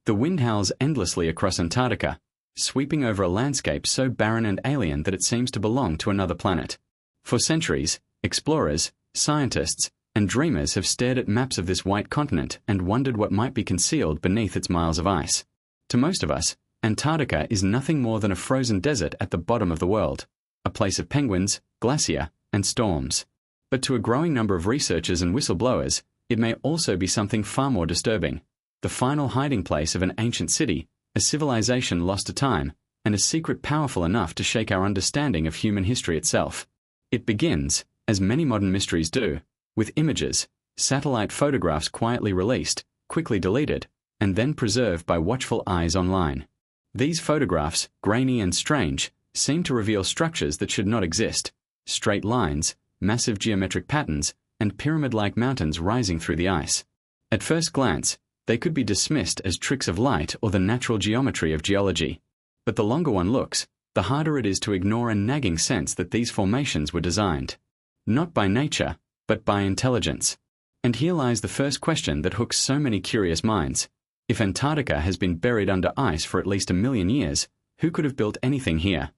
The wind howls endlessly across Antarctica, sweeping over a landscape so barren and alien that it seems to belong to another planet. For centuries, explorers, scientists, and dreamers have stared at maps of this white continent and wondered what might be concealed beneath its miles of ice. To most of us, Antarctica is nothing more than a frozen desert at the bottom of the world, a place of penguins, glacier, and storms. But to a growing number of researchers and whistleblowers, it may also be something far more disturbing: the final hiding place of an ancient city, a civilization lost to time, and a secret powerful enough to shake our understanding of human history itself. It begins, as many modern mysteries do, with images, satellite photographs quietly released, quickly deleted, and then preserved by watchful eyes online. These photographs, grainy and strange, seem to reveal structures that should not exist: straight lines, massive geometric patterns, and pyramid-like mountains rising through the ice. At first glance, they could be dismissed as tricks of light or the natural geometry of geology. But the longer one looks, the harder it is to ignore a nagging sense that these formations were designed not by nature, but by intelligence. And here lies the first question that hooks so many curious minds. If Antarctica has been buried under ice for at least 1 million years, who could have built anything here?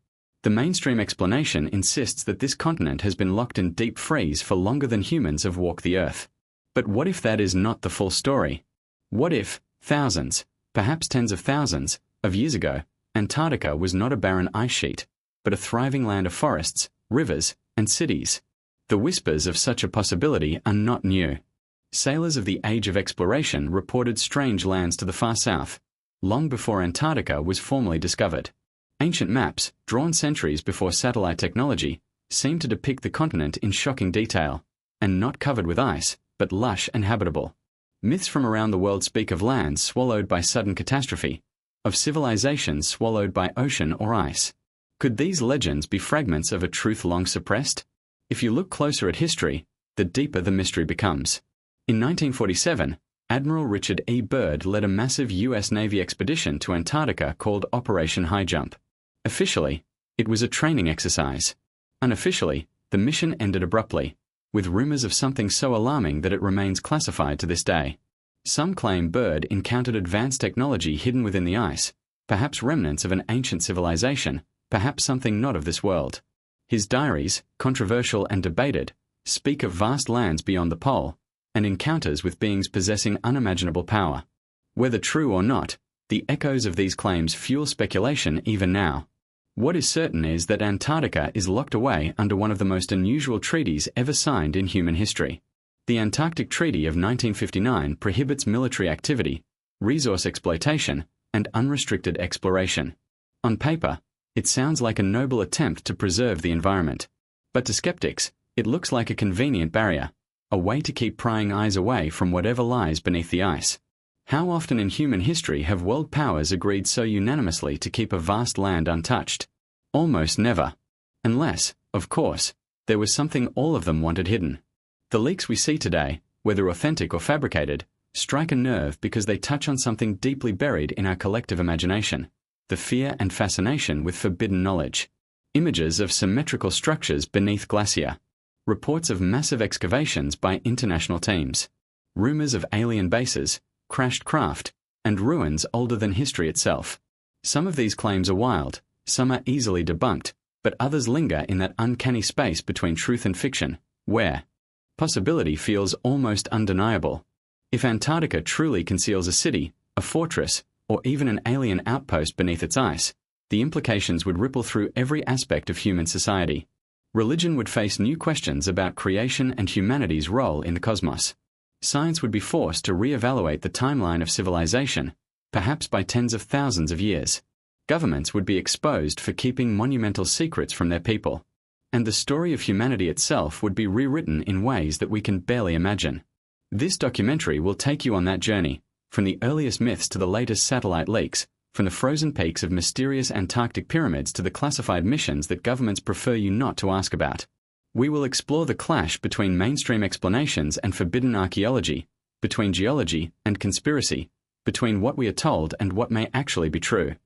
The mainstream explanation insists that this continent has been locked in deep freeze for longer than humans have walked the Earth. But what if that is not the full story? What if, thousands, perhaps tens of thousands, of years ago, Antarctica was not a barren ice sheet, but a thriving land of forests, rivers, and cities? The whispers of such a possibility are not new. Sailors of the age of exploration reported strange lands to the far south, long before Antarctica was formally discovered. Ancient maps, drawn centuries before satellite technology, seem to depict the continent in shocking detail, and not covered with ice, but lush and habitable. Myths from around the world speak of lands swallowed by sudden catastrophe, of civilizations swallowed by ocean or ice. Could these legends be fragments of a truth long suppressed? If you look closer at history, the deeper the mystery becomes. In 1947, Admiral Richard E. Byrd led a massive U.S. Navy expedition to Antarctica called Operation High Jump. Officially, it was a training exercise. Unofficially, the mission ended abruptly, with rumors of something so alarming that it remains classified to this day. Some claim Byrd encountered advanced technology hidden within the ice, perhaps remnants of an ancient civilization, perhaps something not of this world. His diaries, controversial and debated, speak of vast lands beyond the pole, and encounters with beings possessing unimaginable power. Whether true or not, the echoes of these claims fuel speculation even now. What is certain is that Antarctica is locked away under one of the most unusual treaties ever signed in human history. The Antarctic Treaty of 1959 prohibits military activity, resource exploitation, and unrestricted exploration. On paper, it sounds like a noble attempt to preserve the environment. But to skeptics, it looks like a convenient barrier, a way to keep prying eyes away from whatever lies beneath the ice. How often in human history have world powers agreed so unanimously to keep a vast land untouched? Almost never. Unless, of course, there was something all of them wanted hidden. The leaks we see today, whether authentic or fabricated, strike a nerve because they touch on something deeply buried in our collective imagination: the fear and fascination with forbidden knowledge. Images of symmetrical structures beneath glacier. Reports of massive excavations by international teams. Rumors of alien bases, crashed craft, and ruins older than history itself. Some of these claims are wild, some are easily debunked, but others linger in that uncanny space between truth and fiction, where possibility feels almost undeniable. If Antarctica truly conceals a city, a fortress, or even an alien outpost beneath its ice, the implications would ripple through every aspect of human society. Religion would face new questions about creation and humanity's role in the cosmos. Science would be forced to re-evaluate the timeline of civilization, perhaps by tens of thousands of years. Governments would be exposed for keeping monumental secrets from their people. And the story of humanity itself would be rewritten in ways that we can barely imagine. This documentary will take you on that journey, from the earliest myths to the latest satellite leaks, from the frozen peaks of mysterious Antarctic pyramids to the classified missions that governments prefer you not to ask about. We will explore the clash between mainstream explanations and forbidden archaeology, between geology and conspiracy, between what we are told and what may actually be true.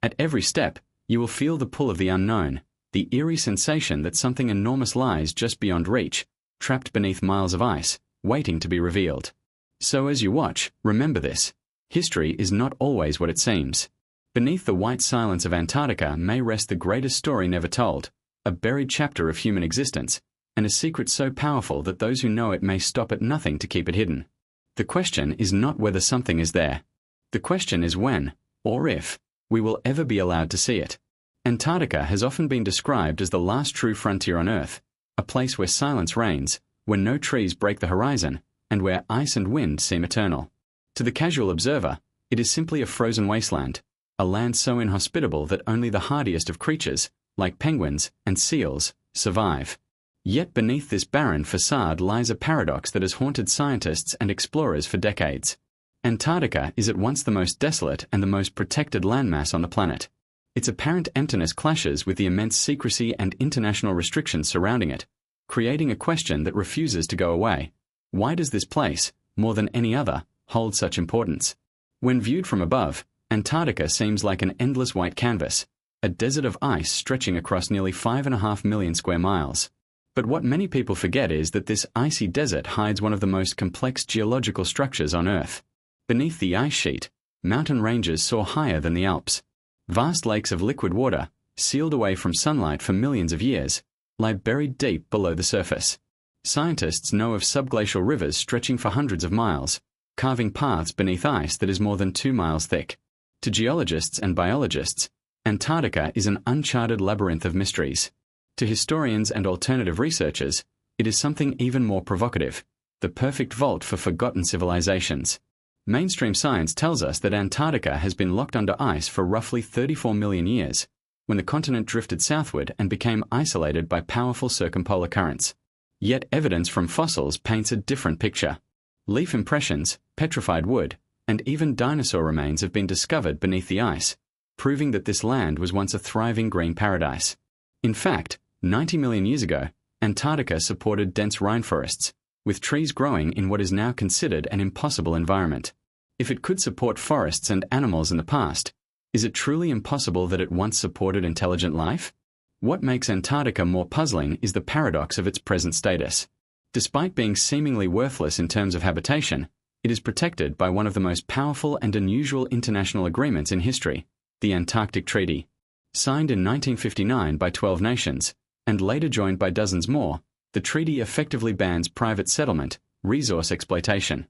At every step, you will feel the pull of the unknown, the eerie sensation that something enormous lies just beyond reach, trapped beneath miles of ice, waiting to be revealed. So as you watch, remember this: History is not always what it seems. Beneath the white silence of Antarctica may rest the greatest story never told, a buried chapter of human existence, and a secret so powerful that those who know it may stop at nothing to keep it hidden. The question is not whether something is there. The question is when, or if, we will ever be allowed to see it. Antarctica has often been described as the last true frontier on Earth, a place where silence reigns, where no trees break the horizon, and where ice and wind seem eternal. To the casual observer, it is simply a frozen wasteland, a land so inhospitable that only the hardiest of creatures, like penguins and seals, survive. Yet beneath this barren facade lies a paradox that has haunted scientists and explorers for decades. Antarctica is at once the most desolate and the most protected landmass on the planet. Its apparent emptiness clashes with the immense secrecy and international restrictions surrounding it, creating a question that refuses to go away. Why does this place, more than any other, hold such importance? When viewed from above, Antarctica seems like an endless white canvas, a desert of ice stretching across nearly 5.5 million square miles. But what many people forget is that this icy desert hides one of the most complex geological structures on Earth. Beneath the ice sheet, mountain ranges soar higher than the Alps. Vast lakes of liquid water, sealed away from sunlight for millions of years, lie buried deep below the surface. Scientists know of subglacial rivers stretching for hundreds of miles, carving paths beneath ice that is more than 2 miles thick. To geologists and biologists, Antarctica is an uncharted labyrinth of mysteries. To historians and alternative researchers, it is something even more provocative, the perfect vault for forgotten civilizations. Mainstream science tells us that Antarctica has been locked under ice for roughly 34 million years, when the continent drifted southward and became isolated by powerful circumpolar currents. Yet evidence from fossils paints a different picture. Leaf impressions, petrified wood, and even dinosaur remains have been discovered beneath the ice, proving that this land was once a thriving green paradise. In fact, 90 million years ago, Antarctica supported dense rainforests, with trees growing in what is now considered an impossible environment. If it could support forests and animals in the past, is it truly impossible that it once supported intelligent life? What makes Antarctica more puzzling is the paradox of its present status. Despite being seemingly worthless in terms of habitation, it is protected by one of the most powerful and unusual international agreements in history, the Antarctic Treaty. Signed in 1959 by 12 nations, and later joined by dozens more, the treaty effectively bans private settlement, resource exploitation,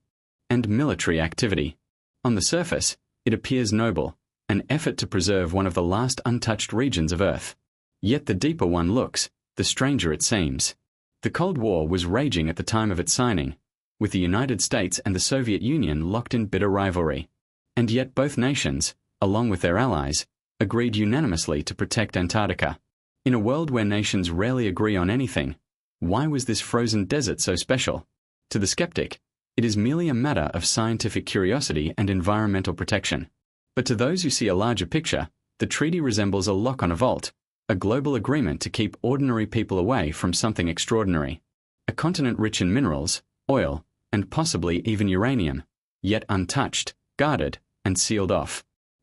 and military activity. On the surface, it appears noble, an effort to preserve one of the last untouched regions of Earth. Yet the deeper one looks, the stranger it seems. The Cold War was raging at the time of its signing, with the United States and the Soviet Union locked in bitter rivalry. And yet both nations, along with their allies, agreed unanimously to protect Antarctica. In a world where nations rarely agree on anything, why was this frozen desert so special? To the skeptic, it is merely a matter of scientific curiosity and environmental protection. But to those who see a larger picture, the treaty resembles a lock on a vault, a global agreement to keep ordinary people away from something extraordinary. A continent rich in minerals, oil, and possibly even uranium, yet untouched, guarded, and sealed off.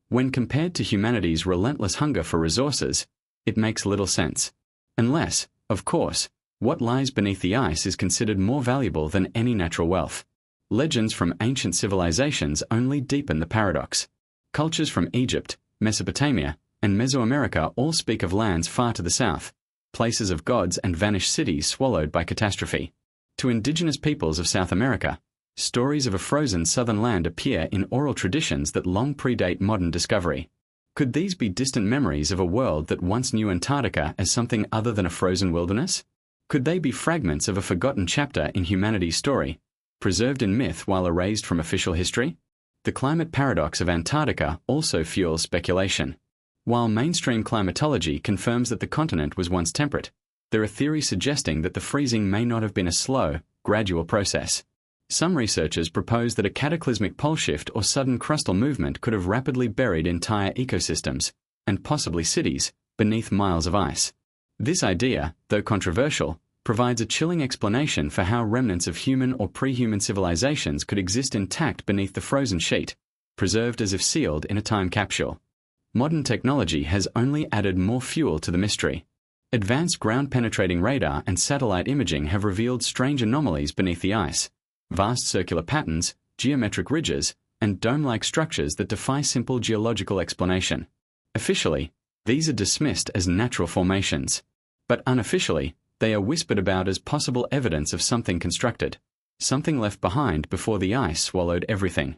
When compared to humanity's relentless hunger for resources, it makes little sense. Unless, of course, what lies beneath the ice is considered more valuable than any natural wealth. Legends from ancient civilizations only deepen the paradox. Cultures from Egypt, Mesopotamia, and Mesoamerica all speak of lands far to the south, places of gods and vanished cities swallowed by catastrophe. To indigenous peoples of South America, stories of a frozen southern land appear in oral traditions that long predate modern discovery. Could these be distant memories of a world that once knew Antarctica as something other than a frozen wilderness? Could they be fragments of a forgotten chapter in humanity's story, preserved in myth while erased from official history? The climate paradox of Antarctica also fuels speculation. While mainstream climatology confirms that the continent was once temperate, there are theories suggesting that the freezing may not have been a slow, gradual process. Some researchers propose that a cataclysmic pole shift or sudden crustal movement could have rapidly buried entire ecosystems, and possibly cities, beneath miles of ice. This idea, though controversial, provides a chilling explanation for how remnants of human or pre-human civilizations could exist intact beneath the frozen sheet, preserved as if sealed in a time capsule. Modern technology has only added more fuel to the mystery. Advanced ground-penetrating radar and satellite imaging have revealed strange anomalies beneath the ice. Vast circular patterns, geometric ridges, and dome-like structures that defy simple geological explanation. Officially, these are dismissed as natural formations. But unofficially, they are whispered about as possible evidence of something constructed, something left behind before the ice swallowed everything.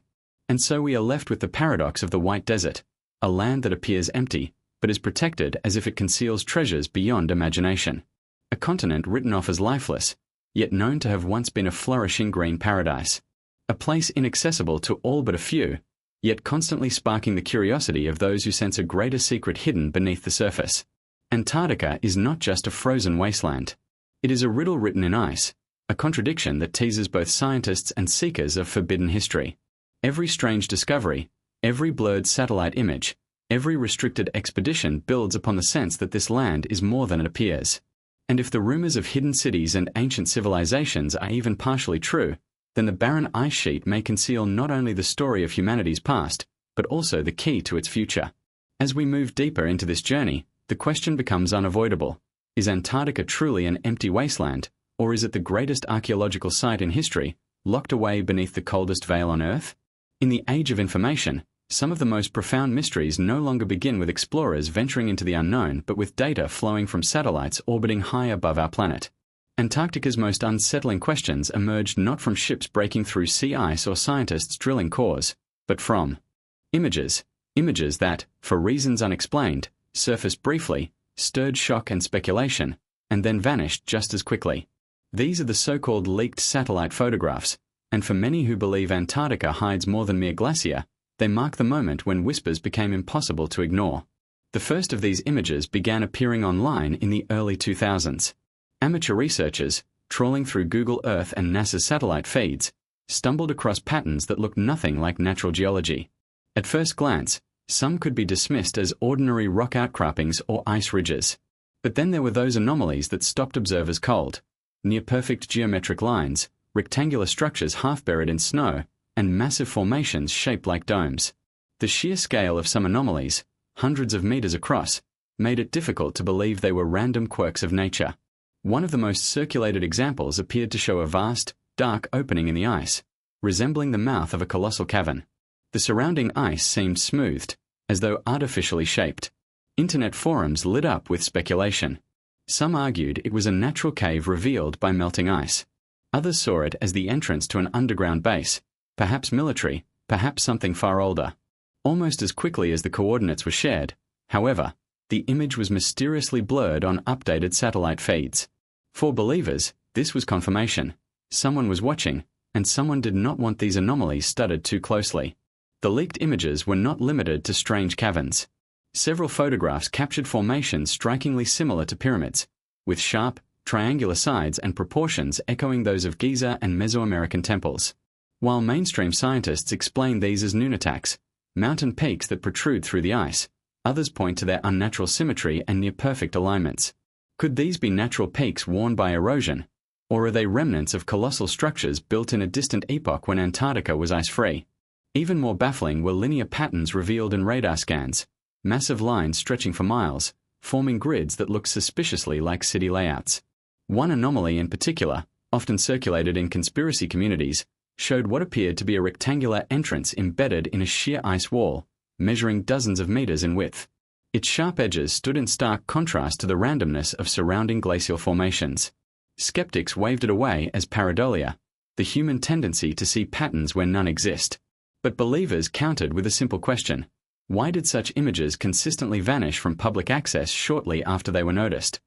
And so we are left with the paradox of the White Desert, a land that appears empty, but is protected as if it conceals treasures beyond imagination. A continent written off as lifeless, yet known to have once been a flourishing green paradise. A place inaccessible to all but a few, yet constantly sparking the curiosity of those who sense a greater secret hidden beneath the surface. Antarctica is not just a frozen wasteland. It is a riddle written in ice, a contradiction that teases both scientists and seekers of forbidden history. Every strange discovery, every blurred satellite image, every restricted expedition builds upon the sense that this land is more than it appears. And if the rumors of hidden cities and ancient civilizations are even partially true, then the barren ice sheet may conceal not only the story of humanity's past, but also the key to its future. As we move deeper into this journey, the question becomes unavoidable. Is Antarctica truly an empty wasteland, or is it the greatest archaeological site in history, locked away beneath the coldest veil on Earth? In the age of information, some of the most profound mysteries no longer begin with explorers venturing into the unknown, but with data flowing from satellites orbiting high above our planet. Antarctica's most unsettling questions emerged not from ships breaking through sea ice or scientists drilling cores, but from images that, for reasons unexplained, surfaced briefly, stirred shock and speculation, and then vanished just as quickly. These are the so-called leaked satellite photographs, and for many who believe Antarctica hides more than mere glacier, they mark the moment when whispers became impossible to ignore. The first of these images began appearing online in the early 2000s. Amateur researchers, trawling through Google Earth and NASA's satellite feeds, stumbled across patterns that looked nothing like natural geology. At first glance, some could be dismissed as ordinary rock outcroppings or ice ridges. But then there were those anomalies that stopped observers cold: near-perfect geometric lines, rectangular structures half buried in snow, and massive formations shaped like domes. The sheer scale of some anomalies, hundreds of meters across, made it difficult to believe they were random quirks of nature. One of the most circulated examples appeared to show a vast, dark opening in the ice, resembling the mouth of a colossal cavern. The surrounding ice seemed smoothed, as though artificially shaped. Internet forums lit up with speculation. Some argued it was a natural cave revealed by melting ice. Others saw it as the entrance to an underground base, perhaps military, perhaps something far older. Almost as quickly as the coordinates were shared, however, the image was mysteriously blurred on updated satellite feeds. For believers, this was confirmation. Someone was watching, and someone did not want these anomalies studied too closely. The leaked images were not limited to strange caverns. Several photographs captured formations strikingly similar to pyramids, with sharp, triangular sides and proportions echoing those of Giza and Mesoamerican temples. While mainstream scientists explain these as nunataks, mountain peaks that protrude through the ice, others point to their unnatural symmetry and near-perfect alignments. Could these be natural peaks worn by erosion, or are they remnants of colossal structures built in a distant epoch when Antarctica was ice-free? Even more baffling were linear patterns revealed in radar scans, massive lines stretching for miles, forming grids that looked suspiciously like city layouts. One anomaly in particular, often circulated in conspiracy communities, showed what appeared to be a rectangular entrance embedded in a sheer ice wall, measuring dozens of meters in width. Its sharp edges stood in stark contrast to the randomness of surrounding glacial formations. Skeptics waved it away as pareidolia, the human tendency to see patterns where none exist. But believers countered with a simple question: why did such images consistently vanish from public access shortly after they were noticed?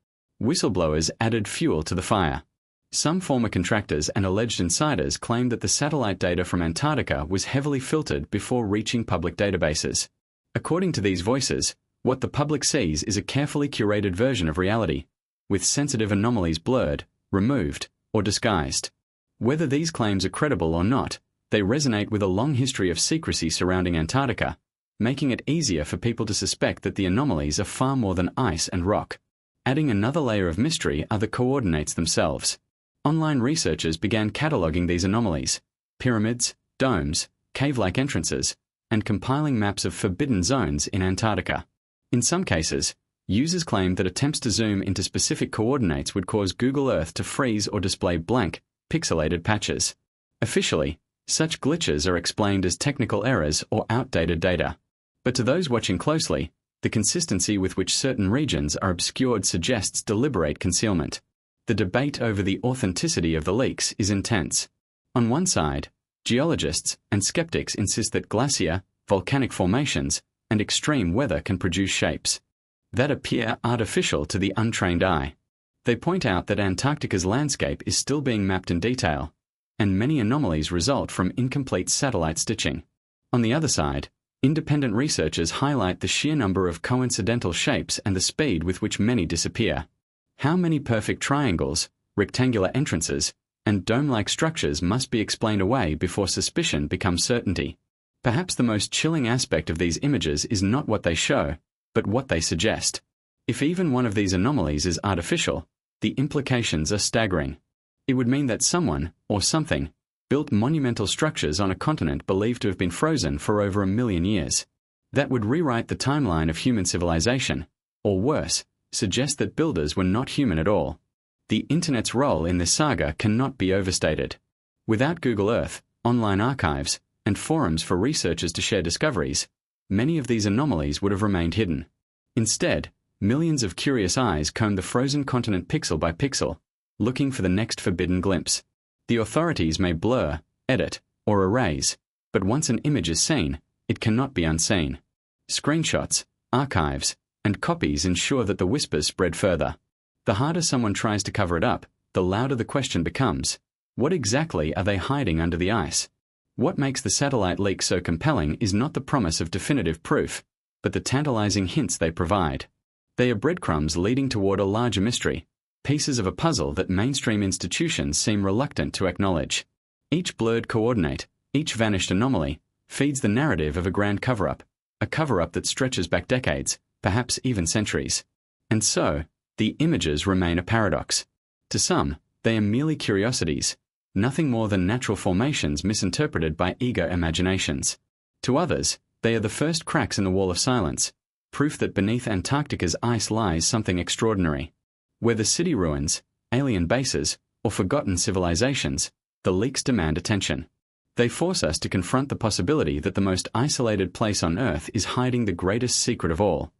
Whistleblowers added fuel to the fire. Some former contractors and alleged insiders claimed that the satellite data from Antarctica was heavily filtered before reaching public databases. According to these voices, what the public sees is a carefully curated version of reality, with sensitive anomalies blurred, removed, or disguised. Whether these claims are credible or not, they resonate with a long history of secrecy surrounding Antarctica, making it easier for people to suspect that the anomalies are far more than ice and rock. Adding another layer of mystery are the coordinates themselves. Online researchers began cataloging these anomalies: pyramids, domes, cave-like entrances, and compiling maps of forbidden zones in Antarctica. In some cases, users claimed that attempts to zoom into specific coordinates would cause Google Earth to freeze or display blank, pixelated patches. Officially, Such glitches are explained as technical errors or outdated data. But to those watching closely, the consistency with which certain regions are obscured suggests deliberate concealment. The debate over the authenticity of the leaks is intense. On one side, geologists and skeptics insist that glacier, volcanic formations, and extreme weather can produce shapes that appear artificial to the untrained eye. They point out that Antarctica's landscape is still being mapped in detail, and many anomalies result from incomplete satellite stitching. On the other side, independent researchers highlight the sheer number of coincidental shapes and the speed with which many disappear. How many perfect triangles, rectangular entrances, and dome-like structures must be explained away before suspicion becomes certainty? Perhaps the most chilling aspect of these images is not what they show, but what they suggest. If even one of these anomalies is artificial, the implications are staggering. It would mean that someone, or something, built monumental structures on a continent believed to have been frozen for over 1 million years. That would rewrite the timeline of human civilization, or worse, suggest that builders were not human at all. The Internet's role in this saga cannot be overstated. Without Google Earth, online archives, and forums for researchers to share discoveries, many of these anomalies would have remained hidden. Instead, millions of curious eyes combed the frozen continent pixel by pixel, looking for the next forbidden glimpse. The authorities may blur, edit, or erase, but once an image is seen, it cannot be unseen. Screenshots, archives, and copies ensure that the whispers spread further. The harder someone tries to cover it up, the louder the question becomes: what exactly are they hiding under the ice? What makes the satellite leak so compelling is not the promise of definitive proof, but the tantalizing hints they provide. They are breadcrumbs leading toward a larger mystery, pieces of a puzzle that mainstream institutions seem reluctant to acknowledge. Each blurred coordinate, each vanished anomaly, feeds the narrative of a grand cover-up, a cover-up that stretches back decades, perhaps even centuries. And so, the images remain a paradox. To some, they are merely curiosities, nothing more than natural formations misinterpreted by eager imaginations. To others, they are the first cracks in the wall of silence, proof that beneath Antarctica's ice lies something extraordinary. Whether city ruins, alien bases, or forgotten civilizations, the leaks demand attention. They force us to confront the possibility that the most isolated place on Earth is hiding the greatest secret of all.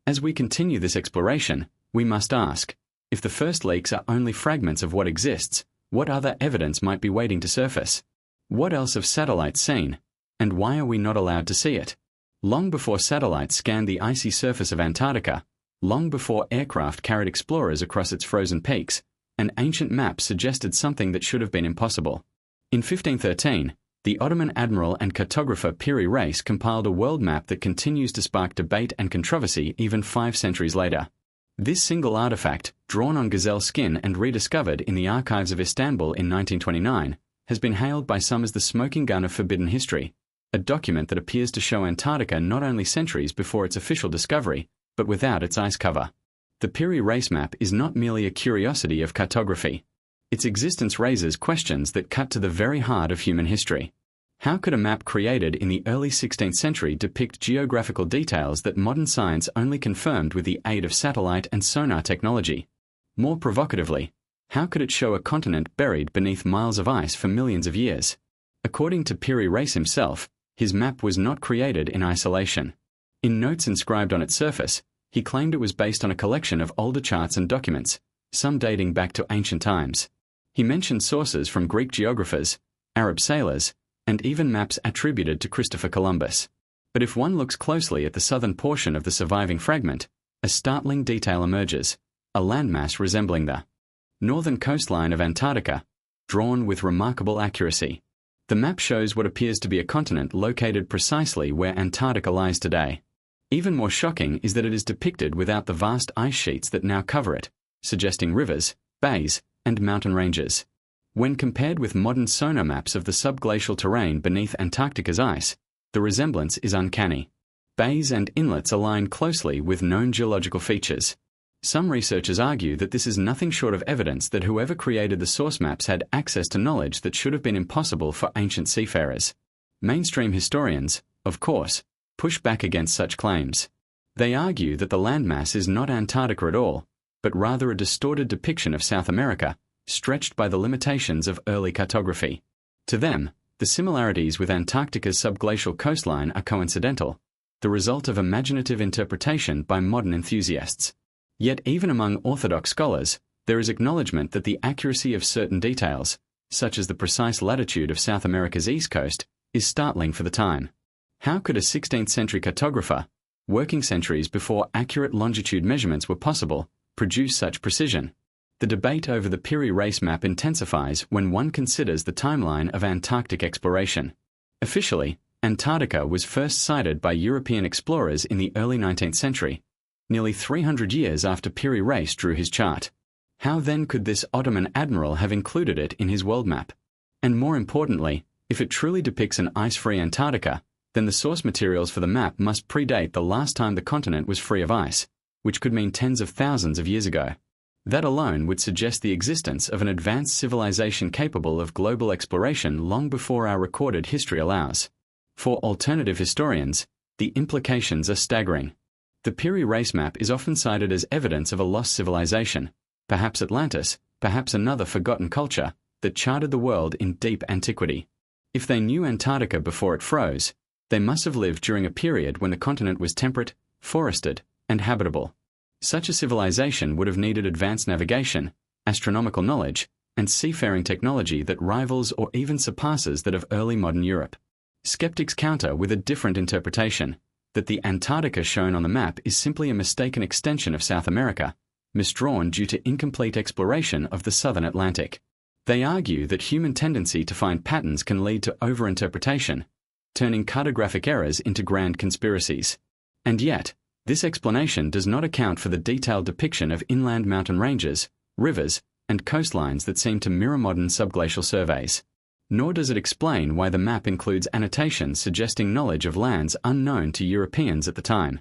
As we continue this exploration, we must ask, if the first leaks are only fragments of what exists, what other evidence might be waiting to surface? What else have satellites seen? And why are we not allowed to see it? Long before satellites scanned the icy surface of Antarctica, long before aircraft carried explorers across its frozen peaks, an ancient map suggested something that should have been impossible. In 1513, the Ottoman admiral and cartographer Piri Reis compiled a world map that continues to spark debate and controversy even 5 centuries later. This single artifact, drawn on gazelle skin and rediscovered in the archives of Istanbul in 1929, has been hailed by some as the smoking gun of forbidden history, a document that appears to show Antarctica not only centuries before its official discovery, but without its ice cover. The Piri Reis map is not merely a curiosity of cartography. Its existence raises questions that cut to the very heart of human history. How could a map created in the early 16th century depict geographical details that modern science only confirmed with the aid of satellite and sonar technology? More provocatively, how could it show a continent buried beneath miles of ice for millions of years? According to Piri Reis himself, his map was not created in isolation. In notes inscribed on its surface, he claimed it was based on a collection of older charts and documents, some dating back to ancient times. He mentioned sources from Greek geographers, Arab sailors, and even maps attributed to Christopher Columbus. But if one looks closely at the southern portion of the surviving fragment, a startling detail emerges, a landmass resembling the northern coastline of Antarctica, drawn with remarkable accuracy. The map shows what appears to be a continent located precisely where Antarctica lies today. Even more shocking is that it is depicted without the vast ice sheets that now cover it, suggesting rivers, bays, and mountain ranges. When compared with modern sonar maps of the subglacial terrain beneath Antarctica's ice, the resemblance is uncanny. Bays and inlets align closely with known geological features. Some researchers argue that this is nothing short of evidence that whoever created the source maps had access to knowledge that should have been impossible for ancient seafarers. Mainstream historians, of course, push back against such claims. They argue that the landmass is not Antarctica at all, but rather a distorted depiction of South America, stretched by the limitations of early cartography. To them, The similarities with Antarctica's subglacial coastline are coincidental, the result of imaginative interpretation by modern enthusiasts. Yet even among orthodox scholars, there is acknowledgement that the accuracy of certain details, such as the precise latitude of South America's east coast, is startling for the time. How could a 16th century cartographer, working centuries before accurate longitude measurements were possible, produce such precision? The debate over the Piri Reis map intensifies when one considers the timeline of Antarctic exploration. Officially, Antarctica was first sighted by European explorers in the early 19th century, nearly 300 years after Piri Reis drew his chart. How then could this Ottoman admiral have included it in his world map? And more importantly, if it truly depicts an ice-free Antarctica, then the source materials for the map must predate the last time the continent was free of ice, which could mean tens of thousands of years ago. That alone would suggest the existence of an advanced civilization capable of global exploration long before our recorded history allows. For alternative historians, the implications are staggering. The Piri Reis map is often cited as evidence of a lost civilization, perhaps Atlantis, perhaps another forgotten culture, that charted the world in deep antiquity. If they knew Antarctica before it froze, they must have lived during a period when the continent was temperate, forested, and habitable. Such a civilization would have needed advanced navigation, astronomical knowledge, and seafaring technology that rivals or even surpasses that of early modern Europe. Skeptics counter with a different interpretation, that the Antarctica shown on the map is simply a mistaken extension of South America, misdrawn due to incomplete exploration of the southern Atlantic. They argue that human tendency to find patterns can lead to overinterpretation, turning cartographic errors into grand conspiracies. And yet, this explanation does not account for the detailed depiction of inland mountain ranges, rivers, and coastlines that seem to mirror modern subglacial surveys. Nor does it explain why the map includes annotations suggesting knowledge of lands unknown to Europeans at the time.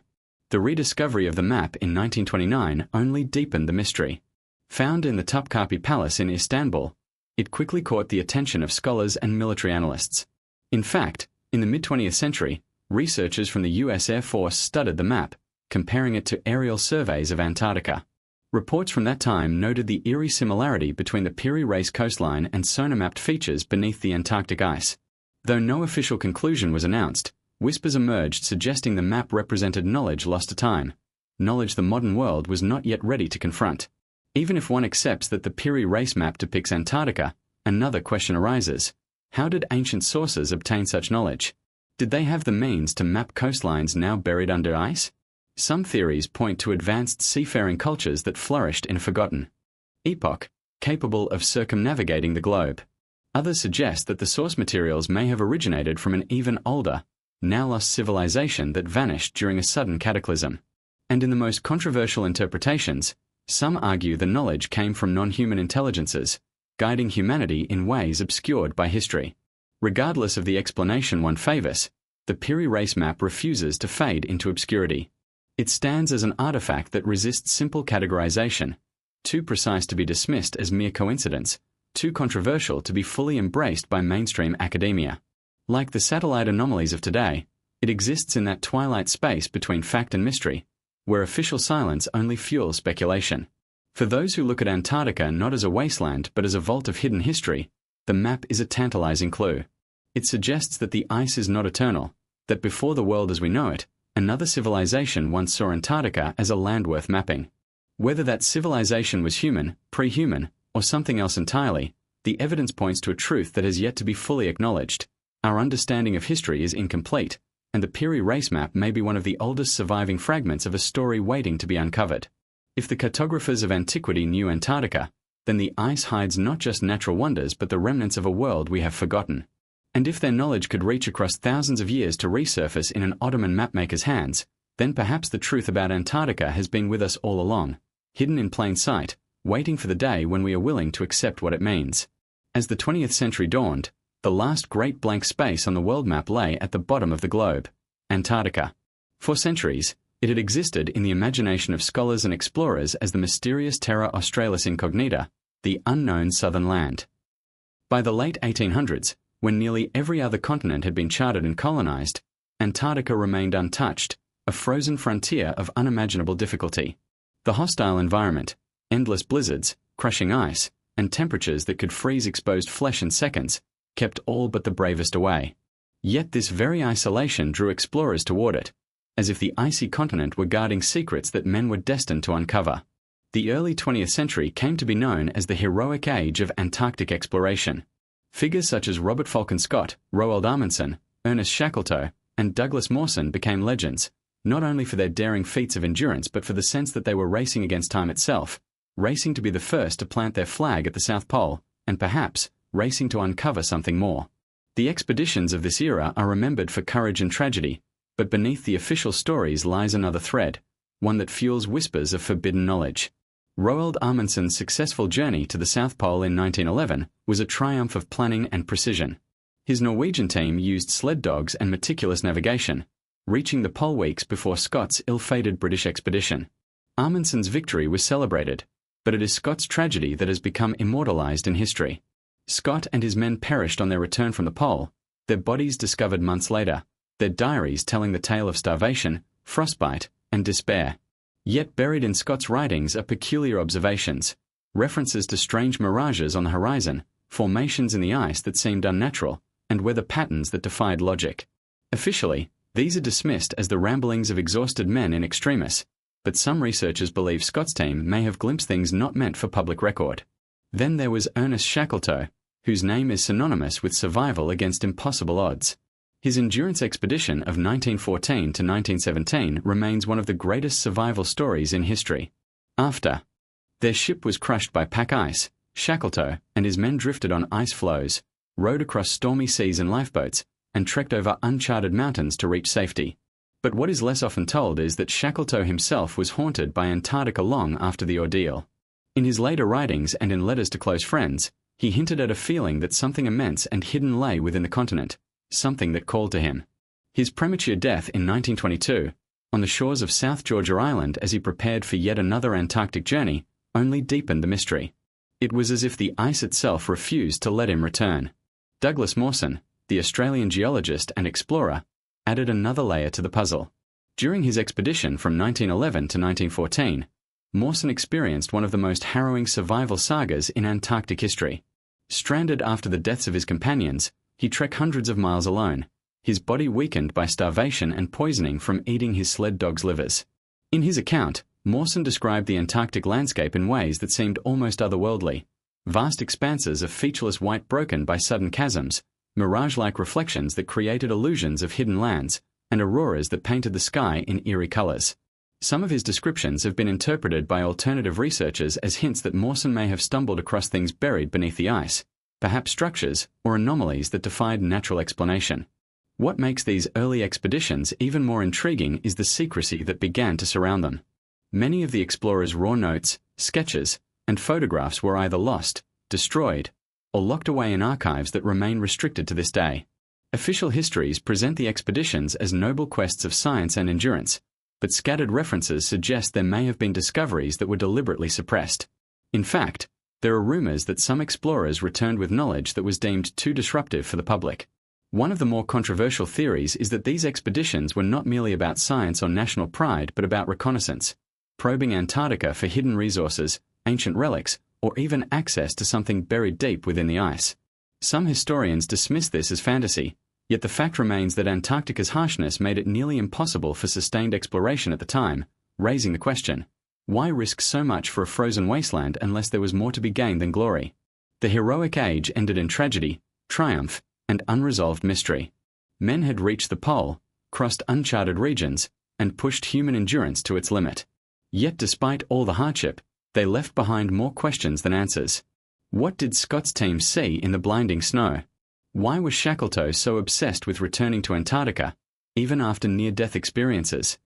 The rediscovery of the map in 1929 only deepened the mystery. Found in the Topkapi Palace in Istanbul, it quickly caught the attention of scholars and military analysts. In fact, in the mid-20th century, researchers from the US Air Force studied the map, comparing it to aerial surveys of Antarctica. Reports from that time noted the eerie similarity between the Piri Reis coastline and sonar-mapped features beneath the Antarctic ice. Though no official conclusion was announced, whispers emerged suggesting the map represented knowledge lost to time, knowledge the modern world was not yet ready to confront. Even if one accepts that the Piri Reis map depicts Antarctica, another question arises. How did ancient sources obtain such knowledge? Did they have the means to map coastlines now buried under ice? Some theories point to advanced seafaring cultures that flourished in a forgotten epoch, capable of circumnavigating the globe. Others suggest that the source materials may have originated from an even older, now lost civilization that vanished during a sudden cataclysm. And in the most controversial interpretations, some argue the knowledge came from non-human intelligences, guiding humanity in ways obscured by history. Regardless of the explanation one favors, the Piri Reis map refuses to fade into obscurity. It stands as an artifact that resists simple categorization, too precise to be dismissed as mere coincidence, too controversial to be fully embraced by mainstream academia. Like the satellite anomalies of today, it exists in that twilight space between fact and mystery, where official silence only fuels speculation. For those who look at Antarctica not as a wasteland but as a vault of hidden history, the map is a tantalizing clue. It suggests that the ice is not eternal, that before the world as we know it, another civilization once saw Antarctica as a land worth mapping. Whether that civilization was human, pre-human, or something else entirely, the evidence points to a truth that has yet to be fully acknowledged. Our understanding of history is incomplete, and the Piri Reis map may be one of the oldest surviving fragments of a story waiting to be uncovered. If the cartographers of antiquity knew Antarctica, then the ice hides not just natural wonders but the remnants of a world we have forgotten. And if their knowledge could reach across thousands of years to resurface in an Ottoman mapmaker's hands, then perhaps the truth about Antarctica has been with us all along, hidden in plain sight, waiting for the day when we are willing to accept what it means. As the 20th century dawned, the last great blank space on the world map lay at the bottom of the globe, Antarctica. For centuries, it had existed in the imagination of scholars and explorers as the mysterious terra australis incognita, the unknown southern land. By the late 1800s, when nearly every other continent had been charted and colonized, Antarctica remained untouched, a frozen frontier of unimaginable difficulty. The hostile environment, endless blizzards, crushing ice, and temperatures that could freeze exposed flesh in seconds, kept all but the bravest away. Yet this very isolation drew explorers toward it, as if the icy continent were guarding secrets that men were destined to uncover. The early 20th century came to be known as the heroic age of Antarctic exploration. Figures such as Robert Falcon Scott, Roald Amundsen, Ernest Shackleton, and Douglas Mawson became legends, not only for their daring feats of endurance but for the sense that they were racing against time itself, racing to be the first to plant their flag at the South Pole, and perhaps racing to uncover something more. The expeditions of this era are remembered for courage and tragedy, but beneath the official stories lies another thread, one that fuels whispers of forbidden knowledge. Roald Amundsen's successful journey to the South Pole in 1911 was a triumph of planning and precision. His Norwegian team used sled dogs and meticulous navigation, reaching the pole weeks before Scott's ill-fated British expedition. Amundsen's victory was celebrated, but it is Scott's tragedy that has become immortalized in history. Scott and his men perished on their return from the pole, their bodies discovered months later, their diaries telling the tale of starvation, frostbite, and despair. Yet buried in Scott's writings are peculiar observations, references to strange mirages on the horizon, formations in the ice that seemed unnatural, and weather patterns that defied logic. Officially, these are dismissed as the ramblings of exhausted men in extremis, but some researchers believe Scott's team may have glimpsed things not meant for public record. Then there was Ernest Shackleton, whose name is synonymous with survival against impossible odds. His endurance expedition of 1914 to 1917 remains one of the greatest survival stories in history. After their ship was crushed by pack ice, Shackleton and his men drifted on ice floes, rowed across stormy seas in lifeboats, and trekked over uncharted mountains to reach safety. But what is less often told is that Shackleton himself was haunted by Antarctica long after the ordeal. In his later writings and in letters to close friends, he hinted at a feeling that something immense and hidden lay within the continent, something that called to him. His premature death in 1922, on the shores of South Georgia Island as he prepared for yet another Antarctic journey, only deepened the mystery. It was as if the ice itself refused to let him return. Douglas Mawson, the Australian geologist and explorer, added another layer to the puzzle. During his expedition from 1911 to 1914, Mawson experienced one of the most harrowing survival sagas in Antarctic history. Stranded after the deaths of his companions, he trekked hundreds of miles alone, his body weakened by starvation and poisoning from eating his sled dogs' livers. In his account, Mawson described the Antarctic landscape in ways that seemed almost otherworldly. Vast expanses of featureless white broken by sudden chasms, mirage-like reflections that created illusions of hidden lands, and auroras that painted the sky in eerie colors. Some of his descriptions have been interpreted by alternative researchers as hints that Mawson may have stumbled across things buried beneath the ice, perhaps structures or anomalies that defied natural explanation. What makes these early expeditions even more intriguing is the secrecy that began to surround them. Many of the explorers' raw notes, sketches, and photographs were either lost, destroyed, or locked away in archives that remain restricted to this day. Official histories present the expeditions as noble quests of science and endurance, but scattered references suggest there may have been discoveries that were deliberately suppressed. In fact, there are rumors that some explorers returned with knowledge that was deemed too disruptive for the public. One of the more controversial theories is that these expeditions were not merely about science or national pride but about reconnaissance, probing Antarctica for hidden resources, ancient relics, or even access to something buried deep within the ice. Some historians dismiss this as fantasy, yet the fact remains that Antarctica's harshness made it nearly impossible for sustained exploration at the time, raising the question, why risk so much for a frozen wasteland unless there was more to be gained than glory? The heroic age ended in tragedy, triumph, and unresolved mystery. Men had reached the pole, crossed uncharted regions, and pushed human endurance to its limit. Yet despite all the hardship, they left behind more questions than answers. What did Scott's team see in the blinding snow? Why was Shackleton so obsessed with returning to Antarctica, even after near-death experiences?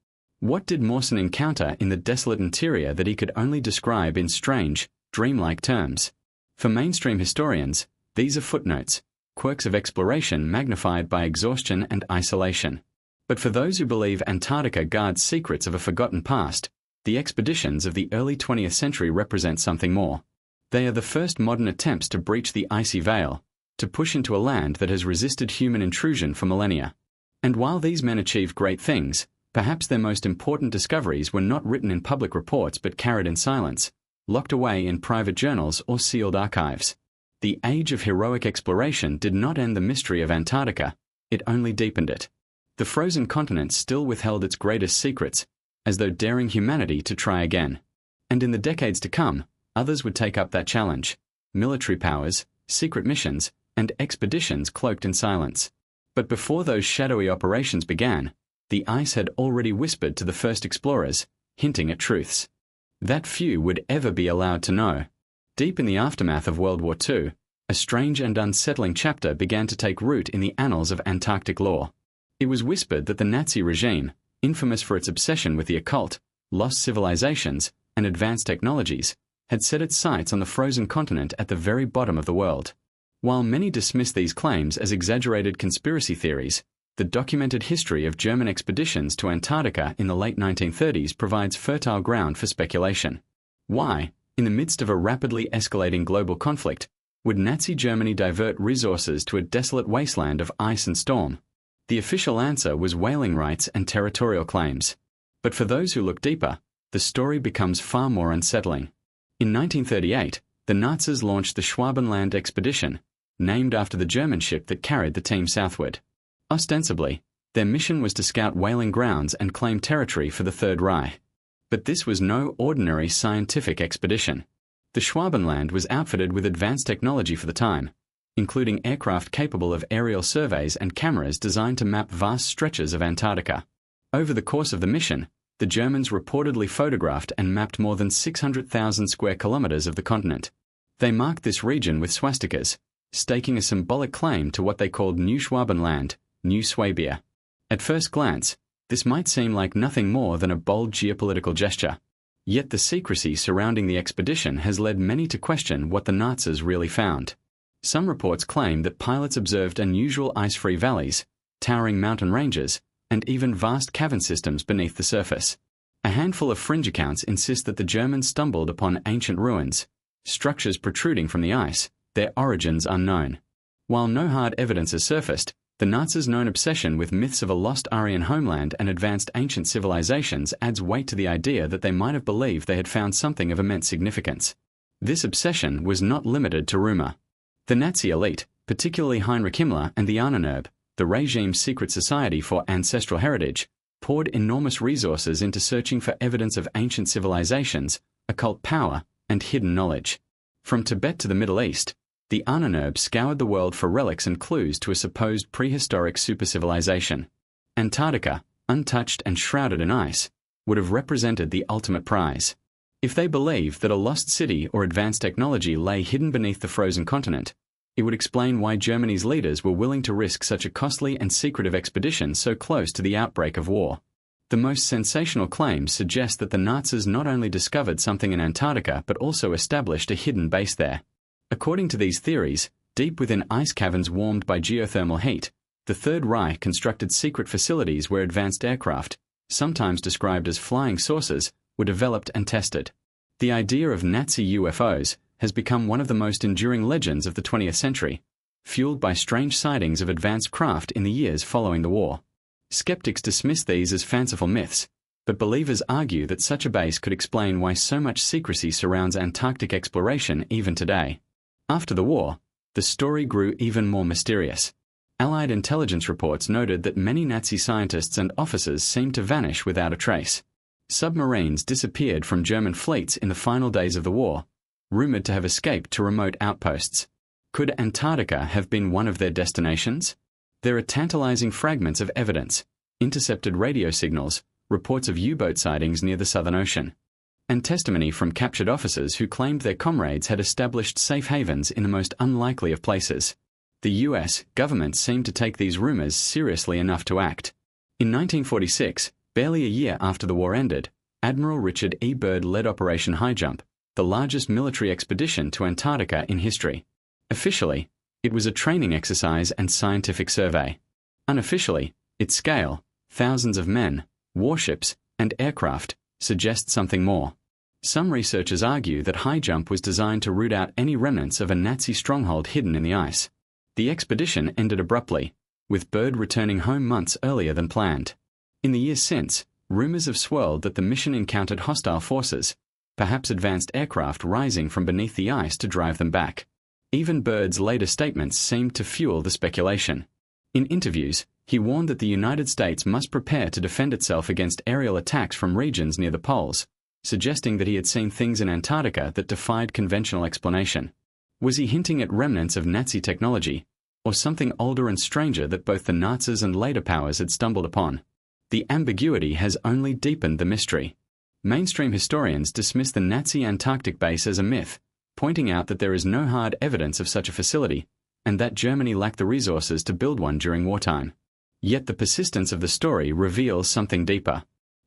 What did Mawson encounter in the desolate interior that he could only describe in strange, dreamlike terms? For mainstream historians, these are footnotes, quirks of exploration magnified by exhaustion and isolation. But for those who believe Antarctica guards secrets of a forgotten past, the expeditions of the early 20th century represent something more. They are the first modern attempts to breach the icy veil, to push into a land that has resisted human intrusion for millennia. And while these men achieved great things, perhaps their most important discoveries were not written in public reports but carried in silence, locked away in private journals or sealed archives. The age of heroic exploration did not end the mystery of Antarctica, it only deepened it. The frozen continent still withheld its greatest secrets, as though daring humanity to try again. And in the decades to come, others would take up that challenge: military powers, secret missions, and expeditions cloaked in silence. But before those shadowy operations began, the ice had already whispered to the first explorers, hinting at truths that few would ever be allowed to know. Deep in the aftermath of World War II, a strange and unsettling chapter began to take root in the annals of Antarctic lore. It was whispered that the Nazi regime, infamous for its obsession with the occult, lost civilizations, and advanced technologies, had set its sights on the frozen continent at the very bottom of the world. While many dismiss these claims as exaggerated conspiracy theories, the documented history of German expeditions to Antarctica in the late 1930s provides fertile ground for speculation. Why, in the midst of a rapidly escalating global conflict, would Nazi Germany divert resources to a desolate wasteland of ice and storm? The official answer was whaling rights and territorial claims. But for those who look deeper, the story becomes far more unsettling. In 1938, the Nazis launched the Schwabenland expedition, named after the German ship that carried the team southward. Ostensibly, their mission was to scout whaling grounds and claim territory for the Third Reich. But this was no ordinary scientific expedition. The Schwabenland was outfitted with advanced technology for the time, including aircraft capable of aerial surveys and cameras designed to map vast stretches of Antarctica. Over the course of the mission, the Germans reportedly photographed and mapped more than 600,000 square kilometers of the continent. They marked this region with swastikas, staking a symbolic claim to what they called New Schwabenland, New Swabia. At first glance, this might seem like nothing more than a bold geopolitical gesture. Yet the secrecy surrounding the expedition has led many to question what the Nazis really found. Some reports claim that pilots observed unusual ice-free valleys, towering mountain ranges, and even vast cavern systems beneath the surface. A handful of fringe accounts insist that the Germans stumbled upon ancient ruins, structures protruding from the ice, their origins unknown. While no hard evidence has surfaced, the Nazis' known obsession with myths of a lost Aryan homeland and advanced ancient civilizations adds weight to the idea that they might have believed they had found something of immense significance. This obsession was not limited to rumor. The Nazi elite, particularly Heinrich Himmler and the Ahnenerbe, the regime's secret society for ancestral heritage, poured enormous resources into searching for evidence of ancient civilizations, occult power, and hidden knowledge. From Tibet to the Middle East, the Ahnenerbe scoured the world for relics and clues to a supposed prehistoric supercivilization. Antarctica, untouched and shrouded in ice, would have represented the ultimate prize. If they believed that a lost city or advanced technology lay hidden beneath the frozen continent, it would explain why Germany's leaders were willing to risk such a costly and secretive expedition so close to the outbreak of war. The most sensational claims suggest that the Nazis not only discovered something in Antarctica but also established a hidden base there. According to these theories, deep within ice caverns warmed by geothermal heat, the Third Reich constructed secret facilities where advanced aircraft, sometimes described as flying saucers, were developed and tested. The idea of Nazi UFOs has become one of the most enduring legends of the 20th century, fueled by strange sightings of advanced craft in the years following the war. Skeptics dismiss these as fanciful myths, but believers argue that such a base could explain why so much secrecy surrounds Antarctic exploration even today. After the war, the story grew even more mysterious. Allied intelligence reports noted that many Nazi scientists and officers seemed to vanish without a trace. Submarines disappeared from German fleets in the final days of the war, rumored to have escaped to remote outposts. Could Antarctica have been one of their destinations? There are tantalizing fragments of evidence, intercepted radio signals, reports of U-boat sightings near the Southern Ocean, and testimony from captured officers who claimed their comrades had established safe havens in the most unlikely of places. The US government seemed to take these rumors seriously enough to act. In 1946, barely a year after the war ended, Admiral Richard E. Byrd led Operation Highjump, the largest military expedition to Antarctica in history. Officially, it was a training exercise and scientific survey. Unofficially, its scale, thousands of men, warships, and aircraft, suggests something more. Some researchers argue that Highjump was designed to root out any remnants of a Nazi stronghold hidden in the ice. The expedition ended abruptly, with Byrd returning home months earlier than planned. In the years since, rumors have swirled that the mission encountered hostile forces, perhaps advanced aircraft rising from beneath the ice to drive them back. Even Byrd's later statements seemed to fuel the speculation. In interviews, he warned that the United States must prepare to defend itself against aerial attacks from regions near the poles, suggesting that he had seen things in Antarctica that defied conventional explanation. Was he hinting at remnants of Nazi technology, or something older and stranger that both the Nazis and later powers had stumbled upon? The ambiguity has only deepened the mystery. Mainstream historians dismiss the Nazi Antarctic base as a myth, pointing out that there is no hard evidence of such a facility, and that Germany lacked the resources to build one during wartime. Yet the persistence of the story reveals something deeper.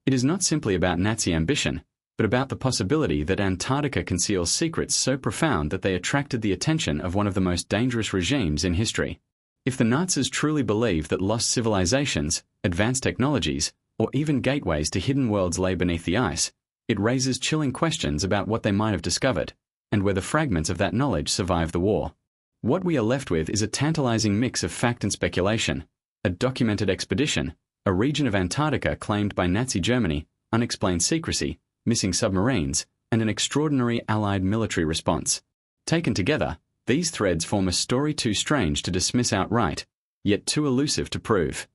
It is not simply about Nazi ambition, but about the possibility that Antarctica conceals secrets so profound that they attracted the attention of one of the most dangerous regimes in history. If the Nazis truly believed that lost civilizations, advanced technologies, or even gateways to hidden worlds lay beneath the ice, it raises chilling questions about what they might have discovered, and whether fragments of that knowledge survived the war. What we are left with is a tantalizing mix of fact and speculation, a documented expedition, a region of Antarctica claimed by Nazi Germany, unexplained secrecy, missing submarines, and an extraordinary Allied military response. Taken together, these threads form a story too strange to dismiss outright, yet too elusive to prove.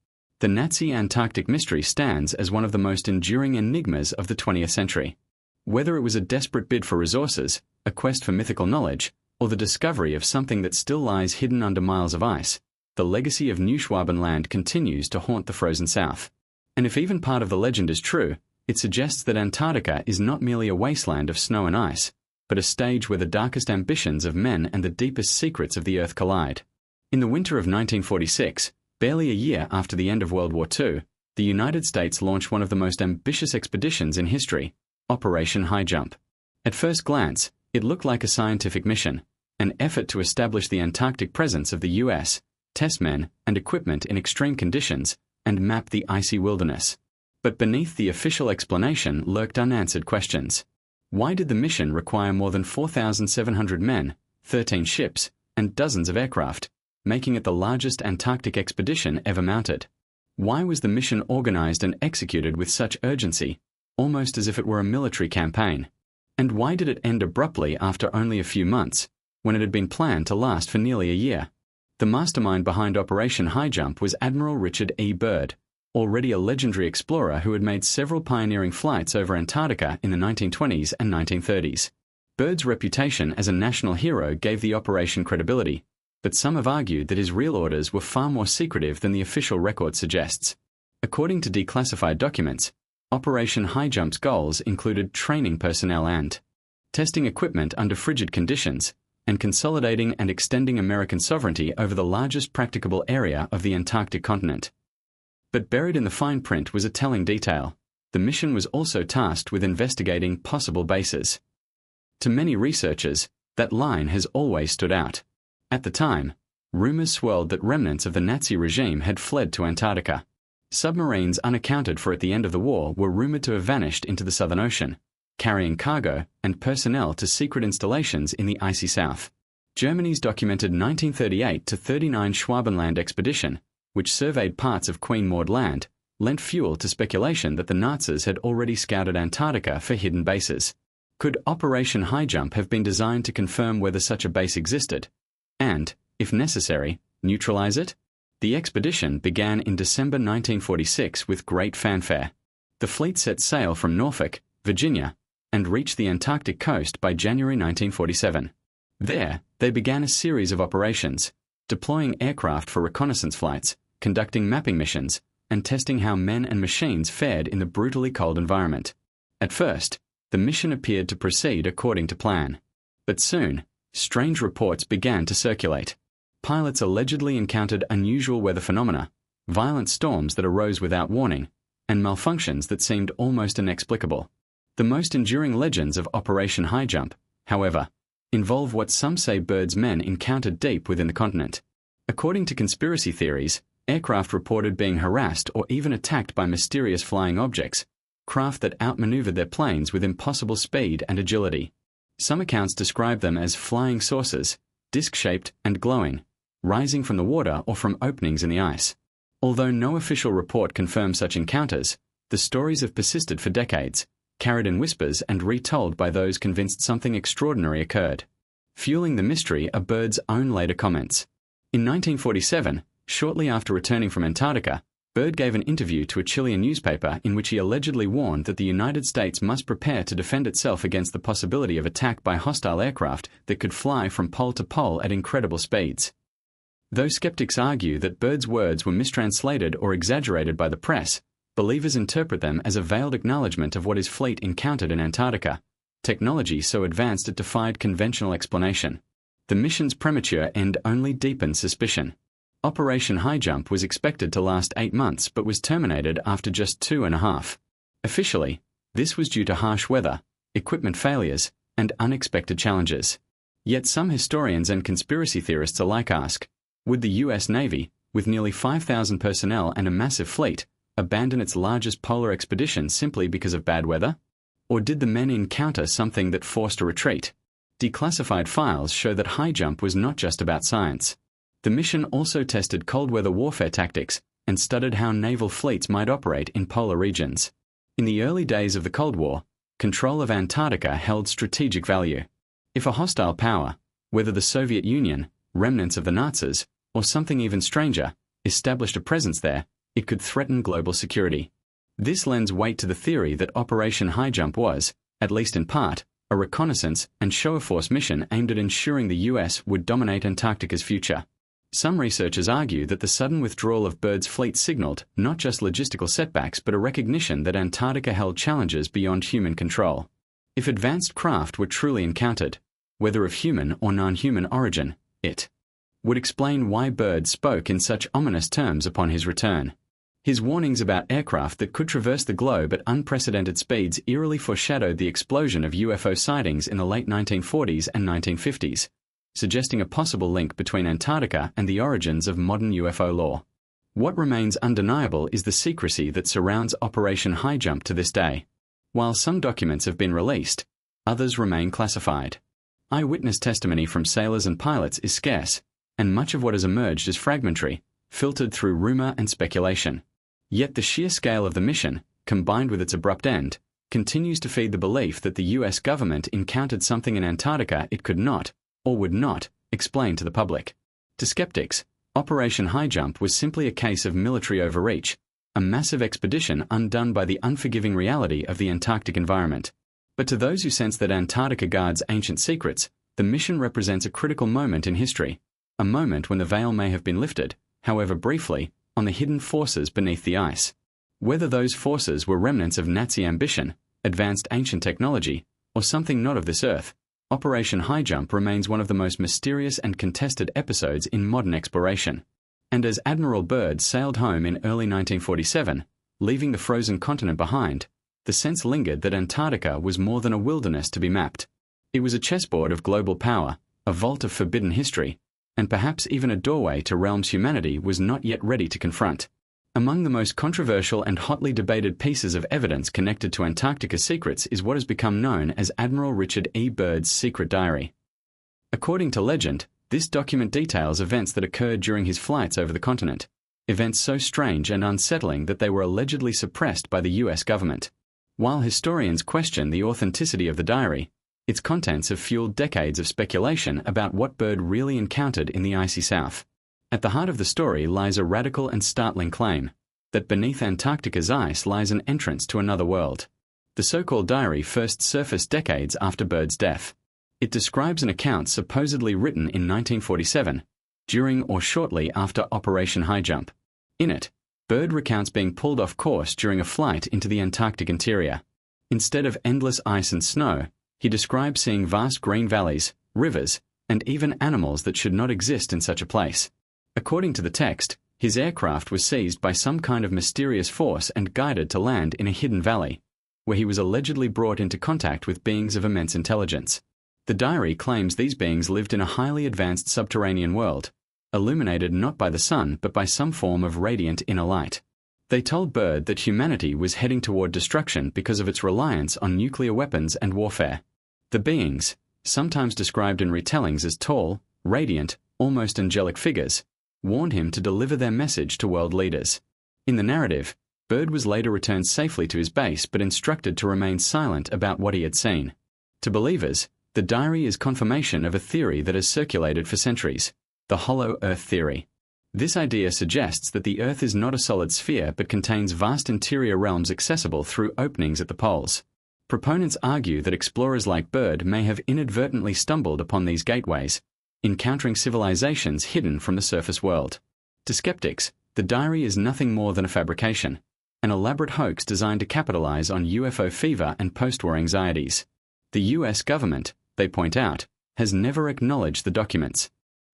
The Nazi Antarctic mystery stands as one of the most enduring enigmas of the 20th century. Whether it was a desperate bid for resources, a quest for mythical knowledge, or the discovery of something that still lies hidden under miles of ice, the legacy of Neuschwabenland continues to haunt the frozen South. And if even part of the legend is true, it suggests that Antarctica is not merely a wasteland of snow and ice, but a stage where the darkest ambitions of men and the deepest secrets of the Earth collide. In the winter of 1946, barely a year after the end of World War II, the United States launched one of the most ambitious expeditions in history, Operation High Jump. At first glance, it looked like a scientific mission, an effort to establish the Antarctic presence of the U.S., test men and equipment in extreme conditions, and map the icy wilderness. But beneath the official explanation lurked unanswered questions. Why did the mission require more than 4,700 men, 13 ships, and dozens of aircraft, making it the largest Antarctic expedition ever mounted? Why was the mission organized and executed with such urgency, almost as if it were a military campaign? And why did it end abruptly after only a few months, when it had been planned to last for nearly a year? The mastermind behind Operation High Jump was Admiral Richard E. Byrd, already a legendary explorer who had made several pioneering flights over Antarctica in the 1920s and 1930s. Byrd's reputation as a national hero gave the operation credibility, but some have argued that his real orders were far more secretive than the official record suggests. According to declassified documents, Operation High Jump's goals included training personnel and testing equipment under frigid conditions, and consolidating and extending American sovereignty over the largest practicable area of the Antarctic continent. But buried in the fine print was a telling detail. The mission was also tasked with investigating possible bases. To many researchers, that line has always stood out. At the time, rumors swirled that remnants of the Nazi regime had fled to Antarctica. Submarines unaccounted for at the end of the war were rumored to have vanished into the Southern Ocean, carrying cargo and personnel to secret installations in the icy South. Germany's documented 1938-39 Schwabenland expedition, which surveyed parts of Queen Maud Land, lent fuel to speculation that the Nazis had already scouted Antarctica for hidden bases. Could Operation High Jump have been designed to confirm whether such a base existed, and, if necessary, neutralize it? The expedition began in December 1946 with great fanfare. The fleet set sail from Norfolk, Virginia, and reached the Antarctic coast by January 1947. There, they began a series of operations, deploying aircraft for reconnaissance flights, conducting mapping missions, and testing how men and machines fared in the brutally cold environment. At first, the mission appeared to proceed according to plan. But soon, strange reports began to circulate. Pilots allegedly encountered unusual weather phenomena, violent storms that arose without warning, and malfunctions that seemed almost inexplicable. The most enduring legends of Operation High Jump, however, involve what some say Byrd's men encountered deep within the continent. According to conspiracy theories, aircraft reported being harassed or even attacked by mysterious flying objects, craft that outmaneuvered their planes with impossible speed and agility. Some accounts describe them as flying saucers, disc-shaped and glowing, rising from the water or from openings in the ice. Although no official report confirms such encounters, the stories have persisted for decades, carried in whispers and retold by those convinced something extraordinary occurred. Fueling the mystery are Bird's own later comments. In 1947, shortly after returning from Antarctica, Bird gave an interview to a Chilean newspaper in which he allegedly warned that the United States must prepare to defend itself against the possibility of attack by hostile aircraft that could fly from pole to pole at incredible speeds. Though skeptics argue that Bird's words were mistranslated or exaggerated by the press, believers interpret them as a veiled acknowledgement of what his fleet encountered in Antarctica, technology so advanced it defied conventional explanation. The mission's premature end only deepened suspicion. Operation High Jump was expected to last 8 months but was terminated after just 2.5. Officially, this was due to harsh weather, equipment failures, and unexpected challenges. Yet some historians and conspiracy theorists alike ask, would the U.S. Navy, with nearly 5,000 personnel and a massive fleet, abandon its largest polar expedition simply because of bad weather? Or did the men encounter something that forced a retreat? Declassified files show that High Jump was not just about science. The mission also tested cold weather warfare tactics and studied how naval fleets might operate in polar regions. In the early days of the Cold War, control of Antarctica held strategic value. If a hostile power, whether the Soviet Union, remnants of the Nazis, or something even stranger, established a presence there, it could threaten global security. This lends weight to the theory that Operation High Jump was, at least in part, a reconnaissance and show-of-force mission aimed at ensuring the US would dominate Antarctica's future. Some researchers argue that the sudden withdrawal of Bird's fleet signaled not just logistical setbacks but a recognition that Antarctica held challenges beyond human control. If advanced craft were truly encountered, whether of human or non-human origin, it would explain why Bird spoke in such ominous terms upon his return. His warnings about aircraft that could traverse the globe at unprecedented speeds eerily foreshadowed the explosion of UFO sightings in the late 1940s and 1950s, suggesting a possible link between Antarctica and the origins of modern UFO lore. What remains undeniable is the secrecy that surrounds Operation High Jump to this day. While some documents have been released, others remain classified. Eyewitness testimony from sailors and pilots is scarce, and much of what has emerged is fragmentary, filtered through rumor and speculation. Yet the sheer scale of the mission, combined with its abrupt end, continues to feed the belief that the US government encountered something in Antarctica it could not, or would not, explain to the public. To skeptics, Operation High Jump was simply a case of military overreach, a massive expedition undone by the unforgiving reality of the Antarctic environment. But to those who sense that Antarctica guards ancient secrets, the mission represents a critical moment in history, a moment when the veil may have been lifted, however briefly, on the hidden forces beneath the ice. Whether those forces were remnants of Nazi ambition, advanced ancient technology, or something not of this earth, Operation High Jump remains one of the most mysterious and contested episodes in modern exploration. And as Admiral Byrd sailed home in early 1947, leaving the frozen continent behind, the sense lingered that Antarctica was more than a wilderness to be mapped. It was a chessboard of global power, a vault of forbidden history, and perhaps even a doorway to realms humanity was not yet ready to confront. Among the most controversial and hotly debated pieces of evidence connected to Antarctica's secrets is what has become known as Admiral Richard E. Byrd's secret diary. According to legend, this document details events that occurred during his flights over the continent, events so strange and unsettling that they were allegedly suppressed by the US government. While historians question the authenticity of the diary, its contents have fueled decades of speculation about what Byrd really encountered in the icy South. At the heart of the story lies a radical and startling claim, that beneath Antarctica's ice lies an entrance to another world. The so-called diary first surfaced decades after Byrd's death. It describes an account supposedly written in 1947, during or shortly after Operation High Jump. In it, Byrd recounts being pulled off course during a flight into the Antarctic interior. Instead of endless ice and snow, he describes seeing vast green valleys, rivers, and even animals that should not exist in such a place. According to the text, his aircraft was seized by some kind of mysterious force and guided to land in a hidden valley, where he was allegedly brought into contact with beings of immense intelligence. The diary claims these beings lived in a highly advanced subterranean world, illuminated not by the sun but by some form of radiant inner light. They told Byrd that humanity was heading toward destruction because of its reliance on nuclear weapons and warfare. The beings, sometimes described in retellings as tall, radiant, almost angelic figures, warned him to deliver their message to world leaders. In the narrative, Byrd was later returned safely to his base but instructed to remain silent about what he had seen. To believers, The diary is confirmation of a theory that has circulated for centuries, the hollow Earth theory. This idea suggests that the Earth is not a solid sphere but contains vast interior realms accessible through openings at the poles. Proponents argue that explorers like Byrd may have inadvertently stumbled upon these gateways, encountering civilizations hidden from the surface world. To skeptics, the diary is nothing more than a fabrication, an elaborate hoax designed to capitalize on UFO fever and post-war anxieties. The US government, they point out, has never acknowledged the document's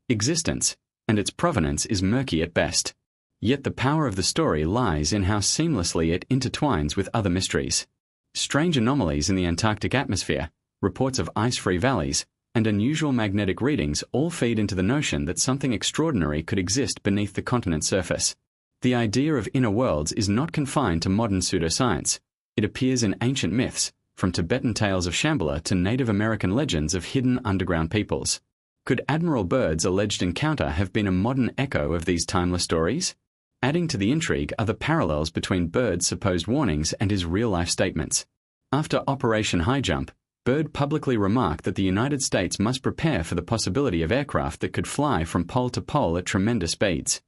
existence, and its provenance is murky at best. Yet the power of the story lies in how seamlessly it intertwines with other mysteries. Strange anomalies in the Antarctic atmosphere, reports of ice-free valleys, and unusual magnetic readings all feed into the notion that something extraordinary could exist beneath the continent's surface. The idea of inner worlds is not confined to modern pseudoscience. It appears in ancient myths, from Tibetan tales of Shambhala to Native American legends of hidden underground peoples. Could Admiral Byrd's alleged encounter have been a modern echo of these timeless stories? Adding to the intrigue are the parallels between Byrd's supposed warnings and his real-life statements. After Operation Highjump, Byrd publicly remarked that the United States must prepare for the possibility of aircraft that could fly from pole to pole at tremendous speeds.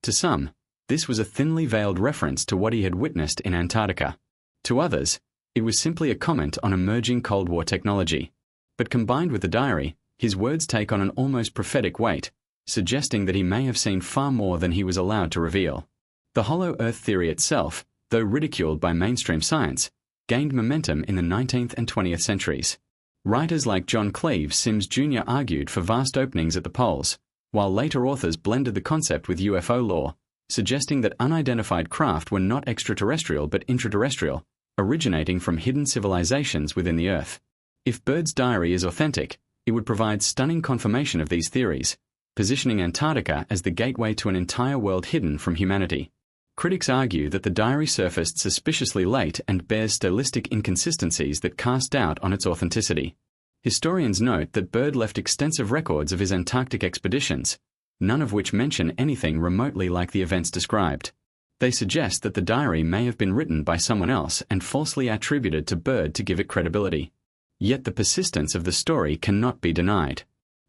To some, this was a thinly veiled reference to what he had witnessed in Antarctica. To others, it was simply a comment on emerging Cold War technology. But combined with the diary, his words take on an almost prophetic weight, suggesting that he may have seen far more than he was allowed to reveal. The hollow Earth theory itself, though ridiculed by mainstream science, gained momentum in the 19th and 20th centuries. Writers like John Cleves Sims Jr. argued for vast openings at the poles, while later authors blended the concept with UFO lore, suggesting that unidentified craft were not extraterrestrial but intraterrestrial, originating from hidden civilizations within the Earth. If Byrd's diary is authentic, it would provide stunning confirmation of these theories, positioning Antarctica as the gateway to an entire world hidden from humanity. Critics argue that the diary surfaced suspiciously late and bears stylistic inconsistencies that cast doubt on its authenticity. Historians note that Byrd left extensive records of his Antarctic expeditions, none of which mention anything remotely like the events described. They suggest that the diary may have been written by someone else and falsely attributed to Byrd to give it credibility. Yet the persistence of the story cannot be denied.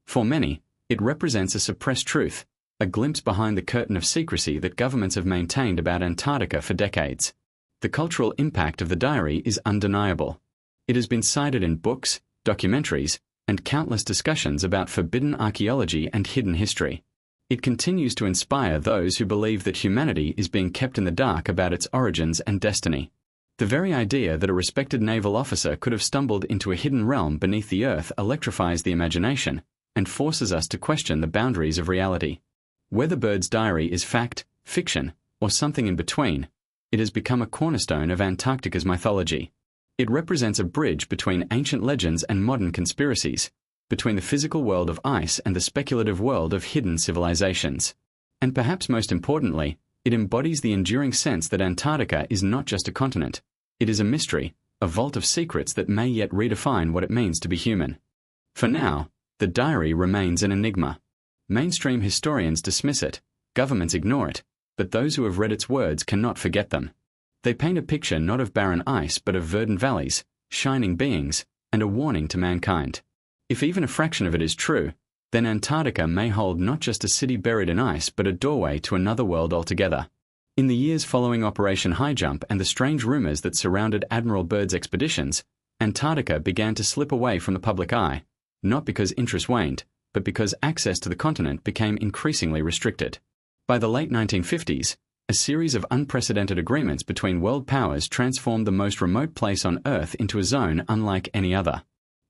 For many, it represents a suppressed truth, a glimpse behind the curtain of secrecy that governments have maintained about Antarctica for decades. The cultural impact of the diary is undeniable. It has been cited in books, documentaries, and countless discussions about forbidden archaeology and hidden history. It continues to inspire those who believe that humanity is being kept in the dark about its origins and destiny. The very idea that a respected naval officer could have stumbled into a hidden realm beneath the Earth electrifies the imagination and forces us to question the boundaries of reality. Whether Byrd's diary is fact, fiction, or something in between, it has become a cornerstone of Antarctica's mythology. It represents a bridge between ancient legends and modern conspiracies, between the physical world of ice and the speculative world of hidden civilizations. And perhaps most importantly, it embodies the enduring sense that Antarctica is not just a continent. It is a mystery, a vault of secrets that may yet redefine what it means to be human. For now, the diary remains an enigma. Mainstream historians dismiss it, governments ignore it, but those who have read its words cannot forget them. They paint a picture not of barren ice but of verdant valleys, shining beings, and a warning to mankind. If even a fraction of it is true, then Antarctica may hold not just a city buried in ice but a doorway to another world altogether. In the years following Operation Highjump and the strange rumors that surrounded Admiral Byrd's expeditions, Antarctica began to slip away from the public eye, not because interest waned, but because access to the continent became increasingly restricted. By the late 1950s, a series of unprecedented agreements between world powers transformed the most remote place on Earth into a zone unlike any other.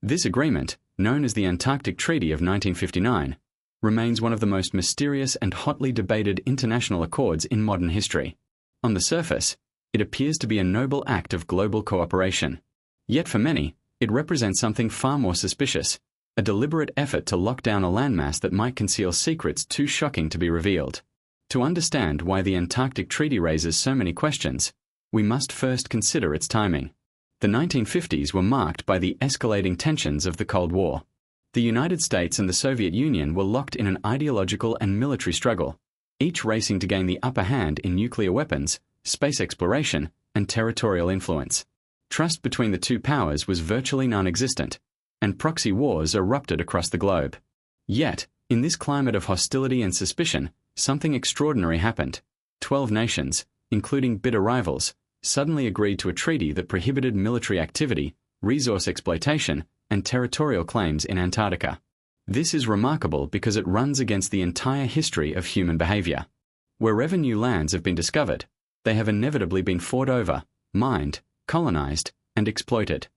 This agreement, known as the Antarctic Treaty of 1959, remains one of the most mysterious and hotly debated international accords in modern history. On the surface, it appears to be a noble act of global cooperation. Yet for many, it represents something far more suspicious, a deliberate effort to lock down a landmass that might conceal secrets too shocking to be revealed. To understand why the Antarctic Treaty raises so many questions, we must first consider its timing. The 1950s were marked by the escalating tensions of the Cold War. The United States and the Soviet Union were locked in an ideological and military struggle, each racing to gain the upper hand in nuclear weapons, space exploration, and territorial influence. Trust between the two powers was virtually non-existent, and proxy wars erupted across the globe. Yet, in this climate of hostility and suspicion, something extraordinary happened. 12 nations, including bitter rivals, suddenly agreed to a treaty that prohibited military activity, resource exploitation, and territorial claims in Antarctica. This is remarkable because it runs against the entire history of human behavior. Wherever new lands have been discovered, they have inevitably been fought over, mined, colonized, and exploited.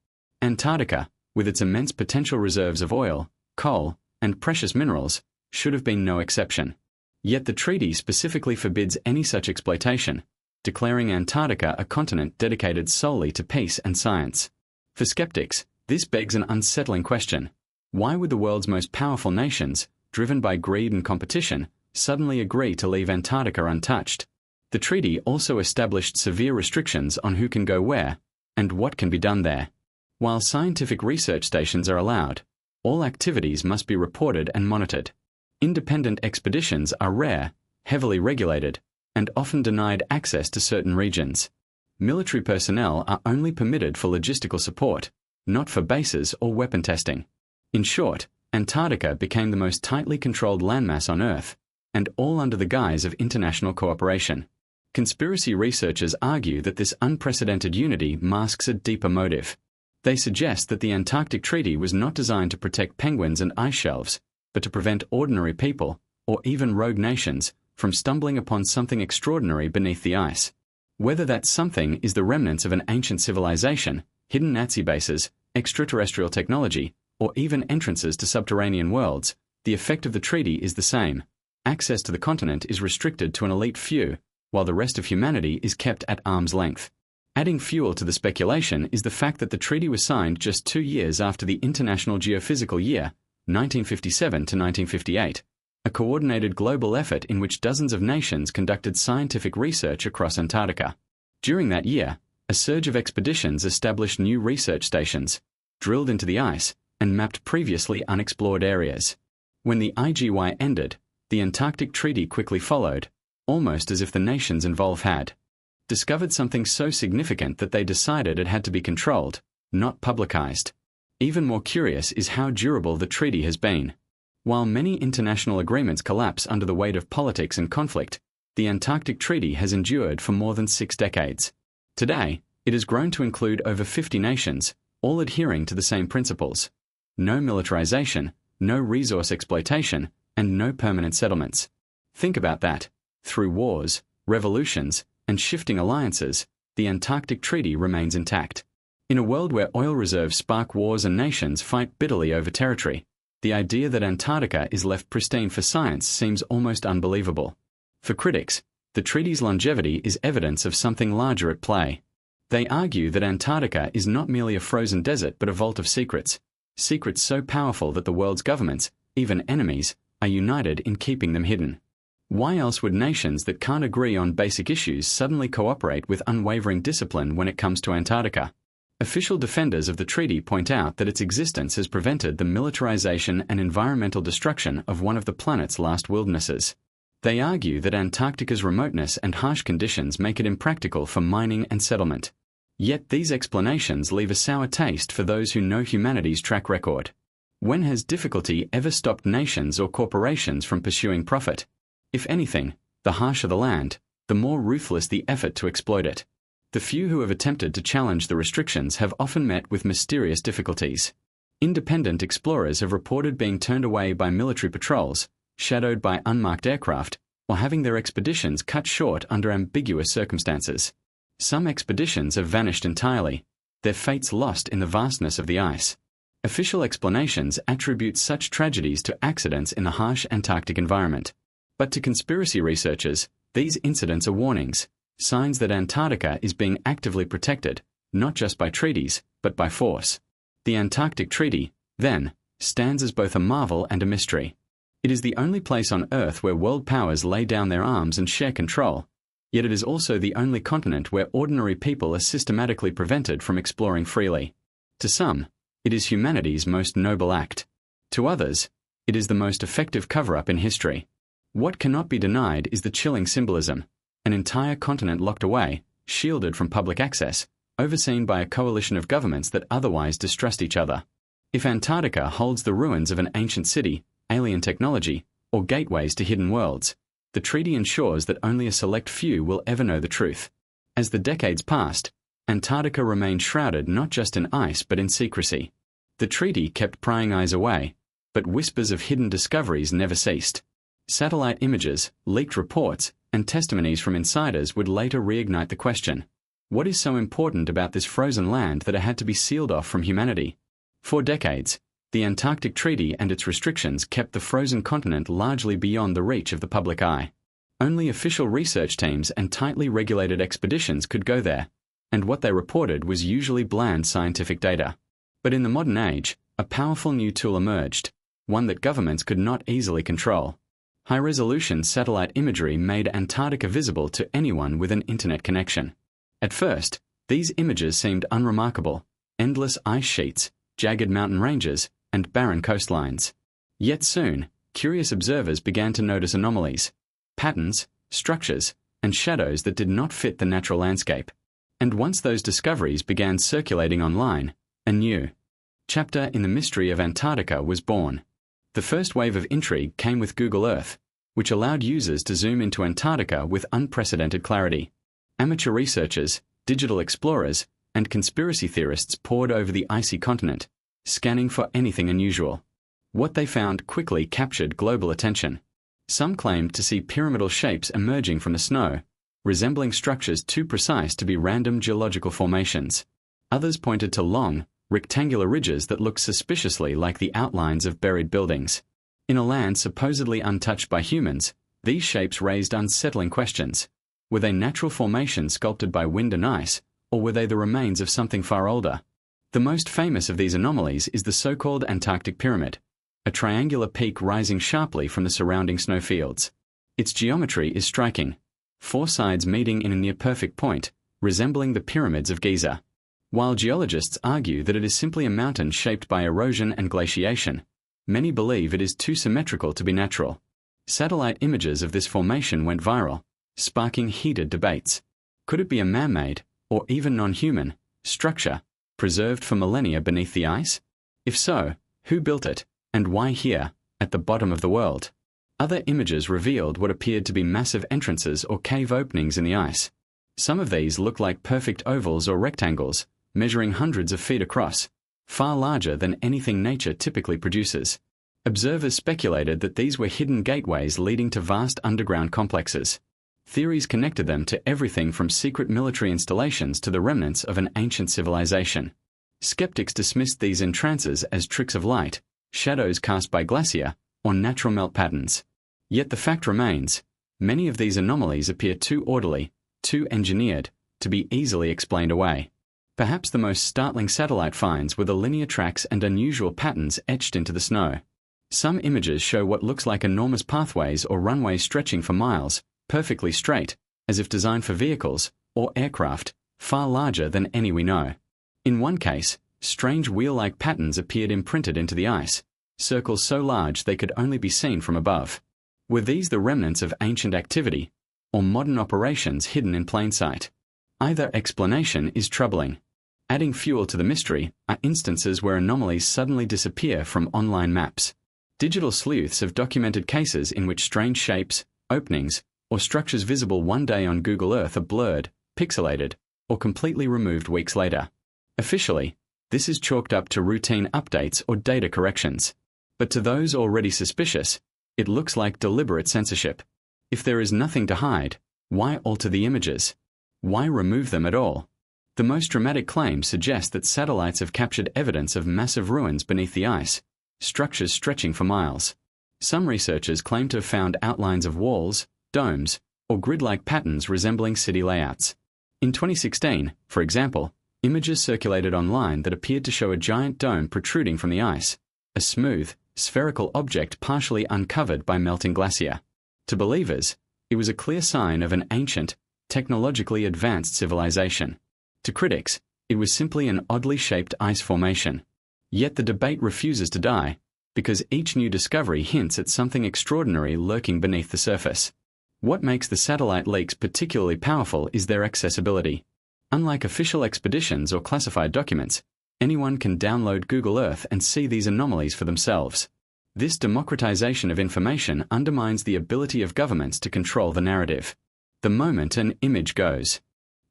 Antarctica, with its immense potential reserves of oil, coal, and precious minerals, should have been no exception. Yet the treaty specifically forbids any such exploitation, declaring Antarctica a continent dedicated solely to peace and science. For skeptics, this begs an unsettling question. Why would the world's most powerful nations, driven by greed and competition, suddenly agree to leave Antarctica untouched? The treaty also established severe restrictions on who can go where, and what can be done there. While scientific research stations are allowed, all activities must be reported and monitored. Independent expeditions are rare, heavily regulated, and often denied access to certain regions. Military personnel are only permitted for logistical support, not for bases or weapon testing. In short, Antarctica became the most tightly controlled landmass on Earth, and all under the guise of international cooperation. Conspiracy researchers argue that this unprecedented unity masks a deeper motive. They suggest that the Antarctic Treaty was not designed to protect penguins and ice shelves, but to prevent ordinary people, or even rogue nations, from stumbling upon something extraordinary beneath the ice. Whether that something is the remnants of an ancient civilization, hidden Nazi bases, extraterrestrial technology, or even entrances to subterranean worlds, the effect of the treaty is the same. Access to the continent is restricted to an elite few, while the rest of humanity is kept at arm's length. Adding fuel to the speculation is the fact that the treaty was signed just 2 years after the International Geophysical Year, 1957 to 1958, a coordinated global effort in which dozens of nations conducted scientific research across Antarctica. During that year, a surge of expeditions established new research stations, drilled into the ice, and mapped previously unexplored areas. When the IGY ended, the Antarctic Treaty quickly followed, almost as if the nations involved had discovered something so significant that they decided it had to be controlled, not publicized. Even more curious is how durable the treaty has been. While many international agreements collapse under the weight of politics and conflict, the Antarctic Treaty has endured for more than 6 decades. Today, it has grown to include over 50 nations, all adhering to the same principles. No militarization, no resource exploitation, and no permanent settlements. Think about that. Through wars, revolutions, and shifting alliances, the Antarctic Treaty remains intact. In a world where oil reserves spark wars and nations fight bitterly over territory, the idea that Antarctica is left pristine for science seems almost unbelievable. For critics, the treaty's longevity is evidence of something larger at play. They argue that Antarctica is not merely a frozen desert but a vault of secrets, secrets so powerful that the world's governments, even enemies, are united in keeping them hidden. Why else would nations that can't agree on basic issues suddenly cooperate with unwavering discipline when it comes to Antarctica? Official defenders of the treaty point out that its existence has prevented the militarization and environmental destruction of one of the planet's last wildernesses. They argue that Antarctica's remoteness and harsh conditions make it impractical for mining and settlement. Yet these explanations leave a sour taste for those who know humanity's track record. When has difficulty ever stopped nations or corporations from pursuing profit? If anything, the harsher the land, the more ruthless the effort to exploit it. The few who have attempted to challenge the restrictions have often met with mysterious difficulties. Independent explorers have reported being turned away by military patrols, shadowed by unmarked aircraft, or having their expeditions cut short under ambiguous circumstances. Some expeditions have vanished entirely, their fates lost in the vastness of the ice. Official explanations attribute such tragedies to accidents in the harsh Antarctic environment. But to conspiracy researchers, these incidents are warnings, signs that Antarctica is being actively protected, not just by treaties, but by force. The Antarctic Treaty, then, stands as both a marvel and a mystery. It is the only place on Earth where world powers lay down their arms and share control, yet it is also the only continent where ordinary people are systematically prevented from exploring freely. To some, it is humanity's most noble act. To others, it is the most effective cover-up in history. What cannot be denied is the chilling symbolism: an entire continent locked away, shielded from public access, overseen by a coalition of governments that otherwise distrust each other. If Antarctica holds the ruins of an ancient city, alien technology, or gateways to hidden worlds, the treaty ensures that only a select few will ever know the truth. As the decades passed, Antarctica remained shrouded not just in ice but in secrecy. The treaty kept prying eyes away, but whispers of hidden discoveries never ceased. Satellite images, leaked reports, and testimonies from insiders would later reignite the question: what is so important about this frozen land that it had to be sealed off from humanity? For decades, the Antarctic Treaty and its restrictions kept the frozen continent largely beyond the reach of the public eye. Only official research teams and tightly regulated expeditions could go there, and what they reported was usually bland scientific data. But in the modern age, a powerful new tool emerged, one that governments could not easily control. High-resolution satellite imagery made Antarctica visible to anyone with an internet connection. At first, these images seemed unremarkable: endless ice sheets, jagged mountain ranges, and barren coastlines. Yet soon, curious observers began to notice anomalies, patterns, structures, and shadows that did not fit the natural landscape. And once those discoveries began circulating online, a new chapter in the mystery of Antarctica was born. The first wave of intrigue came with Google Earth, which allowed users to zoom into Antarctica with unprecedented clarity. Amateur researchers, digital explorers, and conspiracy theorists poured over the icy continent, scanning for anything unusual. What they found quickly captured global attention. Some claimed to see pyramidal shapes emerging from the snow, resembling structures too precise to be random geological formations. Others pointed to long, rectangular ridges that looked suspiciously like the outlines of buried buildings. In a land supposedly untouched by humans, these shapes raised unsettling questions. Were they natural formations sculpted by wind and ice, or were they the remains of something far older? The most famous of these anomalies is the so-called Antarctic Pyramid, a triangular peak rising sharply from the surrounding snowfields. Its geometry is striking, 4 sides meeting in a near-perfect point, resembling the pyramids of Giza. While geologists argue that it is simply a mountain shaped by erosion and glaciation, many believe it is too symmetrical to be natural. Satellite images of this formation went viral, sparking heated debates. Could it be a man-made, or even non-human, structure, preserved for millennia beneath the ice? If so, who built it, and why here, at the bottom of the world? Other images revealed what appeared to be massive entrances or cave openings in the ice. Some of these looked like perfect ovals or rectangles, measuring hundreds of feet across, far larger than anything nature typically produces. Observers speculated that these were hidden gateways leading to vast underground complexes. Theories connected them to everything from secret military installations to the remnants of an ancient civilization. Skeptics dismissed these entrances as tricks of light, shadows cast by glacier, or natural melt patterns. Yet the fact remains, many of these anomalies appear too orderly, too engineered, to be easily explained away. Perhaps the most startling satellite finds were the linear tracks and unusual patterns etched into the snow. Some images show what looks like enormous pathways or runways stretching for miles, perfectly straight, as if designed for vehicles or aircraft, far larger than any we know. In one case, strange wheel-like patterns appeared imprinted into the ice, circles so large they could only be seen from above. Were these the remnants of ancient activity, or modern operations hidden in plain sight? Either explanation is troubling. Adding fuel to the mystery are instances where anomalies suddenly disappear from online maps. Digital sleuths have documented cases in which strange shapes, openings, or structures visible one day on Google Earth are blurred, pixelated, or completely removed weeks later. Officially, this is chalked up to routine updates or data corrections. But to those already suspicious, it looks like deliberate censorship. If there is nothing to hide, why alter the images? Why remove them at all? The most dramatic claims suggest that satellites have captured evidence of massive ruins beneath the ice, structures stretching for miles. Some researchers claim to have found outlines of walls, domes, or grid-like patterns resembling city layouts. In 2016, for example, images circulated online that appeared to show a giant dome protruding from the ice, a smooth, spherical object partially uncovered by melting glacier. To believers, it was a clear sign of an ancient, technologically advanced civilization. To critics, it was simply an oddly shaped ice formation. Yet the debate refuses to die, because each new discovery hints at something extraordinary lurking beneath the surface. What makes the satellite leaks particularly powerful is their accessibility. Unlike official expeditions or classified documents, Anyone can download Google Earth and see these anomalies for themselves. This democratization of information undermines the ability of governments to control the narrative. The moment an image goes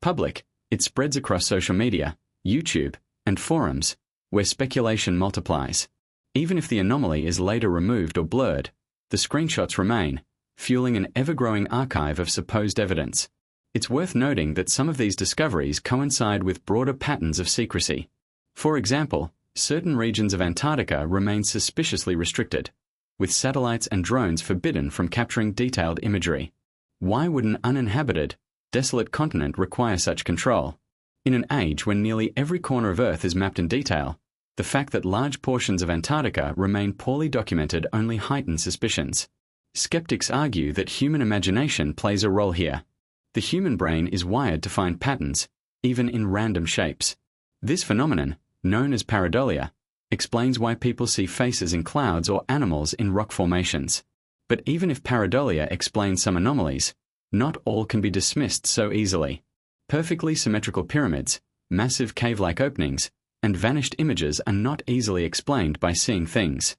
public, it spreads across social media, YouTube, and forums, where speculation multiplies. Even if the anomaly is later removed or blurred, the screenshots remain, fueling an ever-growing archive of supposed evidence. It's worth noting that some of these discoveries coincide with broader patterns of secrecy. For example, certain regions of Antarctica remain suspiciously restricted, with satellites and drones forbidden from capturing detailed imagery. Why would an uninhabited, desolate continent require such control? In an age when nearly every corner of Earth is mapped in detail, the fact that large portions of Antarctica remain poorly documented only heightens suspicions. Skeptics argue that human imagination plays a role here. The human brain is wired to find patterns, even in random shapes. This phenomenon, known as pareidolia, explains why people see faces in clouds or animals in rock formations. But even if pareidolia explains some anomalies, not all can be dismissed so easily. Perfectly symmetrical pyramids, massive cave-like openings, and vanished images are not easily explained by seeing things.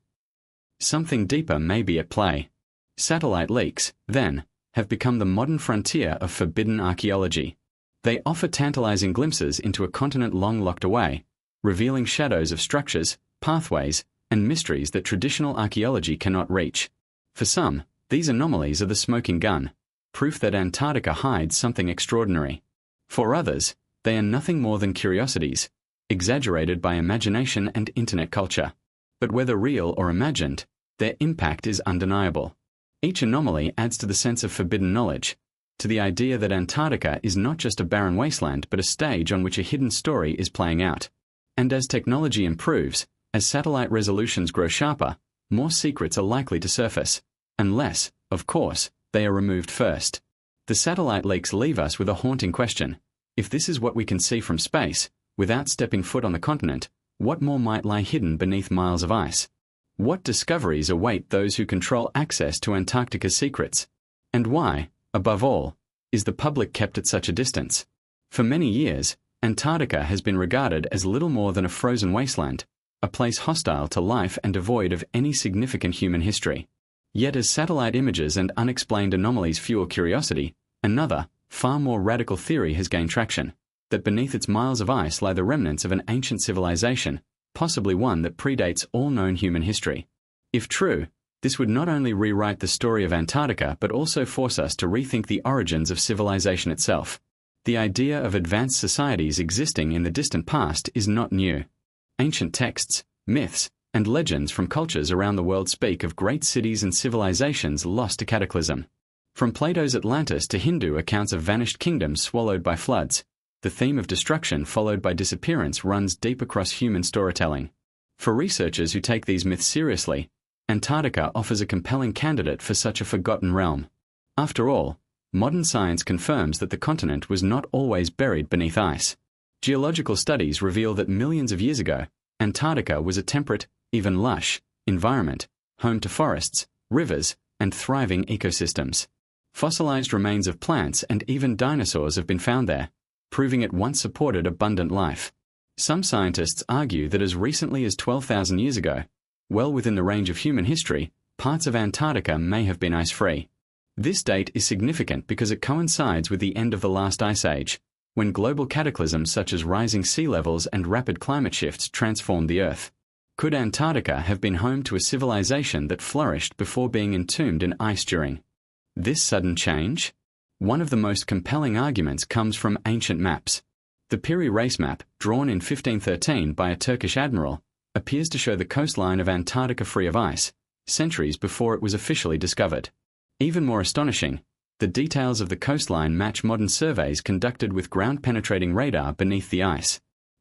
Something deeper may be at play. Satellite leaks, then, have become the modern frontier of forbidden archaeology. They offer tantalizing glimpses into a continent long locked away, revealing shadows of structures, pathways, and mysteries that traditional archaeology cannot reach. For some, these anomalies are the smoking gun, proof that Antarctica hides something extraordinary. For others, they are nothing more than curiosities, exaggerated by imagination and internet culture. But whether real or imagined, their impact is undeniable. Each anomaly adds to the sense of forbidden knowledge, to the idea that Antarctica is not just a barren wasteland but a stage on which a hidden story is playing out. And as technology improves, as satellite resolutions grow sharper, more secrets are likely to surface, unless, of course, they are removed first. The satellite leaks leave us with a haunting question. If this is what we can see from space, without stepping foot on the continent, what more might lie hidden beneath miles of ice? What discoveries await those who control access to Antarctica's secrets? And why, above all, is the public kept at such a distance? For many years, Antarctica has been regarded as little more than a frozen wasteland, a place hostile to life and devoid of any significant human history. Yet as satellite images and unexplained anomalies fuel curiosity, another, far more radical theory has gained traction, that beneath its miles of ice lie the remnants of an ancient civilization, possibly one that predates all known human history. If true, this would not only rewrite the story of Antarctica but also force us to rethink the origins of civilization itself. The idea of advanced societies existing in the distant past is not new. Ancient texts, myths, and legends from cultures around the world speak of great cities and civilizations lost to cataclysm. From Plato's Atlantis to Hindu accounts of vanished kingdoms swallowed by floods, the theme of destruction followed by disappearance runs deep across human storytelling. For researchers who take these myths seriously, Antarctica offers a compelling candidate for such a forgotten realm. After all, modern science confirms that the continent was not always buried beneath ice. Geological studies reveal that millions of years ago, Antarctica was a temperate, even lush, environment, home to forests, rivers, and thriving ecosystems. Fossilized remains of plants and even dinosaurs have been found there, proving it once supported abundant life. Some scientists argue that as recently as 12,000 years ago, well within the range of human history, parts of Antarctica may have been ice-free. This date is significant because it coincides with the end of the last ice age, when global cataclysms such as rising sea levels and rapid climate shifts transformed the Earth. Could Antarctica have been home to a civilization that flourished before being entombed in ice during this sudden change? One of the most compelling arguments comes from ancient maps. The Piri race map, drawn in 1513 by a Turkish admiral, appears to show the coastline of Antarctica free of ice, centuries before it was officially discovered. Even more astonishing, the details of the coastline match modern surveys conducted with ground-penetrating radar beneath the ice.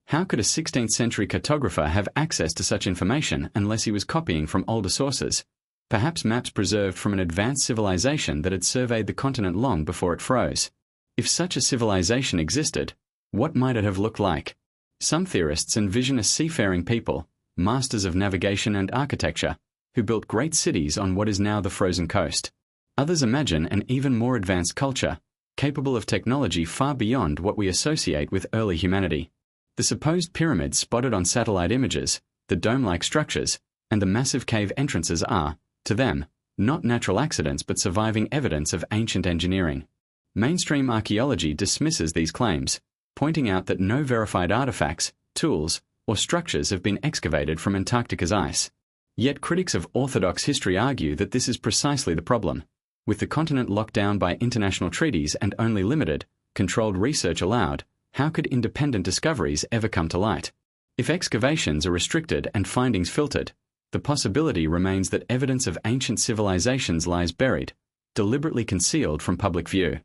How could a 16th century cartographer have access to such information unless he was copying from older sources? Perhaps maps preserved from an advanced civilization that had surveyed the continent long before it froze. If such a civilization existed, what might it have looked like? Some theorists envision a seafaring people, masters of navigation and architecture, who built great cities on what is now the frozen coast. Others imagine an even more advanced culture, capable of technology far beyond what we associate with early humanity. The supposed pyramids spotted on satellite images, the dome-like structures, and the massive cave entrances are, to them, not natural accidents but surviving evidence of ancient engineering. Mainstream archaeology dismisses these claims, pointing out that no verified artifacts, tools, or structures have been excavated from Antarctica's ice. Yet critics of orthodox history argue that this is precisely the problem. With the continent locked down by international treaties and only limited, controlled research allowed, how could independent discoveries ever come to light? If excavations are restricted and findings filtered, the possibility remains that evidence of ancient civilizations lies buried, deliberately concealed from public view.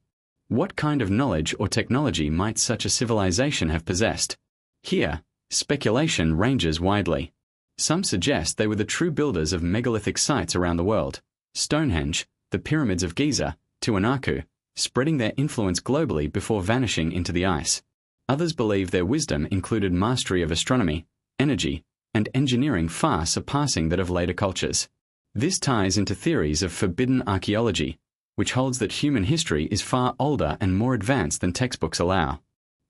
What kind of knowledge or technology might such a civilization have possessed? Here, speculation ranges widely. Some suggest they were the true builders of megalithic sites around the world, Stonehenge, the pyramids of Giza, Tiwanaku, spreading their influence globally before vanishing into the ice. Others believe their wisdom included mastery of astronomy, energy, and engineering far surpassing that of later cultures. This ties into theories of forbidden archaeology, which holds that human history is far older and more advanced than textbooks allow.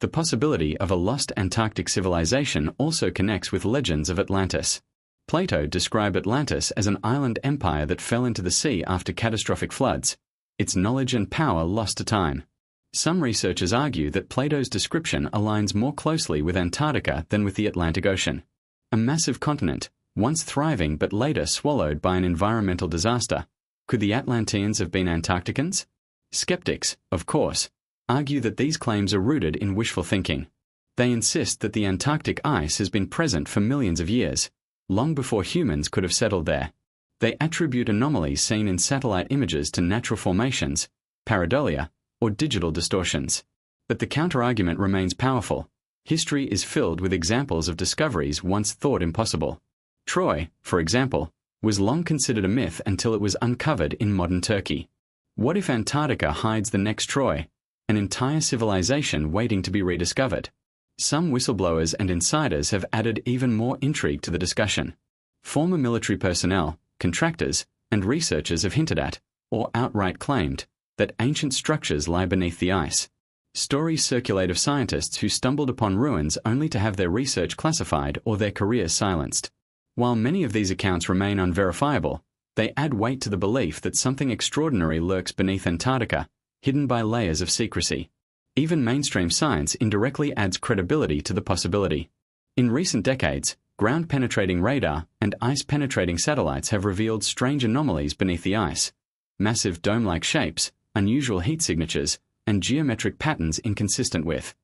The possibility of a lost Antarctic civilization also connects with legends of Atlantis. Plato described Atlantis as an island empire that fell into the sea after catastrophic floods, its knowledge and power lost to time. Some researchers argue that Plato's description aligns more closely with Antarctica than with the Atlantic Ocean. A massive continent, once thriving but later swallowed by an environmental disaster. Could the Atlanteans have been Antarcticans? Skeptics, of course, argue that these claims are rooted in wishful thinking. They insist that the Antarctic ice has been present for millions of years, long before humans could have settled there. They attribute anomalies seen in satellite images to natural formations, pareidolia, or digital distortions. But the counterargument remains powerful. History is filled with examples of discoveries once thought impossible. Troy, for example, was long considered a myth until it was uncovered in modern Turkey. What if Antarctica hides the next Troy, an entire civilization waiting to be rediscovered? Some whistleblowers and insiders have added even more intrigue to the discussion. Former military personnel, contractors, and researchers have hinted at, or outright claimed, that ancient structures lie beneath the ice. Stories circulate of scientists who stumbled upon ruins only to have their research classified or their careers silenced. While many of these accounts remain unverifiable, they add weight to the belief that something extraordinary lurks beneath Antarctica, hidden by layers of secrecy. Even mainstream science indirectly adds credibility to the possibility. In recent decades, ground-penetrating radar and ice-penetrating satellites have revealed strange anomalies beneath the ice. Massive dome-like shapes, unusual heat signatures, and geometric patterns inconsistent with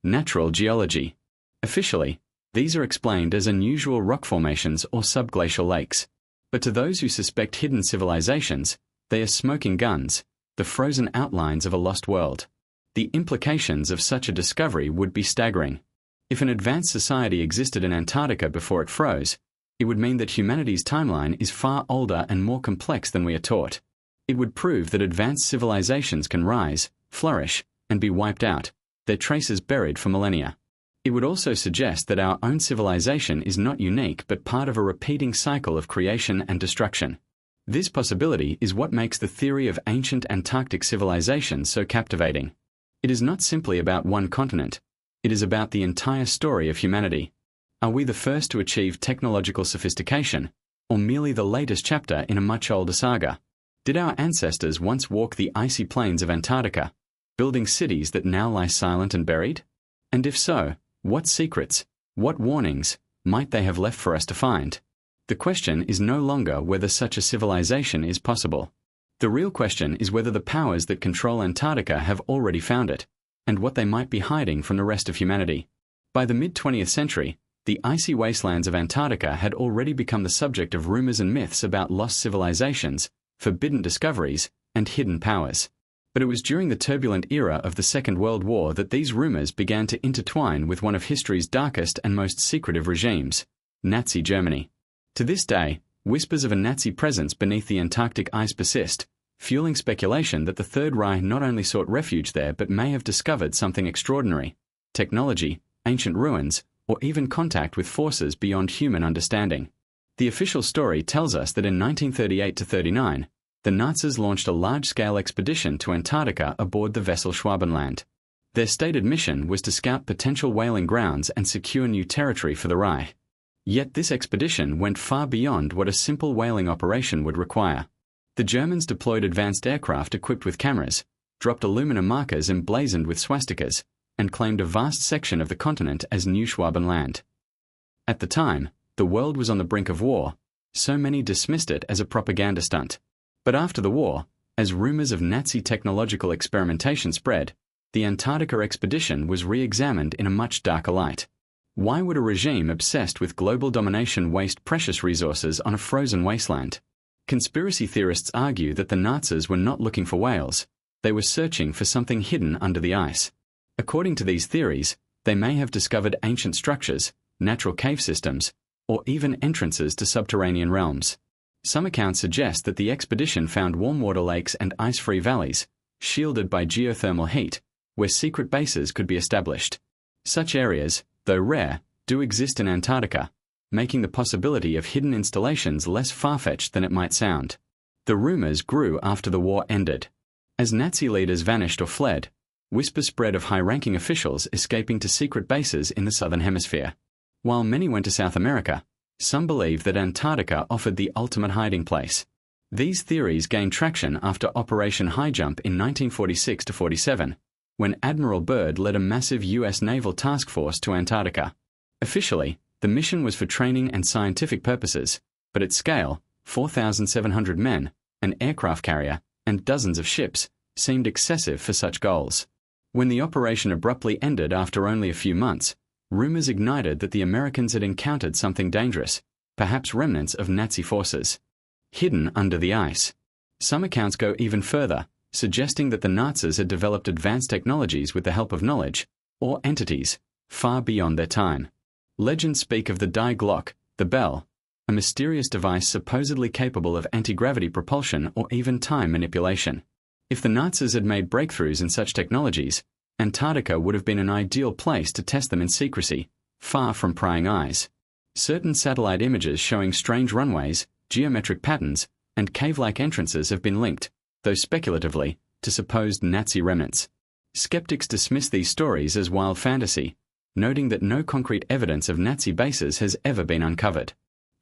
natural geology. Officially, these are explained as unusual rock formations or subglacial lakes. But to those who suspect hidden civilizations, they are smoking guns, the frozen outlines of a lost world. The implications of such a discovery would be staggering. If an advanced society existed in Antarctica before it froze, it would mean that humanity's timeline is far older and more complex than we are taught. It would prove that advanced civilizations can rise, flourish, and be wiped out, their traces buried for millennia. It would also suggest that our own civilization is not unique but part of a repeating cycle of creation and destruction. This possibility is what makes the theory of ancient Antarctic civilizations so captivating. It is not simply about one continent. It is about the entire story of humanity. Are we the first to achieve technological sophistication, or merely the latest chapter in a much older saga? Did our ancestors once walk the icy plains of Antarctica, building cities that now lie silent and buried? And if so, what secrets, what warnings, might they have left for us to find? The question is no longer whether such a civilization is possible. The real question is whether the powers that control Antarctica have already found it, and what they might be hiding from the rest of humanity. By the mid-20th century, the icy wastelands of Antarctica had already become the subject of rumors and myths about lost civilizations, forbidden discoveries, and hidden powers. But it was during the turbulent era of the Second World War that these rumors began to intertwine with one of history's darkest and most secretive regimes, Nazi Germany. To this day, whispers of a Nazi presence beneath the Antarctic ice persist, fueling speculation that the Third Reich not only sought refuge there but may have discovered something extraordinary: technology, ancient ruins, or even contact with forces beyond human understanding. The official story tells us that in 1938-39, the Nazis launched a large-scale expedition to Antarctica aboard the vessel Schwabenland. Their stated mission was to scout potential whaling grounds and secure new territory for the Rye. Yet this expedition went far beyond what a simple whaling operation would require. The Germans deployed advanced aircraft equipped with cameras, dropped aluminum markers emblazoned with swastikas, and claimed a vast section of the continent as New Schwabenland. At the time, the world was on the brink of war, so many dismissed it as a propaganda stunt. But after the war, as rumors of Nazi technological experimentation spread, the Antarctica expedition was re-examined in a much darker light. Why would a regime obsessed with global domination waste precious resources on a frozen wasteland? Conspiracy theorists argue that the Nazis were not looking for whales, they were searching for something hidden under the ice. According to these theories, they may have discovered ancient structures, natural cave systems, or even entrances to subterranean realms. Some accounts suggest that the expedition found warm water lakes and ice-free valleys, shielded by geothermal heat, where secret bases could be established. Such areas, though rare, do exist in Antarctica, making the possibility of hidden installations less far-fetched than it might sound. The rumors grew after the war ended. As Nazi leaders vanished or fled, whispers spread of high-ranking officials escaping to secret bases in the southern hemisphere. While many went to South America, some believed that Antarctica offered the ultimate hiding place. These theories gained traction after Operation High Jump in 1946-47, when Admiral Byrd led a massive U.S. naval task force to Antarctica. Officially, the mission was for training and scientific purposes, but at scale, 4,700 men, an aircraft carrier, and dozens of ships, seemed excessive for such goals. When the operation abruptly ended after only a few months, rumors ignited that the Americans had encountered something dangerous, perhaps remnants of Nazi forces, hidden under the ice. Some accounts go even further, suggesting that the Nazis had developed advanced technologies with the help of knowledge, or entities, far beyond their time. Legends speak of the Die Glock, the bell, a mysterious device supposedly capable of anti-gravity propulsion or even time manipulation. If the Nazis had made breakthroughs in such technologies, Antarctica would have been an ideal place to test them in secrecy, far from prying eyes. Certain satellite images showing strange runways, geometric patterns, and cave-like entrances have been linked, though speculatively, to supposed Nazi remnants. Skeptics dismiss these stories as wild fantasy, noting that no concrete evidence of Nazi bases has ever been uncovered.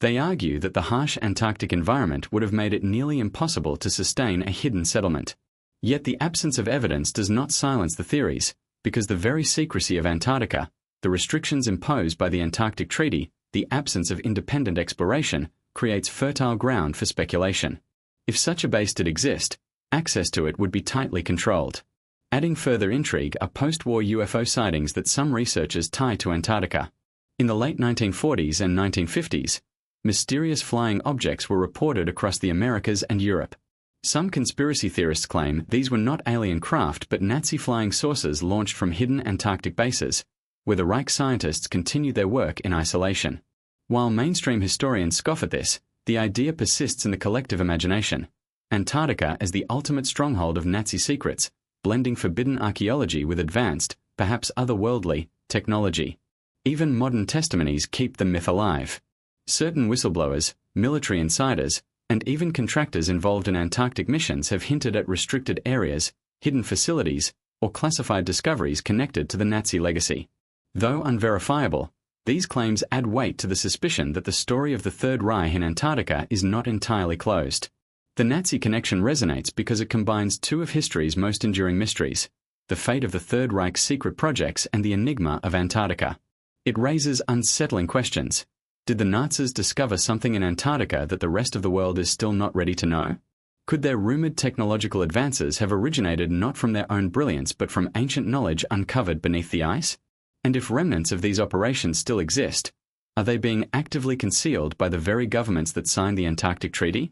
They argue that the harsh Antarctic environment would have made it nearly impossible to sustain a hidden settlement. Yet the absence of evidence does not silence the theories, because the very secrecy of Antarctica, the restrictions imposed by the Antarctic Treaty, the absence of independent exploration, creates fertile ground for speculation. If such a base did exist, access to it would be tightly controlled. Adding further intrigue are post-war UFO sightings that some researchers tie to Antarctica. In the late 1940s and 1950s, mysterious flying objects were reported across the Americas and Europe. Some conspiracy theorists claim these were not alien craft but Nazi flying saucers launched from hidden Antarctic bases, where the Reich scientists continued their work in isolation. While mainstream historians scoff at this, the idea persists in the collective imagination. Antarctica as the ultimate stronghold of Nazi secrets, blending forbidden archaeology with advanced, perhaps otherworldly, technology. Even modern testimonies keep the myth alive. Certain whistleblowers, military insiders, and even contractors involved in Antarctic missions have hinted at restricted areas, hidden facilities, or classified discoveries connected to the Nazi legacy. Though unverifiable, these claims add weight to the suspicion that the story of the Third Reich in Antarctica is not entirely closed. The Nazi connection resonates because it combines two of history's most enduring mysteries, the fate of the Third Reich's secret projects and the enigma of Antarctica. It raises unsettling questions. Did the Nazis discover something in Antarctica that the rest of the world is still not ready to know? Could their rumored technological advances have originated not from their own brilliance but from ancient knowledge uncovered beneath the ice? And if remnants of these operations still exist, are they being actively concealed by the very governments that signed the Antarctic Treaty?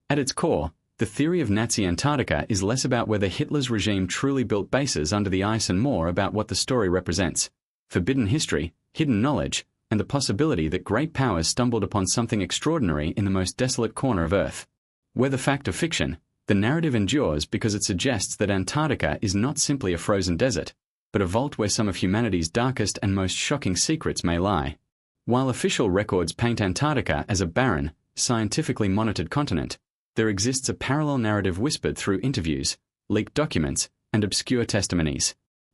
At its core, the theory of Nazi Antarctica is less about whether Hitler's regime truly built bases under the ice and more about what the story represents: forbidden history, hidden knowledge, and the possibility that great powers stumbled upon something extraordinary in the most desolate corner of Earth. Whether fact or fiction, the narrative endures because it suggests that Antarctica is not simply a frozen desert, but a vault where some of humanity's darkest and most shocking secrets may lie. While official records paint Antarctica as a barren, scientifically monitored continent, there exists a parallel narrative whispered through interviews, leaked documents, and obscure testimonies.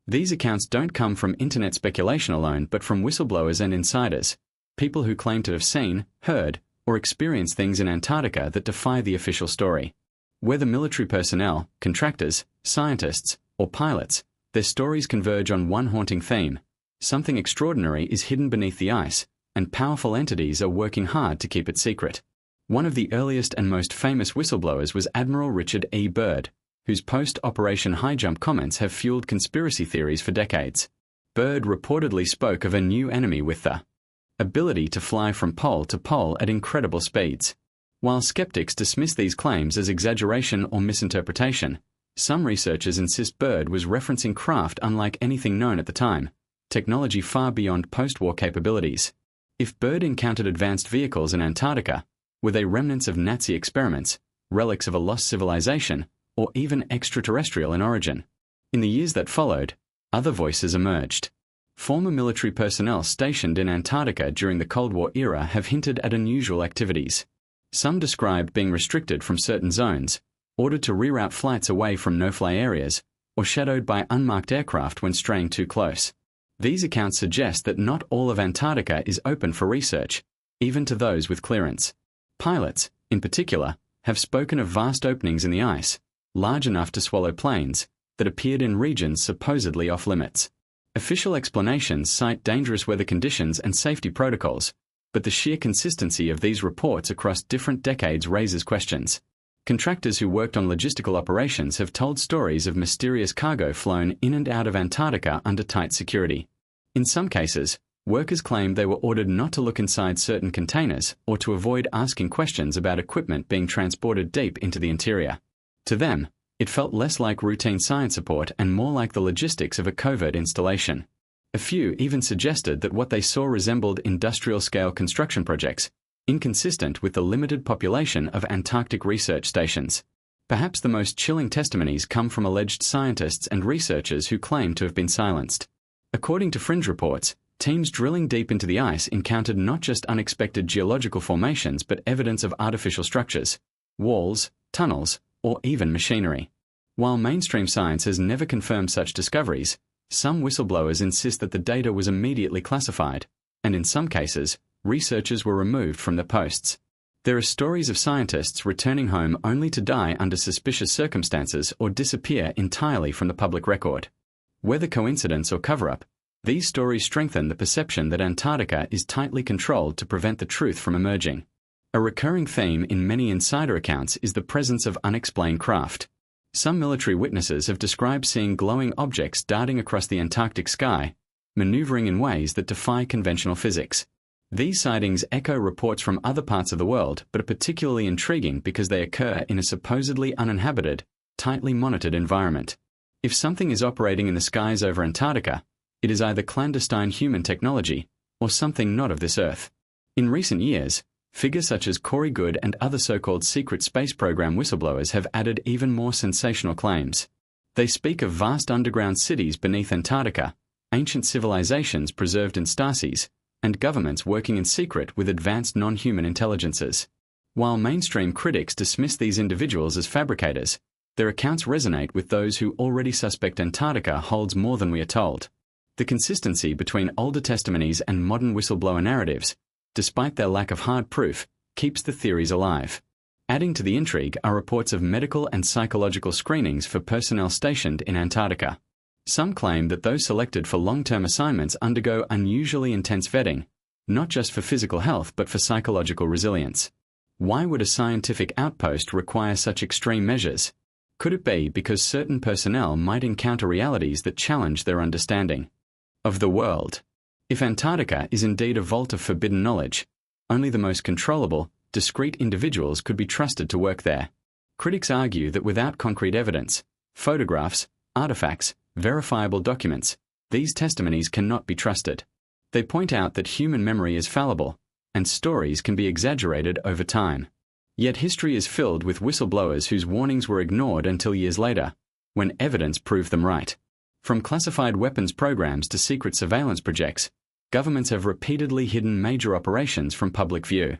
These accounts don't come from internet speculation alone, but from whistleblowers and insiders, people who claim to have seen, heard, or experienced things in Antarctica that defy the official story. Whether military personnel, contractors, scientists, or pilots, their stories converge on one haunting theme: something extraordinary is hidden beneath the ice, and powerful entities are working hard to keep it secret. One of the earliest and most famous whistleblowers was Admiral Richard E. Byrd, whose post-Operation High Jump comments have fueled conspiracy theories for decades. Byrd reportedly spoke of a new enemy with the ability to fly from pole to pole at incredible speeds. While skeptics dismiss these claims as exaggeration or misinterpretation, some researchers insist Byrd was referencing craft unlike anything known at the time, technology far beyond post-war capabilities. If Byrd encountered advanced vehicles in Antarctica, were they remnants of Nazi experiments, relics of a lost civilization, or even extraterrestrial in origin? In the years that followed, other voices emerged. Former military personnel stationed in Antarctica during the Cold War era have hinted at unusual activities. Some described being restricted from certain zones, ordered to reroute flights away from no-fly areas, or shadowed by unmarked aircraft when straying too close. These accounts suggest that not all of Antarctica is open for research, even to those with clearance. Pilots, in particular, have spoken of vast openings in the ice, large enough to swallow planes, that appeared in regions supposedly off-limits. Official explanations cite dangerous weather conditions and safety protocols, but the sheer consistency of these reports across different decades raises questions. Contractors who worked on logistical operations have told stories of mysterious cargo flown in and out of Antarctica under tight security. In some cases, workers claimed they were ordered not to look inside certain containers or to avoid asking questions about equipment being transported deep into the interior. To them, it felt less like routine science support and more like the logistics of a covert installation. A few even suggested that what they saw resembled industrial-scale construction projects, inconsistent with the limited population of Antarctic research stations. Perhaps the most chilling testimonies come from alleged scientists and researchers who claim to have been silenced. According to fringe reports, teams drilling deep into the ice encountered not just unexpected geological formations but evidence of artificial structures, walls, tunnels, or even machinery. While mainstream science has never confirmed such discoveries, some whistleblowers insist that the data was immediately classified, and in some cases, researchers were removed from their posts. There are stories of scientists returning home only to die under suspicious circumstances or disappear entirely from the public record. Whether coincidence or cover-up, these stories strengthen the perception that Antarctica is tightly controlled to prevent the truth from emerging. A recurring theme in many insider accounts is the presence of unexplained craft. Some military witnesses have described seeing glowing objects darting across the Antarctic sky, maneuvering in ways that defy conventional physics. These sightings echo reports from other parts of the world, but are particularly intriguing because they occur in a supposedly uninhabited, tightly monitored environment. If something is operating in the skies over Antarctica, it is either clandestine human technology or something not of this Earth. In recent years, figures such as Corey Goode and other so-called secret space program whistleblowers have added even more sensational claims. They speak of vast underground cities beneath Antarctica, ancient civilizations preserved in stasis, and governments working in secret with advanced non-human intelligences. While mainstream critics dismiss these individuals as fabricators, their accounts resonate with those who already suspect Antarctica holds more than we are told. The consistency between older testimonies and modern whistleblower narratives, despite their lack of hard proof, keeps the theories alive. Adding to the intrigue are reports of medical and psychological screenings for personnel stationed in Antarctica. Some claim that those selected for long-term assignments undergo unusually intense vetting, not just for physical health but for psychological resilience. Why would a scientific outpost require such extreme measures? Could it be because certain personnel might encounter realities that challenge their understanding of the world? If Antarctica is indeed a vault of forbidden knowledge, only the most controllable, discreet individuals could be trusted to work there. Critics argue that without concrete evidence, photographs, artifacts, verifiable documents, these testimonies cannot be trusted. They point out that human memory is fallible, and stories can be exaggerated over time. Yet history is filled with whistleblowers whose warnings were ignored until years later, when evidence proved them right. From classified weapons programs to secret surveillance projects, governments have repeatedly hidden major operations from public view.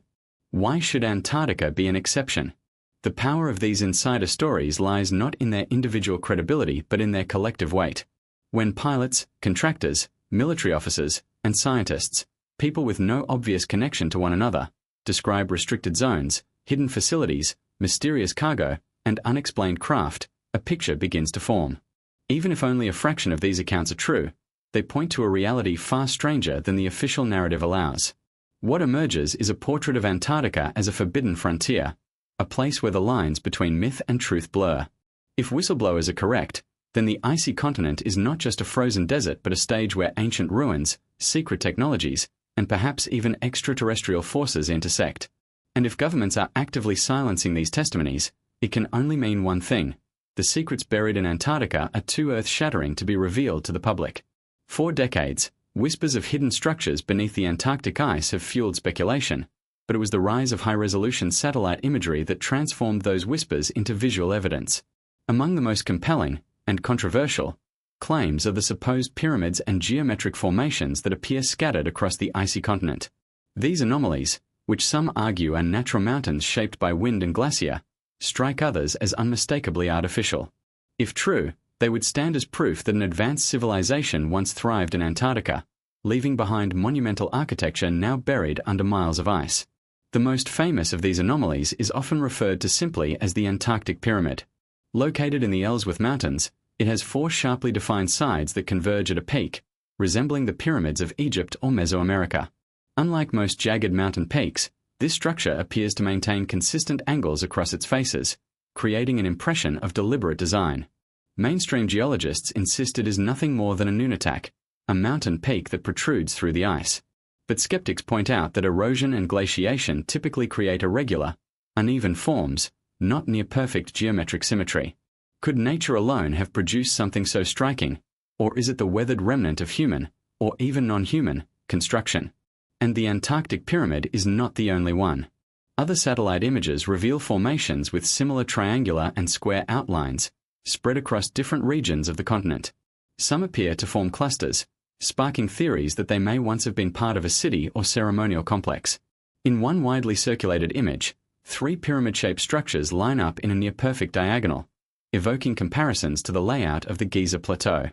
Why should Antarctica be an exception? The power of these insider stories lies not in their individual credibility but in their collective weight. When pilots, contractors, military officers, and scientists, people with no obvious connection to one another, describe restricted zones, hidden facilities, mysterious cargo, and unexplained craft, a picture begins to form. Even if only a fraction of these accounts are true, they point to a reality far stranger than the official narrative allows. What emerges is a portrait of Antarctica as a forbidden frontier, a place where the lines between myth and truth blur. If whistleblowers are correct, then the icy continent is not just a frozen desert but a stage where ancient ruins, secret technologies, and perhaps even extraterrestrial forces intersect. And if governments are actively silencing these testimonies, it can only mean one thing: the secrets buried in Antarctica are too earth-shattering to be revealed to the public. For decades, whispers of hidden structures beneath the Antarctic ice have fueled speculation, but it was the rise of high-resolution satellite imagery that transformed those whispers into visual evidence. Among the most compelling, and controversial, claims are the supposed pyramids and geometric formations that appear scattered across the icy continent. These anomalies, which some argue are natural mountains shaped by wind and glacier, strike others as unmistakably artificial. If true, they would stand as proof that an advanced civilization once thrived in Antarctica, leaving behind monumental architecture now buried under miles of ice. The most famous of these anomalies is often referred to simply as the Antarctic Pyramid. Located in the Ellsworth Mountains, it has 4 sharply defined sides that converge at a peak, resembling the pyramids of Egypt or Mesoamerica. Unlike most jagged mountain peaks, this structure appears to maintain consistent angles across its faces, creating an impression of deliberate design. Mainstream geologists insist it is nothing more than a nunatak, a mountain peak that protrudes through the ice. But skeptics point out that erosion and glaciation typically create irregular, uneven forms, not near-perfect geometric symmetry. Could nature alone have produced something so striking, or is it the weathered remnant of human, or even non-human, construction? And the Antarctic Pyramid is not the only one. Other satellite images reveal formations with similar triangular and square outlines, spread across different regions of the continent. Some appear to form clusters, sparking theories that they may once have been part of a city or ceremonial complex. In one widely circulated image, 3 pyramid-shaped structures line up in a near-perfect diagonal, evoking comparisons to the layout of the Giza Plateau.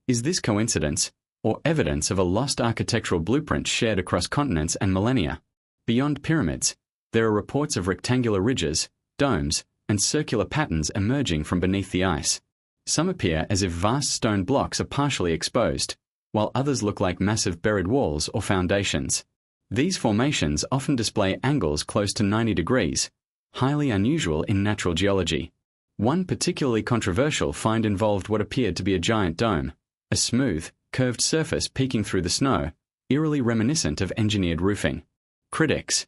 Is this coincidence, or evidence of a lost architectural blueprint shared across continents and millennia? Beyond pyramids, there are reports of rectangular ridges, domes, and circular patterns emerging from beneath the ice. Some appear as if vast stone blocks are partially exposed, while others look like massive buried walls or foundations. These formations often display angles close to 90 degrees, highly unusual in natural geology. One particularly controversial find involved what appeared to be a giant dome, a smooth, curved surface peeking through the snow, eerily reminiscent of engineered roofing. Critics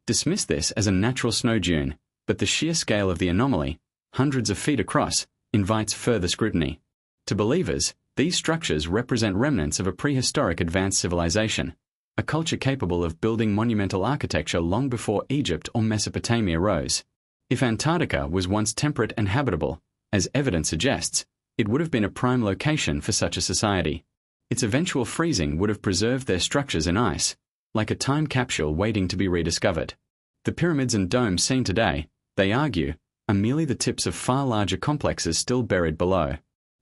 dismiss this as a natural snow dune, but the sheer scale of the anomaly, hundreds of feet across, invites further scrutiny. To believers, these structures represent remnants of a prehistoric advanced civilization, a culture capable of building monumental architecture long before Egypt or Mesopotamia rose. If Antarctica was once temperate and habitable, as evidence suggests, it would have been a prime location for such a society. Its eventual freezing would have preserved their structures in ice, like a time capsule waiting to be rediscovered. The pyramids and domes seen today, they argue, are merely the tips of far larger complexes still buried below.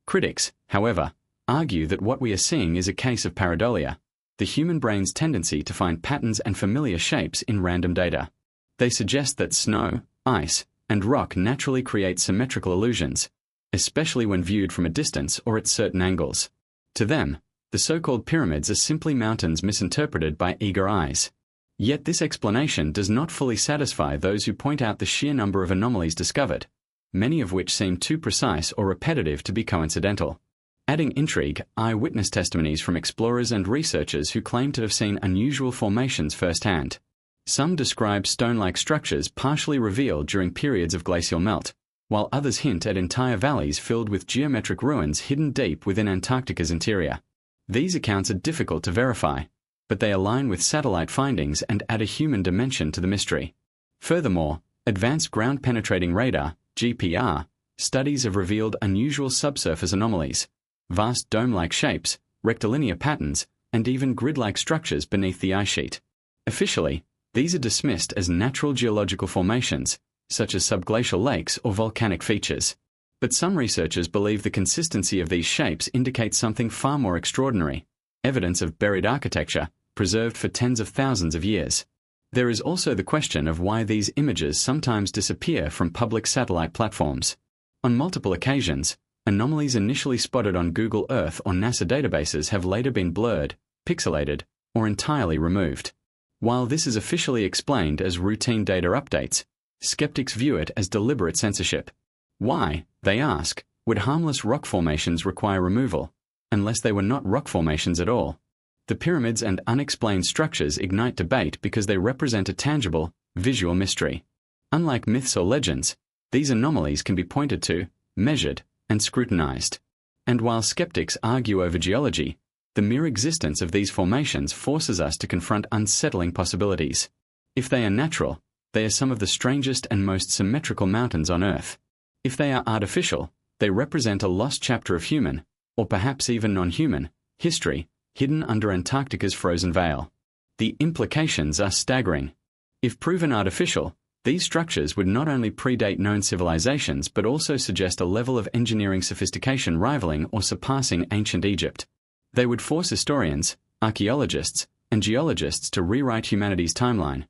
Critics, however, argue that what we are seeing is a case of pareidolia, the human brain's tendency to find patterns and familiar shapes in random data. They suggest that snow, ice, and rock naturally create symmetrical illusions, especially when viewed from a distance or at certain angles. To them, the so-called pyramids are simply mountains misinterpreted by eager eyes. Yet this explanation does not fully satisfy those who point out the sheer number of anomalies discovered, many of which seem too precise or repetitive to be coincidental. Adding intrigue, eyewitness testimonies from explorers and researchers who claim to have seen unusual formations firsthand. Some describe stone-like structures partially revealed during periods of glacial melt, while others hint at entire valleys filled with geometric ruins hidden deep within Antarctica's interior. These accounts are difficult to verify, but they align with satellite findings and add a human dimension to the mystery. Furthermore, advanced ground-penetrating radar, GPR, studies have revealed unusual subsurface anomalies, vast dome-like shapes, rectilinear patterns, and even grid-like structures beneath the ice sheet. Officially, these are dismissed as natural geological formations, such as subglacial lakes or volcanic features. But some researchers believe the consistency of these shapes indicates something far more extraordinary, evidence of buried architecture, preserved for tens of thousands of years. There is also the question of why these images sometimes disappear from public satellite platforms. On multiple occasions, anomalies initially spotted on Google Earth or NASA databases have later been blurred, pixelated, or entirely removed. While this is officially explained as routine data updates, skeptics view it as deliberate censorship. Why, they ask, would harmless rock formations require removal, unless they were not rock formations at all? The pyramids and unexplained structures ignite debate because they represent a tangible, visual mystery. Unlike myths or legends, these anomalies can be pointed to, measured, and scrutinized. And while skeptics argue over geology, the mere existence of these formations forces us to confront unsettling possibilities. If they are natural, they are some of the strangest and most symmetrical mountains on Earth. If they are artificial, they represent a lost chapter of human, or perhaps even non-human, history, hidden under Antarctica's frozen veil. The implications are staggering. If proven artificial, these structures would not only predate known civilizations but also suggest a level of engineering sophistication rivaling or surpassing ancient Egypt. They would force historians, archaeologists, and geologists to rewrite humanity's timeline,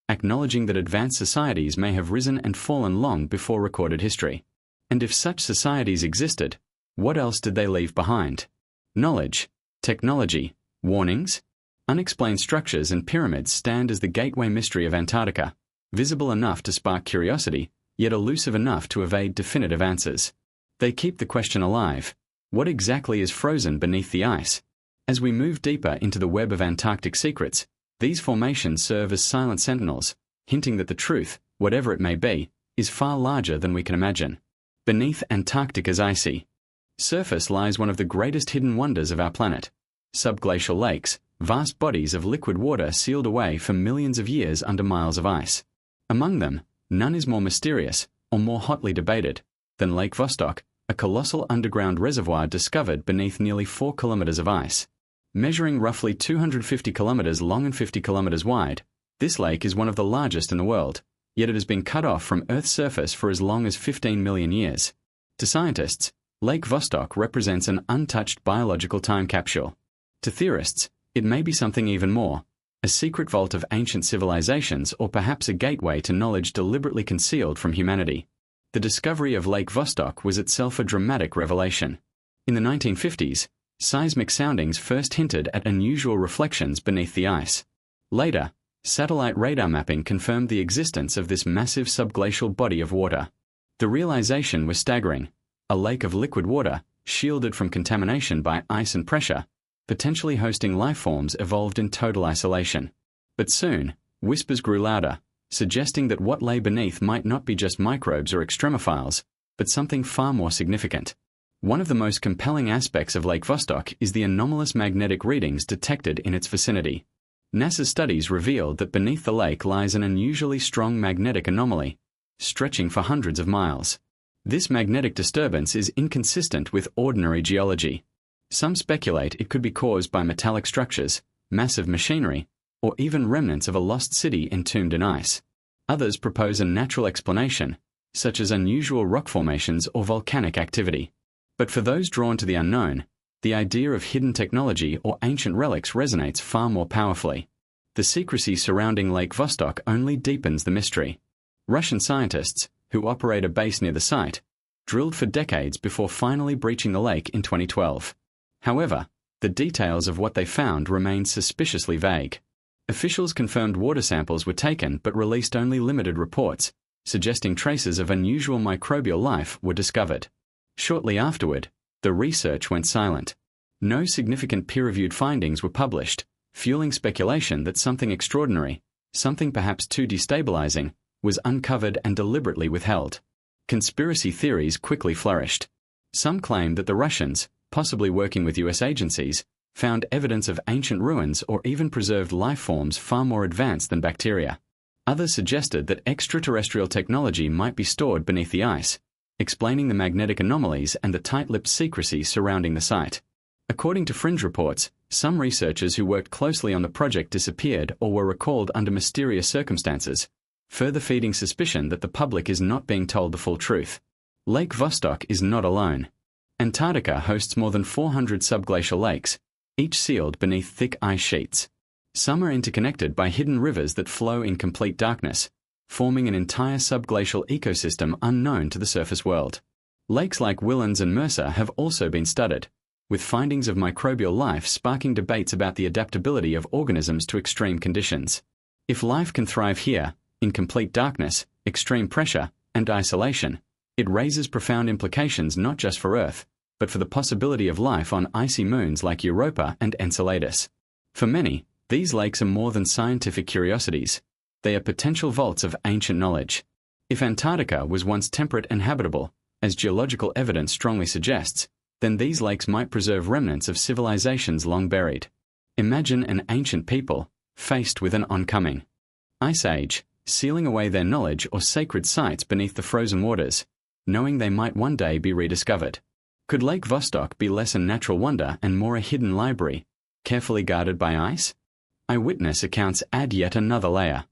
acknowledging that advanced societies may have risen and fallen long before recorded history. And if such societies existed, what else did they leave behind? Knowledge, technology, warnings? Unexplained structures and pyramids stand as the gateway mystery of Antarctica, visible enough to spark curiosity, yet elusive enough to evade definitive answers. They keep the question alive: what exactly is frozen beneath the ice? As we move deeper into the web of Antarctic secrets, these formations serve as silent sentinels, hinting that the truth, whatever it may be, is far larger than we can imagine. Beneath Antarctica's icy surface lies one of the greatest hidden wonders of our planet. Subglacial lakes, vast bodies of liquid water sealed away for millions of years under miles of ice. Among them, none is more mysterious, or more hotly debated, than Lake Vostok, a colossal underground reservoir discovered beneath nearly 4 kilometers of ice. Measuring roughly 250 kilometers long and 50 kilometers wide, this lake is one of the largest in the world, yet it has been cut off from Earth's surface for as long as 15 million years. To scientists, Lake Vostok represents an untouched biological time capsule. To theorists, it may be something even more, a secret vault of ancient civilizations or perhaps a gateway to knowledge deliberately concealed from humanity. The discovery of Lake Vostok was itself a dramatic revelation. In the 1950s, seismic soundings first hinted at unusual reflections beneath the ice. Later, satellite radar mapping confirmed the existence of this massive subglacial body of water. The realization was staggering: a lake of liquid water, shielded from contamination by ice and pressure, potentially hosting life forms evolved in total isolation. But soon, whispers grew louder, suggesting that what lay beneath might not be just microbes or extremophiles, but something far more significant. One of the most compelling aspects of Lake Vostok is the anomalous magnetic readings detected in its vicinity. NASA's studies revealed that beneath the lake lies an unusually strong magnetic anomaly, stretching for hundreds of miles. This magnetic disturbance is inconsistent with ordinary geology. Some speculate it could be caused by metallic structures, massive machinery, or even remnants of a lost city entombed in ice. Others propose a natural explanation, such as unusual rock formations or volcanic activity. But for those drawn to the unknown, the idea of hidden technology or ancient relics resonates far more powerfully. The secrecy surrounding Lake Vostok only deepens the mystery. Russian scientists, who operate a base near the site, drilled for decades before finally breaching the lake in 2012. However, the details of what they found remain suspiciously vague. Officials confirmed water samples were taken but released only limited reports, suggesting traces of unusual microbial life were discovered. Shortly afterward, the research went silent. No significant peer-reviewed findings were published, fueling speculation that something extraordinary, something perhaps too destabilizing, was uncovered and deliberately withheld. Conspiracy theories quickly flourished. Some claimed that the Russians, possibly working with US agencies, found evidence of ancient ruins or even preserved life forms far more advanced than bacteria. Others suggested that extraterrestrial technology might be stored beneath the ice, explaining the magnetic anomalies and the tight-lipped secrecy surrounding the site. According to fringe reports, some researchers who worked closely on the project disappeared or were recalled under mysterious circumstances, further feeding suspicion that the public is not being told the full truth. Lake Vostok is not alone. Antarctica hosts more than 400 subglacial lakes, each sealed beneath thick ice sheets. Some are interconnected by hidden rivers that flow in complete darkness, forming an entire subglacial ecosystem unknown to the surface world. Lakes like Whillans and Mercer have also been studied, with findings of microbial life sparking debates about the adaptability of organisms to extreme conditions. If life can thrive here, in complete darkness, extreme pressure, and isolation, it raises profound implications not just for Earth, but for the possibility of life on icy moons like Europa and Enceladus. For many, these lakes are more than scientific curiosities. They are potential vaults of ancient knowledge. If Antarctica was once temperate and habitable, as geological evidence strongly suggests, then these lakes might preserve remnants of civilizations long buried. Imagine an ancient people, faced with an oncoming ice age, sealing away their knowledge or sacred sites beneath the frozen waters, knowing they might one day be rediscovered. Could Lake Vostok be less a natural wonder and more a hidden library, carefully guarded by ice? Eyewitness accounts add yet another layer.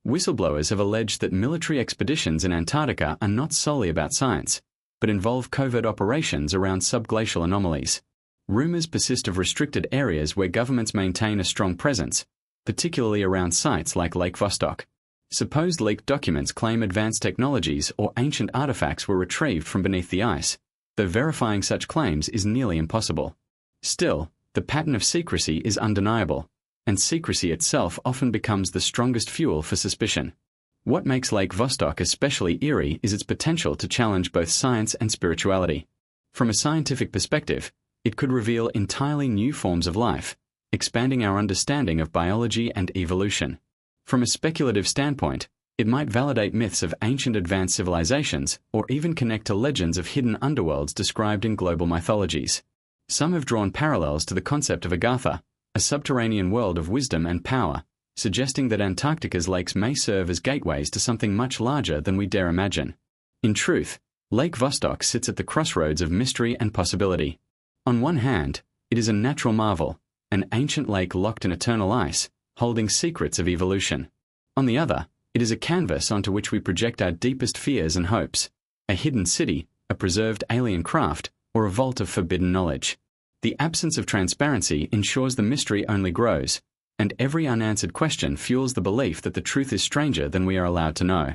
Whistleblowers have alleged that military expeditions in Antarctica are not solely about science, but involve covert operations around subglacial anomalies. Rumors persist of restricted areas where governments maintain a strong presence, particularly around sites like Lake Vostok. Supposed leaked documents claim advanced technologies or ancient artifacts were retrieved from beneath the ice, though verifying such claims is nearly impossible. Still, the pattern of secrecy is undeniable, and secrecy itself often becomes the strongest fuel for suspicion. What makes Lake Vostok especially eerie is its potential to challenge both science and spirituality. From a scientific perspective, it could reveal entirely new forms of life, expanding our understanding of biology and evolution. From a speculative standpoint, it might validate myths of ancient advanced civilizations or even connect to legends of hidden underworlds described in global mythologies. Some have drawn parallels to the concept of Agartha, a subterranean world of wisdom and power, suggesting that Antarctica's lakes may serve as gateways to something much larger than we dare imagine. In truth, Lake Vostok sits at the crossroads of mystery and possibility. On one hand, it is a natural marvel, an ancient lake locked in eternal ice, holding secrets of evolution. On the other, it is a canvas onto which we project our deepest fears and hopes, a hidden city, a preserved alien craft, or a vault of forbidden knowledge. The absence of transparency ensures the mystery only grows, and every unanswered question fuels the belief that the truth is stranger than we are allowed to know.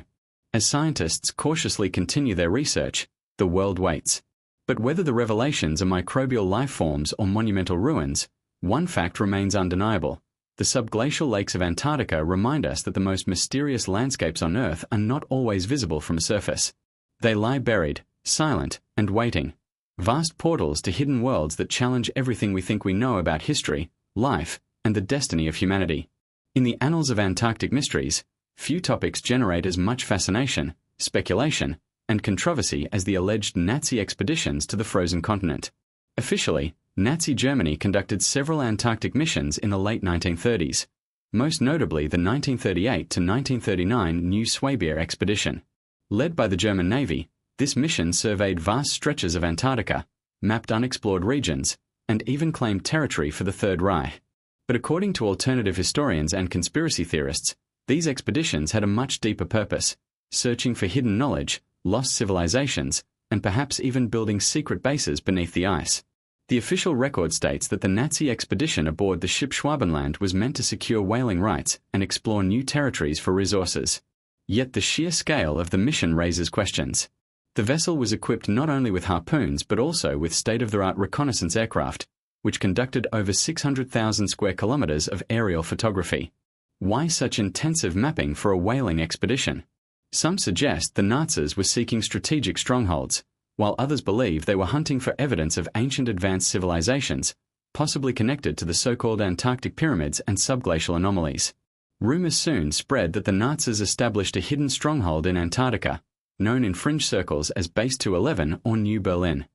As scientists cautiously continue their research, the world waits. But whether the revelations are microbial life forms or monumental ruins, one fact remains undeniable. The subglacial lakes of Antarctica remind us that the most mysterious landscapes on Earth are not always visible from the surface. They lie buried, silent, and waiting. Vast portals to hidden worlds that challenge everything we think we know about history, life, and the destiny of humanity. In the annals of Antarctic mysteries, few topics generate as much fascination, speculation, and controversy as the alleged Nazi expeditions to the frozen continent. Officially, Nazi Germany conducted several Antarctic missions in the late 1930s, most notably the 1938 to 1939 New Swabier expedition. Led by the German Navy, this mission surveyed vast stretches of Antarctica, mapped unexplored regions, and even claimed territory for the Third Reich. But according to alternative historians and conspiracy theorists, these expeditions had a much deeper purpose, searching for hidden knowledge, lost civilizations, and perhaps even building secret bases beneath the ice. The official record states that the Nazi expedition aboard the ship Schwabenland was meant to secure whaling rights and explore new territories for resources. Yet the sheer scale of the mission raises questions. The vessel was equipped not only with harpoons but also with state-of-the-art reconnaissance aircraft, which conducted over 600,000 square kilometers of aerial photography. Why such intensive mapping for a whaling expedition? Some suggest the Nazis were seeking strategic strongholds, while others believe they were hunting for evidence of ancient advanced civilizations, possibly connected to the so-called Antarctic pyramids and subglacial anomalies. Rumors soon spread that the Nazis established a hidden stronghold in Antarctica, known in fringe circles as Base 211 or New Berlin.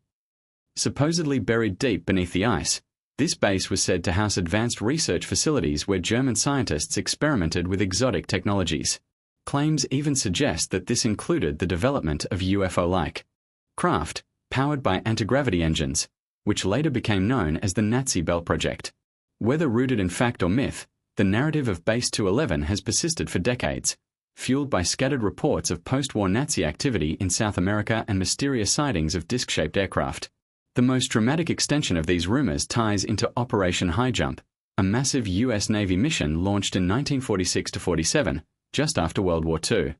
Supposedly buried deep beneath the ice, this base was said to house advanced research facilities where German scientists experimented with exotic technologies. Claims even suggest that this included the development of UFO-like craft, powered by anti-gravity engines, which later became known as the Nazi Bell Project. Whether rooted in fact or myth, the narrative of Base 211 has persisted for decades, fueled by scattered reports of post-war Nazi activity in South America and mysterious sightings of disc-shaped aircraft. The most dramatic extension of these rumors ties into Operation High Jump, a massive U.S. Navy mission launched in 1946-47, just after World War II.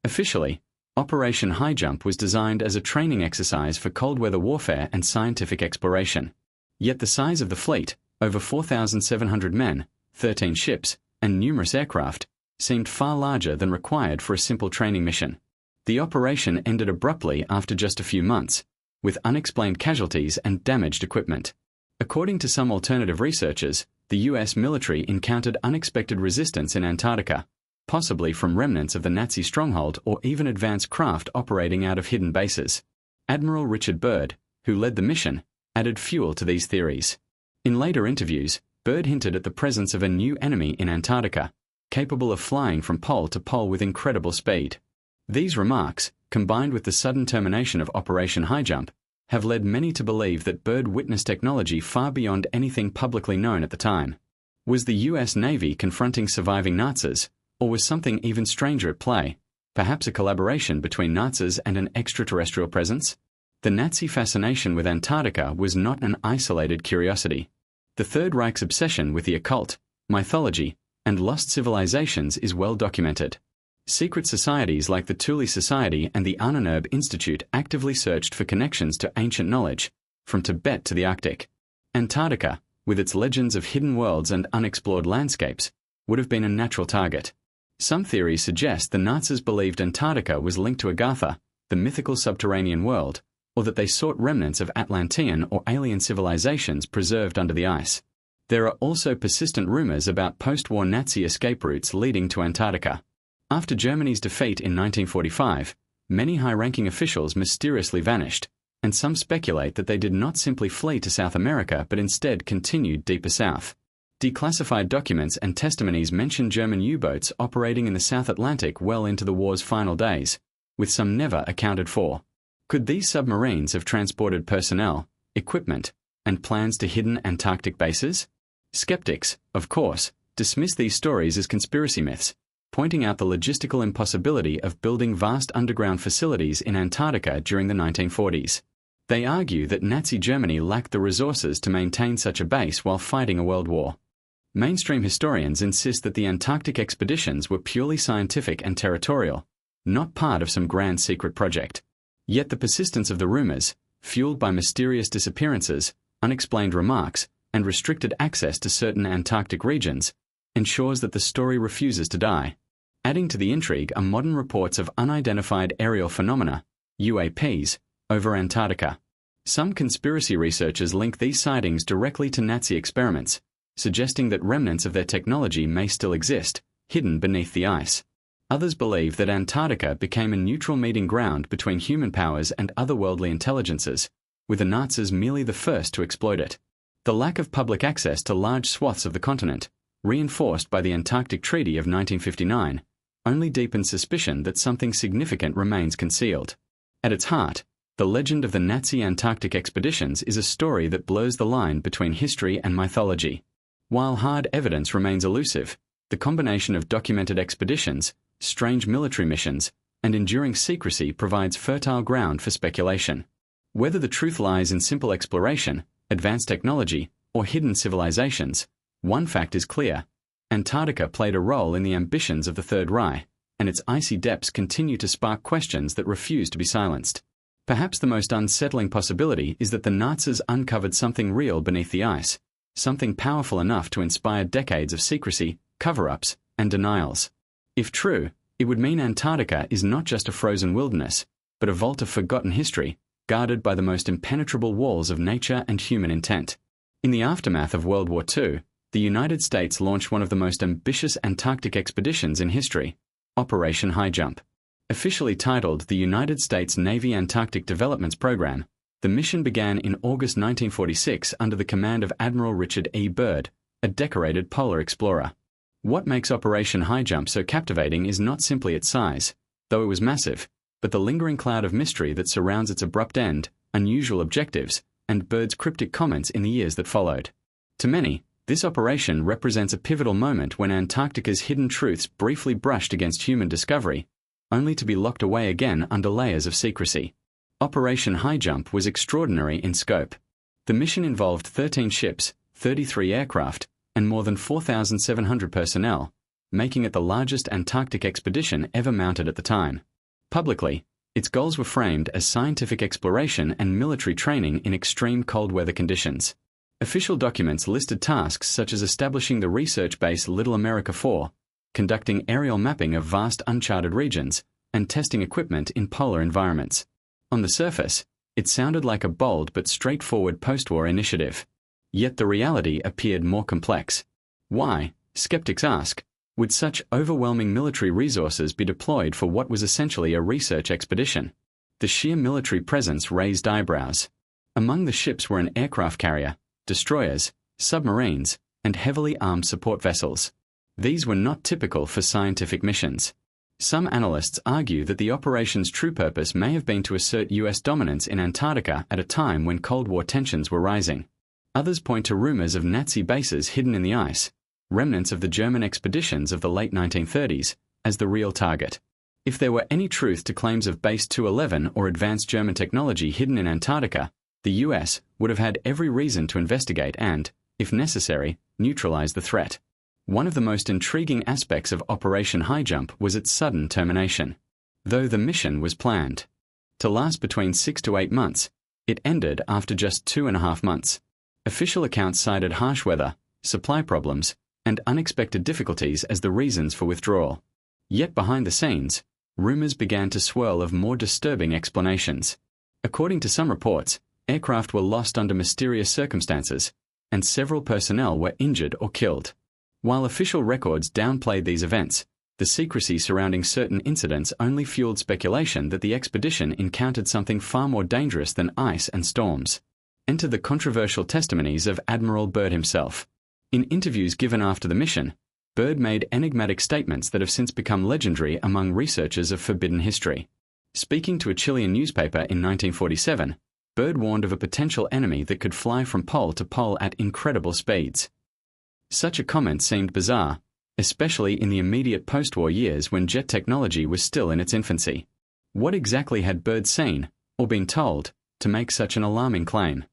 Officially, Operation High Jump was designed as a training exercise for cold weather warfare and scientific exploration. Yet the size of the fleet, over 4,700 men, 13 ships, and numerous aircraft, seemed far larger than required for a simple training mission. The operation ended abruptly after just a few months, with unexplained casualties and damaged equipment. According to some alternative researchers, the U.S. military encountered unexpected resistance in Antarctica, possibly from remnants of the Nazi stronghold or even advanced craft operating out of hidden bases. Admiral Richard Byrd, who led the mission, added fuel to these theories. In later interviews, Byrd hinted at the presence of a new enemy in Antarctica, capable of flying from pole to pole with incredible speed. These remarks, combined with the sudden termination of Operation High Jump, have led many to believe that Byrd witnessed technology far beyond anything publicly known at the time. Was the U.S. Navy confronting surviving Nazis, or was something even stranger at play, perhaps a collaboration between Nazis and an extraterrestrial presence? The Nazi fascination with Antarctica was not an isolated curiosity. The Third Reich's obsession with the occult, mythology, and lost civilizations is well documented. Secret societies like the Thule Society and the Ahnenerbe Institute actively searched for connections to ancient knowledge, from Tibet to the Arctic. Antarctica, with its legends of hidden worlds and unexplored landscapes, would have been a natural target. Some theories suggest the Nazis believed Antarctica was linked to Agartha, the mythical subterranean world, or that they sought remnants of Atlantean or alien civilizations preserved under the ice. There are also persistent rumors about post-war Nazi escape routes leading to Antarctica. After Germany's defeat in 1945, many high-ranking officials mysteriously vanished, and some speculate that they did not simply flee to South America but instead continued deeper south. Declassified documents and testimonies mention German U-boats operating in the South Atlantic well into the war's final days, with some never accounted for. Could these submarines have transported personnel, equipment, and plans to hidden Antarctic bases? Skeptics, of course, dismiss these stories as conspiracy myths, pointing out the logistical impossibility of building vast underground facilities in Antarctica during the 1940s. They argue that Nazi Germany lacked the resources to maintain such a base while fighting a world war. Mainstream historians insist that the Antarctic expeditions were purely scientific and territorial, not part of some grand secret project. Yet the persistence of the rumors, fueled by mysterious disappearances, unexplained remarks, and restricted access to certain Antarctic regions, ensures that the story refuses to die. Adding to the intrigue are modern reports of unidentified aerial phenomena, UAPs, over Antarctica. Some conspiracy researchers link these sightings directly to Nazi experiments, suggesting that remnants of their technology may still exist, hidden beneath the ice. Others believe that Antarctica became a neutral meeting ground between human powers and otherworldly intelligences, with the Nazis merely the first to exploit it. The lack of public access to large swaths of the continent, reinforced by the Antarctic Treaty of 1959, only deepens suspicion that something significant remains concealed. At its heart, the legend of the Nazi Antarctic expeditions is a story that blurs the line between history and mythology. While hard evidence remains elusive, the combination of documented expeditions, strange military missions, and enduring secrecy provides fertile ground for speculation. Whether the truth lies in simple exploration, advanced technology, or hidden civilizations, one fact is clear: Antarctica played a role in the ambitions of the Third Reich, and its icy depths continue to spark questions that refuse to be silenced. Perhaps the most unsettling possibility is that the Nazis uncovered something real beneath the ice, something powerful enough to inspire decades of secrecy, cover-ups, and denials. If true, it would mean Antarctica is not just a frozen wilderness, but a vault of forgotten history, guarded by the most impenetrable walls of nature and human intent. In the aftermath of World War II, the United States launched one of the most ambitious Antarctic expeditions in history, Operation High Jump. Officially titled the United States Navy Antarctic Developments Program, the mission began in August 1946 under the command of Admiral Richard E. Byrd, a decorated polar explorer. What makes Operation High Jump so captivating is not simply its size, though it was massive, but the lingering cloud of mystery that surrounds its abrupt end, unusual objectives, and Byrd's cryptic comments in the years that followed. To many, This operation represents a pivotal moment when Antarctica's hidden truths briefly brushed against human discovery, only to be locked away again under layers of secrecy. Operation High Jump was extraordinary in scope. The mission involved 13 ships, 33 aircraft, and more than 4,700 personnel, making it the largest Antarctic expedition ever mounted at the time. Publicly, its goals were framed as scientific exploration and military training in extreme cold weather conditions. Official documents listed tasks such as establishing the research base Little America 4, conducting aerial mapping of vast uncharted regions, and testing equipment in polar environments. On the surface, it sounded like a bold but straightforward post-war initiative. Yet the reality appeared more complex. Why, skeptics ask, would such overwhelming military resources be deployed for what was essentially a research expedition? The sheer military presence raised eyebrows. Among the ships were an aircraft carrier, destroyers, submarines, and heavily armed support vessels. These were not typical for scientific missions. Some analysts argue that the operation's true purpose may have been to assert US dominance in Antarctica at a time when Cold War tensions were rising. Others point to rumors of Nazi bases hidden in the ice, remnants of the German expeditions of the late 1930s, as the real target. If there were any truth to claims of Base 211 or advanced German technology hidden in Antarctica, the US would have had every reason to investigate and, if necessary, neutralize the threat. One of the most intriguing aspects of Operation High Jump was its sudden termination. Though the mission was planned to last between 6 to 8 months, it ended after just 2.5 months. Official accounts cited harsh weather, supply problems, and unexpected difficulties as the reasons for withdrawal. Yet behind the scenes, rumors began to swirl of more disturbing explanations. According to some reports, aircraft were lost under mysterious circumstances, and several personnel were injured or killed. While official records downplayed these events, the secrecy surrounding certain incidents only fueled speculation that the expedition encountered something far more dangerous than ice and storms. Enter the controversial testimonies of Admiral Byrd himself. In interviews given after the mission, Byrd made enigmatic statements that have since become legendary among researchers of forbidden history. Speaking to a Chilean newspaper in 1947, Byrd warned of a potential enemy that could fly from pole to pole at incredible speeds. Such a comment seemed bizarre, especially in the immediate post-war years when jet technology was still in its infancy. What exactly had Byrd seen, or been told, to make such an alarming claim?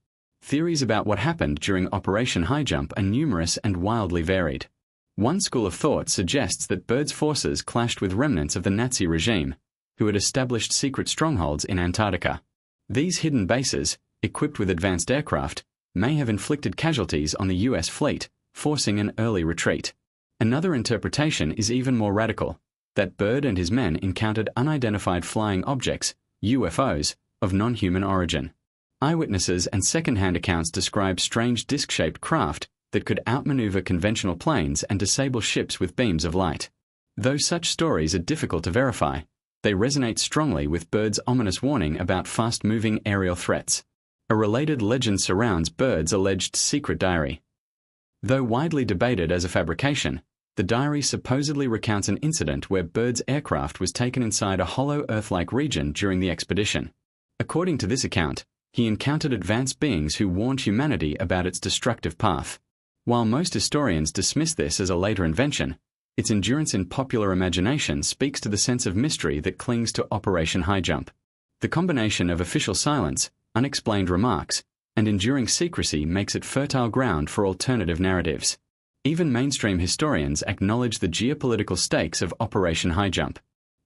Theories about what happened during Operation High Jump are numerous and wildly varied. One school of thought suggests that Byrd's forces clashed with remnants of the Nazi regime, who had established secret strongholds in Antarctica. These hidden bases, equipped with advanced aircraft, may have inflicted casualties on the US fleet, forcing an early retreat. Another interpretation is even more radical, that Byrd and his men encountered unidentified flying objects, UFOs, of non-human origin. Eyewitnesses and second-hand accounts describe strange disc-shaped craft that could outmaneuver conventional planes and disable ships with beams of light. Though such stories are difficult to verify, they resonate strongly with Byrd's ominous warning about fast-moving aerial threats. A related legend surrounds Byrd's alleged secret diary. Though widely debated as a fabrication, the diary supposedly recounts an incident where Byrd's aircraft was taken inside a hollow Earth-like region during the expedition. According to this account, he encountered advanced beings who warned humanity about its destructive path. While most historians dismiss this as a later invention, its endurance in popular imagination speaks to the sense of mystery that clings to Operation High Jump. The combination of official silence, unexplained remarks, and enduring secrecy makes it fertile ground for alternative narratives. Even mainstream historians acknowledge the geopolitical stakes of Operation High Jump.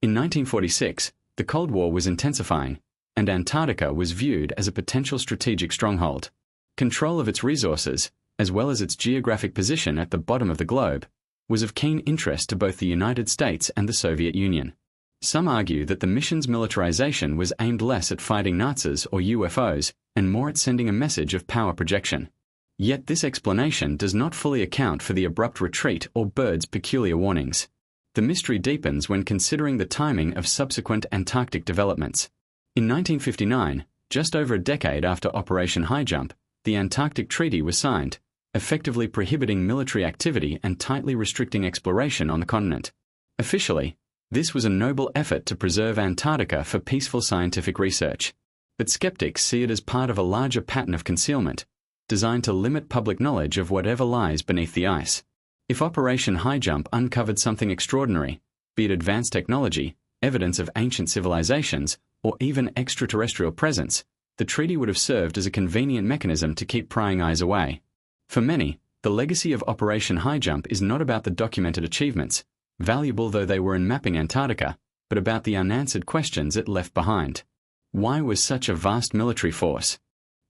In 1946, the Cold War was intensifying, and Antarctica was viewed as a potential strategic stronghold. Control of its resources, as well as its geographic position at the bottom of the globe, was of keen interest to both the United States and the Soviet Union. Some argue that the mission's militarization was aimed less at fighting Nazis or UFOs and more at sending a message of power projection. Yet this explanation does not fully account for the abrupt retreat or Byrd's peculiar warnings. The mystery deepens when considering the timing of subsequent Antarctic developments. In 1959, just over a decade after Operation High Jump, the Antarctic Treaty was signed, effectively prohibiting military activity and tightly restricting exploration on the continent. Officially, this was a noble effort to preserve Antarctica for peaceful scientific research. But skeptics see it as part of a larger pattern of concealment, designed to limit public knowledge of whatever lies beneath the ice. If Operation High Jump uncovered something extraordinary, be it advanced technology, evidence of ancient civilizations, or even extraterrestrial presence, the treaty would have served as a convenient mechanism to keep prying eyes away. For many, the legacy of Operation High Jump is not about the documented achievements, valuable though they were in mapping Antarctica, but about the unanswered questions it left behind. Why was such a vast military force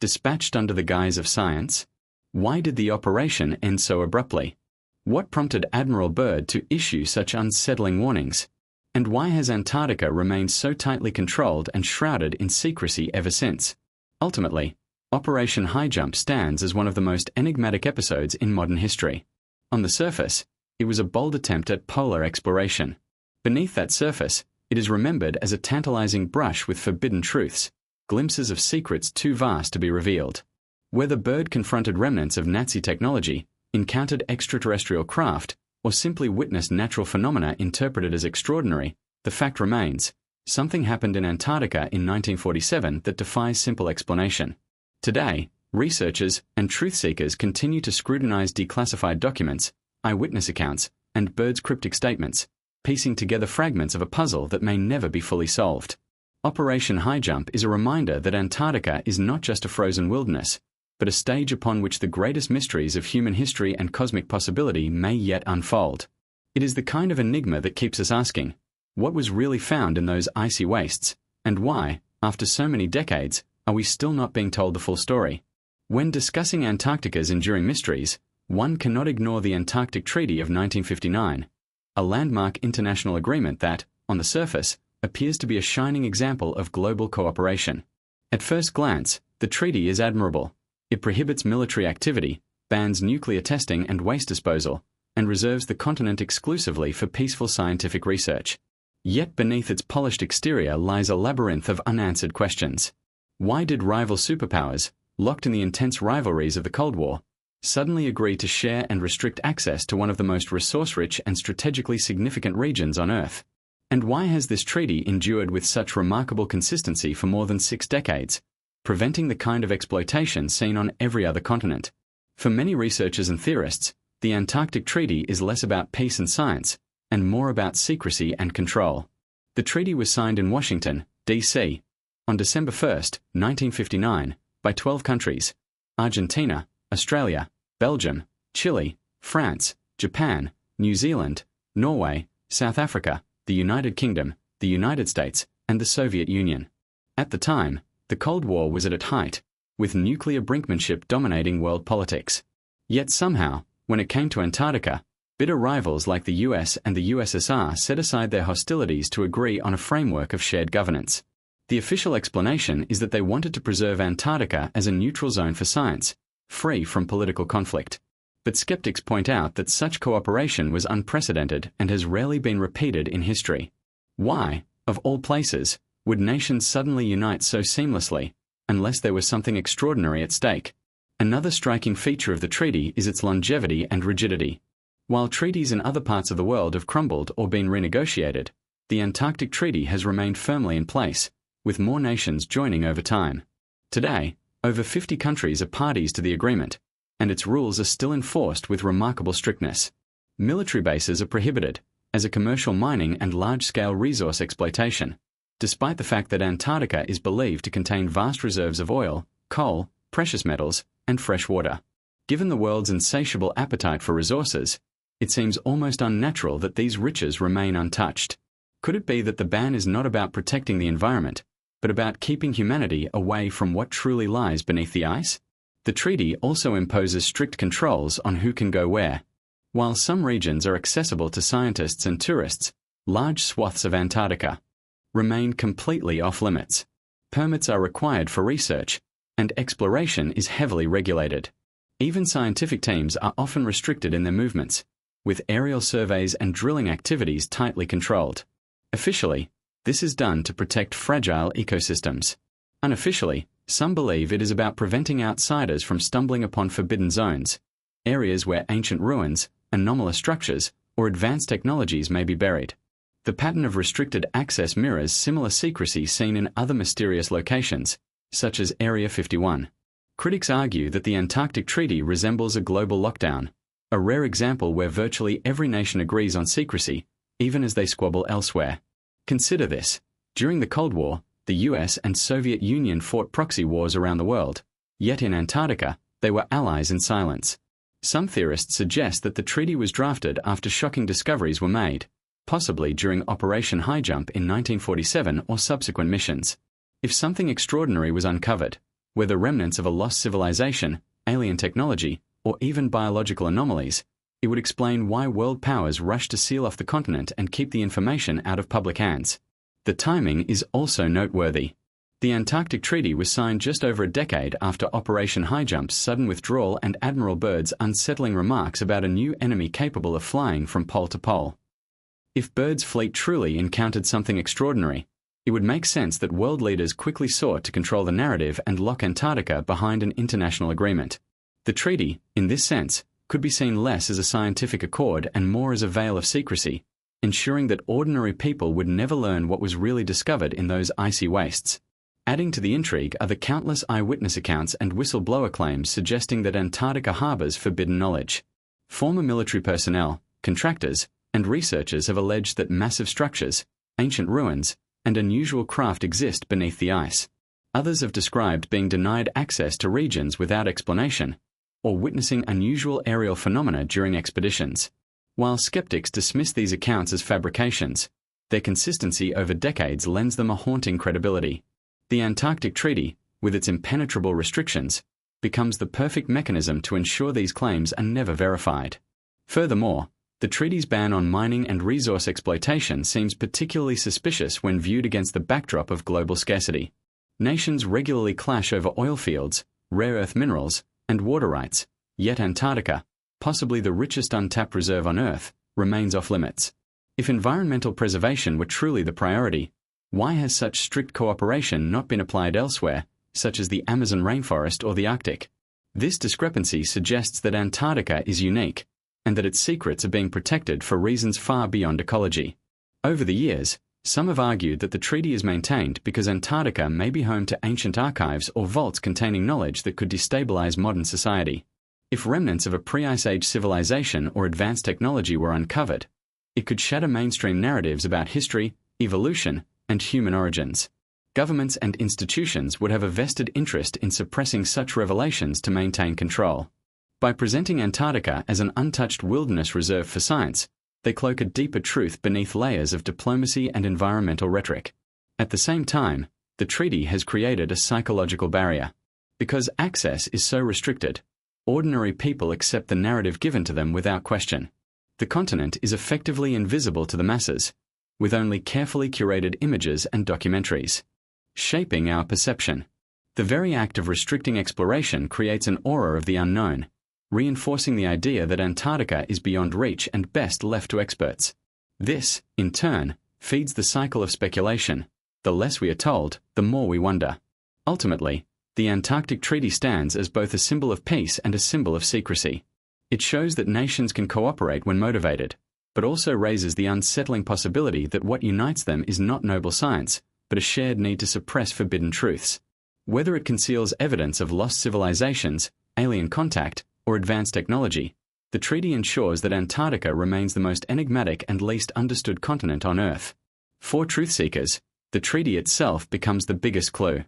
dispatched under the guise of science? Why did the operation end so abruptly? What prompted Admiral Byrd to issue such unsettling warnings? And why has Antarctica remained so tightly controlled and shrouded in secrecy ever since? Ultimately, Operation High Jump stands as one of the most enigmatic episodes in modern history. On the surface, it was a bold attempt at polar exploration. Beneath that surface, it is remembered as a tantalizing brush with forbidden truths, glimpses of secrets too vast to be revealed. Whether Byrd confronted remnants of Nazi technology, encountered extraterrestrial craft, or simply witnessed natural phenomena interpreted as extraordinary, the fact remains, something happened in Antarctica in 1947 that defies simple explanation. Today, researchers and truth seekers continue to scrutinize declassified documents, eyewitness accounts, and Byrd's cryptic statements, piecing together fragments of a puzzle that may never be fully solved. Operation High Jump is a reminder that Antarctica is not just a frozen wilderness, but a stage upon which the greatest mysteries of human history and cosmic possibility may yet unfold. It is the kind of enigma that keeps us asking, what was really found in those icy wastes, and why, after so many decades, are we still not being told the full story? When discussing Antarctica's enduring mysteries, one cannot ignore the Antarctic Treaty of 1959, a landmark international agreement that, on the surface, appears to be a shining example of global cooperation. At first glance, the treaty is admirable. It prohibits military activity, bans nuclear testing and waste disposal, and reserves the continent exclusively for peaceful scientific research. Yet beneath its polished exterior lies a labyrinth of unanswered questions. Why did rival superpowers, locked in the intense rivalries of the Cold War, suddenly agree to share and restrict access to one of the most resource-rich and strategically significant regions on Earth? And why has this treaty endured with such remarkable consistency for more than 6 decades, preventing the kind of exploitation seen on every other continent? For many researchers and theorists, the Antarctic Treaty is less about peace and science, and more about secrecy and control. The treaty was signed in Washington, D.C., on December 1, 1959, by 12 countries: Argentina, Australia, Belgium, Chile, France, Japan, New Zealand, Norway, South Africa, the United Kingdom, the United States, and the Soviet Union. At the time, the Cold War was at its height, with nuclear brinkmanship dominating world politics. Yet somehow, when it came to Antarctica, bitter rivals like the US and the USSR set aside their hostilities to agree on a framework of shared governance. The official explanation is that they wanted to preserve Antarctica as a neutral zone for science, free from political conflict. But skeptics point out that such cooperation was unprecedented and has rarely been repeated in history. Why, of all places, would nations suddenly unite so seamlessly, unless there was something extraordinary at stake? Another striking feature of the treaty is its longevity and rigidity. While treaties in other parts of the world have crumbled or been renegotiated, the Antarctic Treaty has remained firmly in place, with more nations joining over time. Today, over 50 countries are parties to the agreement, and its rules are still enforced with remarkable strictness. Military bases are prohibited, as are commercial mining and large-scale resource exploitation, despite the fact that Antarctica is believed to contain vast reserves of oil, coal, precious metals, and fresh water. Given the world's insatiable appetite for resources, it seems almost unnatural that these riches remain untouched. Could it be that the ban is not about protecting the environment, but about keeping humanity away from what truly lies beneath the ice? The treaty also imposes strict controls on who can go where. While some regions are accessible to scientists and tourists, large swaths of Antarctica remain completely off-limits. Permits are required for research, and exploration is heavily regulated. Even scientific teams are often restricted in their movements, with aerial surveys and drilling activities tightly controlled. Officially, this is done to protect fragile ecosystems. Unofficially, some believe it is about preventing outsiders from stumbling upon forbidden zones, areas where ancient ruins, anomalous structures, or advanced technologies may be buried. The pattern of restricted access mirrors similar secrecy seen in other mysterious locations, such as Area 51. Critics argue that the Antarctic Treaty resembles a global lockdown, a rare example where virtually every nation agrees on secrecy, even as they squabble elsewhere. Consider this. During the Cold War, the US and Soviet Union fought proxy wars around the world, yet in Antarctica, they were allies in silence. Some theorists suggest that the treaty was drafted after shocking discoveries were made, possibly during Operation High Jump in 1947 or subsequent missions. If something extraordinary was uncovered, whether remnants of a lost civilization, alien technology, or even biological anomalies, it would explain why world powers rushed to seal off the continent and keep the information out of public hands. The timing is also noteworthy. The Antarctic Treaty was signed just over a decade after Operation High Jump's sudden withdrawal and Admiral Byrd's unsettling remarks about a new enemy capable of flying from pole to pole. If Byrd's fleet truly encountered something extraordinary, it would make sense that world leaders quickly sought to control the narrative and lock Antarctica behind an international agreement. The treaty, in this sense, could be seen less as a scientific accord and more as a veil of secrecy, ensuring that ordinary people would never learn what was really discovered in those icy wastes. Adding to the intrigue are the countless eyewitness accounts and whistleblower claims suggesting that Antarctica harbors forbidden knowledge. Former military personnel, contractors, and researchers have alleged that massive structures, ancient ruins, and unusual craft exist beneath the ice. Others have described being denied access to regions without explanation, or witnessing unusual aerial phenomena during expeditions. While skeptics dismiss these accounts as fabrications, their consistency over decades lends them a haunting credibility. The Antarctic Treaty, with its impenetrable restrictions, becomes the perfect mechanism to ensure these claims are never verified. Furthermore, the treaty's ban on mining and resource exploitation seems particularly suspicious when viewed against the backdrop of global scarcity. Nations regularly clash over oil fields, rare earth minerals, and water rights, yet Antarctica, possibly the richest untapped reserve on Earth, remains off-limits. If environmental preservation were truly the priority, why has such strict cooperation not been applied elsewhere, such as the Amazon rainforest or the Arctic? This discrepancy suggests that Antarctica is unique, and that its secrets are being protected for reasons far beyond ecology. Over the years, some have argued that the treaty is maintained because Antarctica may be home to ancient archives or vaults containing knowledge that could destabilize modern society. If remnants of a pre-Ice Age civilization or advanced technology were uncovered, it could shatter mainstream narratives about history, evolution, and human origins. Governments and institutions would have a vested interest in suppressing such revelations to maintain control. By presenting Antarctica as an untouched wilderness reserve for science, they cloak a deeper truth beneath layers of diplomacy and environmental rhetoric. At the same time, the treaty has created a psychological barrier. Because access is so restricted, ordinary people accept the narrative given to them without question. The continent is effectively invisible to the masses, with only carefully curated images and documentaries, shaping our perception. The very act of restricting exploration creates an aura of the unknown, reinforcing the idea that Antarctica is beyond reach and best left to experts. This, in turn, feeds the cycle of speculation. The less we are told, the more we wonder. Ultimately, the Antarctic Treaty stands as both a symbol of peace and a symbol of secrecy. It shows that nations can cooperate when motivated, but also raises the unsettling possibility that what unites them is not noble science, but a shared need to suppress forbidden truths. Whether it conceals evidence of lost civilizations, alien contact, or advanced technology, the treaty ensures that Antarctica remains the most enigmatic and least understood continent on Earth. For truth seekers, the treaty itself becomes the biggest clue.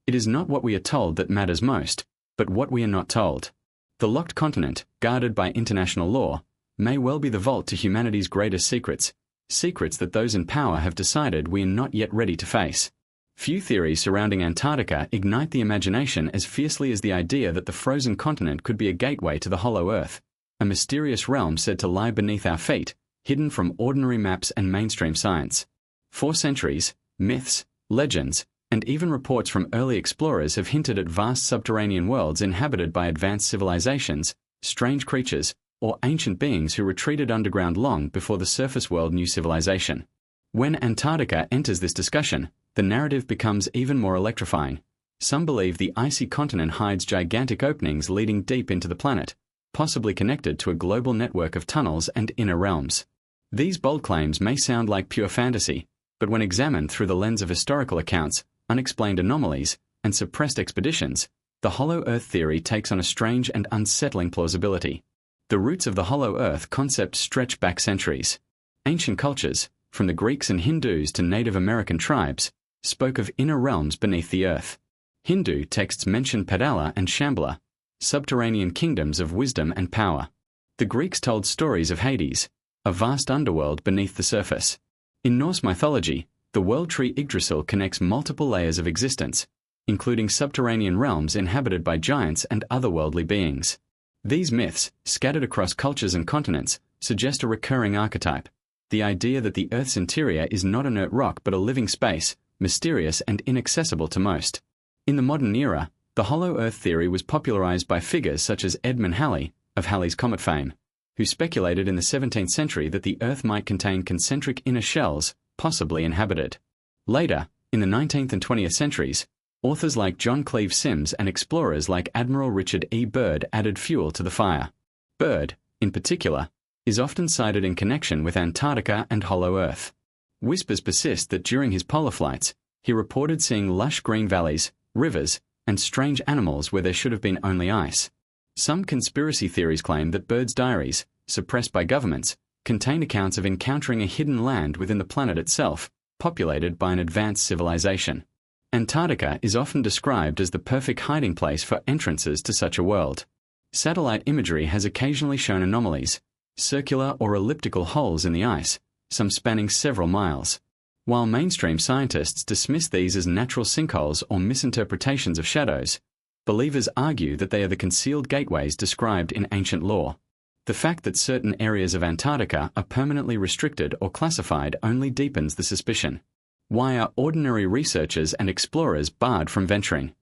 It is not what we are told that matters most, but what we are not told. The locked continent, guarded by international law, may well be the vault to humanity's greatest secrets, secrets that those in power have decided we are not yet ready to face. Few theories surrounding Antarctica ignite the imagination as fiercely as the idea that the frozen continent could be a gateway to the hollow Earth, a mysterious realm said to lie beneath our feet, hidden from ordinary maps and mainstream science. For centuries, myths, legends, and even reports from early explorers have hinted at vast subterranean worlds inhabited by advanced civilizations, strange creatures, or ancient beings who retreated underground long before the surface world knew civilization. When Antarctica enters this discussion, the narrative becomes even more electrifying. Some believe the icy continent hides gigantic openings leading deep into the planet, possibly connected to a global network of tunnels and inner realms. These bold claims may sound like pure fantasy, but when examined through the lens of historical accounts, unexplained anomalies, and suppressed expeditions, the hollow Earth theory takes on a strange and unsettling plausibility. The roots of the hollow Earth concept stretch back centuries. Ancient cultures, from the Greeks and Hindus to Native American tribes, spoke of inner realms beneath the Earth. Hindu texts mention Padala and Shambhala, subterranean kingdoms of wisdom and power. The Greeks told stories of Hades, a vast underworld beneath the surface. In Norse mythology, the world tree Yggdrasil connects multiple layers of existence, including subterranean realms inhabited by giants and otherworldly beings. These myths, scattered across cultures and continents, suggest a recurring archetype: the idea that the Earth's interior is not inert rock but a living space, mysterious and inaccessible to most. In the modern era, the hollow Earth theory was popularized by figures such as Edmund Halley, of Halley's Comet fame, who speculated in the 17th century that the Earth might contain concentric inner shells, possibly inhabited. Later, in the 19th and 20th centuries, authors like John Cleve Symmes and explorers like Admiral Richard E. Byrd added fuel to the fire. Byrd, in particular, is often cited in connection with Antarctica and hollow Earth. Whispers persist that during his polar flights, he reported seeing lush green valleys, rivers, and strange animals where there should have been only ice. Some conspiracy theories claim that Byrd's diaries, suppressed by governments, contain accounts of encountering a hidden land within the planet itself, populated by an advanced civilization. Antarctica is often described as the perfect hiding place for entrances to such a world. Satellite imagery has occasionally shown anomalies, circular or elliptical holes in the ice, some spanning several miles. While mainstream scientists dismiss these as natural sinkholes or misinterpretations of shadows, believers argue that they are the concealed gateways described in ancient lore. The fact that certain areas of Antarctica are permanently restricted or classified only deepens the suspicion. Why are ordinary researchers and explorers barred from venturing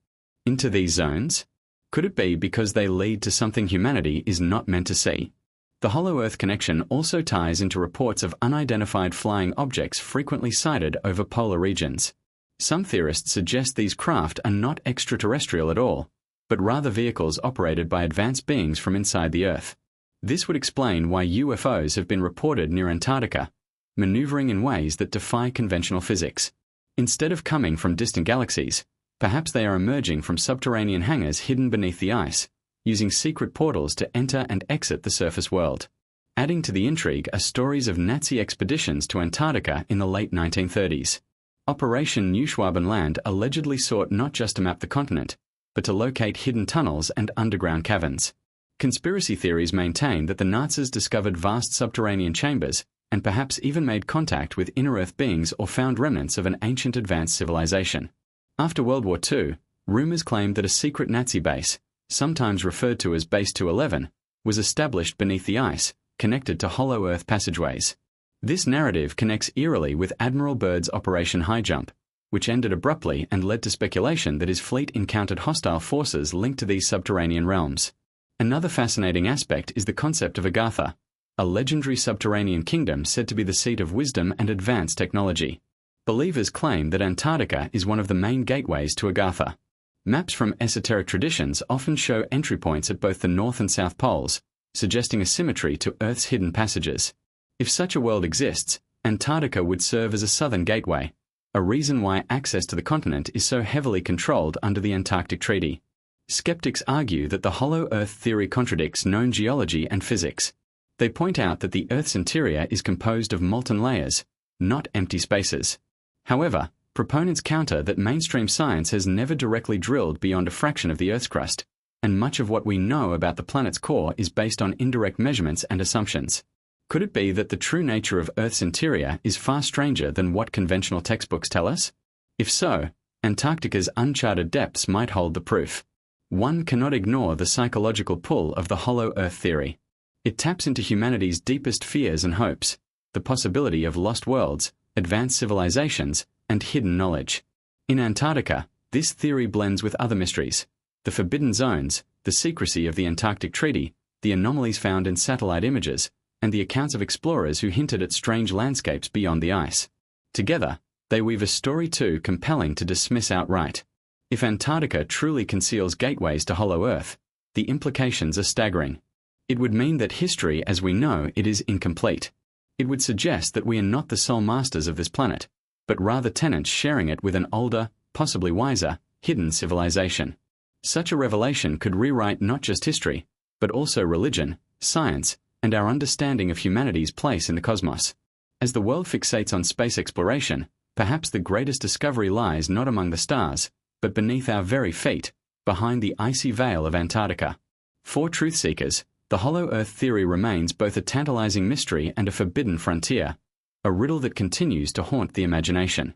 into these zones? Could it be because they lead to something humanity is not meant to see? The hollow Earth connection also ties into reports of unidentified flying objects frequently sighted over polar regions. Some theorists suggest these craft are not extraterrestrial at all, but rather vehicles operated by advanced beings from inside the Earth. This would explain why UFOs have been reported near Antarctica, maneuvering in ways that defy conventional physics. Instead of coming from distant galaxies, perhaps they are emerging from subterranean hangars hidden beneath the ice, using secret portals to enter and exit the surface world. Adding to the intrigue are stories of Nazi expeditions to Antarctica in the late 1930s. Operation Neuschwabenland allegedly sought not just to map the continent, but to locate hidden tunnels and underground caverns. Conspiracy theories maintain that the Nazis discovered vast subterranean chambers and perhaps even made contact with inner Earth beings or found remnants of an ancient advanced civilization. After World War II, rumors claimed that a secret Nazi base, sometimes referred to as Base 211, was established beneath the ice, connected to hollow Earth passageways. This narrative connects eerily with Admiral Byrd's Operation High Jump, which ended abruptly and led to speculation that his fleet encountered hostile forces linked to these subterranean realms. Another fascinating aspect is the concept of Agartha, a legendary subterranean kingdom said to be the seat of wisdom and advanced technology. Believers claim that Antarctica is one of the main gateways to Agartha. Maps from esoteric traditions often show entry points at both the North and South Poles, suggesting a symmetry to Earth's hidden passages. If such a world exists, Antarctica would serve as a southern gateway, a reason why access to the continent is so heavily controlled under the Antarctic Treaty. Skeptics argue that the hollow Earth theory contradicts known geology and physics. They point out that the Earth's interior is composed of molten layers, not empty spaces. However, proponents counter that mainstream science has never directly drilled beyond a fraction of the Earth's crust, and much of what we know about the planet's core is based on indirect measurements and assumptions. Could it be that the true nature of Earth's interior is far stranger than what conventional textbooks tell us? If so, Antarctica's uncharted depths might hold the proof. One cannot ignore the psychological pull of the hollow Earth theory. It taps into humanity's deepest fears and hopes, the possibility of lost worlds, advanced civilizations, and hidden knowledge. In Antarctica, this theory blends with other mysteries: the forbidden zones, the secrecy of the Antarctic Treaty, the anomalies found in satellite images, and the accounts of explorers who hinted at strange landscapes beyond the ice. Together, they weave a story too compelling to dismiss outright. If Antarctica truly conceals gateways to hollow Earth, the implications are staggering. It would mean that history as we know it is incomplete. It would suggest that we are not the sole masters of this planet, but rather tenants sharing it with an older, possibly wiser, hidden civilization. Such a revelation could rewrite not just history, but also religion, science, and our understanding of humanity's place in the cosmos. As the world fixates on space exploration, perhaps the greatest discovery lies not among the stars, but beneath our very feet, behind the icy veil of Antarctica. For truth seekers, the hollow Earth theory remains both a tantalizing mystery and a forbidden frontier, a riddle that continues to haunt the imagination.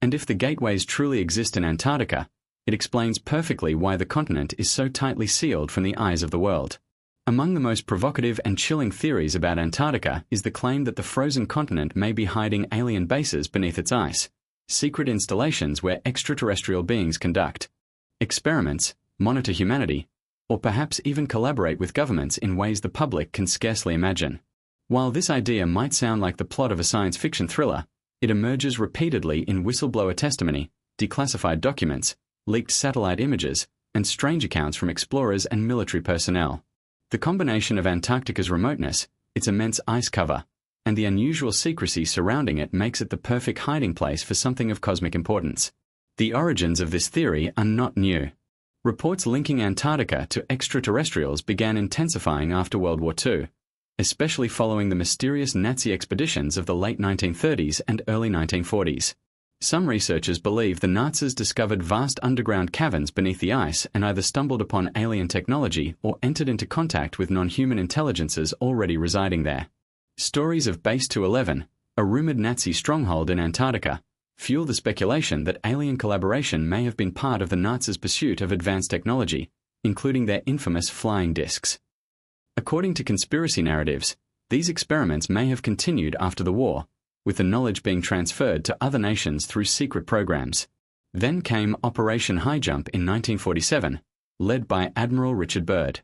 And if the gateways truly exist in Antarctica, it explains perfectly why the continent is so tightly sealed from the eyes of the world. Among the most provocative and chilling theories about Antarctica is the claim that the frozen continent may be hiding alien bases beneath its ice, secret installations where extraterrestrial beings conduct experiments, monitor humanity, or perhaps even collaborate with governments in ways the public can scarcely imagine. While this idea might sound like the plot of a science fiction thriller, it emerges repeatedly in whistleblower testimony, declassified documents, leaked satellite images, and strange accounts from explorers and military personnel. The combination of Antarctica's remoteness, its immense ice cover, and the unusual secrecy surrounding it makes it the perfect hiding place for something of cosmic importance. The origins of this theory are not new. Reports linking Antarctica to extraterrestrials began intensifying after World War II, especially following the mysterious Nazi expeditions of the late 1930s and early 1940s. Some researchers believe the Nazis discovered vast underground caverns beneath the ice and either stumbled upon alien technology or entered into contact with non-human intelligences already residing there. Stories of Base 211, a rumored Nazi stronghold in Antarctica, fuel the speculation that alien collaboration may have been part of the Nazis' pursuit of advanced technology, including their infamous flying discs. According to conspiracy narratives, these experiments may have continued after the war, with the knowledge being transferred to other nations through secret programs. Then came Operation High Jump in 1947, led by Admiral Richard Byrd.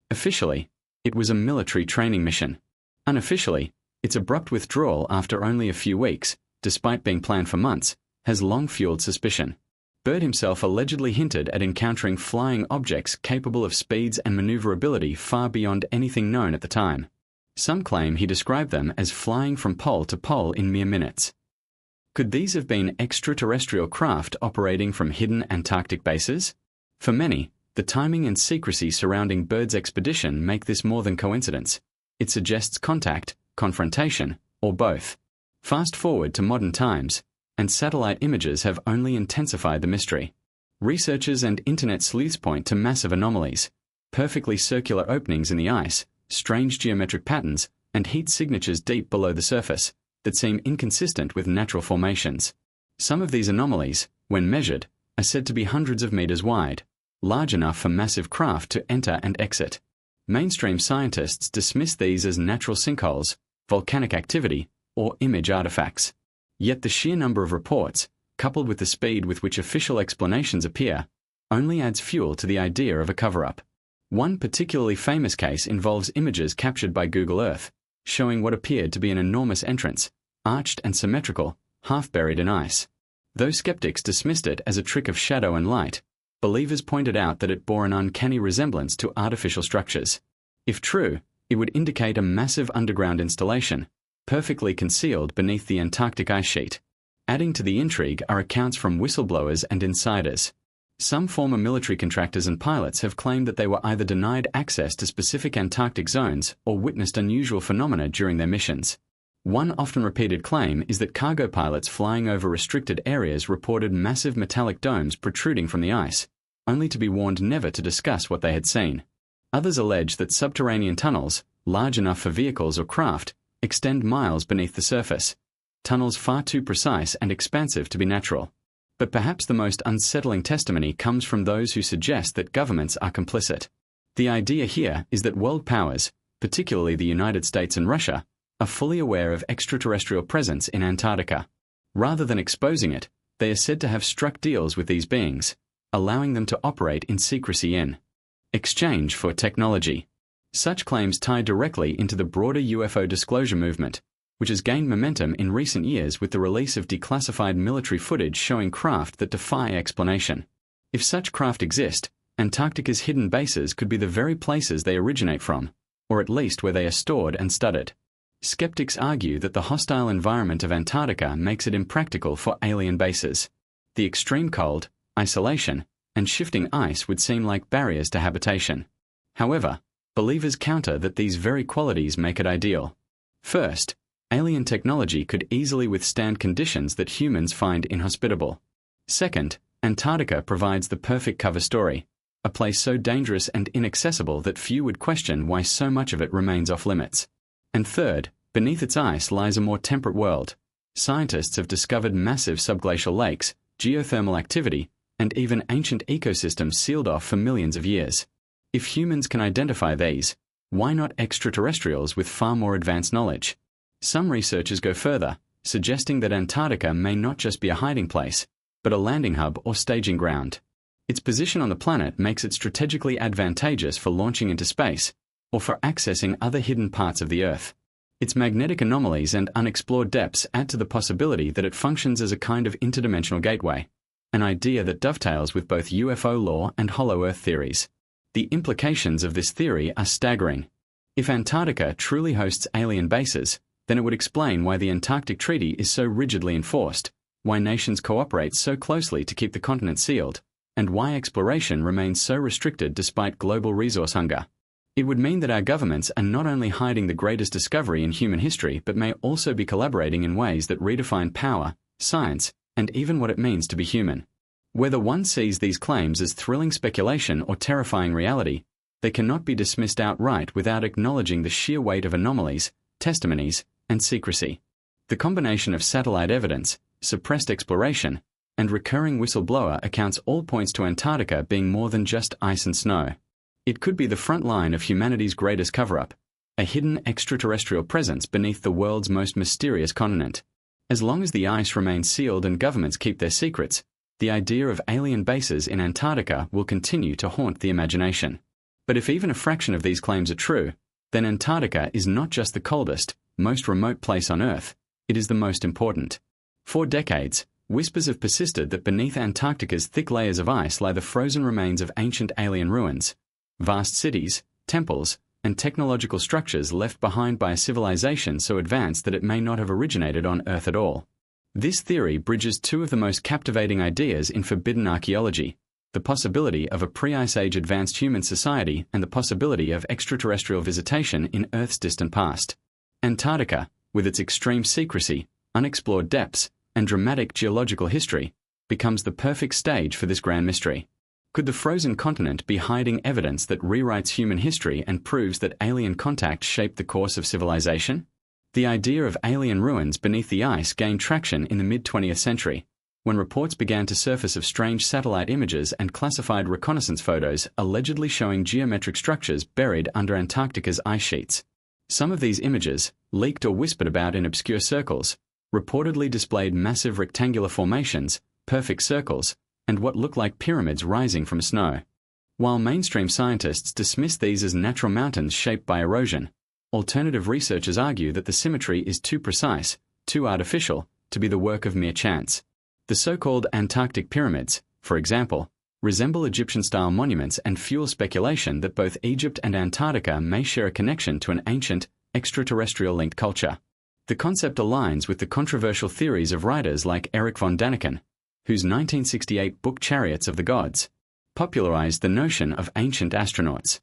Officially, it was a military training mission. Unofficially, its abrupt withdrawal after only a few weeks, despite being planned for months, has long fueled suspicion. Byrd himself allegedly hinted at encountering flying objects capable of speeds and maneuverability far beyond anything known at the time. Some claim he described them as flying from pole to pole in mere minutes. Could these have been extraterrestrial craft operating from hidden Antarctic bases? For many, the timing and secrecy surrounding Byrd's expedition make this more than coincidence. It suggests contact, confrontation, or both. Fast forward to modern times, and satellite images have only intensified the mystery. Researchers and internet sleuths point to massive anomalies, perfectly circular openings in the ice, strange geometric patterns, and heat signatures deep below the surface that seem inconsistent with natural formations. Some of these anomalies, when measured, are said to be hundreds of meters wide, large enough for massive craft to enter and exit. Mainstream scientists dismiss these as natural sinkholes, volcanic activity, or image artifacts. Yet the sheer number of reports, coupled with the speed with which official explanations appear, only adds fuel to the idea of a cover-up. One particularly famous case involves images captured by Google Earth, showing what appeared to be an enormous entrance, arched and symmetrical, half buried in ice. Though skeptics dismissed it as a trick of shadow and light, believers pointed out that it bore an uncanny resemblance to artificial structures. If true, it would indicate a massive underground installation, perfectly concealed beneath the Antarctic ice sheet. Adding to the intrigue are accounts from whistleblowers and insiders. Some former military contractors and pilots have claimed that they were either denied access to specific Antarctic zones or witnessed unusual phenomena during their missions. One often repeated claim is that cargo pilots flying over restricted areas reported massive metallic domes protruding from the ice, only to be warned never to discuss what they had seen. Others allege that subterranean tunnels, large enough for vehicles or craft, extend miles beneath the surface, tunnels far too precise and expansive to be natural. But perhaps the most unsettling testimony comes from those who suggest that governments are complicit. The idea here is that world powers, particularly the United States and Russia, are fully aware of extraterrestrial presence in Antarctica. Rather than exposing it, they are said to have struck deals with these beings, allowing them to operate in secrecy in exchange for technology. Such claims tie directly into the broader UFO disclosure movement, which has gained momentum in recent years with the release of declassified military footage showing craft that defy explanation. If such craft exist, Antarctica's hidden bases could be the very places they originate from, or at least where they are stored and studied. Skeptics argue that the hostile environment of Antarctica makes it impractical for alien bases. The extreme cold, isolation, and shifting ice would seem like barriers to habitation. However, believers counter that these very qualities make it ideal. First, alien technology could easily withstand conditions that humans find inhospitable. Second, Antarctica provides the perfect cover story, a place so dangerous and inaccessible that few would question why so much of it remains off-limits. And third, beneath its ice lies a more temperate world. Scientists have discovered massive subglacial lakes, geothermal activity, and even ancient ecosystems sealed off for millions of years. If humans can identify these, why not extraterrestrials with far more advanced knowledge? Some researchers go further, suggesting that Antarctica may not just be a hiding place, but a landing hub or staging ground. Its position on the planet makes it strategically advantageous for launching into space, or for accessing other hidden parts of the Earth. Its magnetic anomalies and unexplored depths add to the possibility that it functions as a kind of interdimensional gateway, an idea that dovetails with both UFO lore and hollow Earth theories. The implications of this theory are staggering. If Antarctica truly hosts alien bases, then it would explain why the Antarctic Treaty is so rigidly enforced, why nations cooperate so closely to keep the continent sealed, and why exploration remains so restricted despite global resource hunger. It would mean that our governments are not only hiding the greatest discovery in human history but may also be collaborating in ways that redefine power, science, and even what it means to be human. Whether one sees these claims as thrilling speculation or terrifying reality, they cannot be dismissed outright without acknowledging the sheer weight of anomalies, testimonies, and secrecy. The combination of satellite evidence, suppressed exploration, and recurring whistleblower accounts all points to Antarctica being more than just ice and snow. It could be the front line of humanity's greatest cover-up, a hidden extraterrestrial presence beneath the world's most mysterious continent. As long as the ice remains sealed and governments keep their secrets, the idea of alien bases in Antarctica will continue to haunt the imagination. But if even a fraction of these claims are true, then Antarctica is not just the coldest, most remote place on Earth, it is the most important. For decades, whispers have persisted that beneath Antarctica's thick layers of ice lie the frozen remains of ancient alien ruins, vast cities, temples, and technological structures left behind by a civilization so advanced that it may not have originated on Earth at all. This theory bridges two of the most captivating ideas in forbidden archaeology: the possibility of a pre-Ice Age advanced human society and the possibility of extraterrestrial visitation in Earth's distant past. Antarctica, with its extreme secrecy, unexplored depths, and dramatic geological history, becomes the perfect stage for this grand mystery. Could the frozen continent be hiding evidence that rewrites human history and proves that alien contact shaped the course of civilization? The idea of alien ruins beneath the ice gained traction in the mid-20th century, when reports began to surface of strange satellite images and classified reconnaissance photos allegedly showing geometric structures buried under Antarctica's ice sheets. Some of these images, leaked or whispered about in obscure circles, reportedly displayed massive rectangular formations, perfect circles, and what looked like pyramids rising from snow. While mainstream scientists dismiss these as natural mountains shaped by erosion, alternative researchers argue that the symmetry is too precise, too artificial, to be the work of mere chance. The so-called Antarctic pyramids, for example, resemble Egyptian-style monuments and fuel speculation that both Egypt and Antarctica may share a connection to an ancient, extraterrestrial-linked culture. The concept aligns with the controversial theories of writers like Erich von Däniken, whose 1968 book Chariots of the Gods popularized the notion of ancient astronauts.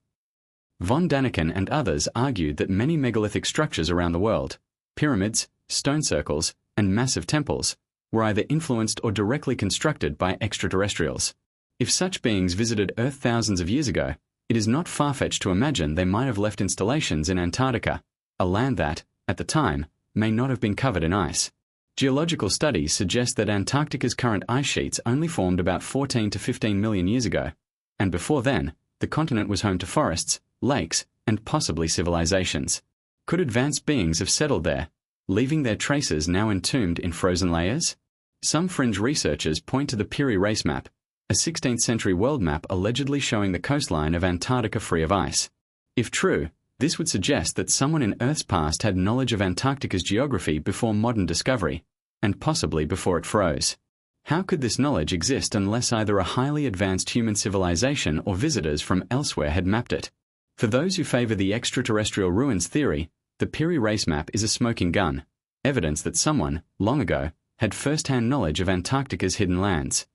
Von Däniken and others argued that many megalithic structures around the world, pyramids, stone circles, and massive temples, were either influenced or directly constructed by extraterrestrials. If such beings visited Earth thousands of years ago, it is not far-fetched to imagine they might have left installations in Antarctica, a land that, at the time, may not have been covered in ice. Geological studies suggest that Antarctica's current ice sheets only formed about 14 to 15 million years ago, and before then, the continent was home to forests, lakes, and possibly civilizations. Could advanced beings have settled there, leaving their traces now entombed in frozen layers? Some fringe researchers point to the Peary Race Map, a 16th century world map allegedly showing the coastline of Antarctica free of ice. If true, this would suggest that someone in Earth's past had knowledge of Antarctica's geography before modern discovery, and possibly before it froze. How could this knowledge exist unless either a highly advanced human civilization or visitors from elsewhere had mapped it? For those who favor the extraterrestrial ruins theory, the Peary Race Map is a smoking gun, evidence that someone, long ago, had first-hand knowledge of Antarctica's hidden lands.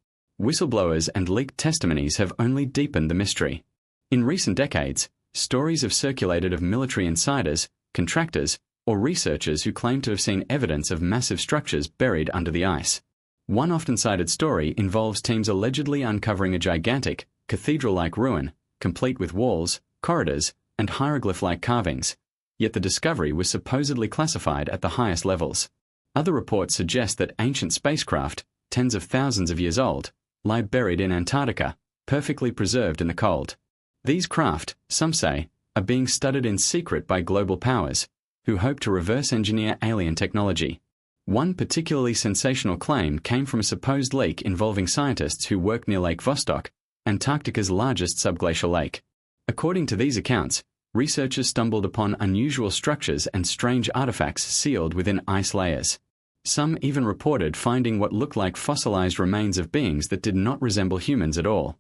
Whistleblowers and leaked testimonies have only deepened the mystery. In recent decades, stories have circulated of military insiders, contractors, or researchers who claim to have seen evidence of massive structures buried under the ice. One often cited story involves teams allegedly uncovering a gigantic, cathedral-like ruin, complete with walls, corridors, and hieroglyph-like carvings, yet the discovery was supposedly classified at the highest levels. Other reports suggest that ancient spacecraft, tens of thousands of years old, lie buried in Antarctica, perfectly preserved in the cold. These craft, some say, are being studied in secret by global powers, who hope to reverse engineer alien technology. One particularly sensational claim came from a supposed leak involving scientists who worked near Lake Vostok, Antarctica's largest subglacial lake. According to these accounts, researchers stumbled upon unusual structures and strange artifacts sealed within ice layers. Some even reported finding what looked like fossilized remains of beings that did not resemble humans at all.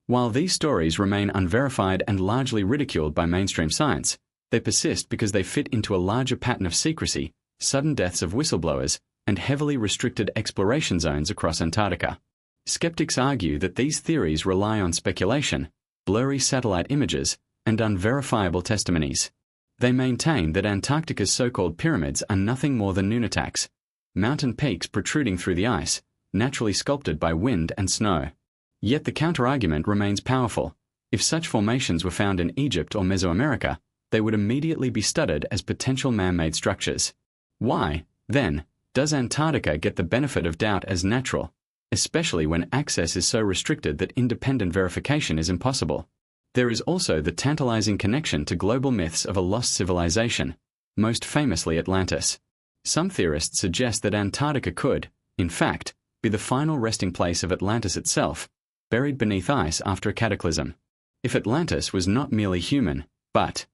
While these stories remain unverified and largely ridiculed by mainstream science, they persist because they fit into a larger pattern of secrecy, sudden deaths of whistleblowers, and heavily restricted exploration zones across Antarctica. Skeptics argue that these theories rely on speculation, blurry satellite images, and unverifiable testimonies. They maintain that Antarctica's so-called pyramids are nothing more than nunataks, mountain peaks protruding through the ice, naturally sculpted by wind and snow. Yet the counterargument remains powerful. If such formations were found in Egypt or Mesoamerica, they would immediately be studied as potential man-made structures. Why, then, does Antarctica get the benefit of doubt as natural, especially when access is so restricted that independent verification is impossible? There is also the tantalizing connection to global myths of a lost civilization, most famously Atlantis. Some theorists suggest that Antarctica could, in fact, be the final resting place of Atlantis itself, buried beneath ice after a cataclysm. If Atlantis was not merely human, but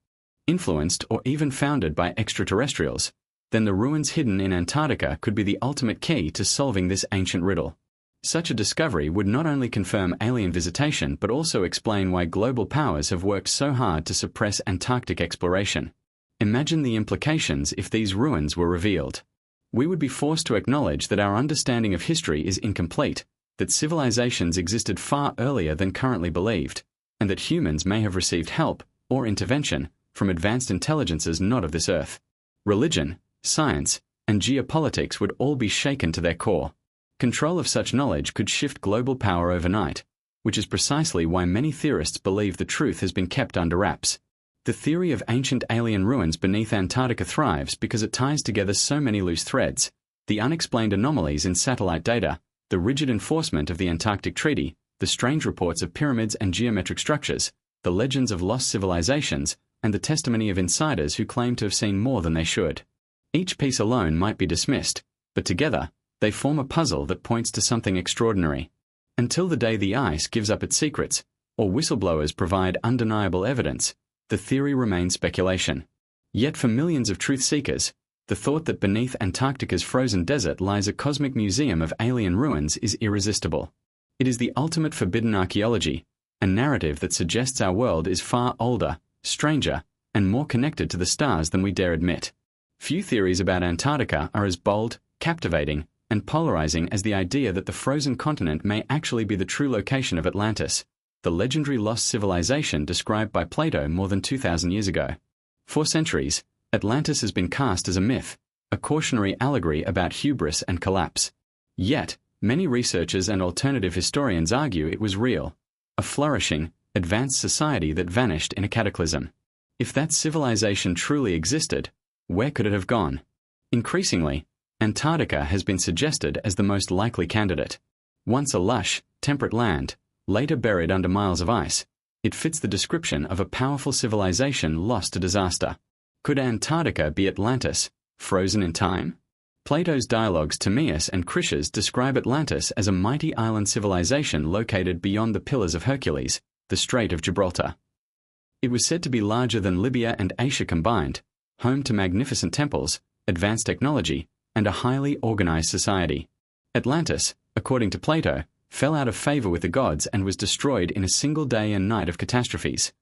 influenced or even founded by extraterrestrials, then the ruins hidden in Antarctica could be the ultimate key to solving this ancient riddle. Such a discovery would not only confirm alien visitation but also explain why global powers have worked so hard to suppress Antarctic exploration. Imagine the implications if these ruins were revealed. We would be forced to acknowledge that our understanding of history is incomplete, that civilizations existed far earlier than currently believed, and that humans may have received help, or intervention, from advanced intelligences not of this earth. Religion, science, and geopolitics would all be shaken to their core. Control of such knowledge could shift global power overnight, which is precisely why many theorists believe the truth has been kept under wraps. The theory of ancient alien ruins beneath Antarctica thrives because it ties together so many loose threads: the unexplained anomalies in satellite data, the rigid enforcement of the Antarctic Treaty, the strange reports of pyramids and geometric structures, the legends of lost civilizations, and the testimony of insiders who claim to have seen more than they should. Each piece alone might be dismissed, but together, they form a puzzle that points to something extraordinary. Until the day the ice gives up its secrets, or whistleblowers provide undeniable evidence, the theory remains speculation. Yet for millions of truth seekers, the thought that beneath Antarctica's frozen desert lies a cosmic museum of alien ruins is irresistible. It is the ultimate forbidden archaeology, a narrative that suggests our world is far older, stranger, and more connected to the stars than we dare admit. Few theories about Antarctica are as bold, captivating, and polarizing as the idea that the frozen continent may actually be the true location of Atlantis, the legendary lost civilization described by Plato more than 2,000 years ago. For centuries, Atlantis has been cast as a myth, a cautionary allegory about hubris and collapse. Yet, many researchers and alternative historians argue it was real, a flourishing, advanced society that vanished in a cataclysm. If that civilization truly existed, where could it have gone? Increasingly, Antarctica has been suggested as the most likely candidate. Once a lush, temperate land, later buried under miles of ice, it fits the description of a powerful civilization lost to disaster. Could Antarctica be Atlantis, frozen in time? Plato's dialogues Timaeus and Critias describe Atlantis as a mighty island civilization located beyond the Pillars of Hercules, the Strait of Gibraltar. It was said to be larger than Libya and Asia combined, home to magnificent temples, advanced technology, and a highly organized society. Atlantis, according to Plato, fell out of favor with the gods and was destroyed in a single day and night of catastrophes: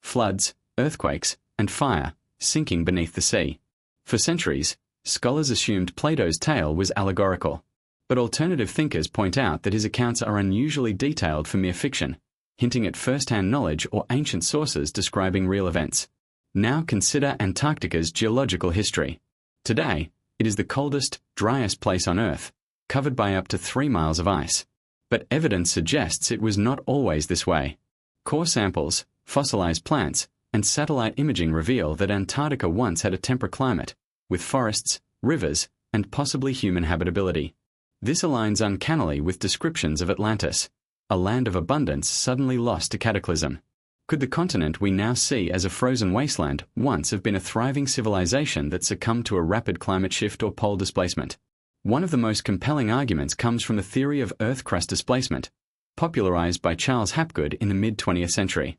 floods, earthquakes, and fire, sinking beneath the sea. For centuries, scholars assumed Plato's tale was allegorical. But alternative thinkers point out that his accounts are unusually detailed for mere fiction, hinting at first-hand knowledge or ancient sources describing real events. Now consider Antarctica's geological history. Today, it is the coldest, driest place on Earth, covered by up to 3 miles of ice. But evidence suggests it was not always this way. Core samples, fossilized plants, and satellite imaging reveal that Antarctica once had a temperate climate, with forests, rivers, and possibly human habitability. This aligns uncannily with descriptions of Atlantis, a land of abundance suddenly lost to cataclysm. Could the continent we now see as a frozen wasteland once have been a thriving civilization that succumbed to a rapid climate shift or pole displacement? One of the most compelling arguments comes from the theory of Earth crust displacement, popularized by Charles Hapgood in the mid-20th century.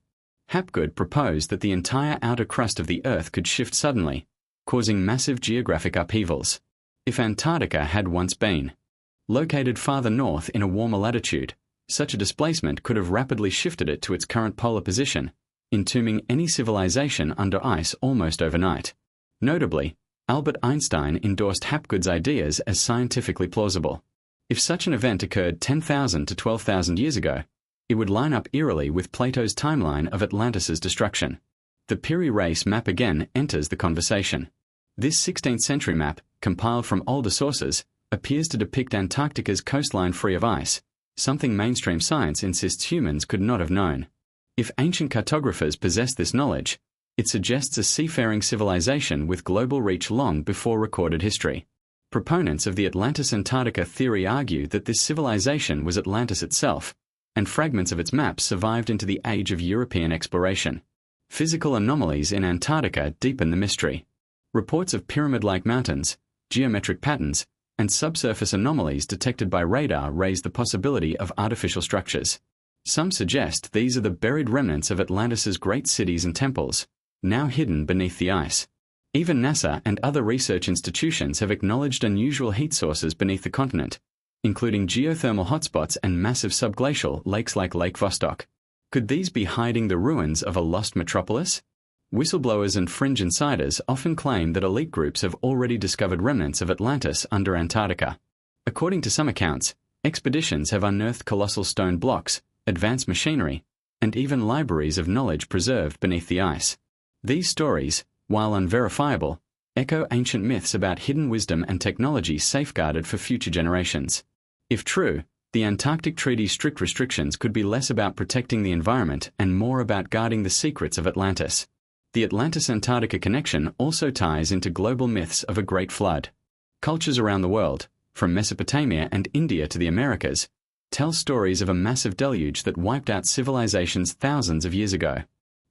Hapgood proposed that the entire outer crust of the Earth could shift suddenly, causing massive geographic upheavals. If Antarctica had once been located farther north in a warmer latitude, such a displacement could have rapidly shifted it to its current polar position, entombing any civilization under ice almost overnight. Notably, Albert Einstein endorsed Hapgood's ideas as scientifically plausible. If such an event occurred 10,000 to 12,000 years ago, it would line up eerily with Plato's timeline of Atlantis' destruction. The Piri Reis map again enters the conversation. This 16th century map, compiled from older sources, appears to depict Antarctica's coastline free of ice, something mainstream science insists humans could not have known. If ancient cartographers possessed this knowledge, it suggests a seafaring civilization with global reach long before recorded history. Proponents of the Atlantis-Antarctica theory argue that this civilization was Atlantis itself, and fragments of its maps survived into the age of European exploration. Physical anomalies in Antarctica deepen the mystery. Reports of pyramid-like mountains, geometric patterns, and subsurface anomalies detected by radar raise the possibility of artificial structures. Some suggest these are the buried remnants of Atlantis' great cities and temples, now hidden beneath the ice. Even NASA and other research institutions have acknowledged unusual heat sources beneath the continent, including geothermal hotspots and massive subglacial lakes like Lake Vostok. Could these be hiding the ruins of a lost metropolis? Whistleblowers and fringe insiders often claim that elite groups have already discovered remnants of Atlantis under Antarctica. According to some accounts, expeditions have unearthed colossal stone blocks, advanced machinery, and even libraries of knowledge preserved beneath the ice. These stories, while unverifiable, echo ancient myths about hidden wisdom and technology safeguarded for future generations. If true, the Antarctic Treaty's strict restrictions could be less about protecting the environment and more about guarding the secrets of Atlantis. The Atlantis-Antarctica connection also ties into global myths of a great flood. Cultures around the world, from Mesopotamia and India to the Americas, tell stories of a massive deluge that wiped out civilizations thousands of years ago.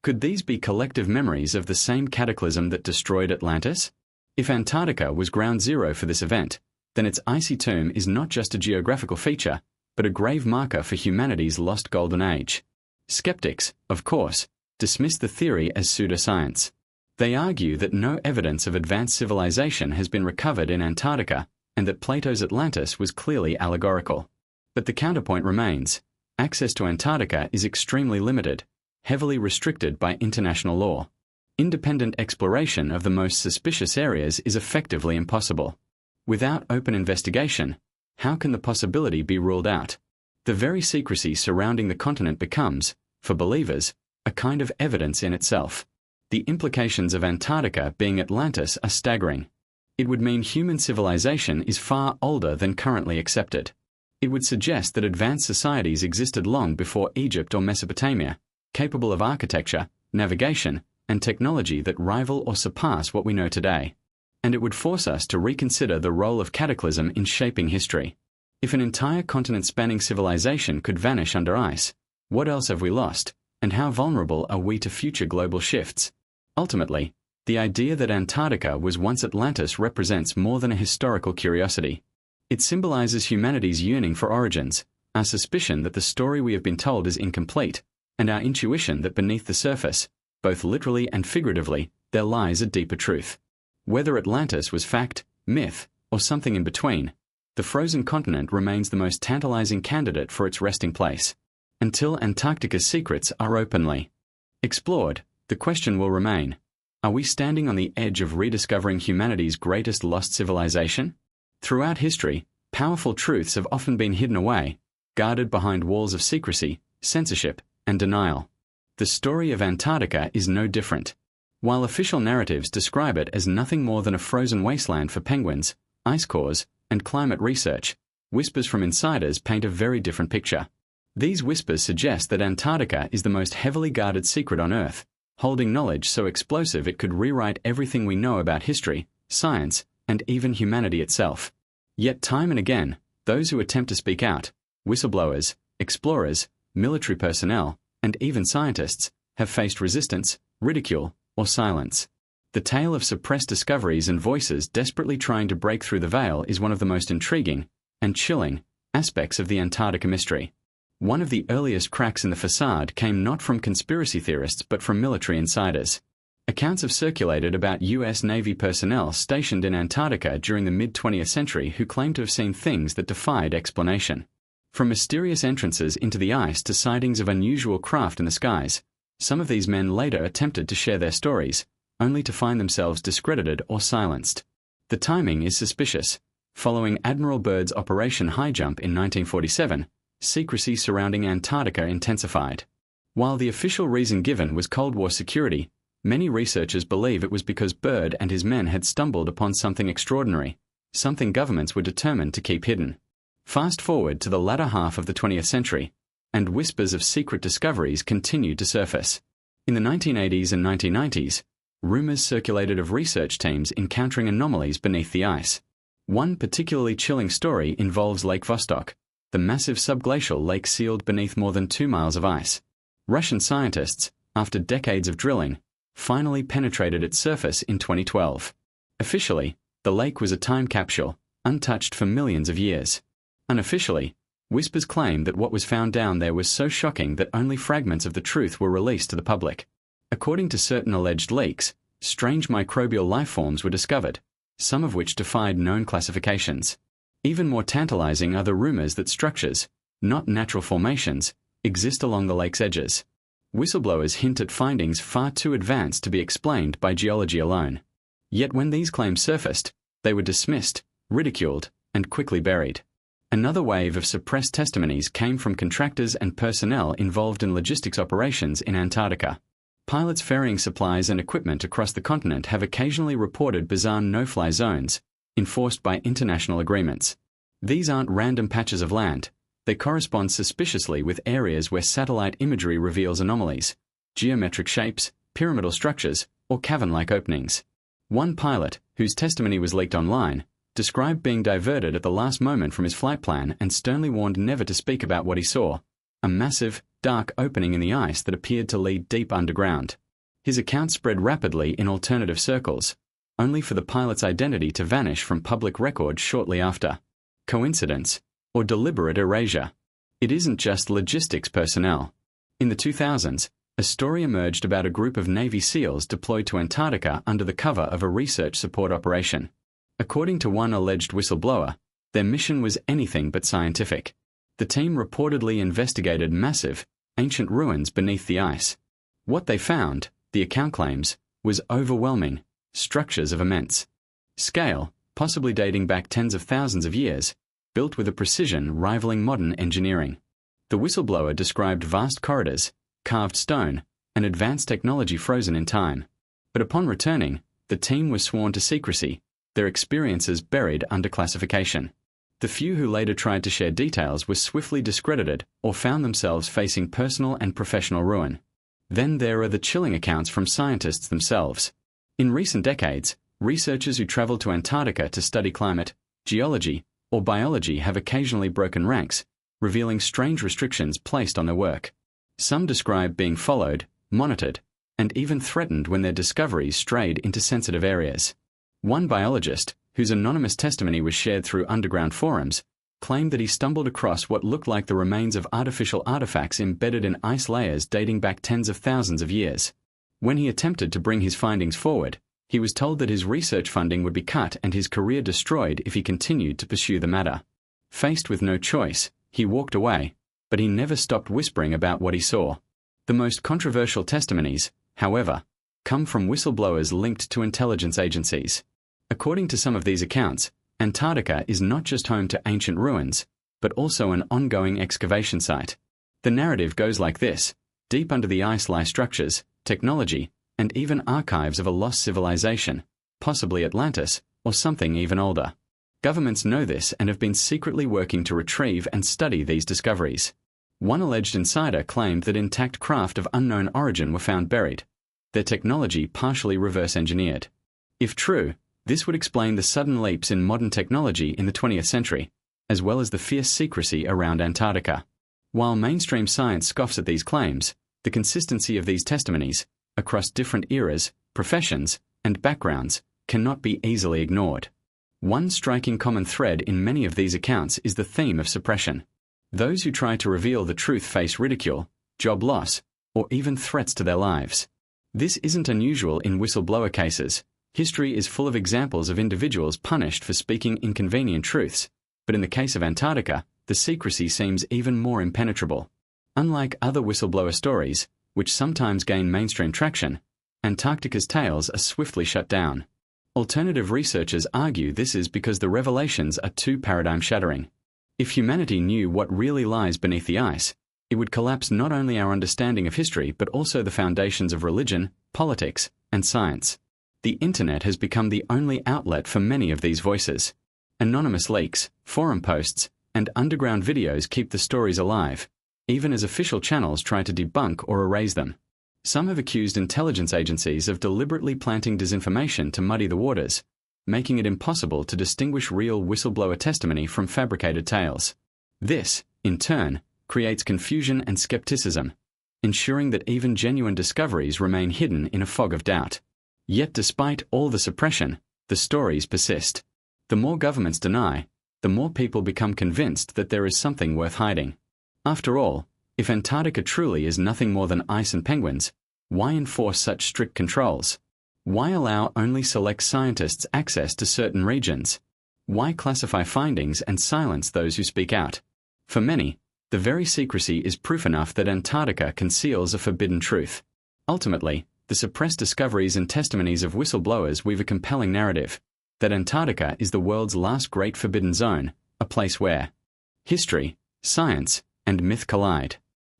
Could these be collective memories of the same cataclysm that destroyed Atlantis? If Antarctica was ground zero for this event, then its icy tomb is not just a geographical feature, but a grave marker for humanity's lost golden age. Skeptics, of course, dismiss the theory as pseudoscience. They argue that no evidence of advanced civilization has been recovered in Antarctica and that Plato's Atlantis was clearly allegorical. But the counterpoint remains. Access to Antarctica is extremely limited, heavily restricted by international law. Independent exploration of the most suspicious areas is effectively impossible. Without open investigation, how can the possibility be ruled out? The very secrecy surrounding the continent becomes, for believers, a kind of evidence in itself. The implications of Antarctica being Atlantis are staggering. It would mean human civilization is far older than currently accepted. It would suggest that advanced societies existed long before Egypt or Mesopotamia, capable of architecture, navigation, and technology that rival or surpass what we know today. And it would force us to reconsider the role of cataclysm in shaping history. If an entire continent-spanning civilization could vanish under ice, what else have we lost, and how vulnerable are we to future global shifts? Ultimately, the idea that Antarctica was once Atlantis represents more than a historical curiosity. It symbolizes humanity's yearning for origins, our suspicion that the story we have been told is incomplete, and our intuition that beneath the surface, both literally and figuratively, there lies a deeper truth. Whether Atlantis was fact, myth, or something in between, the frozen continent remains the most tantalizing candidate for its resting place. Until Antarctica's secrets are openly explored, the question will remain: are we standing on the edge of rediscovering humanity's greatest lost civilization? Throughout history, Powerful truths have often been hidden away, guarded behind walls of secrecy, censorship, and denial. The story of Antarctica is no different. While official narratives describe it as nothing more than a frozen wasteland for penguins, ice cores, and climate research, whispers from insiders paint a very different picture. These whispers suggest that Antarctica is the most heavily guarded secret on Earth, holding knowledge so explosive it could rewrite everything we know about history, science, and even humanity itself. Yet time and again, those who attempt to speak out, whistleblowers, explorers, military personnel, and even scientists, have faced resistance, ridicule, or silence. The tale of suppressed discoveries and voices desperately trying to break through the veil is one of the most intriguing and chilling aspects of the Antarctica mystery. One of the earliest cracks in the facade came not from conspiracy theorists but from military insiders. Accounts have circulated about U.S. Navy personnel stationed in Antarctica during the mid-20th century who claimed to have seen things that defied explanation. From mysterious entrances into the ice to sightings of unusual craft in the skies, some of these men later attempted to share their stories, only to find themselves discredited or silenced. The timing is suspicious. Following Admiral Byrd's Operation High Jump in 1947, secrecy surrounding Antarctica intensified. While the official reason given was Cold War security, many researchers believe it was because Byrd and his men had stumbled upon something extraordinary, something governments were determined to keep hidden. Fast forward to the latter half of the 20th century, and whispers of secret discoveries continued to surface. In the 1980s and 1990s, rumors circulated of research teams encountering anomalies beneath the ice. One particularly chilling story involves Lake Vostok, the massive subglacial lake sealed beneath more than 2 miles of ice. Russian scientists, after decades of drilling, finally penetrated its surface in 2012. Officially, the lake was a time capsule, untouched for millions of years. Unofficially, whispers claim that what was found down there was so shocking that only fragments of the truth were released to the public. According to certain alleged leaks, strange microbial life forms were discovered, some of which defied known classifications. Even more tantalizing are the rumors that structures, not natural formations, exist along the lake's edges. Whistleblowers hint at findings far too advanced to be explained by geology alone. Yet when these claims surfaced, they were dismissed, ridiculed, and quickly buried. Another wave of suppressed testimonies came from contractors and personnel involved in logistics operations in Antarctica. Pilots ferrying supplies and equipment across the continent have occasionally reported bizarre no-fly zones, enforced by international agreements. These aren't random patches of land. They correspond suspiciously with areas where satellite imagery reveals anomalies, geometric shapes, pyramidal structures, or cavern-like openings. One pilot, whose testimony was leaked online, described being diverted at the last moment from his flight plan and sternly warned never to speak about what he saw: a massive, dark opening in the ice that appeared to lead deep underground. His account spread rapidly in alternative circles, only for the pilot's identity to vanish from public record shortly after. Coincidence, or deliberate erasure? It isn't just logistics personnel. In the 2000s, a story emerged about a group of Navy SEALs deployed to Antarctica under the cover of a research support operation. According to one alleged whistleblower, their mission was anything but scientific. The team reportedly investigated massive, ancient ruins beneath the ice. What they found, the account claims, was overwhelming: structures of immense scale, possibly dating back tens of thousands of years, built with a precision rivaling modern engineering. The whistleblower described vast corridors, carved stone, and advanced technology frozen in time. But upon returning, the team was sworn to secrecy, their experiences buried under classification. The few who later tried to share details were swiftly discredited or found themselves facing personal and professional ruin. Then there are the chilling accounts from scientists themselves. In recent decades, researchers who traveled to Antarctica to study climate, geology, or biology have occasionally broken ranks, revealing strange restrictions placed on their work. Some describe being followed, monitored, and even threatened when their discoveries strayed into sensitive areas. One biologist, whose anonymous testimony was shared through underground forums, claimed that he stumbled across what looked like the remains of artificial artifacts embedded in ice layers dating back tens of thousands of years. When he attempted to bring his findings forward, he was told that his research funding would be cut and his career destroyed if he continued to pursue the matter. Faced with no choice, he walked away, but he never stopped whispering about what he saw. The most controversial testimonies, however, come from whistleblowers linked to intelligence agencies. According to some of these accounts, Antarctica is not just home to ancient ruins, but also an ongoing excavation site. The narrative goes like this: deep under the ice lie structures, technology, and even archives of a lost civilization, possibly Atlantis, or something even older. Governments know this and have been secretly working to retrieve and study these discoveries. One alleged insider claimed that intact craft of unknown origin were found buried, their technology partially reverse-engineered. If true, this would explain the sudden leaps in modern technology in the 20th century, as well as the fierce secrecy around Antarctica. While mainstream science scoffs at these claims, the consistency of these testimonies, across different eras, professions, and backgrounds, cannot be easily ignored. One striking common thread in many of these accounts is the theme of suppression. Those who try to reveal the truth face ridicule, job loss, or even threats to their lives. This isn't unusual in whistleblower cases. History is full of examples of individuals punished for speaking inconvenient truths, but in the case of Antarctica, the secrecy seems even more impenetrable. Unlike other whistleblower stories, which sometimes gain mainstream traction, Antarctica's tales are swiftly shut down. Alternative researchers argue this is because the revelations are too paradigm-shattering. If humanity knew what really lies beneath the ice, it would collapse not only our understanding of history but also the foundations of religion, politics, and science. The internet has become the only outlet for many of these voices. Anonymous leaks, forum posts, and underground videos keep the stories alive, even as official channels try to debunk or erase them. Some have accused intelligence agencies of deliberately planting disinformation to muddy the waters, making it impossible to distinguish real whistleblower testimony from fabricated tales. This, in turn, creates confusion and skepticism, ensuring that even genuine discoveries remain hidden in a fog of doubt. Yet despite all the suppression, the stories persist. The more governments deny, the more people become convinced that there is something worth hiding. After all, if Antarctica truly is nothing more than ice and penguins, why enforce such strict controls? Why allow only select scientists access to certain regions? Why classify findings and silence those who speak out? For many, the very secrecy is proof enough that Antarctica conceals a forbidden truth. Ultimately, the suppressed discoveries and testimonies of whistleblowers weave a compelling narrative that Antarctica is the world's last great forbidden zone, a place where history, science, and myth collide.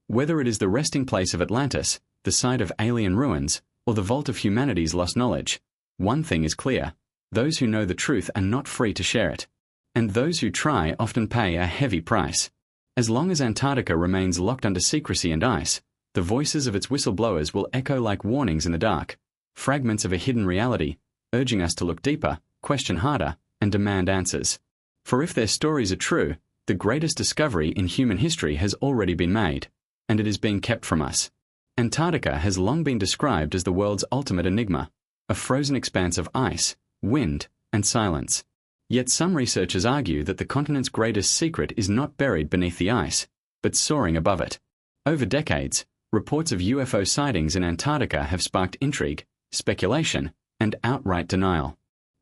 Whether it is the resting place of Atlantis, the site of alien ruins, or the vault of humanity's lost knowledge, one thing is clear: those who know the truth are not free to share it. And those who try often pay a heavy price. As long as Antarctica remains locked under secrecy and ice, the voices of its whistleblowers will echo like warnings in the dark, fragments of a hidden reality, urging us to look deeper, question harder, and demand answers. For if their stories are true, the greatest discovery in human history has already been made, and it is being kept from us. Antarctica has long been described as the world's ultimate enigma, a frozen expanse of ice, wind, and silence. Yet some researchers argue that the continent's greatest secret is not buried beneath the ice, but soaring above it. Over decades, reports of UFO sightings in Antarctica have sparked intrigue, speculation, and outright denial.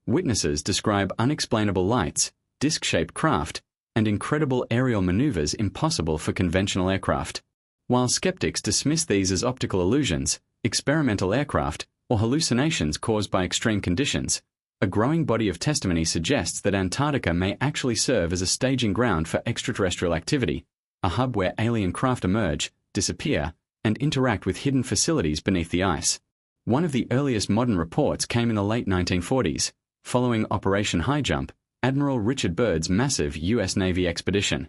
Witnesses describe unexplainable lights, disc-shaped craft, and incredible aerial maneuvers impossible for conventional aircraft. While skeptics dismiss these as optical illusions, experimental aircraft, or hallucinations caused by extreme conditions, a growing body of testimony suggests that Antarctica may actually serve as a staging ground for extraterrestrial activity, a hub where alien craft emerge, disappear, and interact with hidden facilities beneath the ice. One of the earliest modern reports came in the late 1940s, following Operation High Jump, Admiral Richard Byrd's massive U.S. Navy expedition.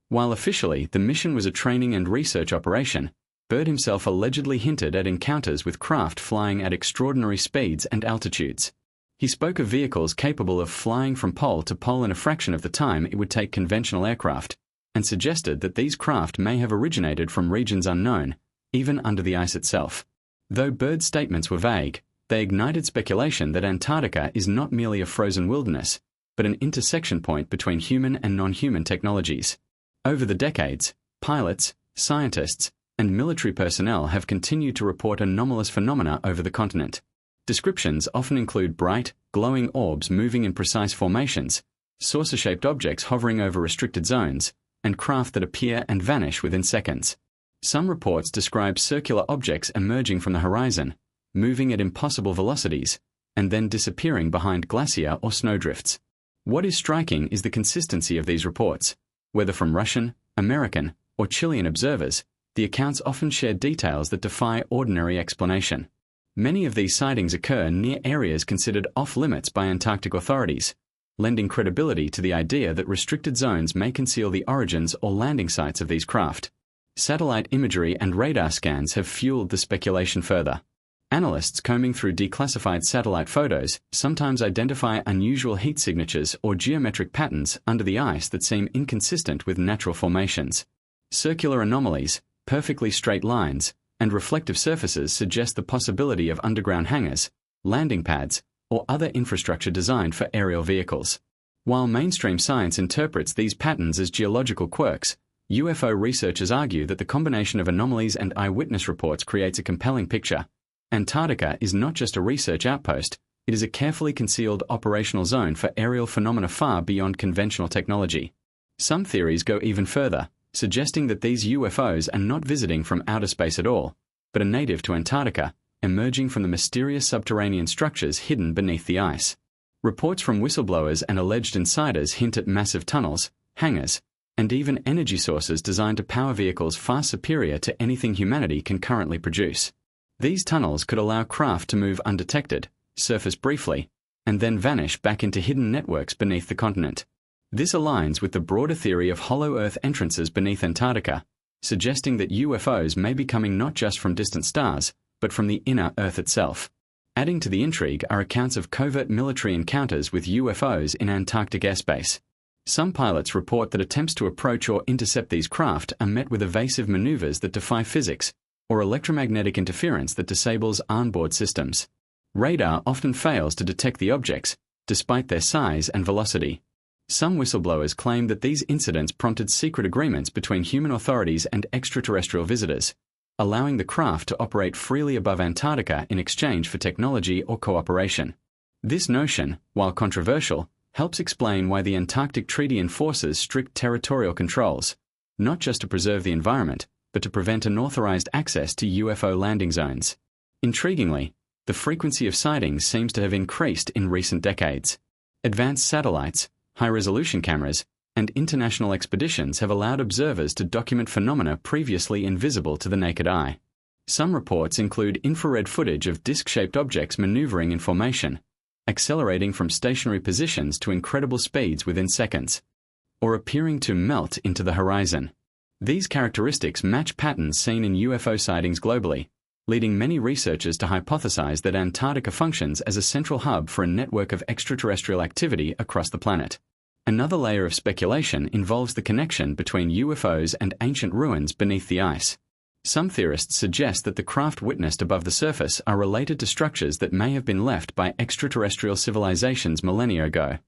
While officially the mission was a training and research operation, Byrd himself allegedly hinted at encounters with craft flying at extraordinary speeds and altitudes. He spoke of vehicles capable of flying from pole to pole in a fraction of the time it would take conventional aircraft, and suggested that these craft may have originated from regions unknown, even under the ice itself. Though Byrd's statements were vague, they ignited speculation that Antarctica is not merely a frozen wilderness, but an intersection point between human and non-human technologies. Over the decades, pilots, scientists, and military personnel have continued to report anomalous phenomena over the continent. Descriptions often include bright, glowing orbs moving in precise formations, saucer-shaped objects hovering over restricted zones, and craft that appear and vanish within seconds. Some reports describe circular objects emerging from the horizon, moving at impossible velocities, and then disappearing behind glacier or snowdrifts. What is striking is the consistency of these reports. Whether from Russian, American, or Chilean observers, the accounts often share details that defy ordinary explanation. Many of these sightings occur near areas considered off-limits by Antarctic authorities, lending credibility to the idea that restricted zones may conceal the origins or landing sites of these craft. Satellite imagery and radar scans have fueled the speculation further. Analysts combing through declassified satellite photos sometimes identify unusual heat signatures or geometric patterns under the ice that seem inconsistent with natural formations. Circular anomalies, perfectly straight lines, and reflective surfaces suggest the possibility of underground hangars, landing pads, or other infrastructure designed for aerial vehicles. While mainstream science interprets these patterns as geological quirks, UFO researchers argue that the combination of anomalies and eyewitness reports creates a compelling picture. Antarctica is not just a research outpost, it is a carefully concealed operational zone for aerial phenomena far beyond conventional technology. Some theories go even further, suggesting that these UFOs are not visiting from outer space at all, but are native to Antarctica, emerging from the mysterious subterranean structures hidden beneath the ice. Reports from whistleblowers and alleged insiders hint at massive tunnels, hangars, and even energy sources designed to power vehicles far superior to anything humanity can currently produce. These tunnels could allow craft to move undetected, surface briefly, and then vanish back into hidden networks beneath the continent. This aligns with the broader theory of hollow Earth entrances beneath Antarctica, suggesting that UFOs may be coming not just from distant stars, but from the inner Earth itself. Adding to the intrigue are accounts of covert military encounters with UFOs in Antarctic airspace. Some pilots report that attempts to approach or intercept these craft are met with evasive maneuvers that defy physics, or electromagnetic interference that disables onboard systems. Radar often fails to detect the objects, despite their size and velocity. Some whistleblowers claim that these incidents prompted secret agreements between human authorities and extraterrestrial visitors, allowing the craft to operate freely above Antarctica in exchange for technology or cooperation. This notion, while controversial, helps explain why the Antarctic Treaty enforces strict territorial controls, not just to preserve the environment, but to prevent unauthorized access to UFO landing zones. Intriguingly, the frequency of sightings seems to have increased in recent decades. Advanced satellites, high-resolution cameras, and international expeditions have allowed observers to document phenomena previously invisible to the naked eye. Some reports include infrared footage of disc-shaped objects maneuvering in formation, accelerating from stationary positions to incredible speeds within seconds, or appearing to melt into the horizon. These characteristics match patterns seen in UFO sightings globally, leading many researchers to hypothesize that Antarctica functions as a central hub for a network of extraterrestrial activity across the planet. Another layer of speculation involves the connection between UFOs and ancient ruins beneath the ice. Some theorists suggest that the craft witnessed above the surface are related to structures that may have been left by extraterrestrial civilizations millennia ago.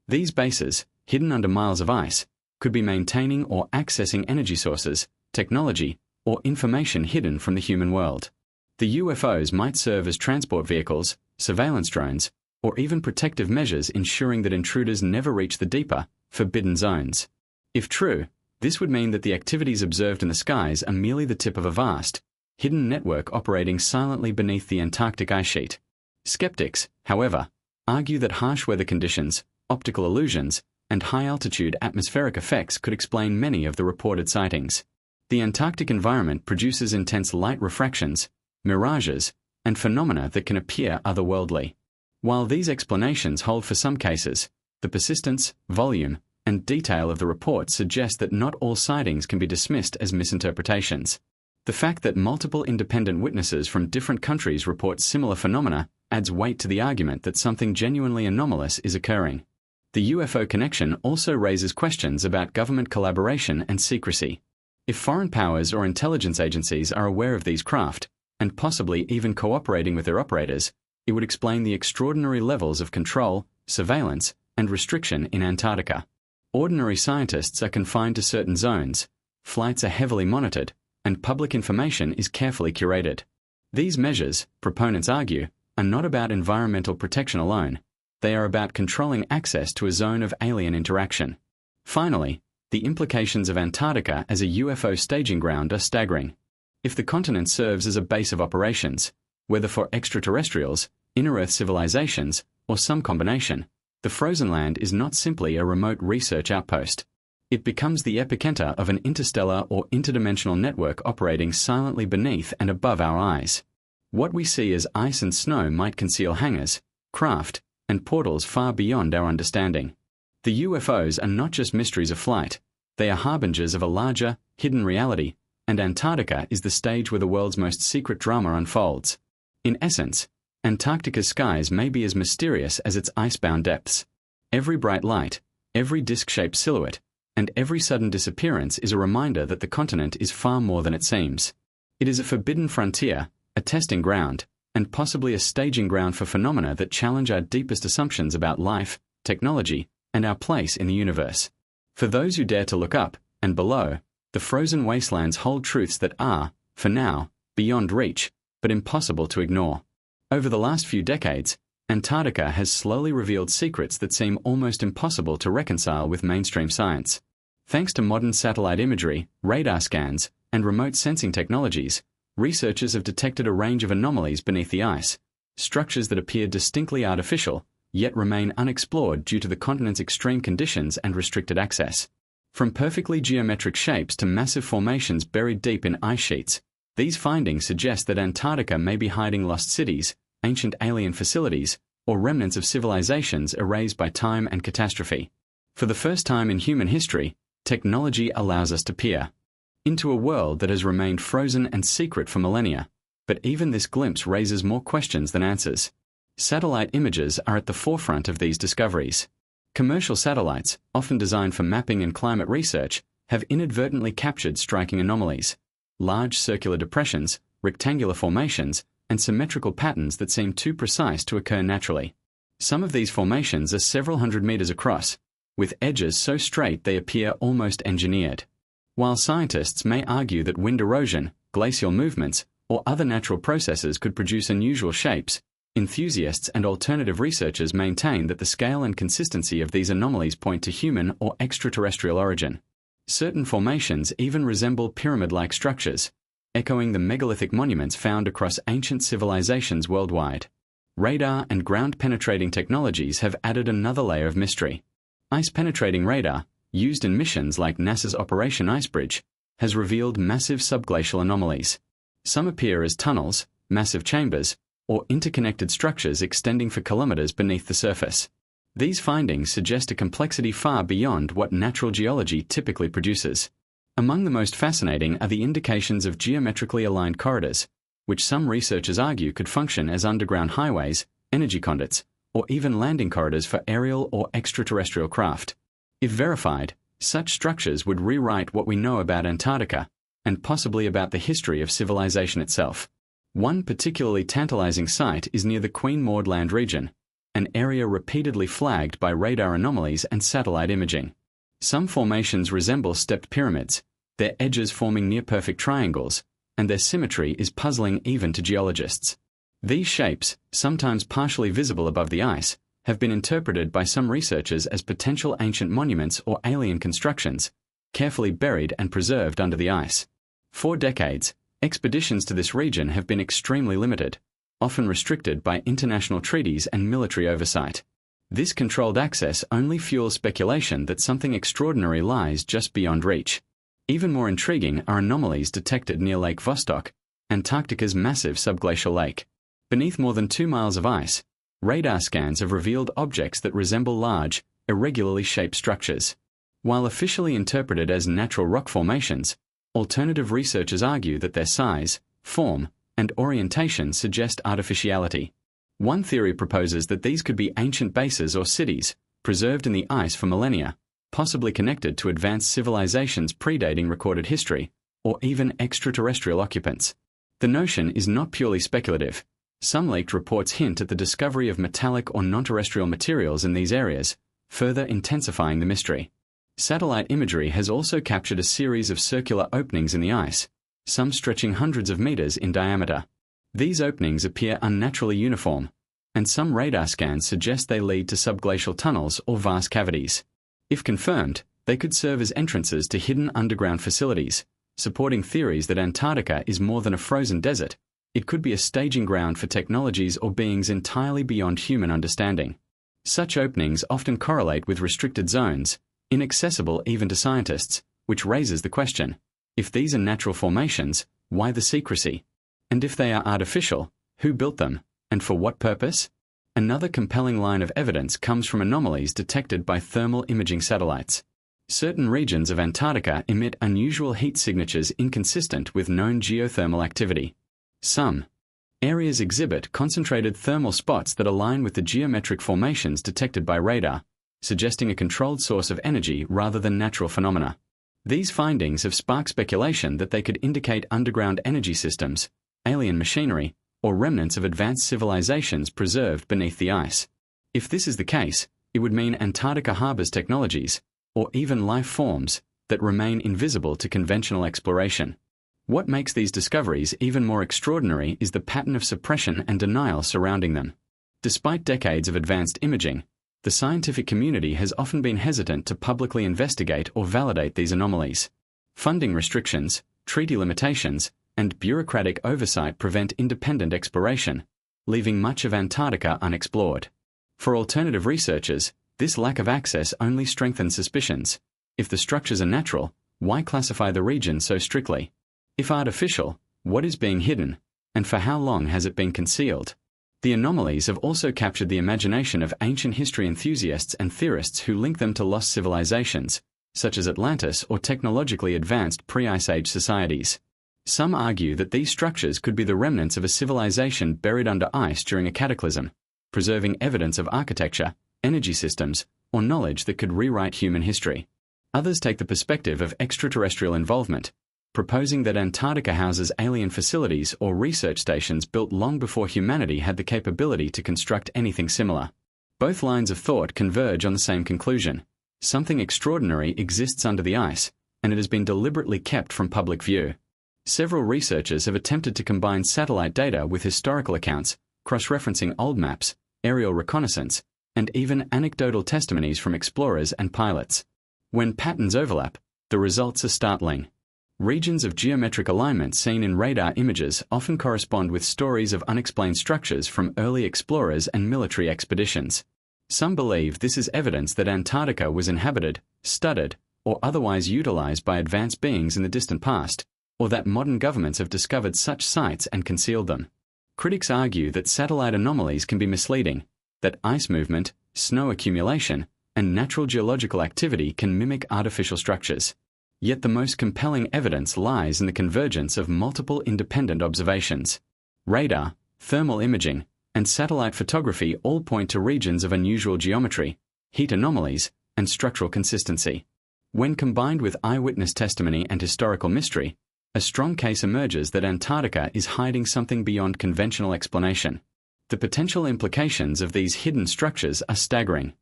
These bases, hidden under miles of ice, could be maintaining or accessing energy sources, technology, or information hidden from the human world. The UFOs might serve as transport vehicles, surveillance drones, or even protective measures ensuring that intruders never reach the deeper, forbidden zones. If true, this would mean that the activities observed in the skies are merely the tip of a vast, hidden network operating silently beneath the Antarctic ice sheet. Skeptics, however, argue that harsh weather conditions, optical illusions, and high-altitude atmospheric effects could explain many of the reported sightings. The Antarctic environment produces intense light refractions, mirages, and phenomena that can appear otherworldly. While these explanations hold for some cases, the persistence, volume, and detail of the reports suggest that not all sightings can be dismissed as misinterpretations. The fact that multiple independent witnesses from different countries report similar phenomena adds weight to the argument that something genuinely anomalous is occurring. The UFO connection also raises questions about government collaboration and secrecy. If foreign powers or intelligence agencies are aware of these craft, and possibly even cooperating with their operators, it would explain the extraordinary levels of control, surveillance, and restriction in Antarctica. Ordinary scientists are confined to certain zones, flights are heavily monitored, and public information is carefully curated. These measures, proponents argue, are not about environmental protection alone. They are about controlling access to a zone of alien interaction. Finally, the implications of Antarctica as a UFO staging ground are staggering. If the continent serves as a base of operations, whether for extraterrestrials, inner-Earth civilizations, or some combination, the frozen land is not simply a remote research outpost. It becomes the epicenter of an interstellar or interdimensional network operating silently beneath and above our eyes. What we see as ice and snow might conceal hangars, craft, and portals far beyond our understanding. The UFOs are not just mysteries of flight, they are harbingers of a larger, hidden reality, and Antarctica is the stage where the world's most secret drama unfolds. In essence, Antarctica's skies may be as mysterious as its icebound depths. Every bright light, every disc-shaped silhouette, and every sudden disappearance is a reminder that the continent is far more than it seems. It is a forbidden frontier, a testing ground, and possibly a staging ground for phenomena that challenge our deepest assumptions about life, technology, and our place in the universe. For those who dare to look up and below, the frozen wastelands hold truths that are, for now, beyond reach, but impossible to ignore. Over the last few decades, Antarctica has slowly revealed secrets that seem almost impossible to reconcile with mainstream science. Thanks to modern satellite imagery, radar scans, and remote sensing technologies, researchers have detected a range of anomalies beneath the ice, structures that appear distinctly artificial, yet remain unexplored due to the continent's extreme conditions and restricted access. From perfectly geometric shapes to massive formations buried deep in ice sheets, these findings suggest that Antarctica may be hiding lost cities, ancient alien facilities, or remnants of civilizations erased by time and catastrophe. For the first time in human history, technology allows us to peer into a world that has remained frozen and secret for millennia. But even this glimpse raises more questions than answers. Satellite images are at the forefront of these discoveries. Commercial satellites, often designed for mapping and climate research, have inadvertently captured striking anomalies. Large circular depressions, rectangular formations, and symmetrical patterns that seem too precise to occur naturally. Some of these formations are several hundred meters across, with edges so straight they appear almost engineered. While scientists may argue that wind erosion, glacial movements, or other natural processes could produce unusual shapes, enthusiasts and alternative researchers maintain that the scale and consistency of these anomalies point to human or extraterrestrial origin. Certain formations even resemble pyramid-like structures, echoing the megalithic monuments found across ancient civilizations worldwide. Radar and ground-penetrating technologies have added another layer of mystery. Ice-penetrating radar, used in missions like NASA's Operation Icebridge, has revealed massive subglacial anomalies. Some appear as tunnels, massive chambers, or interconnected structures extending for kilometers beneath the surface. These findings suggest a complexity far beyond what natural geology typically produces. Among the most fascinating are the indications of geometrically aligned corridors, which some researchers argue could function as underground highways, energy conduits, or even landing corridors for aerial or extraterrestrial craft. If verified, such structures would rewrite what we know about Antarctica, and possibly about the history of civilization itself. One particularly tantalizing site is near the Queen Maud Land region, an area repeatedly flagged by radar anomalies and satellite imaging. Some formations resemble stepped pyramids, their edges forming near-perfect triangles, and their symmetry is puzzling even to geologists. These shapes, sometimes partially visible above the ice, have been interpreted by some researchers as potential ancient monuments or alien constructions, carefully buried and preserved under the ice. For decades, expeditions to this region have been extremely limited, often restricted by international treaties and military oversight. This controlled access only fuels speculation that something extraordinary lies just beyond reach. Even more intriguing are anomalies detected near Lake Vostok, Antarctica's massive subglacial lake. Beneath more than 2 miles of ice, radar scans have revealed objects that resemble large, irregularly shaped structures. While officially interpreted as natural rock formations, alternative researchers argue that their size, form, and orientation suggest artificiality. One theory proposes that these could be ancient bases or cities, preserved in the ice for millennia, possibly connected to advanced civilizations predating recorded history, or even extraterrestrial occupants. The notion is not purely speculative. Some leaked reports hint at the discovery of metallic or non-terrestrial materials in these areas, further intensifying the mystery. Satellite imagery has also captured a series of circular openings in the ice, some stretching hundreds of meters in diameter. These openings appear unnaturally uniform, and some radar scans suggest they lead to subglacial tunnels or vast cavities. If confirmed, they could serve as entrances to hidden underground facilities, supporting theories that Antarctica is more than a frozen desert. It could be a staging ground for technologies or beings entirely beyond human understanding. Such openings often correlate with restricted zones, inaccessible even to scientists, which raises the question: if these are natural formations, why the secrecy? And if they are artificial, who built them, and for what purpose? Another compelling line of evidence comes from anomalies detected by thermal imaging satellites. Certain regions of Antarctica emit unusual heat signatures inconsistent with known geothermal activity. Some areas exhibit concentrated thermal spots that align with the geometric formations detected by radar, suggesting a controlled source of energy rather than natural phenomena. These findings have sparked speculation that they could indicate underground energy systems, alien machinery, or remnants of advanced civilizations preserved beneath the ice. If this is the case, it would mean Antarctica harbors technologies, or even life forms, that remain invisible to conventional exploration. What makes these discoveries even more extraordinary is the pattern of suppression and denial surrounding them. Despite decades of advanced imaging, the scientific community has often been hesitant to publicly investigate or validate these anomalies. Funding restrictions, treaty limitations, and bureaucratic oversight prevent independent exploration, leaving much of Antarctica unexplored. For alternative researchers, this lack of access only strengthens suspicions. If the structures are natural, why classify the region so strictly? If artificial, what is being hidden, and for how long has it been concealed? The anomalies have also captured the imagination of ancient history enthusiasts and theorists who link them to lost civilizations, such as Atlantis or technologically advanced pre-Ice Age societies. Some argue that these structures could be the remnants of a civilization buried under ice during a cataclysm, preserving evidence of architecture, energy systems, or knowledge that could rewrite human history. Others take the perspective of extraterrestrial involvement, proposing that Antarctica houses alien facilities or research stations built long before humanity had the capability to construct anything similar. Both lines of thought converge on the same conclusion: something extraordinary exists under the ice, and it has been deliberately kept from public view. Several researchers have attempted to combine satellite data with historical accounts, cross-referencing old maps, aerial reconnaissance, and even anecdotal testimonies from explorers and pilots. When patterns overlap, the results are startling. Regions of geometric alignment seen in radar images often correspond with stories of unexplained structures from early explorers and military expeditions. Some believe this is evidence that Antarctica was inhabited, studied, or otherwise utilized by advanced beings in the distant past, or that modern governments have discovered such sites and concealed them. Critics argue that satellite anomalies can be misleading, that ice movement, snow accumulation, and natural geological activity can mimic artificial structures. Yet the most compelling evidence lies in the convergence of multiple independent observations. Radar, thermal imaging, and satellite photography all point to regions of unusual geometry, heat anomalies, and structural consistency. When combined with eyewitness testimony and historical mystery, a strong case emerges that Antarctica is hiding something beyond conventional explanation. The potential implications of these hidden structures are staggering.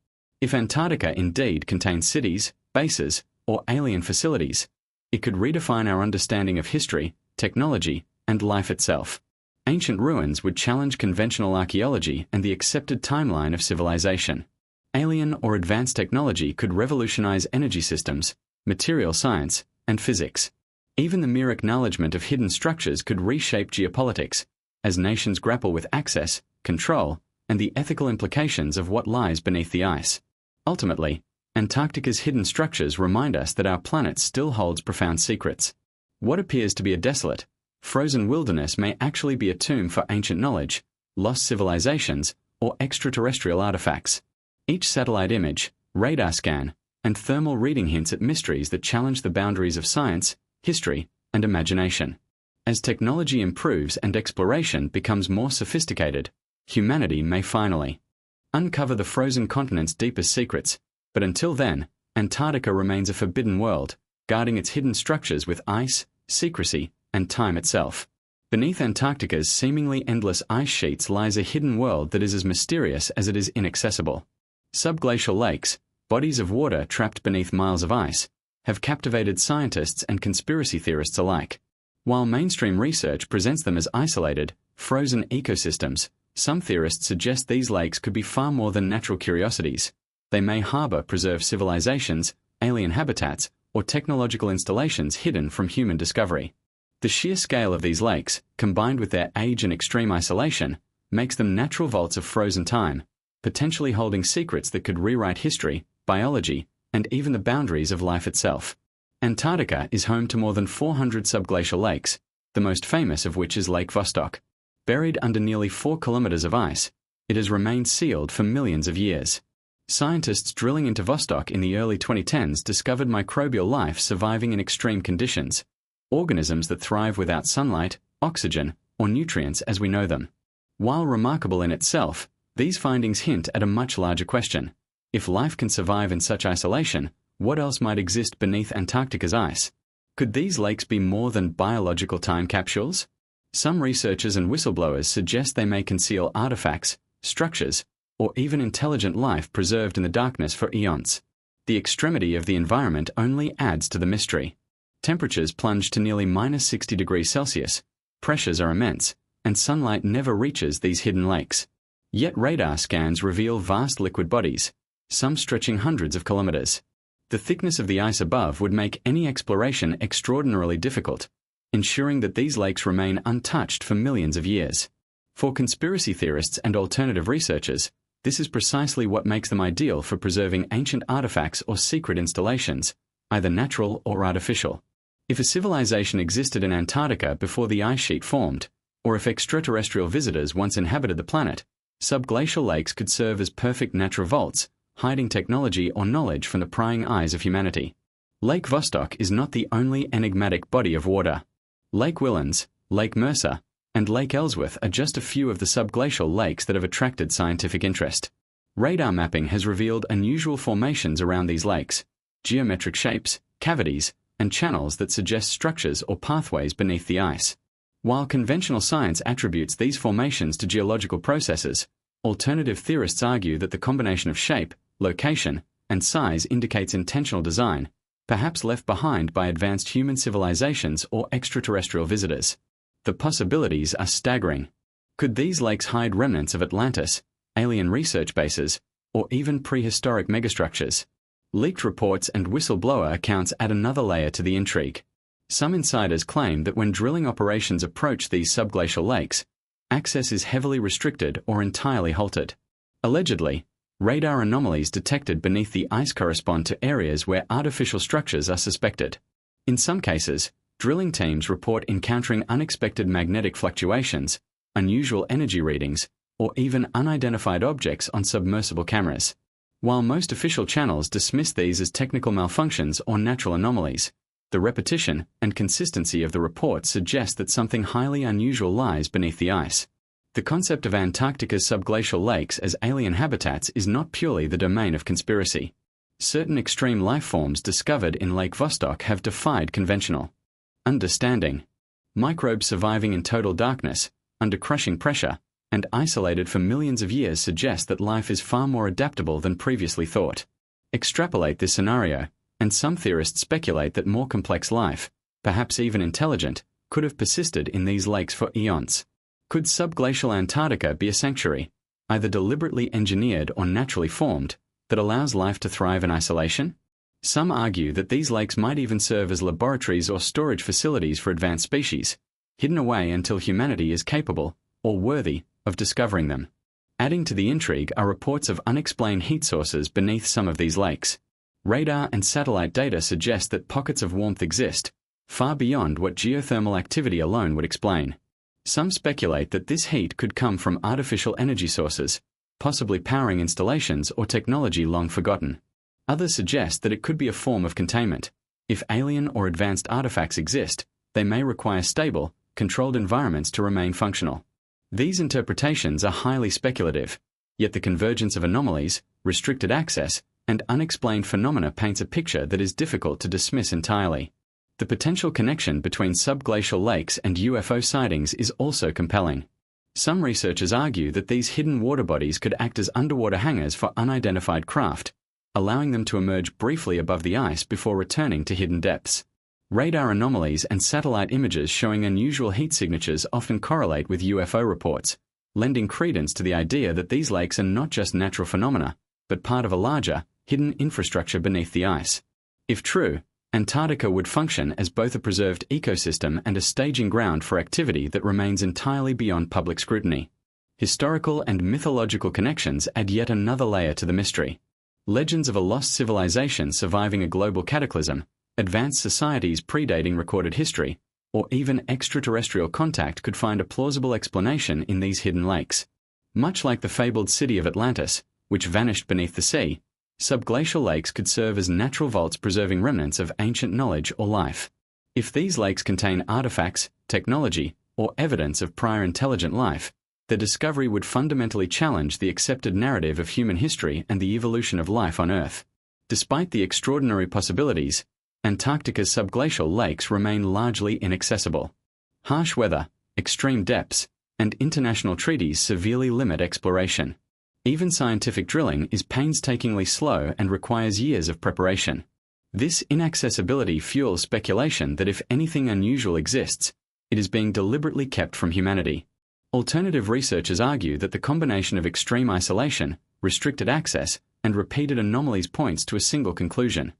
If Antarctica indeed contains cities, bases, or alien facilities, it could redefine our understanding of history, technology, and life itself. Ancient ruins would challenge conventional archaeology and the accepted timeline of civilization. Alien or advanced technology could revolutionize energy systems, material science, and physics. Even the mere acknowledgement of hidden structures could reshape geopolitics, as nations grapple with access, control, and the ethical implications of what lies beneath the ice. Ultimately, Antarctica's hidden structures remind us that our planet still holds profound secrets. What appears to be a desolate, frozen wilderness may actually be a tomb for ancient knowledge, lost civilizations, or extraterrestrial artifacts. Each satellite image, radar scan, and thermal reading hints at mysteries that challenge the boundaries of science, history, and imagination. As technology improves and exploration becomes more sophisticated, humanity may finally uncover the frozen continent's deepest secrets, but until then, Antarctica remains a forbidden world, guarding its hidden structures with ice, secrecy, and time itself. Beneath Antarctica's seemingly endless ice sheets lies a hidden world that is as mysterious as it is inaccessible. Subglacial lakes, bodies of water trapped beneath miles of ice, have captivated scientists and conspiracy theorists alike. While mainstream research presents them as isolated, frozen ecosystems, some theorists suggest these lakes could be far more than natural curiosities. They may harbor preserved civilizations, alien habitats, or technological installations hidden from human discovery. The sheer scale of these lakes, combined with their age and extreme isolation, makes them natural vaults of frozen time, potentially holding secrets that could rewrite history, biology, and even the boundaries of life itself. Antarctica is home to more than 400 subglacial lakes, the most famous of which is Lake Vostok. Buried under nearly 4 kilometers of ice, it has remained sealed for millions of years. Scientists drilling into Vostok in the early 2010s discovered microbial life surviving in extreme conditions, organisms that thrive without sunlight, oxygen, or nutrients as we know them. While remarkable in itself, these findings hint at a much larger question. If life can survive in such isolation, what else might exist beneath Antarctica's ice? Could these lakes be more than biological time capsules? Some researchers and whistleblowers suggest they may conceal artifacts, structures, or even intelligent life preserved in the darkness for eons. The extremity of the environment only adds to the mystery. Temperatures plunge to nearly -60 degrees Celsius, pressures are immense, and sunlight never reaches these hidden lakes. Yet radar scans reveal vast liquid bodies, some stretching hundreds of kilometers. The thickness of the ice above would make any exploration extraordinarily difficult, ensuring that these lakes remain untouched for millions of years. For conspiracy theorists and alternative researchers, this is precisely what makes them ideal for preserving ancient artifacts or secret installations, either natural or artificial. If a civilization existed in Antarctica before the ice sheet formed, or if extraterrestrial visitors once inhabited the planet, subglacial lakes could serve as perfect natural vaults, hiding technology or knowledge from the prying eyes of humanity. Lake Vostok is not the only enigmatic body of water. Lake Whillans, Lake Mercer, and Lake Ellsworth are just a few of the subglacial lakes that have attracted scientific interest. Radar mapping has revealed unusual formations around these lakes, geometric shapes, cavities, and channels that suggest structures or pathways beneath the ice. While conventional science attributes these formations to geological processes, alternative theorists argue that the combination of shape, location, and size indicates intentional design, perhaps left behind by advanced human civilizations or extraterrestrial visitors. The possibilities are staggering. Could these lakes hide remnants of Atlantis, alien research bases, or even prehistoric megastructures? Leaked reports and whistleblower accounts add another layer to the intrigue. Some insiders claim that when drilling operations approach these subglacial lakes, access is heavily restricted or entirely halted. Allegedly, radar anomalies detected beneath the ice correspond to areas where artificial structures are suspected. In some cases, drilling teams report encountering unexpected magnetic fluctuations, unusual energy readings, or even unidentified objects on submersible cameras. While most official channels dismiss these as technical malfunctions or natural anomalies, the repetition and consistency of the reports suggest that something highly unusual lies beneath the ice. The concept of Antarctica's subglacial lakes as alien habitats is not purely the domain of conspiracy. Certain extreme life forms discovered in Lake Vostok have defied conventional understanding. Microbes surviving in total darkness, under crushing pressure, and isolated for millions of years suggest that life is far more adaptable than previously thought. Extrapolate this scenario, and some theorists speculate that more complex life, perhaps even intelligent, could have persisted in these lakes for eons. Could subglacial Antarctica be a sanctuary, either deliberately engineered or naturally formed, that allows life to thrive in isolation? Some argue that these lakes might even serve as laboratories or storage facilities for advanced species, hidden away until humanity is capable, or worthy, of discovering them. Adding to the intrigue are reports of unexplained heat sources beneath some of these lakes. Radar and satellite data suggest that pockets of warmth exist, far beyond what geothermal activity alone would explain. Some speculate that this heat could come from artificial energy sources, possibly powering installations or technology long forgotten. Others suggest that it could be a form of containment. If alien or advanced artifacts exist, they may require stable, controlled environments to remain functional. These interpretations are highly speculative, yet the convergence of anomalies, restricted access, and unexplained phenomena paints a picture that is difficult to dismiss entirely. The potential connection between subglacial lakes and UFO sightings is also compelling. Some researchers argue that these hidden water bodies could act as underwater hangars for unidentified craft, allowing them to emerge briefly above the ice before returning to hidden depths. Radar anomalies and satellite images showing unusual heat signatures often correlate with UFO reports, lending credence to the idea that these lakes are not just natural phenomena, but part of a larger, hidden infrastructure beneath the ice. If true, Antarctica would function as both a preserved ecosystem and a staging ground for activity that remains entirely beyond public scrutiny. Historical and mythological connections add yet another layer to the mystery. Legends of a lost civilization surviving a global cataclysm, advanced societies predating recorded history, or even extraterrestrial contact could find a plausible explanation in these hidden lakes. Much like the fabled city of Atlantis, which vanished beneath the sea, subglacial lakes could serve as natural vaults preserving remnants of ancient knowledge or life. If these lakes contain artifacts, technology, or evidence of prior intelligent life, their discovery would fundamentally challenge the accepted narrative of human history and the evolution of life on Earth. Despite the extraordinary possibilities, Antarctica's subglacial lakes remain largely inaccessible. Harsh weather, extreme depths, and international treaties severely limit exploration. Even scientific drilling is painstakingly slow and requires years of preparation. This inaccessibility fuels speculation that if anything unusual exists, it is being deliberately kept from humanity. Alternative researchers argue that the combination of extreme isolation, restricted access, and repeated anomalies points to a single conclusion.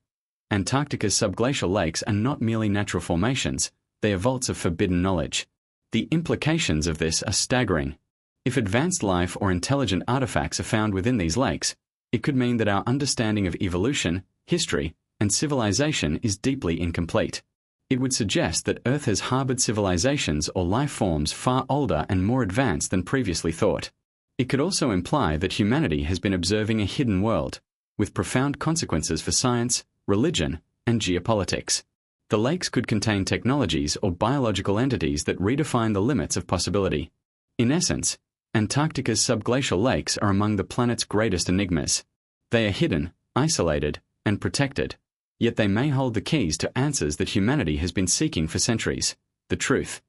Antarctica's subglacial lakes are not merely natural formations, they are vaults of forbidden knowledge. The implications of this are staggering. If advanced life or intelligent artifacts are found within these lakes, it could mean that our understanding of evolution, history, and civilization is deeply incomplete. It would suggest that Earth has harbored civilizations or life forms far older and more advanced than previously thought. It could also imply that humanity has been observing a hidden world, with profound consequences for science, religion, and geopolitics. The lakes could contain technologies or biological entities that redefine the limits of possibility. In essence, Antarctica's subglacial lakes are among the planet's greatest enigmas. They are hidden, isolated, and protected, yet they may hold the keys to answers that humanity has been seeking for centuries: the truth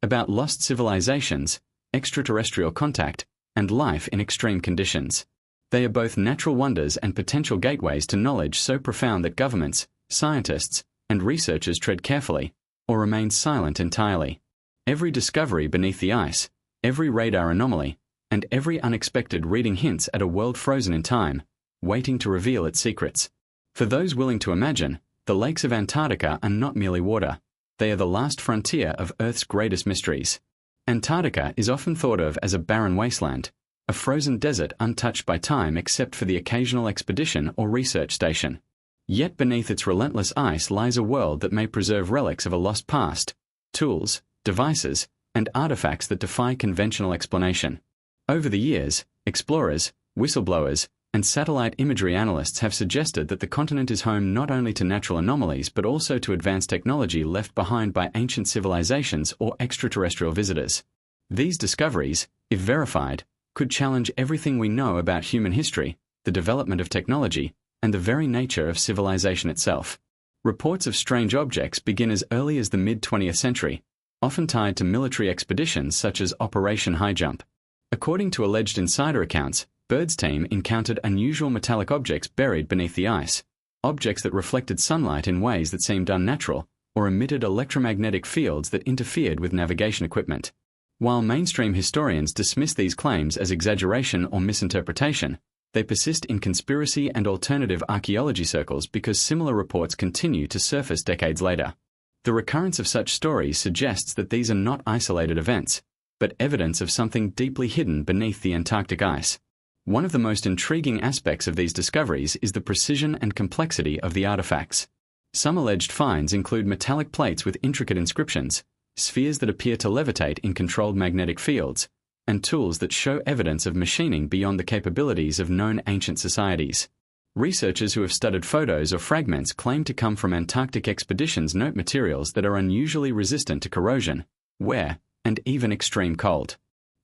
about lost civilizations, extraterrestrial contact, and life in extreme conditions. They are both natural wonders and potential gateways to knowledge so profound that governments, scientists, and researchers tread carefully, or remain silent entirely. Every discovery beneath the ice, every radar anomaly, and every unexpected reading hints at a world frozen in time, waiting to reveal its secrets. For those willing to imagine, the lakes of Antarctica are not merely water. They are the last frontier of Earth's greatest mysteries. Antarctica is often thought of as a barren wasteland, a frozen desert untouched by time except for the occasional expedition or research station. Yet beneath its relentless ice lies a world that may preserve relics of a lost past, tools, devices, and artifacts that defy conventional explanation. Over the years, explorers, whistleblowers, and satellite imagery analysts have suggested that the continent is home not only to natural anomalies but also to advanced technology left behind by ancient civilizations or extraterrestrial visitors. These discoveries, if verified, could challenge everything we know about human history, the development of technology, and the very nature of civilization itself. Reports of strange objects begin as early as the mid-20th century, often tied to military expeditions such as Operation High Jump. According to alleged insider accounts, Bird's team encountered unusual metallic objects buried beneath the ice, objects that reflected sunlight in ways that seemed unnatural, or emitted electromagnetic fields that interfered with navigation equipment. While mainstream historians dismiss these claims as exaggeration or misinterpretation, they persist in conspiracy and alternative archaeology circles because similar reports continue to surface decades later. The recurrence of such stories suggests that these are not isolated events, but evidence of something deeply hidden beneath the Antarctic ice. One of the most intriguing aspects of these discoveries is the precision and complexity of the artifacts. Some alleged finds include metallic plates with intricate inscriptions, spheres that appear to levitate in controlled magnetic fields, and tools that show evidence of machining beyond the capabilities of known ancient societies. Researchers who have studied photos or fragments claim to come from Antarctic expeditions note materials that are unusually resistant to corrosion, wear, and even extreme cold.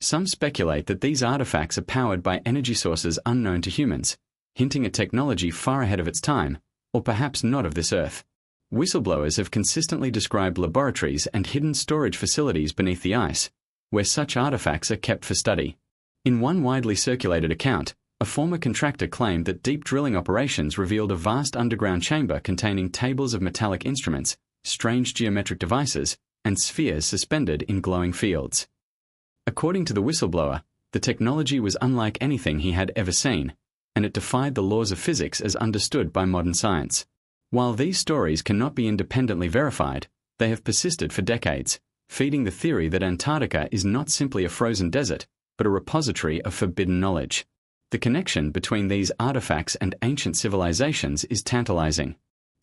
Some speculate that these artifacts are powered by energy sources unknown to humans, hinting at technology far ahead of its time, or perhaps not of this Earth. Whistleblowers have consistently described laboratories and hidden storage facilities beneath the ice, where such artifacts are kept for study. In one widely circulated account, a former contractor claimed that deep drilling operations revealed a vast underground chamber containing tables of metallic instruments, strange geometric devices, and spheres suspended in glowing fields. According to the whistleblower, the technology was unlike anything he had ever seen, and it defied the laws of physics as understood by modern science. While these stories cannot be independently verified, they have persisted for decades, feeding the theory that Antarctica is not simply a frozen desert, but a repository of forbidden knowledge. The connection between these artifacts and ancient civilizations is tantalizing.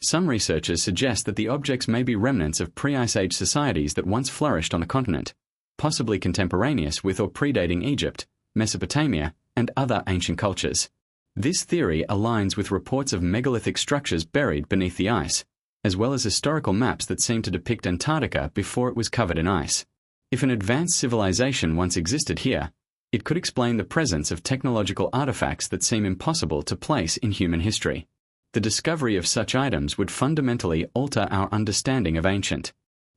Some researchers suggest that the objects may be remnants of pre-Ice Age societies that once flourished on the continent, possibly contemporaneous with or predating Egypt, Mesopotamia, and other ancient cultures. This theory aligns with reports of megalithic structures buried beneath the ice, as well as historical maps that seem to depict Antarctica before it was covered in ice. If an advanced civilization once existed here, it could explain the presence of technological artifacts that seem impossible to place in human history. The discovery of such items would fundamentally alter our understanding of ancient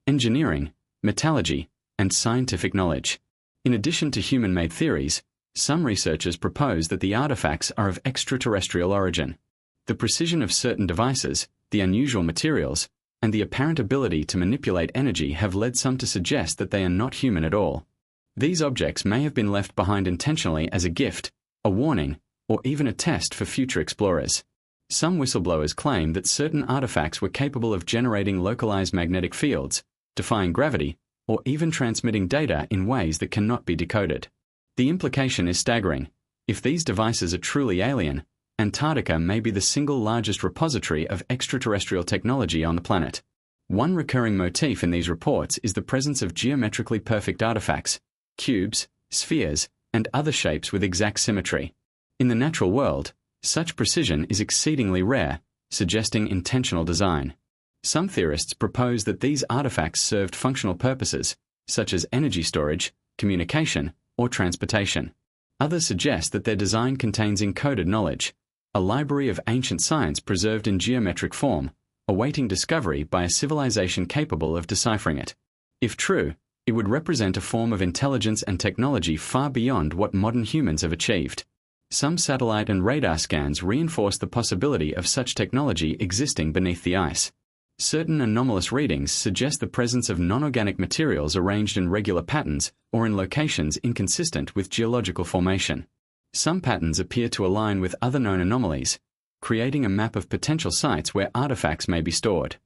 engineering, metallurgy, and scientific knowledge. In addition to human-made theories, some researchers propose that the artifacts are of extraterrestrial origin. The precision of certain devices, the unusual materials, and the apparent ability to manipulate energy have led some to suggest that they are not human at all. These objects may have been left behind intentionally as a gift, a warning, or even a test for future explorers. Some whistleblowers claim that certain artifacts were capable of generating localized magnetic fields, defying gravity, or even transmitting data in ways that cannot be decoded. The implication is staggering. If these devices are truly alien, Antarctica may be the single largest repository of extraterrestrial technology on the planet. One recurring motif in these reports is the presence of geometrically perfect artifacts, cubes, spheres, and other shapes with exact symmetry. In the natural world, such precision is exceedingly rare, suggesting intentional design. Some theorists propose that these artifacts served functional purposes, such as energy storage, communication, or transportation. Others suggest that their design contains encoded knowledge, a library of ancient science preserved in geometric form, awaiting discovery by a civilization capable of deciphering it. If true, it would represent a form of intelligence and technology far beyond what modern humans have achieved. Some satellite and radar scans reinforce the possibility of such technology existing beneath the ice. Certain anomalous readings suggest the presence of non-organic materials arranged in regular patterns or in locations inconsistent with geological formation. Some patterns appear to align with other known anomalies, creating a map of potential sites where artifacts may be stored.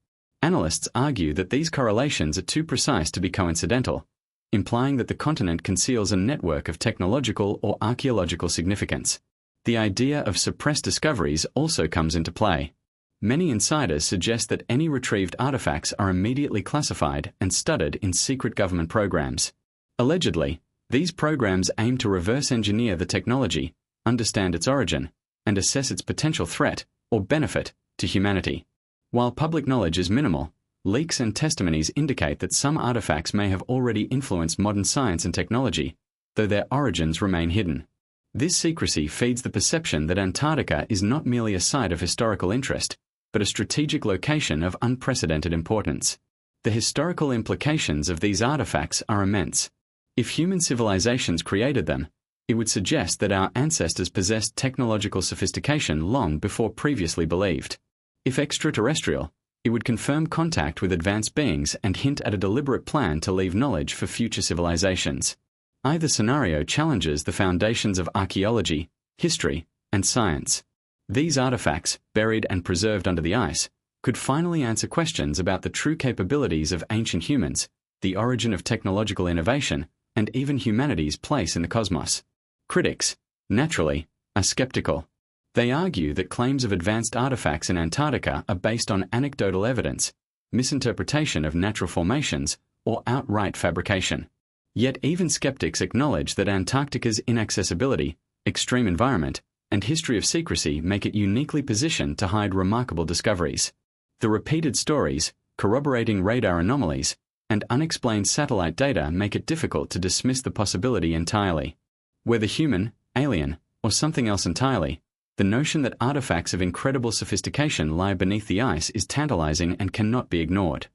Analysts argue that these correlations are too precise to be coincidental, implying that the continent conceals a network of technological or archaeological significance. The idea of suppressed discoveries also comes into play. Many insiders suggest that any retrieved artifacts are immediately classified and studied in secret government programs. Allegedly, these programs aim to reverse engineer the technology, understand its origin, and assess its potential threat or benefit to humanity. While public knowledge is minimal, leaks and testimonies indicate that some artifacts may have already influenced modern science and technology, though their origins remain hidden. This secrecy feeds the perception that Antarctica is not merely a site of historical interest, but a strategic location of unprecedented importance. The historical implications of these artifacts are immense. If human civilizations created them, it would suggest that our ancestors possessed technological sophistication long before previously believed. If extraterrestrial, it would confirm contact with advanced beings and hint at a deliberate plan to leave knowledge for future civilizations. Either scenario challenges the foundations of archaeology, history, and science. These artifacts, buried and preserved under the ice, could finally answer questions about the true capabilities of ancient humans, the origin of technological innovation, and even humanity's place in the cosmos. Critics, naturally, are skeptical. They argue that claims of advanced artifacts in Antarctica are based on anecdotal evidence, misinterpretation of natural formations, or outright fabrication. Yet even skeptics acknowledge that Antarctica's inaccessibility, extreme environment, and history of secrecy make it uniquely positioned to hide remarkable discoveries. The repeated stories, corroborating radar anomalies, and unexplained satellite data make it difficult to dismiss the possibility entirely. Whether human, alien, or something else entirely, the notion that artifacts of incredible sophistication lie beneath the ice is tantalizing and cannot be ignored.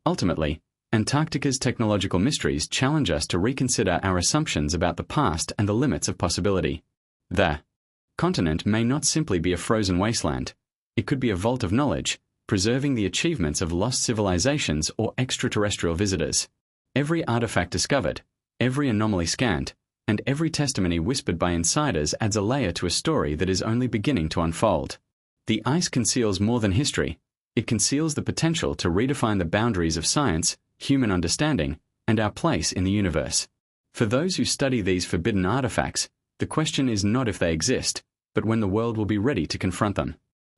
Ultimately, Antarctica's technological mysteries challenge us to reconsider our assumptions about the past and the limits of possibility. The continent may not simply be a frozen wasteland. It could be a vault of knowledge, preserving the achievements of lost civilizations or extraterrestrial visitors. Every artifact discovered, every anomaly scanned, and every testimony whispered by insiders adds a layer to a story that is only beginning to unfold. The ice conceals more than history. It conceals the potential to redefine the boundaries of science, human understanding, and our place in the universe. For those who study these forbidden artifacts, the question is not if they exist, but when the world will be ready to confront them.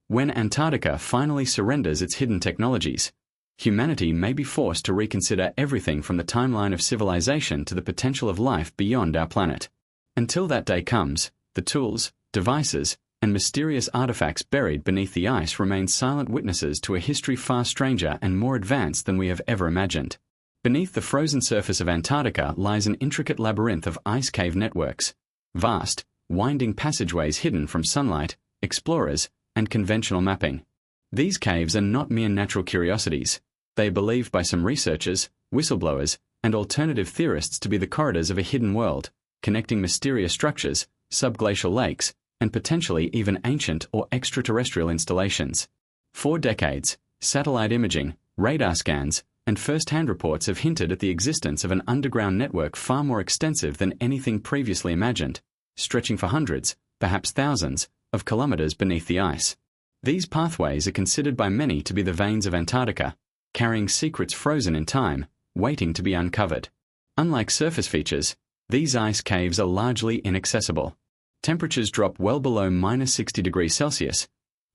When Antarctica finally surrenders its hidden technologies, humanity may be forced to reconsider everything from the timeline of civilization to the potential of life beyond our planet. Until that day comes, the tools, devices, and mysterious artifacts buried beneath the ice remain silent witnesses to a history far stranger and more advanced than we have ever imagined. Beneath the frozen surface of Antarctica lies an intricate labyrinth of ice cave networks, vast, winding passageways hidden from sunlight, explorers, and conventional mapping. These caves are not mere natural curiosities. They are believed by some researchers, whistleblowers, and alternative theorists to be the corridors of a hidden world, connecting mysterious structures, subglacial lakes, and potentially even ancient or extraterrestrial installations. For decades, satellite imaging, radar scans, and first-hand reports have hinted at the existence of an underground network far more extensive than anything previously imagined, stretching for hundreds, perhaps thousands, of kilometers beneath the ice. These pathways are considered by many to be the veins of Antarctica, carrying secrets frozen in time, waiting to be uncovered. Unlike surface features, these ice caves are largely inaccessible. Temperatures drop well below -60 degrees Celsius,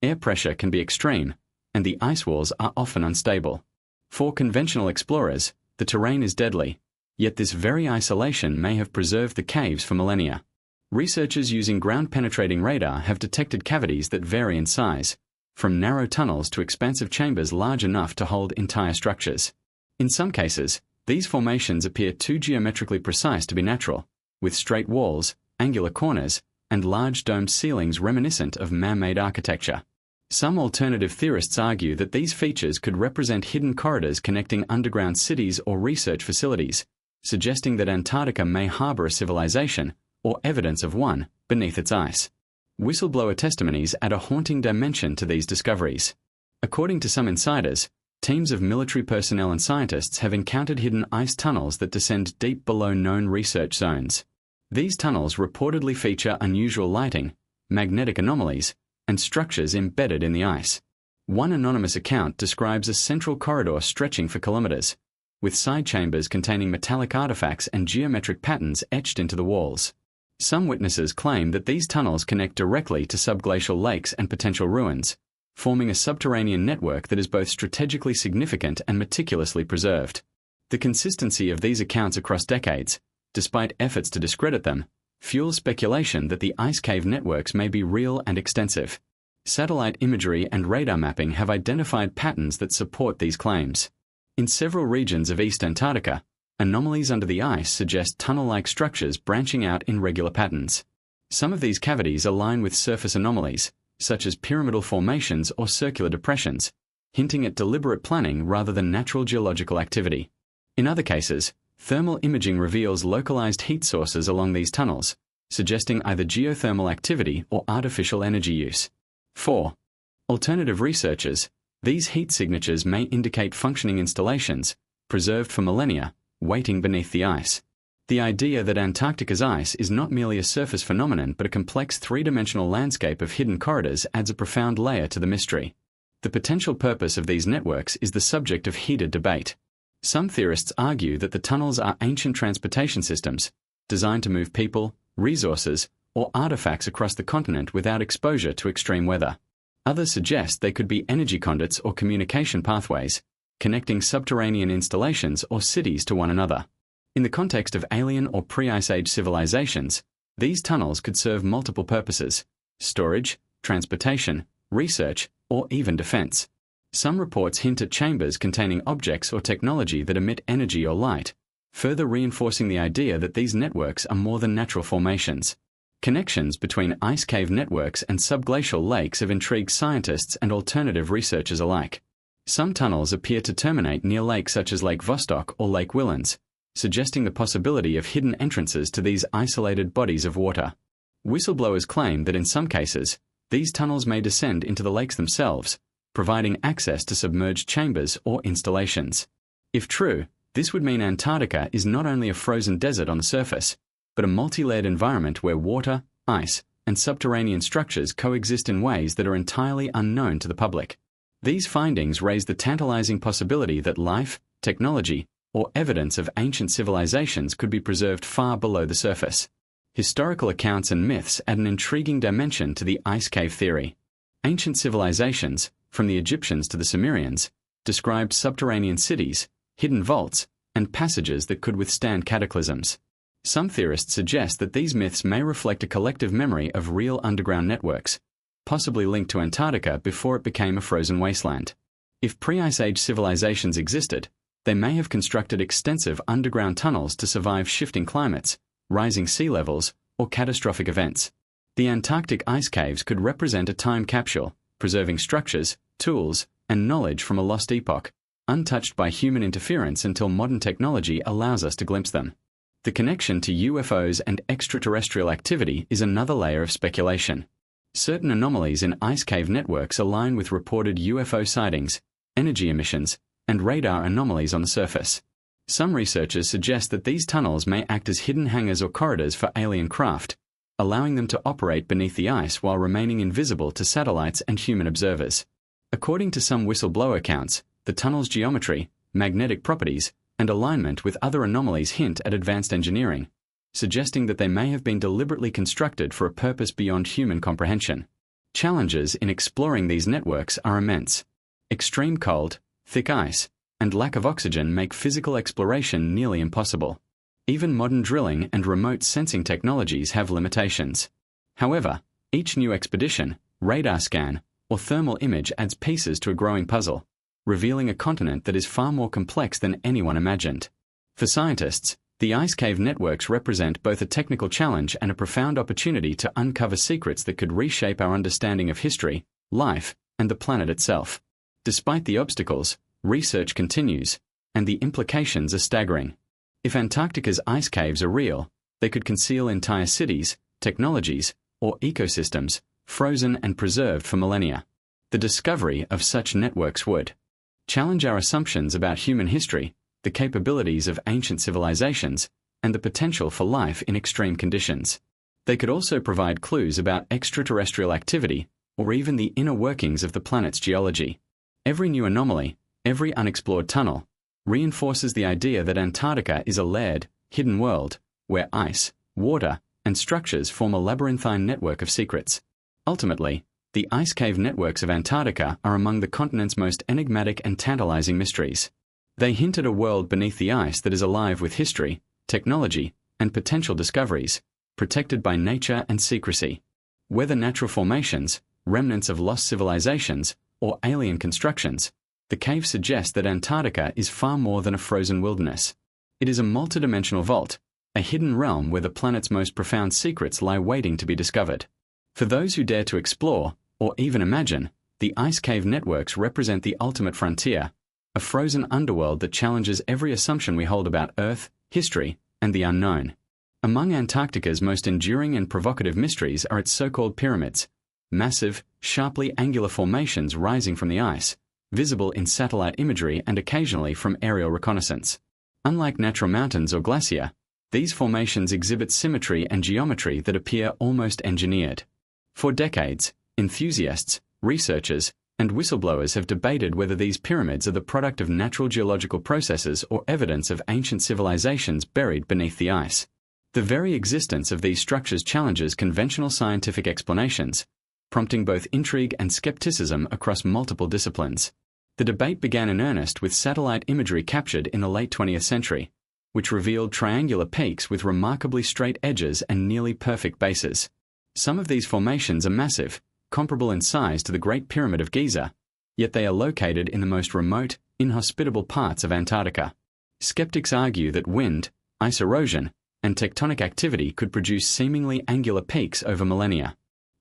air pressure can be extreme, and the ice walls are often unstable. For conventional explorers, the terrain is deadly, yet this very isolation may have preserved the caves for millennia. Researchers using ground-penetrating radar have detected cavities that vary in size, from narrow tunnels to expansive chambers large enough to hold entire structures. In some cases, these formations appear too geometrically precise to be natural, with straight walls, angular corners, and large domed ceilings reminiscent of man-made architecture. Some alternative theorists argue that these features could represent hidden corridors connecting underground cities or research facilities, suggesting that Antarctica may harbor a civilization, or evidence of one, beneath its ice. Whistleblower testimonies add a haunting dimension to these discoveries. According to some insiders, teams of military personnel and scientists have encountered hidden ice tunnels that descend deep below known research zones. These tunnels reportedly feature unusual lighting, magnetic anomalies, and structures embedded in the ice. One anonymous account describes a central corridor stretching for kilometers, with side chambers containing metallic artifacts and geometric patterns etched into the walls. Some witnesses claim that these tunnels connect directly to subglacial lakes and potential ruins, forming a subterranean network that is both strategically significant and meticulously preserved. The consistency of these accounts across decades, despite efforts to discredit them, fuels speculation that the ice cave networks may be real and extensive. Satellite imagery and radar mapping have identified patterns that support these claims. In several regions of East Antarctica, anomalies under the ice suggest tunnel-like structures branching out in regular patterns. Some of these cavities align with surface anomalies, such as pyramidal formations or circular depressions, hinting at deliberate planning rather than natural geological activity. In other cases, thermal imaging reveals localized heat sources along these tunnels, suggesting either geothermal activity or artificial energy use. 4. Alternative researchers. These heat signatures may indicate functioning installations, preserved for millennia, waiting beneath the ice. The idea that Antarctica's ice is not merely a surface phenomenon but a complex three-dimensional landscape of hidden corridors adds a profound layer to the mystery. The potential purpose of these networks is the subject of heated debate. Some theorists argue that the tunnels are ancient transportation systems, designed to move people, resources, or artifacts across the continent without exposure to extreme weather. Others suggest they could be energy conduits or communication pathways, connecting subterranean installations or cities to one another. In the context of alien or pre-Ice Age civilizations, these tunnels could serve multiple purposes: storage, transportation, research, or even defense. Some reports hint at chambers containing objects or technology that emit energy or light, further reinforcing the idea that these networks are more than natural formations. Connections between ice cave networks and subglacial lakes have intrigued scientists and alternative researchers alike. Some tunnels appear to terminate near lakes such as Lake Vostok or Lake Whillans, suggesting the possibility of hidden entrances to these isolated bodies of water. Whistleblowers claim that in some cases, these tunnels may descend into the lakes themselves, providing access to submerged chambers or installations. If true, this would mean Antarctica is not only a frozen desert on the surface, but a multi-layered environment where water, ice, and subterranean structures coexist in ways that are entirely unknown to the public. These findings raise the tantalizing possibility that life, technology, or evidence of ancient civilizations could be preserved far below the surface. Historical accounts and myths add an intriguing dimension to the ice cave theory. Ancient civilizations, from the Egyptians to the Sumerians, described subterranean cities, hidden vaults, and passages that could withstand cataclysms. Some theorists suggest that these myths may reflect a collective memory of real underground networks, possibly linked to Antarctica before it became a frozen wasteland. If pre-Ice Age civilizations existed, they may have constructed extensive underground tunnels to survive shifting climates, rising sea levels, or catastrophic events. The Antarctic ice caves could represent a time capsule, preserving structures, tools, and knowledge from a lost epoch, untouched by human interference until modern technology allows us to glimpse them. The connection to UFOs and extraterrestrial activity is another layer of speculation. Certain anomalies in ice cave networks align with reported UFO sightings, energy emissions, and radar anomalies on the surface. Some researchers suggest that these tunnels may act as hidden hangars or corridors for alien craft, allowing them to operate beneath the ice while remaining invisible to satellites and human observers. According to some whistleblower accounts, the tunnel's geometry, magnetic properties, and alignment with other anomalies hint at advanced engineering, suggesting that they may have been deliberately constructed for a purpose beyond human comprehension. Challenges in exploring these networks are immense. Extreme cold, thick ice, and lack of oxygen make physical exploration nearly impossible. Even modern drilling and remote sensing technologies have limitations. However, each new expedition, radar scan, or thermal image adds pieces to a growing puzzle, revealing a continent that is far more complex than anyone imagined. For scientists, the ice cave networks represent both a technical challenge and a profound opportunity to uncover secrets that could reshape our understanding of history, life, and the planet itself. Despite the obstacles, research continues, and the implications are staggering. If Antarctica's ice caves are real, they could conceal entire cities, technologies, or ecosystems, frozen and preserved for millennia. The discovery of such networks would challenge our assumptions about human history, the capabilities of ancient civilizations, and the potential for life in extreme conditions. They could also provide clues about extraterrestrial activity, or even the inner workings of the planet's geology. Every new anomaly, every unexplored tunnel, reinforces the idea that Antarctica is a layered, hidden world, where ice, water, and structures form a labyrinthine network of secrets. Ultimately, the ice cave networks of Antarctica are among the continent's most enigmatic and tantalizing mysteries. They hint at a world beneath the ice that is alive with history, technology, and potential discoveries, protected by nature and secrecy. Whether natural formations, remnants of lost civilizations, or alien constructions, the caves suggest that Antarctica is far more than a frozen wilderness. It is a multidimensional vault, a hidden realm where the planet's most profound secrets lie waiting to be discovered. For those who dare to explore, or even imagine, the ice cave networks represent the ultimate frontier, a frozen underworld that challenges every assumption we hold about Earth, history, and the unknown. Among Antarctica's most enduring and provocative mysteries are its so-called pyramids, massive, sharply angular formations rising from the ice, visible in satellite imagery and occasionally from aerial reconnaissance. Unlike natural mountains or glacier, these formations exhibit symmetry and geometry that appear almost engineered. For decades, enthusiasts, researchers, and whistleblowers have debated whether these pyramids are the product of natural geological processes or evidence of ancient civilizations buried beneath the ice. The very existence of these structures challenges conventional scientific explanations, prompting both intrigue and skepticism across multiple disciplines. The debate began in earnest with satellite imagery captured in the late 20th century, which revealed triangular peaks with remarkably straight edges and nearly perfect bases. Some of these formations are massive, comparable in size to the Great Pyramid of Giza, yet they are located in the most remote, inhospitable parts of Antarctica. Skeptics argue that wind, ice erosion, and tectonic activity could produce seemingly angular peaks over millennia.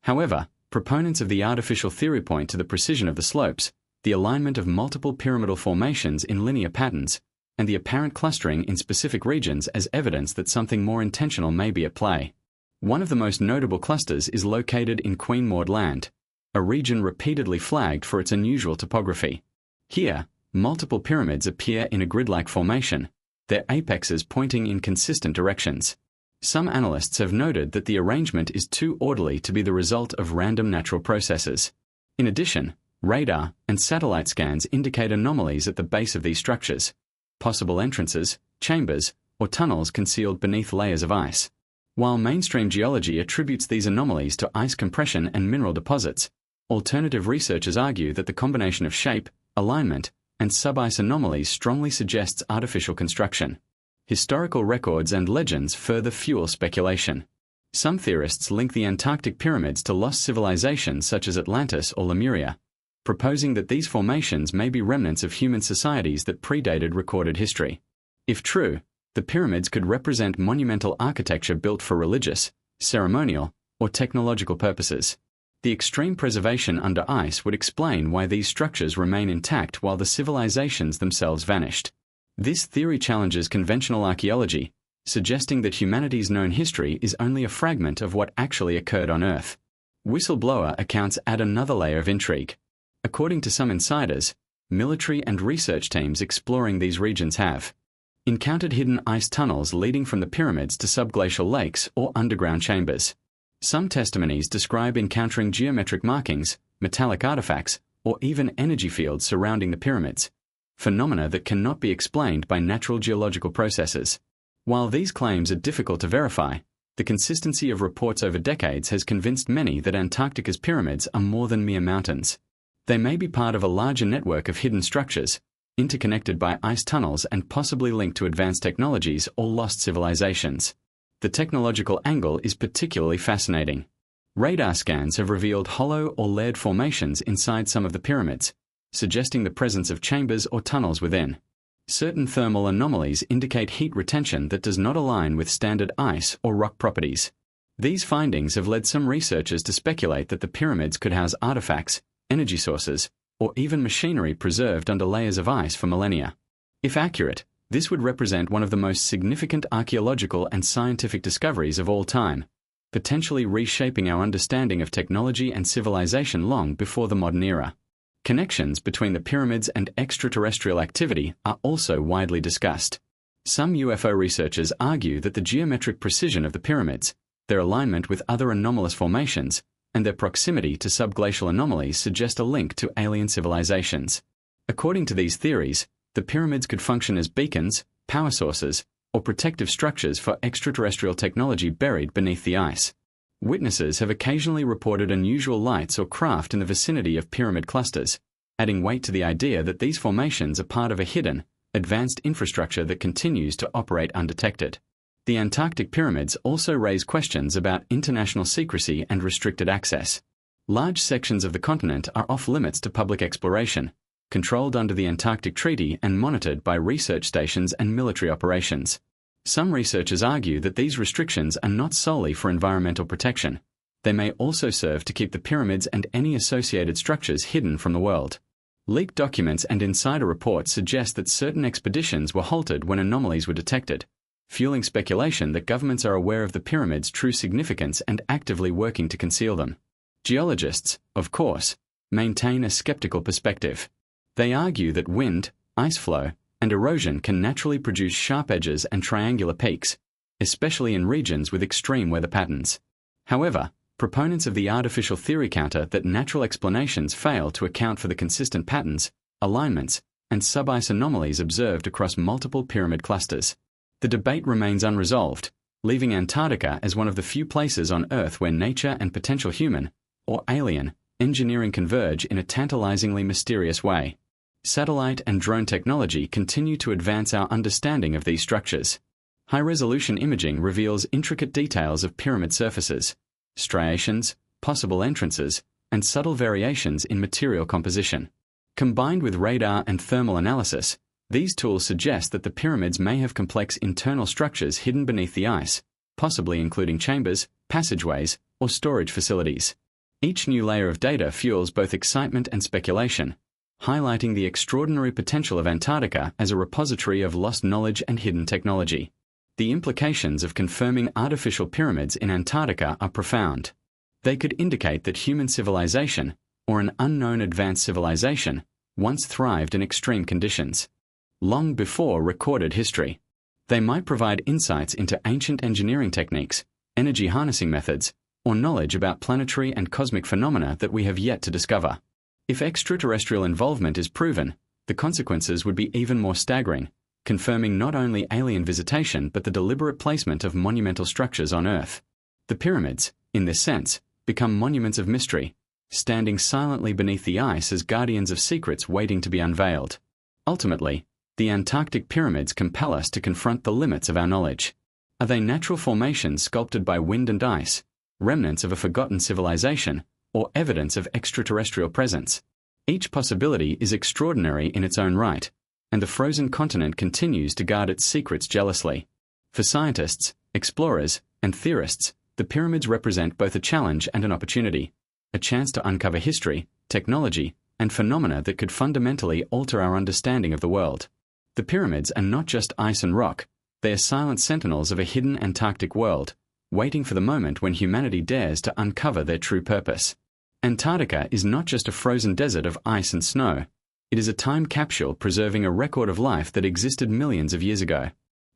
However, proponents of the artificial theory point to the precision of the slopes, the alignment of multiple pyramidal formations in linear patterns, and the apparent clustering in specific regions as evidence that something more intentional may be at play. One of the most notable clusters is located in Queen Maud Land, a region repeatedly flagged for its unusual topography. Here, multiple pyramids appear in a grid-like formation, their apexes pointing in consistent directions. Some analysts have noted that the arrangement is too orderly to be the result of random natural processes. In addition, radar and satellite scans indicate anomalies at the base of these structures, possible entrances, chambers, or tunnels concealed beneath layers of ice. While mainstream geology attributes these anomalies to ice compression and mineral deposits, alternative researchers argue that the combination of shape, alignment, and subice anomalies strongly suggests artificial construction. Historical records and legends further fuel speculation. Some theorists link the Antarctic pyramids to lost civilizations such as Atlantis or Lemuria, proposing that these formations may be remnants of human societies that predated recorded history. If true, the pyramids could represent monumental architecture built for religious, ceremonial, or technological purposes. The extreme preservation under ice would explain why these structures remain intact while the civilizations themselves vanished. This theory challenges conventional archaeology, suggesting that humanity's known history is only a fragment of what actually occurred on Earth. Whistleblower accounts add another layer of intrigue. According to some insiders, military and research teams exploring these regions have encountered hidden ice tunnels leading from the pyramids to subglacial lakes or underground chambers. Some testimonies describe encountering geometric markings, metallic artifacts, or even energy fields surrounding the pyramids, phenomena that cannot be explained by natural geological processes. While these claims are difficult to verify, the consistency of reports over decades has convinced many that Antarctica's pyramids are more than mere mountains. They may be part of a larger network of hidden structures, interconnected by ice tunnels and possibly linked to advanced technologies or lost civilizations. The technological angle is particularly fascinating. Radar scans have revealed hollow or layered formations inside some of the pyramids, suggesting the presence of chambers or tunnels within. Certain thermal anomalies indicate heat retention that does not align with standard ice or rock properties. These findings have led some researchers to speculate that the pyramids could house artifacts, energy sources, or even machinery preserved under layers of ice for millennia. If accurate, this would represent one of the most significant archaeological and scientific discoveries of all time, potentially reshaping our understanding of technology and civilization long before the modern era. Connections between the pyramids and extraterrestrial activity are also widely discussed. Some UFO researchers argue that the geometric precision of the pyramids, their alignment with other anomalous formations, and their proximity to subglacial anomalies suggest a link to alien civilizations. According to these theories, the pyramids could function as beacons, power sources, or protective structures for extraterrestrial technology buried beneath the ice. Witnesses have occasionally reported unusual lights or craft in the vicinity of pyramid clusters, adding weight to the idea that these formations are part of a hidden, advanced infrastructure that continues to operate undetected. The Antarctic pyramids also raise questions about international secrecy and restricted access. Large sections of the continent are off limits to public exploration, controlled under the Antarctic Treaty and monitored by research stations and military operations. Some researchers argue that these restrictions are not solely for environmental protection. They may also serve to keep the pyramids and any associated structures hidden from the world. Leaked documents and insider reports suggest that certain expeditions were halted when anomalies were detected, fueling speculation that governments are aware of the pyramids' true significance and actively working to conceal them. Geologists, of course, maintain a skeptical perspective. They argue that wind, ice flow, and erosion can naturally produce sharp edges and triangular peaks, especially in regions with extreme weather patterns. However, proponents of the artificial theory counter that natural explanations fail to account for the consistent patterns, alignments, and subice anomalies observed across multiple pyramid clusters. The debate remains unresolved, leaving Antarctica as one of the few places on Earth where nature and potential human, or alien, engineering converge in a tantalizingly mysterious way. Satellite and drone technology continue to advance our understanding of these structures. High-resolution imaging reveals intricate details of pyramid surfaces, striations, possible entrances, and subtle variations in material composition. Combined with radar and thermal analysis, these tools suggest that the pyramids may have complex internal structures hidden beneath the ice, possibly including chambers, passageways, or storage facilities. Each new layer of data fuels both excitement and speculation, highlighting the extraordinary potential of Antarctica as a repository of lost knowledge and hidden technology. The implications of confirming artificial pyramids in Antarctica are profound. They could indicate that human civilization, or an unknown advanced civilization, once thrived in extreme conditions, long before recorded history. They might provide insights into ancient engineering techniques, energy harnessing methods, or knowledge about planetary and cosmic phenomena that we have yet to discover. If extraterrestrial involvement is proven, the consequences would be even more staggering, confirming not only alien visitation but the deliberate placement of monumental structures on Earth. The pyramids, in this sense, become monuments of mystery, standing silently beneath the ice as guardians of secrets waiting to be unveiled. Ultimately, the Antarctic pyramids compel us to confront the limits of our knowledge. Are they natural formations sculpted by wind and ice, remnants of a forgotten civilization, or evidence of extraterrestrial presence? Each possibility is extraordinary in its own right, and the frozen continent continues to guard its secrets jealously. For scientists, explorers, and theorists, the pyramids represent both a challenge and an opportunity, a chance to uncover history, technology, and phenomena that could fundamentally alter our understanding of the world. The pyramids are not just ice and rock, they are silent sentinels of a hidden Antarctic world, waiting for the moment when humanity dares to uncover their true purpose. Antarctica is not just a frozen desert of ice and snow, it is a time capsule preserving a record of life that existed millions of years ago.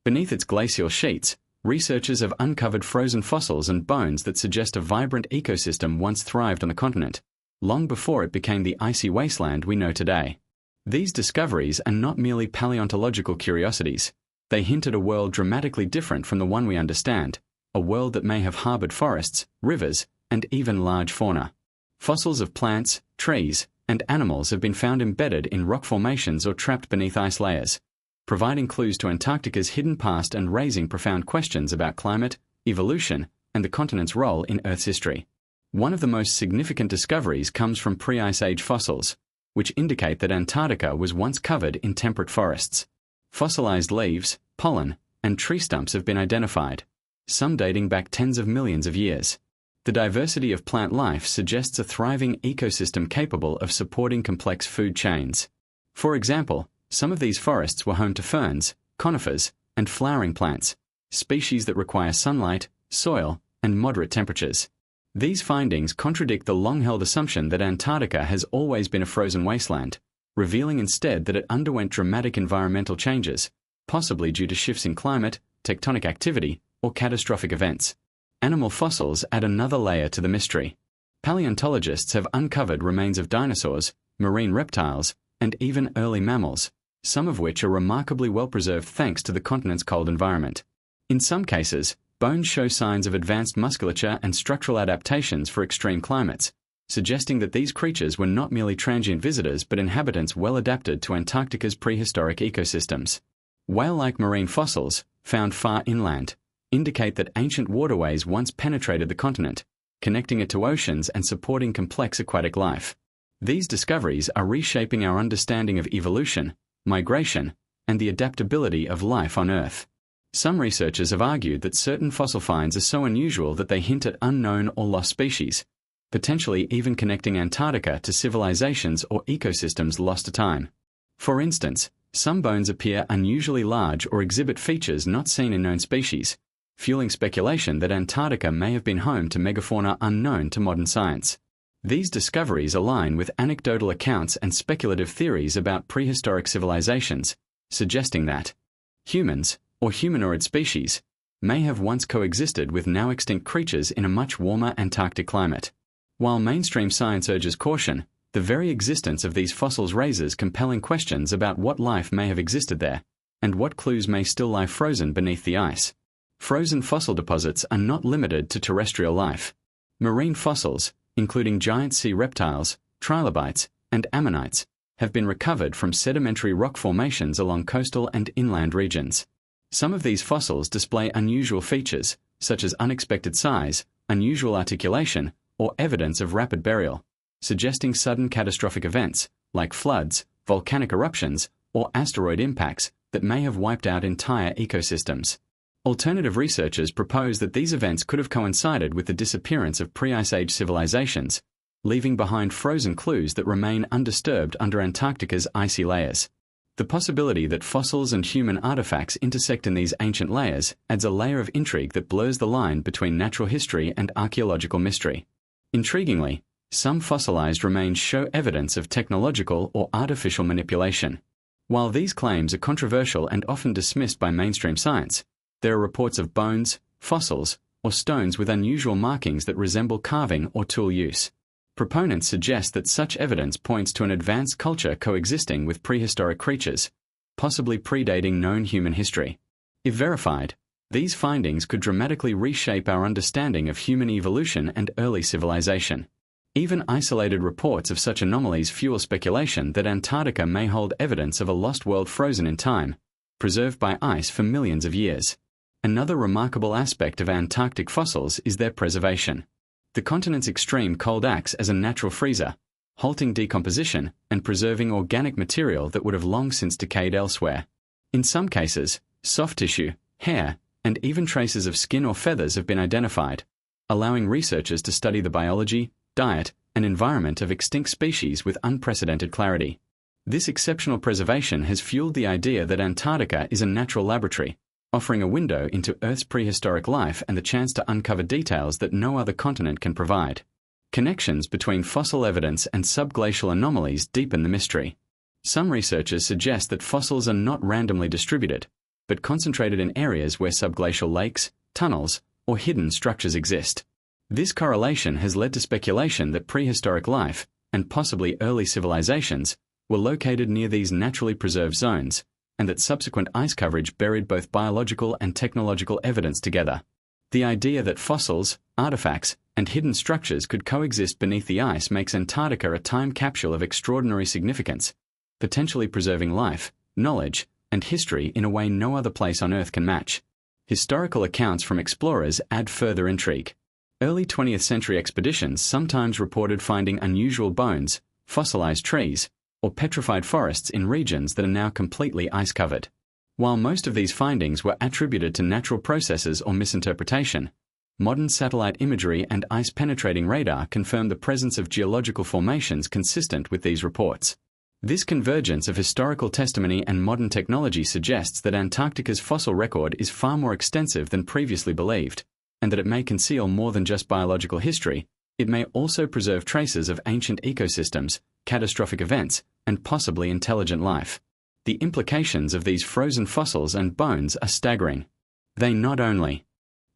Beneath its glacial sheets, researchers have uncovered frozen fossils and bones that suggest a vibrant ecosystem once thrived on the continent, long before it became the icy wasteland we know today. These discoveries are not merely paleontological curiosities. They hint at a world dramatically different from the one we understand, a world that may have harbored forests, rivers, and even large fauna. Fossils of plants, trees, and animals have been found embedded in rock formations or trapped beneath ice layers, providing clues to Antarctica's hidden past and raising profound questions about climate, evolution, and the continent's role in Earth's history. One of the most significant discoveries comes from pre-ice age fossils, which indicate that Antarctica was once covered in temperate forests. Fossilized leaves, pollen, and tree stumps have been identified, some dating back tens of millions of years. The diversity of plant life suggests a thriving ecosystem capable of supporting complex food chains. For example, some of these forests were home to ferns, conifers, and flowering plants, species that require sunlight, soil, and moderate temperatures. These findings contradict the long-held assumption that Antarctica has always been a frozen wasteland, revealing instead that it underwent dramatic environmental changes, possibly due to shifts in climate, tectonic activity, or catastrophic events. Animal fossils add another layer to the mystery. Paleontologists have uncovered remains of dinosaurs, marine reptiles, and even early mammals, some of which are remarkably well preserved thanks to the continent's cold environment. In some cases, bones show signs of advanced musculature and structural adaptations for extreme climates, suggesting that these creatures were not merely transient visitors but inhabitants well adapted to Antarctica's prehistoric ecosystems. Whale-like marine fossils, found far inland, indicate that ancient waterways once penetrated the continent, connecting it to oceans and supporting complex aquatic life. These discoveries are reshaping our understanding of evolution, migration, and the adaptability of life on Earth. Some researchers have argued that certain fossil finds are so unusual that they hint at unknown or lost species, potentially even connecting Antarctica to civilizations or ecosystems lost to time. For instance, some bones appear unusually large or exhibit features not seen in known species, fueling speculation that Antarctica may have been home to megafauna unknown to modern science. These discoveries align with anecdotal accounts and speculative theories about prehistoric civilizations, suggesting that humans, or humanoid species, may have once coexisted with now extinct creatures in a much warmer Antarctic climate. While mainstream science urges caution, the very existence of these fossils raises compelling questions about what life may have existed there, and what clues may still lie frozen beneath the ice. Frozen fossil deposits are not limited to terrestrial life. Marine fossils, including giant sea reptiles, trilobites, and ammonites, have been recovered from sedimentary rock formations along coastal and inland regions. Some of these fossils display unusual features, such as unexpected size, unusual articulation, or evidence of rapid burial, suggesting sudden catastrophic events, like floods, volcanic eruptions, or asteroid impacts, that may have wiped out entire ecosystems. Alternative researchers propose that these events could have coincided with the disappearance of pre-ice age civilizations, leaving behind frozen clues that remain undisturbed under Antarctica's icy layers. The possibility that fossils and human artifacts intersect in these ancient layers adds a layer of intrigue that blurs the line between natural history and archaeological mystery. Intriguingly, some fossilized remains show evidence of technological or artificial manipulation. While these claims are controversial and often dismissed by mainstream science, there are reports of bones, fossils, or stones with unusual markings that resemble carving or tool use. Proponents suggest that such evidence points to an advanced culture coexisting with prehistoric creatures, possibly predating known human history. If verified, these findings could dramatically reshape our understanding of human evolution and early civilization. Even isolated reports of such anomalies fuel speculation that Antarctica may hold evidence of a lost world frozen in time, preserved by ice for millions of years. Another remarkable aspect of Antarctic fossils is their preservation. The continent's extreme cold acts as a natural freezer, halting decomposition and preserving organic material that would have long since decayed elsewhere. In some cases, soft tissue, hair, and even traces of skin or feathers have been identified, allowing researchers to study the biology, diet, and environment of extinct species with unprecedented clarity. This exceptional preservation has fueled the idea that Antarctica is a natural laboratory, offering a window into Earth's prehistoric life and the chance to uncover details that no other continent can provide. Connections between fossil evidence and subglacial anomalies deepen the mystery. Some researchers suggest that fossils are not randomly distributed, but concentrated in areas where subglacial lakes, tunnels, or hidden structures exist. This correlation has led to speculation that prehistoric life, and possibly early civilizations, were located near these naturally preserved zones, and that subsequent ice coverage buried both biological and technological evidence together. The idea that fossils, artifacts, and hidden structures could coexist beneath the ice makes Antarctica a time capsule of extraordinary significance, potentially preserving life, knowledge, and history in a way no other place on Earth can match. Historical accounts from explorers add further intrigue. Early 20th century expeditions sometimes reported finding unusual bones, fossilized trees, or petrified forests in regions that are now completely ice-covered. While most of these findings were attributed to natural processes or misinterpretation, modern satellite imagery and ice-penetrating radar confirm the presence of geological formations consistent with these reports. This convergence of historical testimony and modern technology suggests that Antarctica's fossil record is far more extensive than previously believed, and that it may conceal more than just biological history. It may also preserve traces of ancient ecosystems, catastrophic events, and possibly intelligent life. The implications of these frozen fossils and bones are staggering. They not only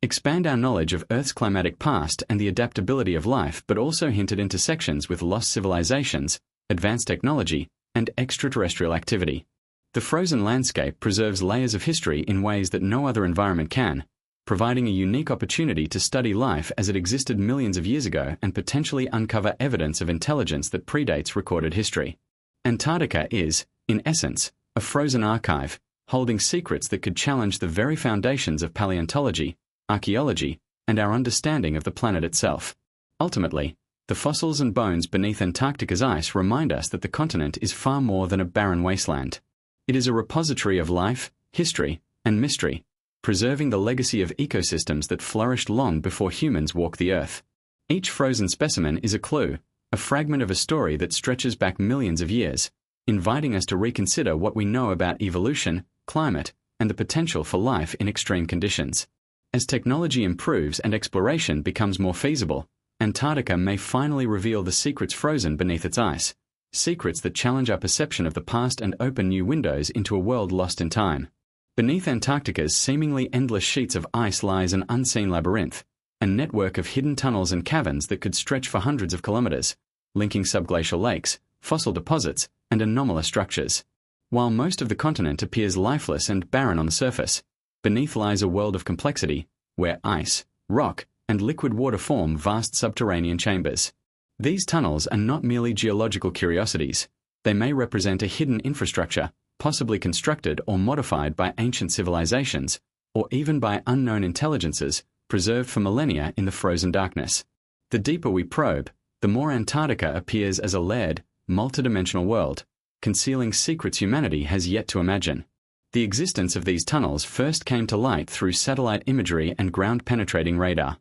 expand our knowledge of Earth's climatic past and the adaptability of life, but also hint at intersections with lost civilizations, advanced technology, and extraterrestrial activity. The frozen landscape preserves layers of history in ways that no other environment can, providing a unique opportunity to study life as it existed millions of years ago and potentially uncover evidence of intelligence that predates recorded history. Antarctica is, in essence, a frozen archive, holding secrets that could challenge the very foundations of paleontology, archaeology, and our understanding of the planet itself. Ultimately, the fossils and bones beneath Antarctica's ice remind us that the continent is far more than a barren wasteland. It is a repository of life, history, and mystery, preserving the legacy of ecosystems that flourished long before humans walked the Earth. Each frozen specimen is a clue, a fragment of a story that stretches back millions of years, inviting us to reconsider what we know about evolution, climate, and the potential for life in extreme conditions. As technology improves and exploration becomes more feasible, Antarctica may finally reveal the secrets frozen beneath its ice, secrets that challenge our perception of the past and open new windows into a world lost in time. Beneath Antarctica's seemingly endless sheets of ice lies an unseen labyrinth, a network of hidden tunnels and caverns that could stretch for hundreds of kilometers, linking subglacial lakes, fossil deposits, and anomalous structures. While most of the continent appears lifeless and barren on the surface, beneath lies a world of complexity, where ice, rock, and liquid water form vast subterranean chambers. These tunnels are not merely geological curiosities. They may represent a hidden infrastructure, possibly constructed or modified by ancient civilizations, or even by unknown intelligences, preserved for millennia in the frozen darkness. The deeper we probe, the more Antarctica appears as a layered, multidimensional world, concealing secrets humanity has yet to imagine. The existence of these tunnels first came to light through satellite imagery and ground-penetrating radar.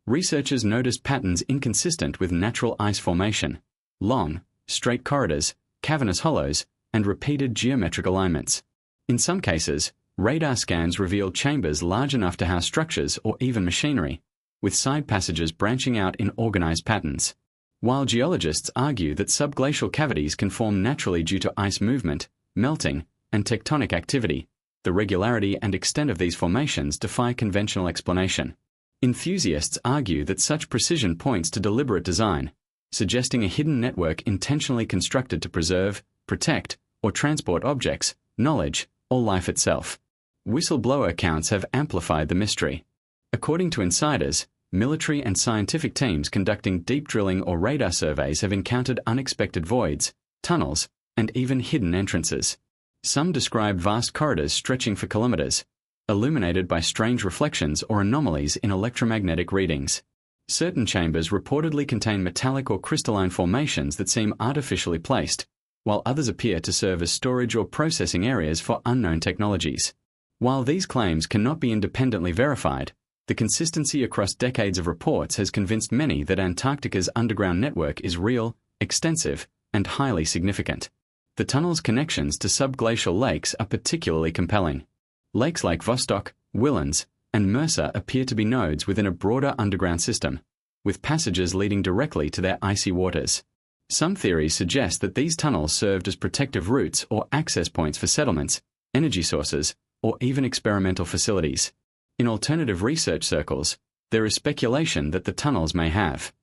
Researchers noticed patterns inconsistent with natural ice formation: long, straight corridors, cavernous hollows, and repeated geometric alignments. In some cases, radar scans revealed chambers large enough to house structures or even machinery, with side passages branching out in organized patterns. While geologists argue that subglacial cavities can form naturally due to ice movement, melting, and tectonic activity, the regularity and extent of these formations defy conventional explanation. Enthusiasts argue that such precision points to deliberate design, suggesting a hidden network intentionally constructed to preserve, protect, or transport objects, knowledge, or life itself. Whistleblower accounts have amplified the mystery. According to insiders, military and scientific teams conducting deep drilling or radar surveys have encountered unexpected voids, tunnels, and even hidden entrances. Some describe vast corridors stretching for kilometers, illuminated by strange reflections or anomalies in electromagnetic readings. Certain chambers reportedly contain metallic or crystalline formations that seem artificially placed, while others appear to serve as storage or processing areas for unknown technologies. While these claims cannot be independently verified, the consistency across decades of reports has convinced many that Antarctica's underground network is real, extensive, and highly significant. The tunnel's connections to subglacial lakes are particularly compelling. Lakes like Vostok, Whillans, and Mercer appear to be nodes within a broader underground system, with passages leading directly to their icy waters. Some theories suggest that these tunnels served as protective routes or access points for settlements, energy sources, or even experimental facilities. In alternative research circles, there is speculation that the tunnels may have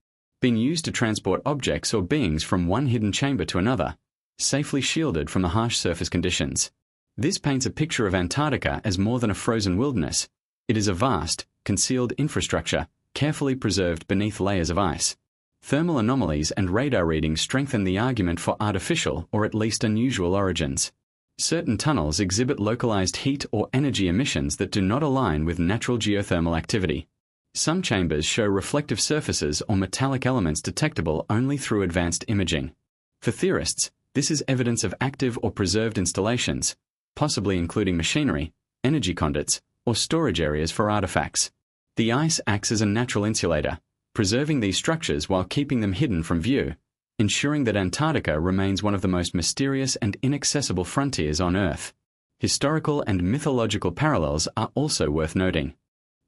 been used to transport objects or beings from one hidden chamber to another, safely shielded from the harsh surface conditions. This paints a picture of Antarctica as more than a frozen wilderness. It is a vast, concealed infrastructure, carefully preserved beneath layers of ice. Thermal anomalies and radar readings strengthen the argument for artificial or at least unusual origins. Certain tunnels exhibit localized heat or energy emissions that do not align with natural geothermal activity. Some chambers show reflective surfaces or metallic elements detectable only through advanced imaging. For theorists, this is evidence of active or preserved installations, possibly including machinery, energy conduits, or storage areas for artifacts. The ice acts as a natural insulator, preserving these structures while keeping them hidden from view, ensuring that Antarctica remains one of the most mysterious and inaccessible frontiers on Earth. Historical and mythological parallels are also worth noting.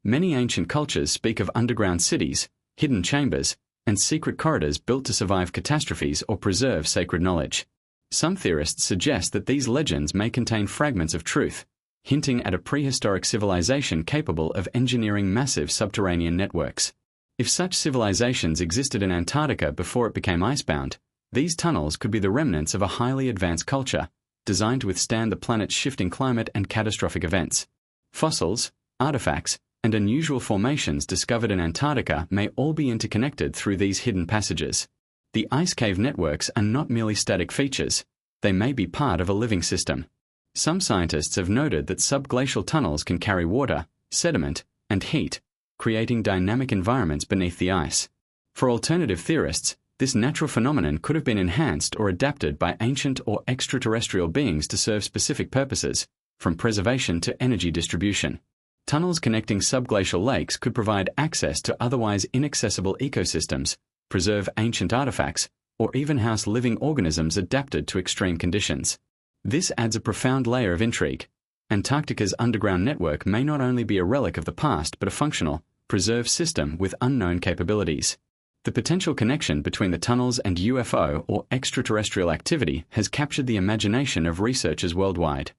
Many ancient cultures speak of underground cities, hidden chambers, and secret corridors built to survive catastrophes or preserve sacred knowledge. Some theorists suggest that these legends may contain fragments of truth, hinting at a prehistoric civilization capable of engineering massive subterranean networks. If such civilizations existed in Antarctica before it became icebound, these tunnels could be the remnants of a highly advanced culture, designed to withstand the planet's shifting climate and catastrophic events. Fossils, artifacts, and unusual formations discovered in Antarctica may all be interconnected through these hidden passages. The ice cave networks are not merely static features, they may be part of a living system. Some scientists have noted that subglacial tunnels can carry water, sediment, and heat, creating dynamic environments beneath the ice. For alternative theorists, this natural phenomenon could have been enhanced or adapted by ancient or extraterrestrial beings to serve specific purposes, from preservation to energy distribution. Tunnels connecting subglacial lakes could provide access to otherwise inaccessible ecosystems, preserve ancient artifacts, or even house living organisms adapted to extreme conditions. This adds a profound layer of intrigue. Antarctica's underground network may not only be a relic of the past but a functional, preserved system with unknown capabilities. The potential connection between the tunnels and UFO or extraterrestrial activity has captured the imagination of researchers worldwide.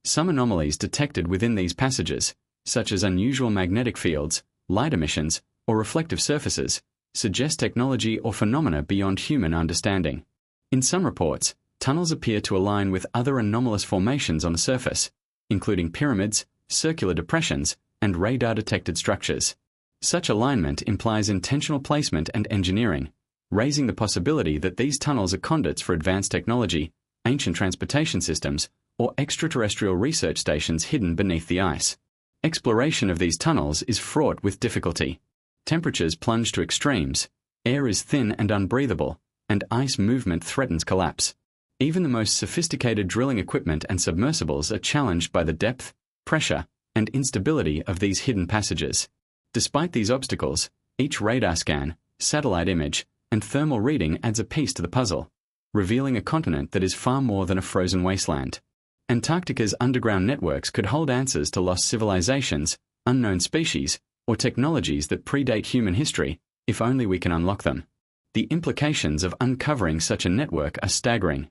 Some anomalies detected within these passages, such as unusual magnetic fields, light emissions, or reflective surfaces, suggest technology or phenomena beyond human understanding. In some reports, tunnels appear to align with other anomalous formations on the surface, including pyramids, circular depressions, and radar-detected structures. Such alignment implies intentional placement and engineering, raising the possibility that these tunnels are conduits for advanced technology, ancient transportation systems, or extraterrestrial research stations hidden beneath the ice. Exploration of these tunnels is fraught with difficulty. Temperatures plunge to extremes, air is thin and unbreathable, and ice movement threatens collapse. Even the most sophisticated drilling equipment and submersibles are challenged by the depth, pressure, and instability of these hidden passages. Despite these obstacles, each radar scan, satellite image, and thermal reading adds a piece to the puzzle, revealing a continent that is far more than a frozen wasteland. Antarctica's underground networks could hold answers to lost civilizations, unknown species, or technologies that predate human history, if only we can unlock them. The implications of uncovering such a network are staggering.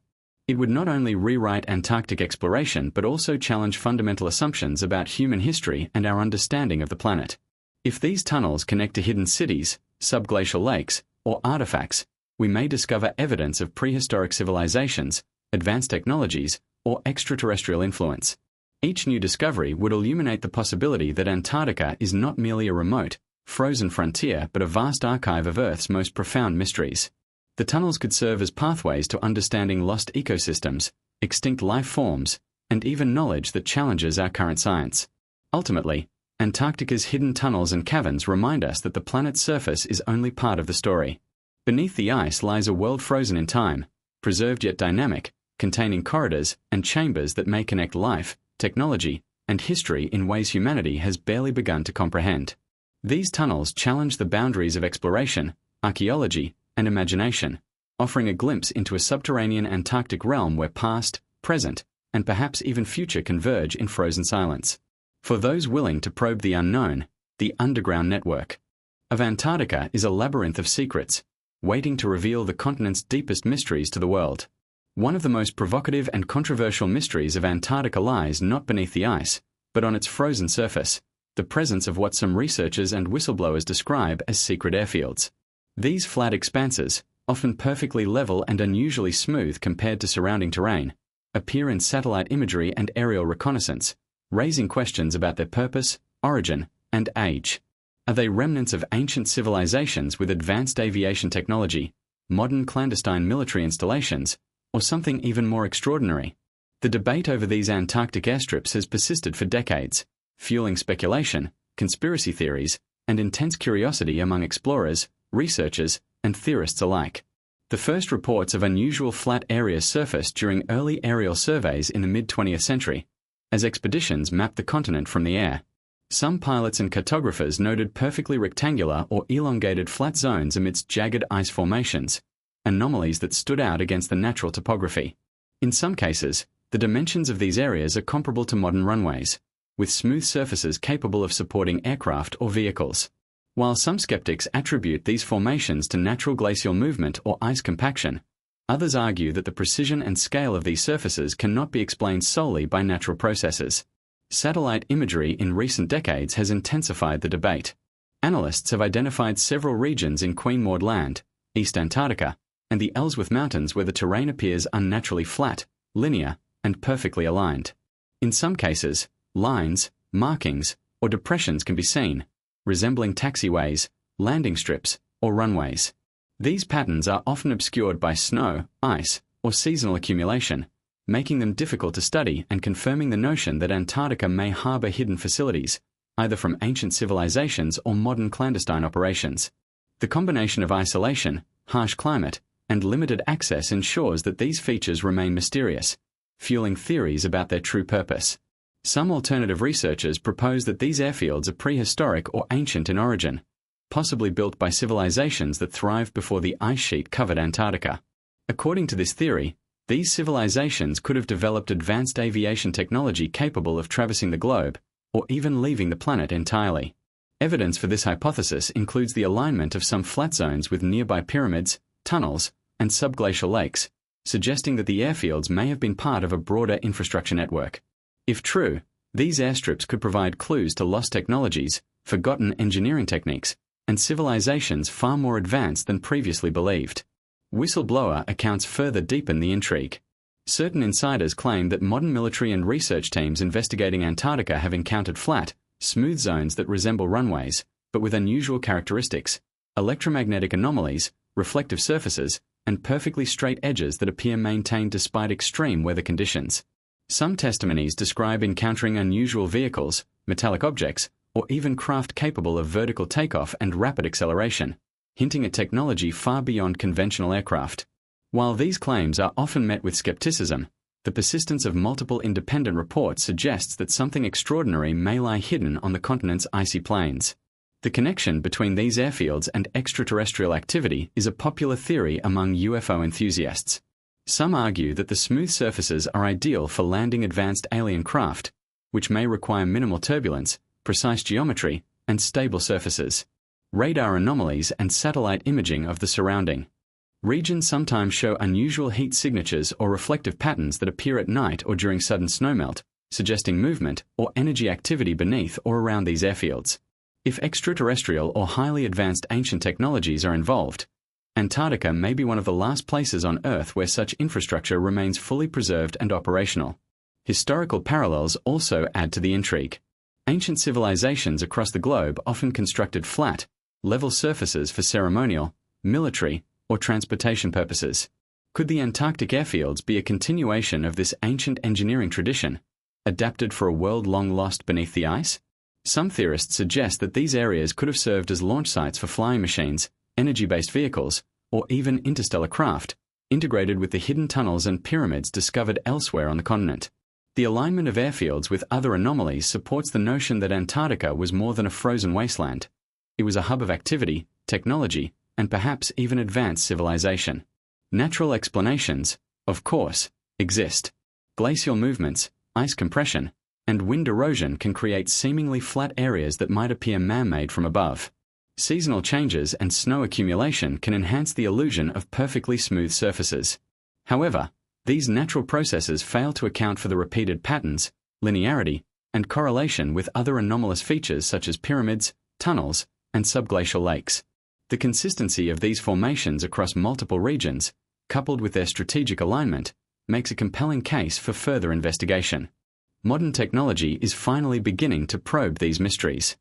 It would not only rewrite Antarctic exploration but also challenge fundamental assumptions about human history and our understanding of the planet. If these tunnels connect to hidden cities, subglacial lakes, or artifacts, we may discover evidence of prehistoric civilizations, advanced technologies, or extraterrestrial influence. Each new discovery would illuminate the possibility that Antarctica is not merely a remote, frozen frontier but a vast archive of Earth's most profound mysteries. The tunnels could serve as pathways to understanding lost ecosystems, extinct life forms, and even knowledge that challenges our current science. Ultimately, Antarctica's hidden tunnels and caverns remind us that the planet's surface is only part of the story. Beneath the ice lies a world frozen in time, preserved yet dynamic, containing corridors and chambers that may connect life, technology, and history in ways humanity has barely begun to comprehend. These tunnels challenge the boundaries of exploration, archaeology, and imagination, offering a glimpse into a subterranean Antarctic realm where past, present, and perhaps even future converge in frozen silence. For those willing to probe the unknown, the underground network of Antarctica is a labyrinth of secrets, waiting to reveal the continent's deepest mysteries to the world. One of the most provocative and controversial mysteries of Antarctica lies not beneath the ice, but on its frozen surface, the presence of what some researchers and whistleblowers describe as secret airfields. These flat expanses, often perfectly level and unusually smooth compared to surrounding terrain, appear in satellite imagery and aerial reconnaissance, raising questions about their purpose, origin, and age. Are they remnants of ancient civilizations with advanced aviation technology, modern clandestine military installations, or something even more extraordinary? The debate over these Antarctic airstrips has persisted for decades, fueling speculation, conspiracy theories, and intense curiosity among explorers, researchers, and theorists alike. The first reports of unusual flat areas surfaced during early aerial surveys in the mid-20th century, as expeditions mapped the continent from the air. Some pilots and cartographers noted perfectly rectangular or elongated flat zones amidst jagged ice formations, anomalies that stood out against the natural topography. In some cases, the dimensions of these areas are comparable to modern runways, with smooth surfaces capable of supporting aircraft or vehicles. While some skeptics attribute these formations to natural glacial movement or ice compaction, others argue that the precision and scale of these surfaces cannot be explained solely by natural processes. Satellite imagery in recent decades has intensified the debate. Analysts have identified several regions in Queen Maud Land, East Antarctica, and the Ellsworth Mountains where the terrain appears unnaturally flat, linear, and perfectly aligned. In some cases, lines, markings, or depressions can be seen, resembling taxiways, landing strips, or runways. These patterns are often obscured by snow, ice, or seasonal accumulation, making them difficult to study and confirming the notion that Antarctica may harbor hidden facilities, either from ancient civilizations or modern clandestine operations. The combination of isolation, harsh climate, and limited access ensures that these features remain mysterious, fueling theories about their true purpose. Some alternative researchers propose that these airfields are prehistoric or ancient in origin, possibly built by civilizations that thrived before the ice sheet covered Antarctica. According to this theory, these civilizations could have developed advanced aviation technology capable of traversing the globe, or even leaving the planet entirely. Evidence for this hypothesis includes the alignment of some flat zones with nearby pyramids, tunnels, and subglacial lakes, suggesting that the airfields may have been part of a broader infrastructure network. If true, these airstrips could provide clues to lost technologies, forgotten engineering techniques, and civilizations far more advanced than previously believed. Whistleblower accounts further deepen the intrigue. Certain insiders claim that modern military and research teams investigating Antarctica have encountered flat, smooth zones that resemble runways, but with unusual characteristics, electromagnetic anomalies, reflective surfaces, and perfectly straight edges that appear maintained despite extreme weather conditions. Some testimonies describe encountering unusual vehicles, metallic objects, or even craft capable of vertical takeoff and rapid acceleration, hinting at technology far beyond conventional aircraft. While these claims are often met with skepticism, the persistence of multiple independent reports suggests that something extraordinary may lie hidden on the continent's icy plains. The connection between these airfields and extraterrestrial activity is a popular theory among UFO enthusiasts. Some argue that the smooth surfaces are ideal for landing advanced alien craft, which may require minimal turbulence, precise geometry, and stable surfaces. Radar anomalies and satellite imaging of the surrounding regions sometimes show unusual heat signatures or reflective patterns that appear at night or during sudden snowmelt, suggesting movement or energy activity beneath or around these airfields. If extraterrestrial or highly advanced ancient technologies are involved, Antarctica may be one of the last places on Earth where such infrastructure remains fully preserved and operational. Historical parallels also add to the intrigue. Ancient civilizations across the globe often constructed flat, level surfaces for ceremonial, military, or transportation purposes. Could the Antarctic airfields be a continuation of this ancient engineering tradition, adapted for a world long lost beneath the ice? Some theorists suggest that these areas could have served as launch sites for flying machines, energy-based vehicles, or even interstellar craft, integrated with the hidden tunnels and pyramids discovered elsewhere on the continent. The alignment of airfields with other anomalies supports the notion that Antarctica was more than a frozen wasteland. It was a hub of activity, technology, and perhaps even advanced civilization. Natural explanations, of course, exist. Glacial movements, ice compression, and wind erosion can create seemingly flat areas that might appear man-made from above. Seasonal changes and snow accumulation can enhance the illusion of perfectly smooth surfaces. However, these natural processes fail to account for the repeated patterns, linearity, and correlation with other anomalous features such as pyramids, tunnels, and subglacial lakes. The consistency of these formations across multiple regions, coupled with their strategic alignment, makes a compelling case for further investigation. Modern technology is finally beginning to probe these mysteries.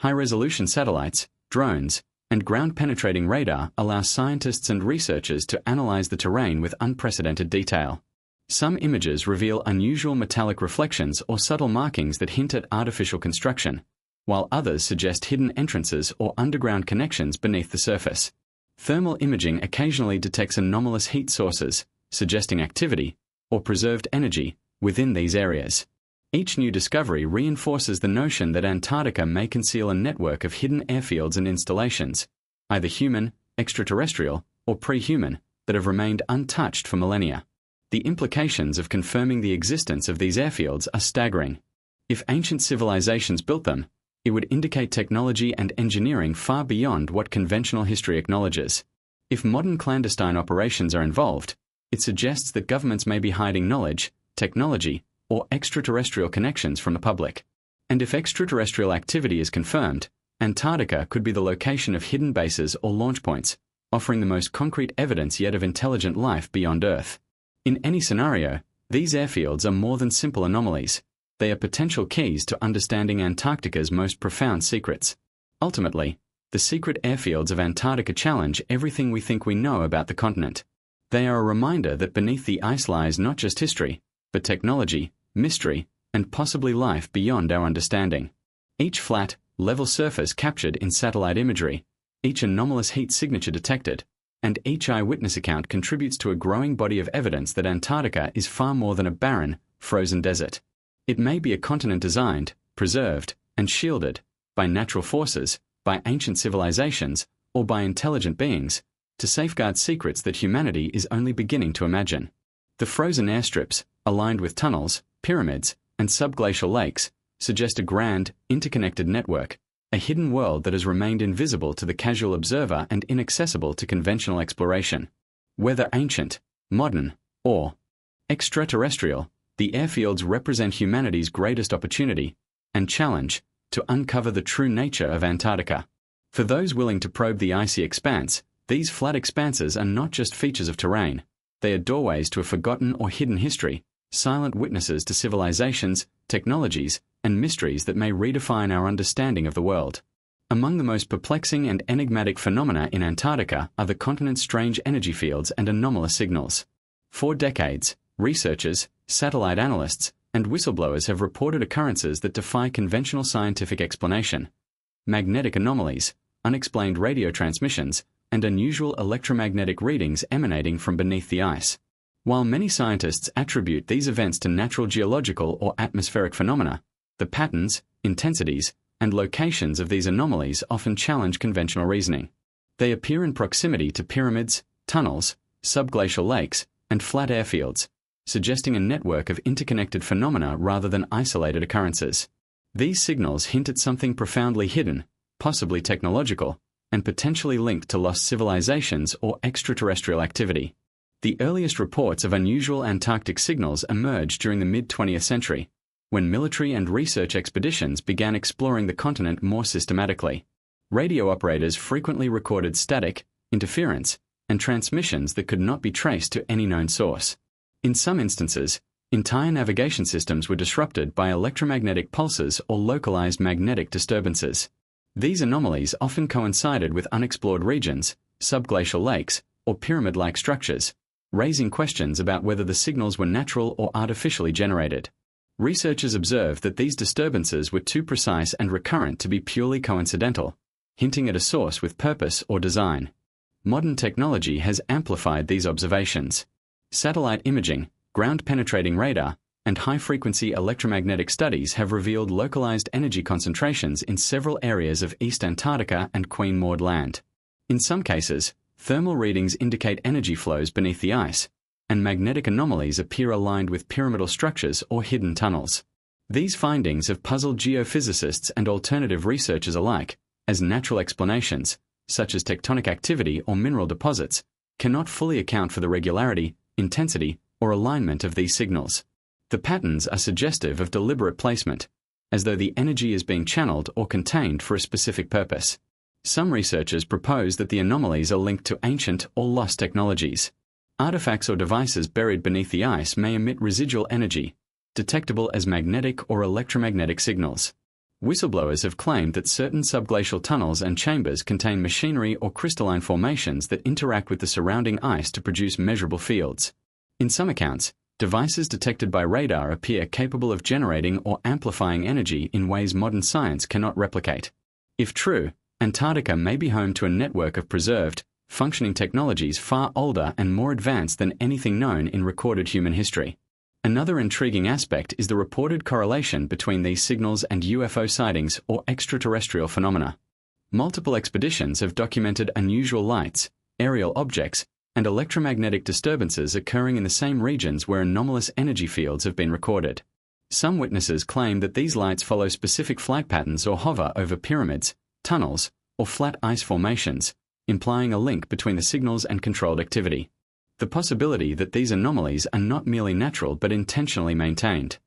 High-resolution satellites, drones, and ground-penetrating radar allow scientists and researchers to analyze the terrain with unprecedented detail. Some images reveal unusual metallic reflections or subtle markings that hint at artificial construction, while others suggest hidden entrances or underground connections beneath the surface. Thermal imaging occasionally detects anomalous heat sources, suggesting activity or preserved energy within these areas. Each new discovery reinforces the notion that Antarctica may conceal a network of hidden airfields and installations, either human, extraterrestrial, or pre-human, that have remained untouched for millennia. The implications of confirming the existence of these airfields are staggering. If ancient civilizations built them, it would indicate technology and engineering far beyond what conventional history acknowledges. If modern clandestine operations are involved, it suggests that governments may be hiding knowledge, technology, or extraterrestrial connections from the public. And if extraterrestrial activity is confirmed, Antarctica could be the location of hidden bases or launch points, offering the most concrete evidence yet of intelligent life beyond Earth. In any scenario, these airfields are more than simple anomalies. They are potential keys to understanding Antarctica's most profound secrets. Ultimately, the secret airfields of Antarctica challenge everything we think we know about the continent. They are a reminder that beneath the ice lies not just history, but technology, mystery, and possibly life beyond our understanding. Each flat, level surface captured in satellite imagery, each anomalous heat signature detected, and each eyewitness account contributes to a growing body of evidence that Antarctica is far more than a barren, frozen desert. It may be a continent designed, preserved, and shielded by natural forces, by ancient civilizations, or by intelligent beings, to safeguard secrets that humanity is only beginning to imagine. The frozen airstrips, aligned with tunnels, pyramids, and subglacial lakes, suggest a grand, interconnected network, a hidden world that has remained invisible to the casual observer and inaccessible to conventional exploration. Whether ancient, modern, or extraterrestrial, the airfields represent humanity's greatest opportunity and challenge to uncover the true nature of Antarctica. For those willing to probe the icy expanse, these flat expanses are not just features of terrain. They are doorways to a forgotten or hidden history, silent witnesses to civilizations, technologies, and mysteries that may redefine our understanding of the world. Among the most perplexing and enigmatic phenomena in Antarctica are the continent's strange energy fields and anomalous signals. For decades, researchers, satellite analysts, and whistleblowers have reported occurrences that defy conventional scientific explanation. Magnetic anomalies, unexplained radio transmissions, and unusual electromagnetic readings emanating from beneath the ice. While many scientists attribute these events to natural geological or atmospheric phenomena, the patterns, intensities, and locations of these anomalies often challenge conventional reasoning. They appear in proximity to pyramids, tunnels, subglacial lakes, and flat airfields, suggesting a network of interconnected phenomena rather than isolated occurrences. These signals hint at something profoundly hidden, possibly technological, and potentially linked to lost civilizations or extraterrestrial activity. The earliest reports of unusual Antarctic signals emerged during the mid-20th century, when military and research expeditions began exploring the continent more systematically. Radio operators frequently recorded static, interference, and transmissions that could not be traced to any known source. In some instances, entire navigation systems were disrupted by electromagnetic pulses or localized magnetic disturbances. These anomalies often coincided with unexplored regions, subglacial lakes, or pyramid-like structures, raising questions about whether the signals were natural or artificially generated. Researchers observed that these disturbances were too precise and recurrent to be purely coincidental, hinting at a source with purpose or design. Modern technology has amplified these observations. Satellite imaging, ground-penetrating radar, and high-frequency electromagnetic studies have revealed localized energy concentrations in several areas of East Antarctica and Queen Maud Land. In some cases, thermal readings indicate energy flows beneath the ice, and magnetic anomalies appear aligned with pyramidal structures or hidden tunnels. These findings have puzzled geophysicists and alternative researchers alike, as natural explanations, such as tectonic activity or mineral deposits, cannot fully account for the regularity, intensity, or alignment of these signals. The patterns are suggestive of deliberate placement, as though the energy is being channeled or contained for a specific purpose. Some researchers propose that the anomalies are linked to ancient or lost technologies. Artifacts or devices buried beneath the ice may emit residual energy, detectable as magnetic or electromagnetic signals. Whistleblowers have claimed that certain subglacial tunnels and chambers contain machinery or crystalline formations that interact with the surrounding ice to produce measurable fields. In some accounts, devices detected by radar appear capable of generating or amplifying energy in ways modern science cannot replicate. If true, Antarctica may be home to a network of preserved, functioning technologies far older and more advanced than anything known in recorded human history. Another intriguing aspect is the reported correlation between these signals and UFO sightings or extraterrestrial phenomena. Multiple expeditions have documented unusual lights, aerial objects, and electromagnetic disturbances occurring in the same regions where anomalous energy fields have been recorded. Some witnesses claim that these lights follow specific flight patterns or hover over pyramids, tunnels, or flat ice formations, implying a link between the signals and controlled activity. The possibility that these anomalies are not merely natural but intentionally maintained,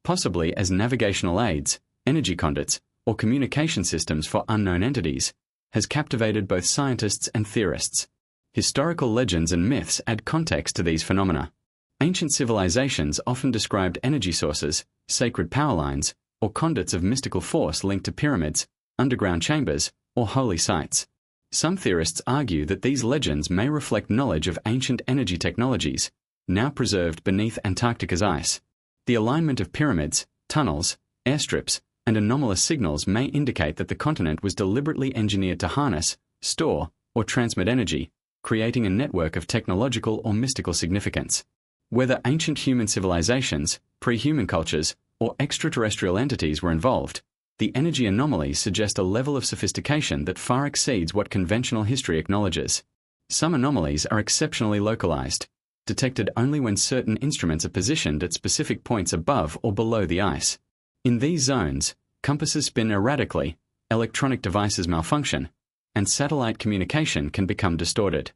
possibly as navigational aids, energy conduits, or communication systems for unknown entities, has captivated both scientists and theorists. Historical legends and myths add context to these phenomena. Ancient civilizations often described energy sources, sacred power lines, or conduits of mystical force linked to pyramids, underground chambers, or holy sites. Some theorists argue that these legends may reflect knowledge of ancient energy technologies, now preserved beneath Antarctica's ice. The alignment of pyramids, tunnels, airstrips, and anomalous signals may indicate that the continent was deliberately engineered to harness, store, or transmit energy, creating a network of technological or mystical significance. Whether ancient human civilizations, pre-human cultures, or extraterrestrial entities were involved, the energy anomalies suggest a level of sophistication that far exceeds what conventional history acknowledges. Some anomalies are exceptionally localized, detected only when certain instruments are positioned at specific points above or below the ice. In these zones, compasses spin erratically, electronic devices malfunction, and satellite communication can become distorted.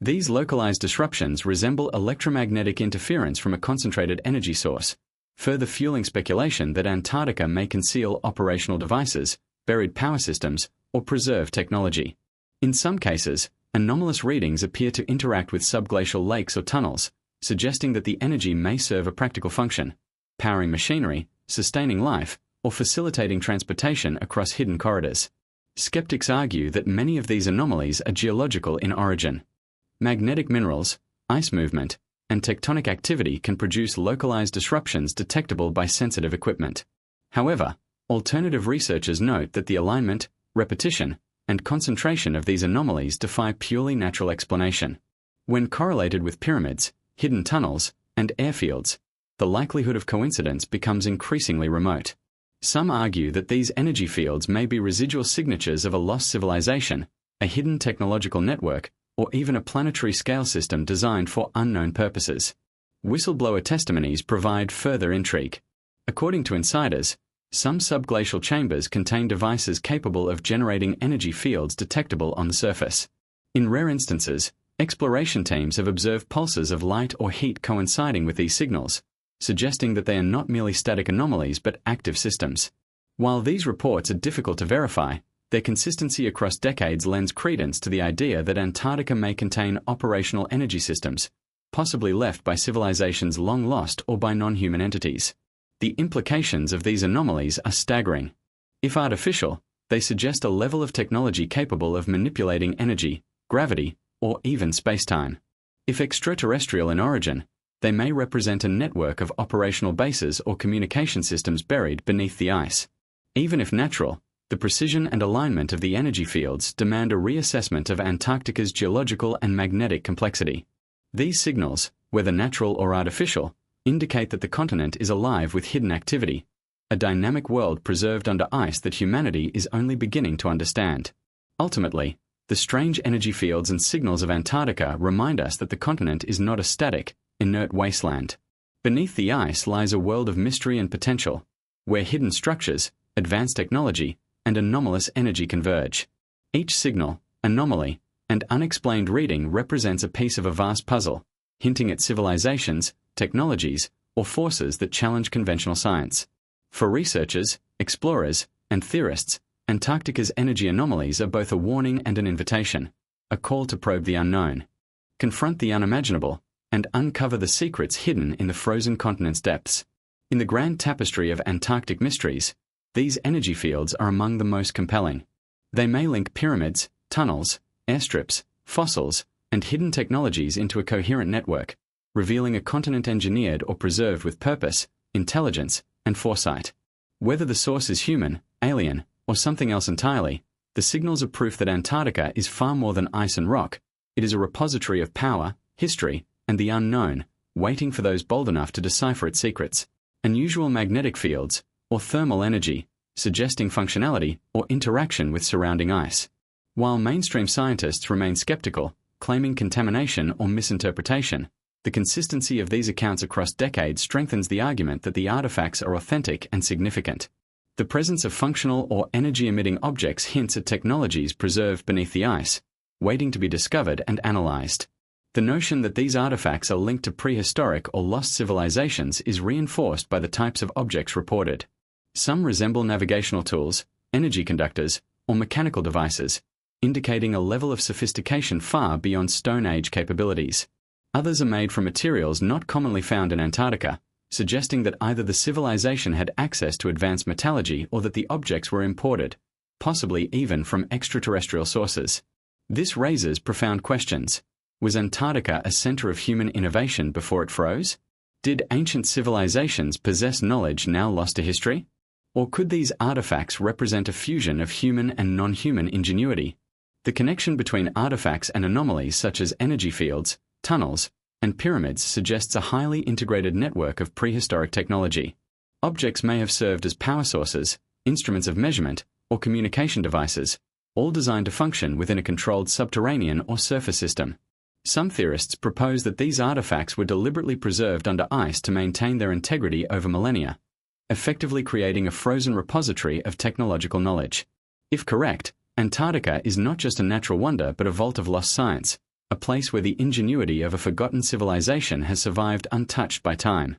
These localized disruptions resemble electromagnetic interference from a concentrated energy source, further fueling speculation that Antarctica may conceal operational devices, buried power systems, or preserved technology. In some cases, anomalous readings appear to interact with subglacial lakes or tunnels, suggesting that the energy may serve a practical function, powering machinery, sustaining life, or facilitating transportation across hidden corridors. Skeptics argue that many of these anomalies are geological in origin. Magnetic minerals, ice movement, and tectonic activity can produce localized disruptions detectable by sensitive equipment. However, alternative researchers note that the alignment, repetition, and concentration of these anomalies defy purely natural explanation. When correlated with pyramids, hidden tunnels, and airfields, the likelihood of coincidence becomes increasingly remote. Some argue that these energy fields may be residual signatures of a lost civilization, a hidden technological network, or even a planetary scale system designed for unknown purposes. Whistleblower testimonies provide further intrigue. According to insiders, some subglacial chambers contain devices capable of generating energy fields detectable on the surface. In rare instances, exploration teams have observed pulses of light or heat coinciding with these signals, suggesting that they are not merely static anomalies but active systems. While these reports are difficult to verify, Their consistency across decades lends credence to the idea that Antarctica may contain operational energy systems, possibly left by civilizations long lost or by non-human entities. The implications of these anomalies are staggering. If artificial, they suggest a level of technology capable of manipulating energy, gravity, or even spacetime. If extraterrestrial in origin, they may represent a network of operational bases or communication systems buried beneath the ice. Even if natural, the precision and alignment of the energy fields demand a reassessment of Antarctica's geological and magnetic complexity. These signals, whether natural or artificial, indicate that the continent is alive with hidden activity, a dynamic world preserved under ice that humanity is only beginning to understand. Ultimately, the strange energy fields and signals of Antarctica remind us that the continent is not a static, inert wasteland. Beneath the ice lies a world of mystery and potential, where hidden structures, advanced technology, and anomalous energy converge. Each signal, anomaly, and unexplained reading represents a piece of a vast puzzle, hinting at civilizations, technologies, or forces that challenge conventional science. For researchers, explorers, and theorists, Antarctica's energy anomalies are both a warning and an invitation, a call to probe the unknown, confront the unimaginable, and uncover the secrets hidden in the frozen continent's depths. In the grand tapestry of Antarctic mysteries, these energy fields are among the most compelling. They may link pyramids, tunnels, airstrips, fossils, and hidden technologies into a coherent network, revealing a continent engineered or preserved with purpose, intelligence, and foresight. Whether the source is human, alien, or something else entirely, the signals are proof that Antarctica is far more than ice and rock. It is a repository of power, history, and the unknown, waiting for those bold enough to decipher its secrets. Unusual magnetic fields, or thermal energy, suggesting functionality or interaction with surrounding ice. While mainstream scientists remain skeptical, claiming contamination or misinterpretation, the consistency of these accounts across decades strengthens the argument that the artifacts are authentic and significant. The presence of functional or energy-emitting objects hints at technologies preserved beneath the ice, waiting to be discovered and analyzed. The notion that these artifacts are linked to prehistoric or lost civilizations is reinforced by the types of objects reported. Some resemble navigational tools, energy conductors, or mechanical devices, indicating a level of sophistication far beyond Stone Age capabilities. Others are made from materials not commonly found in Antarctica, suggesting that either the civilization had access to advanced metallurgy or that the objects were imported, possibly even from extraterrestrial sources. This raises profound questions. Was Antarctica a center of human innovation before it froze? Did ancient civilizations possess knowledge now lost to history? Or could these artifacts represent a fusion of human and non-human ingenuity? The connection between artifacts and anomalies such as energy fields, tunnels, and pyramids suggests a highly integrated network of prehistoric technology. Objects may have served as power sources, instruments of measurement, or communication devices, all designed to function within a controlled subterranean or surface system. Some theorists propose that these artifacts were deliberately preserved under ice to maintain their integrity over millennia, effectively creating a frozen repository of technological knowledge. If correct, Antarctica is not just a natural wonder but a vault of lost science, a place where the ingenuity of a forgotten civilization has survived untouched by time.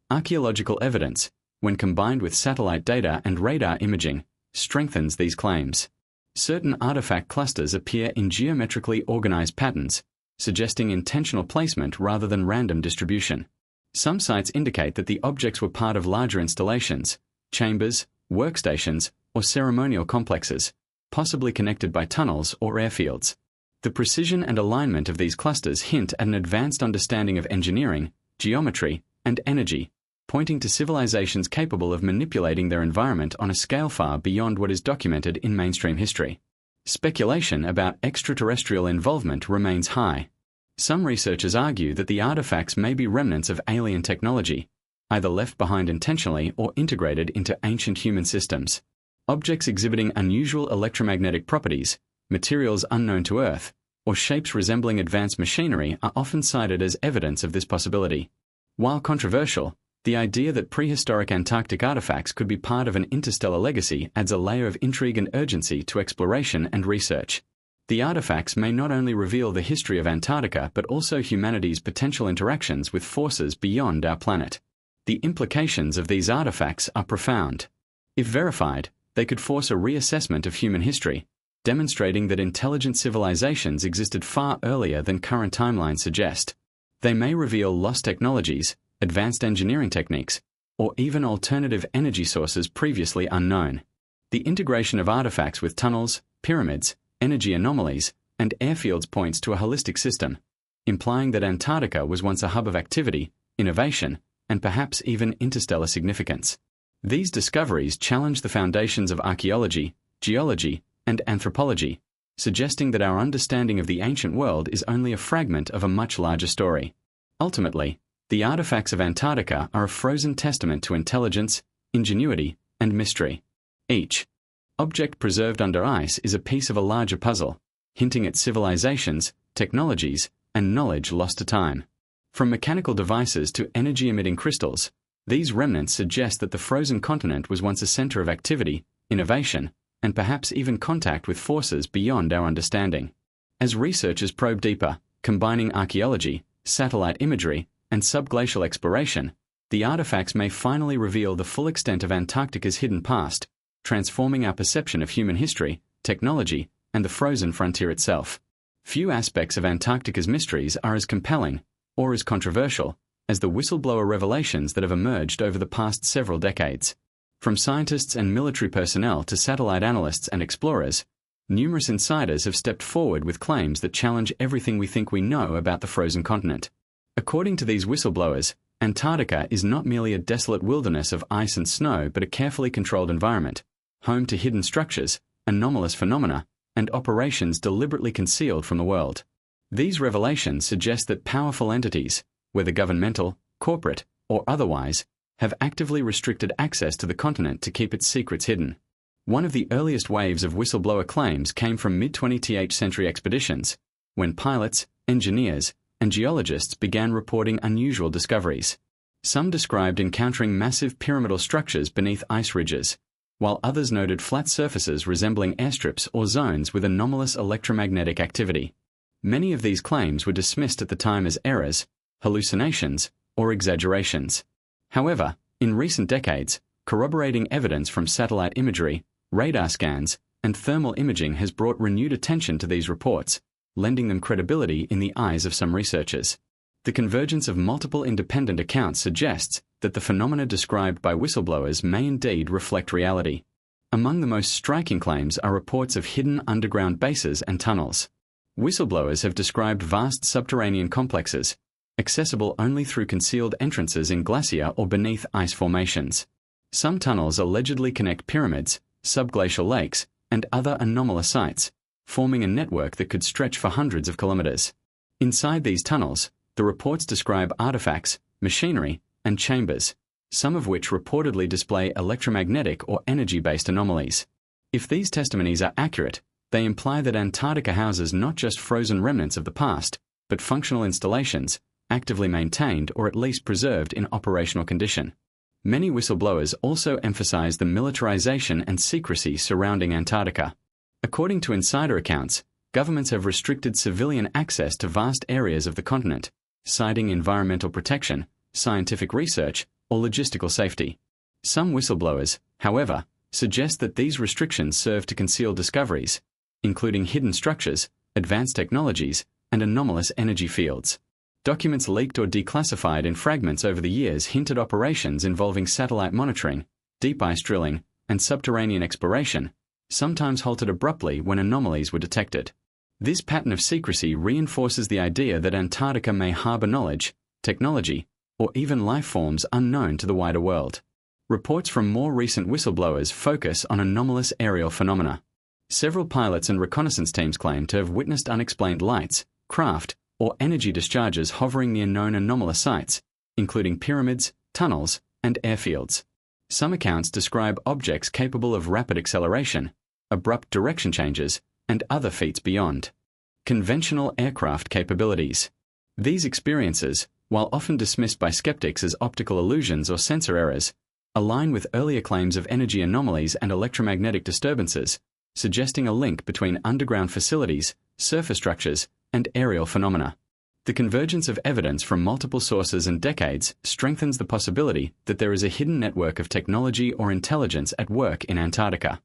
Archaeological evidence, when combined with satellite data and radar imaging, strengthens these claims. Certain artifact clusters appear in geometrically organized patterns, suggesting intentional placement rather than random distribution. Some sites indicate that the objects were part of larger installations, chambers, workstations, or ceremonial complexes, possibly connected by tunnels or airfields. The precision and alignment of these clusters hint at an advanced understanding of engineering, geometry, and energy, pointing to civilizations capable of manipulating their environment on a scale far beyond what is documented in mainstream history. Speculation about extraterrestrial involvement remains high. Some researchers argue that the artifacts may be remnants of alien technology, either left behind intentionally or integrated into ancient human systems. Objects exhibiting unusual electromagnetic properties, materials unknown to Earth, or shapes resembling advanced machinery are often cited as evidence of this possibility. While controversial, the idea that prehistoric Antarctic artifacts could be part of an interstellar legacy adds a layer of intrigue and urgency to exploration and research. The artifacts may not only reveal the history of Antarctica but also humanity's potential interactions with forces beyond our planet. The implications of these artifacts are profound. If verified, they could force a reassessment of human history, demonstrating that intelligent civilizations existed far earlier than current timelines suggest. They may reveal lost technologies, advanced engineering techniques, or even alternative energy sources previously unknown. The integration of artifacts with tunnels, pyramids, energy anomalies, and airfields points to a holistic system, implying that Antarctica was once a hub of activity, innovation, and perhaps even interstellar significance. These discoveries challenge the foundations of archaeology, geology, and anthropology, suggesting that our understanding of the ancient world is only a fragment of a much larger story. Ultimately, the artifacts of Antarctica are a frozen testament to intelligence, ingenuity, and mystery. Each object preserved under ice is a piece of a larger puzzle, hinting at civilizations, technologies, and knowledge lost to time. From mechanical devices to energy-emitting crystals, these remnants suggest that the frozen continent was once a center of activity, innovation, and perhaps even contact with forces beyond our understanding. As researchers probe deeper, combining archaeology, satellite imagery, and subglacial exploration, the artifacts may finally reveal the full extent of Antarctica's hidden past, transforming our perception of human history, technology, and the frozen frontier itself. Few aspects of Antarctica's mysteries are as compelling, or as controversial, as the whistleblower revelations that have emerged over the past several decades. From scientists and military personnel to satellite analysts and explorers, numerous insiders have stepped forward with claims that challenge everything we think we know about the frozen continent. According to these whistleblowers, Antarctica is not merely a desolate wilderness of ice and snow but a carefully controlled environment, home to hidden structures, anomalous phenomena, and operations deliberately concealed from the world. These revelations suggest that powerful entities, whether governmental, corporate, or otherwise, have actively restricted access to the continent to keep its secrets hidden. One of the earliest waves of whistleblower claims came from mid-20th century expeditions, when pilots, engineers, and geologists began reporting unusual discoveries. Some described encountering massive pyramidal structures beneath ice ridges, while others noted flat surfaces resembling airstrips or zones with anomalous electromagnetic activity. Many of these claims were dismissed at the time as errors, hallucinations, or exaggerations. However, in recent decades, corroborating evidence from satellite imagery, radar scans, and thermal imaging has brought renewed attention to these reports, lending them credibility in the eyes of some researchers. The convergence of multiple independent accounts suggests that the phenomena described by whistleblowers may indeed reflect reality. Among the most striking claims are reports of hidden underground bases and tunnels. Whistleblowers have described vast subterranean complexes, accessible only through concealed entrances in glacier or beneath ice formations. Some tunnels allegedly connect pyramids, subglacial lakes, and other anomalous sites, forming a network that could stretch for hundreds of kilometers. Inside these tunnels, the reports describe artifacts, machinery, and chambers, some of which reportedly display electromagnetic or energy-based anomalies. If these testimonies are accurate, they imply that Antarctica houses not just frozen remnants of the past, but functional installations, actively maintained or at least preserved in operational condition. Many whistleblowers also emphasize the militarization and secrecy surrounding Antarctica. According to insider accounts, governments have restricted civilian access to vast areas of the continent, citing environmental protection, scientific research, or logistical safety. Some whistleblowers, however, suggest that these restrictions serve to conceal discoveries, including hidden structures, advanced technologies, and anomalous energy fields. Documents leaked or declassified in fragments over the years hint at operations involving satellite monitoring, deep ice drilling, and subterranean exploration, sometimes halted abruptly when anomalies were detected. This pattern of secrecy reinforces the idea that Antarctica may harbor knowledge, technology, or even life forms unknown to the wider world. Reports from more recent whistleblowers focus on anomalous aerial phenomena. Several pilots and reconnaissance teams claim to have witnessed unexplained lights, craft, or energy discharges hovering near known anomalous sites, including pyramids, tunnels, and airfields. Some accounts describe objects capable of rapid acceleration, abrupt direction changes, and other feats beyond conventional aircraft capabilities. These experiences, while often dismissed by skeptics as optical illusions or sensor errors, align with earlier claims of energy anomalies and electromagnetic disturbances, suggesting a link between underground facilities, surface structures, and aerial phenomena. The convergence of evidence from multiple sources and decades strengthens the possibility that there is a hidden network of technology or intelligence at work in Antarctica.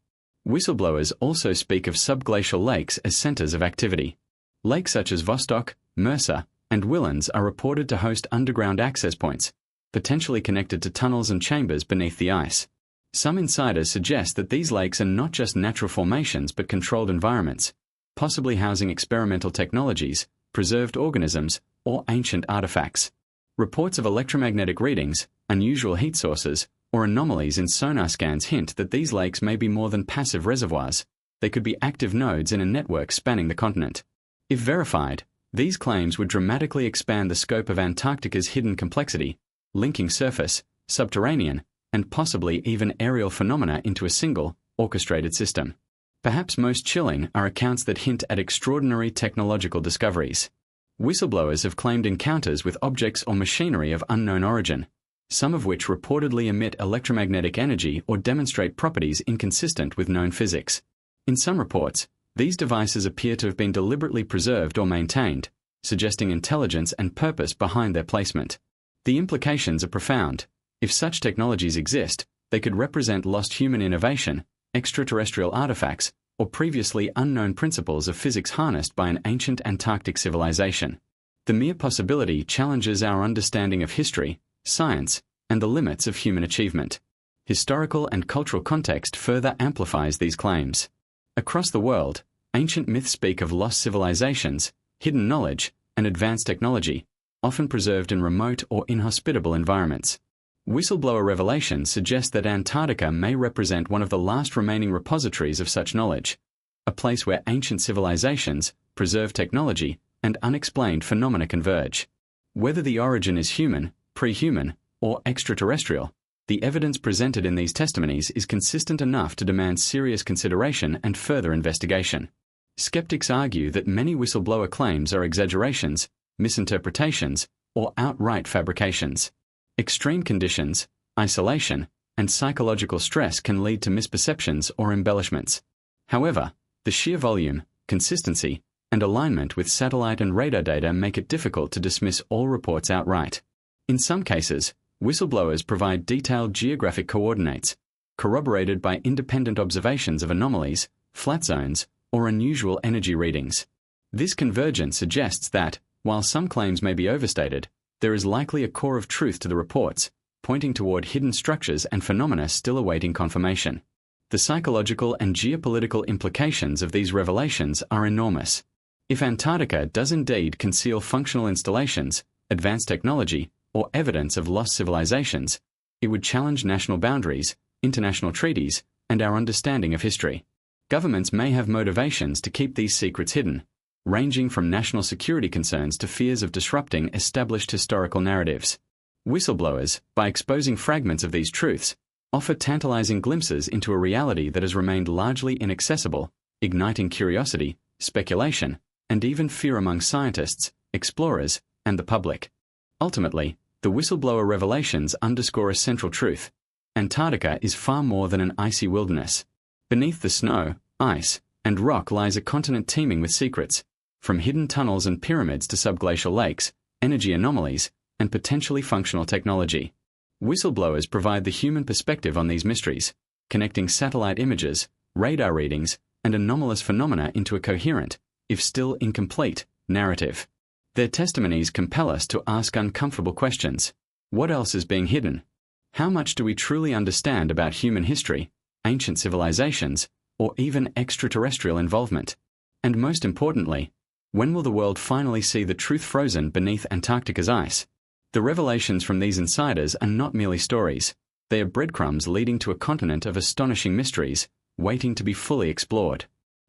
Whistleblowers also speak of subglacial lakes as centers of activity. Lakes such as Vostok, Mercer, and Whillans are reported to host underground access points, potentially connected to tunnels and chambers beneath the ice. Some insiders suggest that these lakes are not just natural formations but controlled environments, possibly housing experimental technologies, preserved organisms, or ancient artifacts. Reports of electromagnetic readings, unusual heat sources, or anomalies in sonar scans hint that these lakes may be more than passive reservoirs. They could be active nodes in a network spanning the continent. If verified, these claims would dramatically expand the scope of Antarctica's hidden complexity, linking surface, subterranean, and possibly even aerial phenomena into a single, orchestrated system. Perhaps most chilling are accounts that hint at extraordinary technological discoveries. Whistleblowers have claimed encounters with objects or machinery of unknown origin, some of which reportedly emit electromagnetic energy or demonstrate properties inconsistent with known physics. In some reports, these devices appear to have been deliberately preserved or maintained, suggesting intelligence and purpose behind their placement. The implications are profound. If such technologies exist, they could represent lost human innovation, extraterrestrial artifacts, or previously unknown principles of physics harnessed by an ancient Antarctic civilization. The mere possibility challenges our understanding of history, science, and the limits of human achievement. Historical and cultural context further amplifies these claims. Across the world, ancient myths speak of lost civilizations, hidden knowledge, and advanced technology, often preserved in remote or inhospitable environments. Whistleblower revelations suggest that Antarctica may represent one of the last remaining repositories of such knowledge, a place where ancient civilizations, preserved technology, and unexplained phenomena converge. Whether the origin is human, pre-human, or extraterrestrial, the evidence presented in these testimonies is consistent enough to demand serious consideration and further investigation. Skeptics argue that many whistleblower claims are exaggerations, misinterpretations, or outright fabrications. Extreme conditions, isolation, and psychological stress can lead to misperceptions or embellishments. However, the sheer volume, consistency, and alignment with satellite and radar data make it difficult to dismiss all reports outright. In some cases, whistleblowers provide detailed geographic coordinates, corroborated by independent observations of anomalies, flat zones, or unusual energy readings. This convergence suggests that, while some claims may be overstated, there is likely a core of truth to the reports, pointing toward hidden structures and phenomena still awaiting confirmation. The psychological and geopolitical implications of these revelations are enormous. If Antarctica does indeed conceal functional installations, advanced technology, or evidence of lost civilizations, it would challenge national boundaries, international treaties, and our understanding of history. Governments may have motivations to keep these secrets hidden, ranging from national security concerns to fears of disrupting established historical narratives. Whistleblowers, by exposing fragments of these truths, offer tantalizing glimpses into a reality that has remained largely inaccessible, igniting curiosity, speculation, and even fear among scientists, explorers, and the public. Ultimately, the whistleblower revelations underscore a central truth. Antarctica is far more than an icy wilderness. Beneath the snow, ice, and rock lies a continent teeming with secrets, from hidden tunnels and pyramids to subglacial lakes, energy anomalies, and potentially functional technology. Whistleblowers provide the human perspective on these mysteries, connecting satellite images, radar readings, and anomalous phenomena into a coherent, if still incomplete, narrative. Their testimonies compel us to ask uncomfortable questions. What else is being hidden? How much do we truly understand about human history, ancient civilizations, or even extraterrestrial involvement? And most importantly, when will the world finally see the truth frozen beneath Antarctica's ice? The revelations from these insiders are not merely stories. They are breadcrumbs leading to a continent of astonishing mysteries, waiting to be fully explored.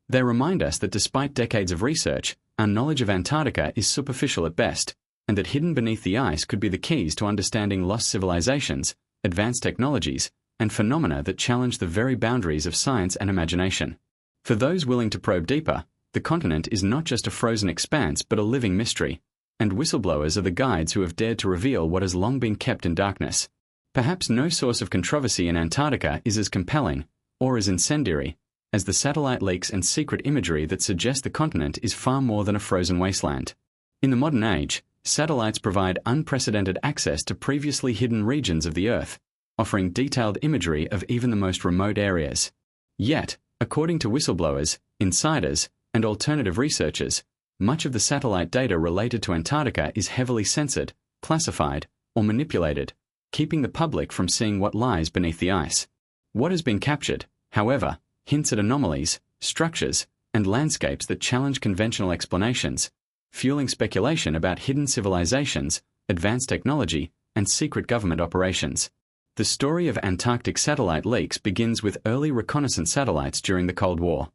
They remind us that despite decades of research, our knowledge of Antarctica is superficial at best, and that hidden beneath the ice could be the keys to understanding lost civilizations, advanced technologies, and phenomena that challenge the very boundaries of science and imagination. For those willing to probe deeper, the continent is not just a frozen expanse but a living mystery, and whistleblowers are the guides who have dared to reveal what has long been kept in darkness. Perhaps no source of controversy in Antarctica is as compelling, or as incendiary, as the satellite leaks and secret imagery that suggest the continent is far more than a frozen wasteland. In the modern age, satellites provide unprecedented access to previously hidden regions of the Earth, offering detailed imagery of even the most remote areas. Yet, according to whistleblowers, insiders, and alternative researchers, much of the satellite data related to Antarctica is heavily censored, classified, or manipulated, keeping the public from seeing what lies beneath the ice. What has been captured, however, hints at anomalies, structures, and landscapes that challenge conventional explanations, fueling speculation about hidden civilizations, advanced technology, and secret government operations. The story of Antarctic satellite leaks begins with early reconnaissance satellites during the Cold War.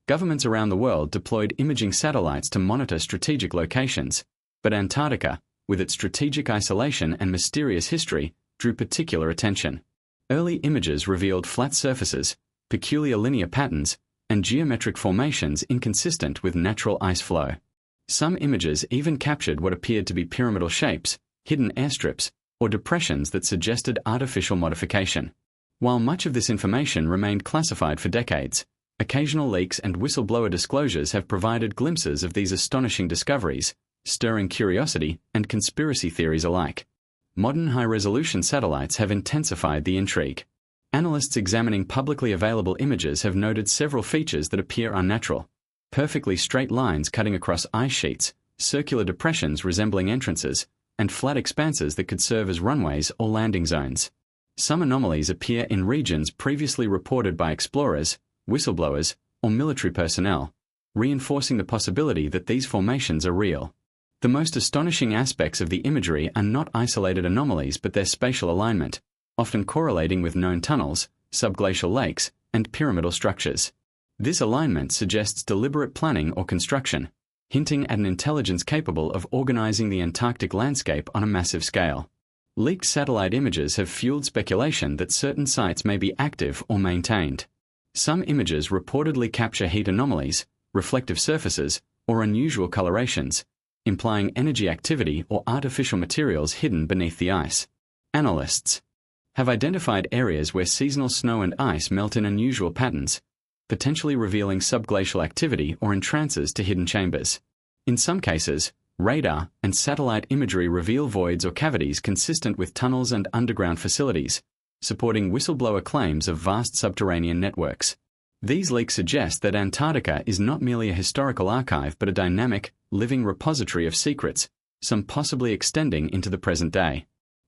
Governments around the world deployed imaging satellites to monitor strategic locations, but Antarctica, with its strategic isolation and mysterious history, drew particular attention. Early images revealed flat surfaces, peculiar linear patterns, and geometric formations inconsistent with natural ice flow. Some images even captured what appeared to be pyramidal shapes, hidden airstrips, or depressions that suggested artificial modification. While much of this information remained classified for decades, occasional leaks and whistleblower disclosures have provided glimpses of these astonishing discoveries, stirring curiosity and conspiracy theories alike. Modern high-resolution satellites have intensified the intrigue. Analysts examining publicly available images have noted several features that appear unnatural: perfectly straight lines cutting across ice sheets, circular depressions resembling entrances, and flat expanses that could serve as runways or landing zones. Some anomalies appear in regions previously reported by explorers, whistleblowers, or military personnel, reinforcing the possibility that these formations are real. The most astonishing aspects of the imagery are not isolated anomalies but their spatial alignment, often correlating with known tunnels, subglacial lakes, and pyramidal structures. This alignment suggests deliberate planning or construction, hinting at an intelligence capable of organizing the Antarctic landscape on a massive scale. Leaked satellite images have fueled speculation that certain sites may be active or maintained. Some images reportedly capture heat anomalies, reflective surfaces, or unusual colorations, implying energy activity or artificial materials hidden beneath the ice. Analysts have identified areas where seasonal snow and ice melt in unusual patterns, potentially revealing subglacial activity or entrances to hidden chambers. In some cases, radar and satellite imagery reveal voids or cavities consistent with tunnels and underground facilities, supporting whistleblower claims of vast subterranean networks. These leaks suggest that Antarctica is not merely a historical archive but a dynamic, living repository of secrets, some possibly extending into the present day.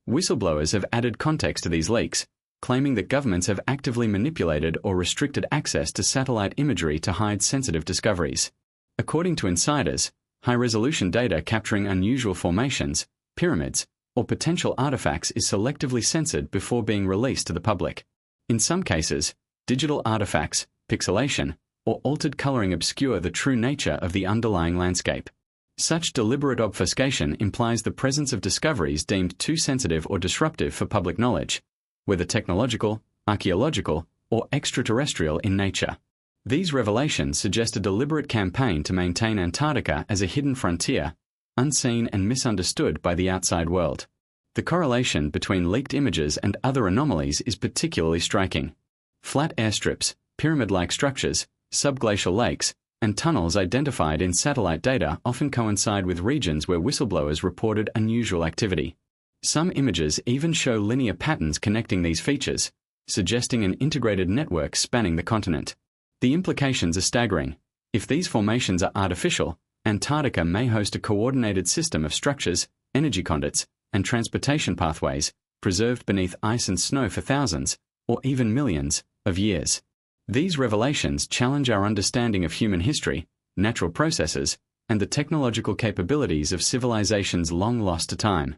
Whistleblowers have added context to these leaks, claiming that governments have actively manipulated or restricted access to satellite imagery to hide sensitive discoveries. According to insiders, high-resolution data capturing unusual formations, pyramids, or potential artifacts is selectively censored before being released to the public. In some cases, digital artifacts, pixelation, or altered coloring obscure the true nature of the underlying landscape. Such deliberate obfuscation implies the presence of discoveries deemed too sensitive or disruptive for public knowledge, whether technological, archaeological, or extraterrestrial in nature. These revelations suggest a deliberate campaign to maintain Antarctica as a hidden frontier, unseen and misunderstood by the outside world. The correlation between leaked images and other anomalies is particularly striking. Flat airstrips, pyramid-like structures, subglacial lakes, and tunnels identified in satellite data often coincide with regions where whistleblowers reported unusual activity. Some images even show linear patterns connecting these features, suggesting an integrated network spanning the continent. The implications are staggering. If these formations are artificial, Antarctica may host a coordinated system of structures, energy conduits, and transportation pathways, preserved beneath ice and snow for thousands, or even millions, of years. These revelations challenge our understanding of human history, natural processes, and the technological capabilities of civilizations long lost to time.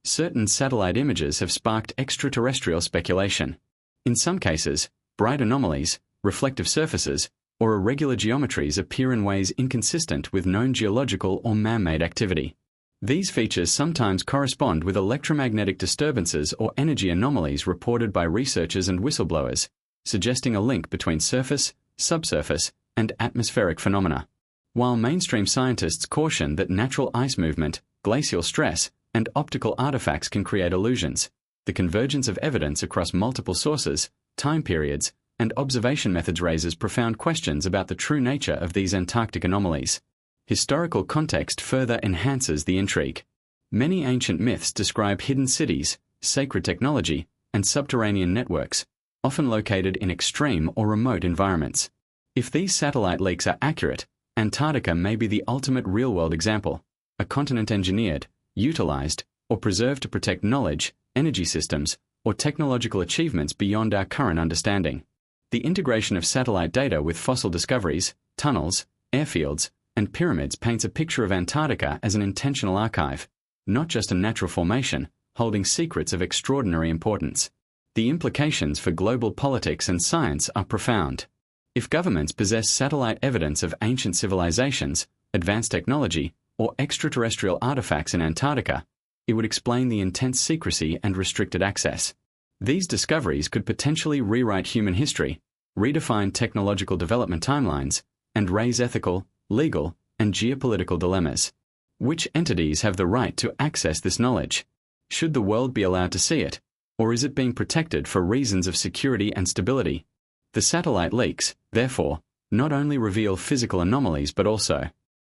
Certain satellite images have sparked extraterrestrial speculation. In some cases, bright anomalies, reflective surfaces, or irregular geometries appear in ways inconsistent with known geological or man-made activity. These features sometimes correspond with electromagnetic disturbances or energy anomalies reported by researchers and whistleblowers, suggesting a link between surface, subsurface, and atmospheric phenomena. While mainstream scientists caution that natural ice movement, glacial stress, and optical artifacts can create illusions, the convergence of evidence across multiple sources, time periods, and observation methods raises profound questions about the true nature of these Antarctic anomalies. Historical context further enhances the intrigue. Many ancient myths describe hidden cities, sacred technology, and subterranean networks, often located in extreme or remote environments. If these satellite leaks are accurate, Antarctica may be the ultimate real-world example, a continent engineered, utilized, or preserved to protect knowledge, energy systems, or technological achievements beyond our current understanding. The integration of satellite data with fossil discoveries, tunnels, airfields, and pyramids paints a picture of Antarctica as an intentional archive, not just a natural formation, holding secrets of extraordinary importance. The implications for global politics and science are profound. If governments possess satellite evidence of ancient civilizations, advanced technology, or extraterrestrial artifacts in Antarctica, it would explain the intense secrecy and restricted access. These discoveries could potentially rewrite human history, redefine technological development timelines, and raise ethical, legal, and geopolitical dilemmas. Which entities have the right to access this knowledge? Should the world be allowed to see it, or is it being protected for reasons of security and stability? The satellite leaks, therefore, not only reveal physical anomalies but also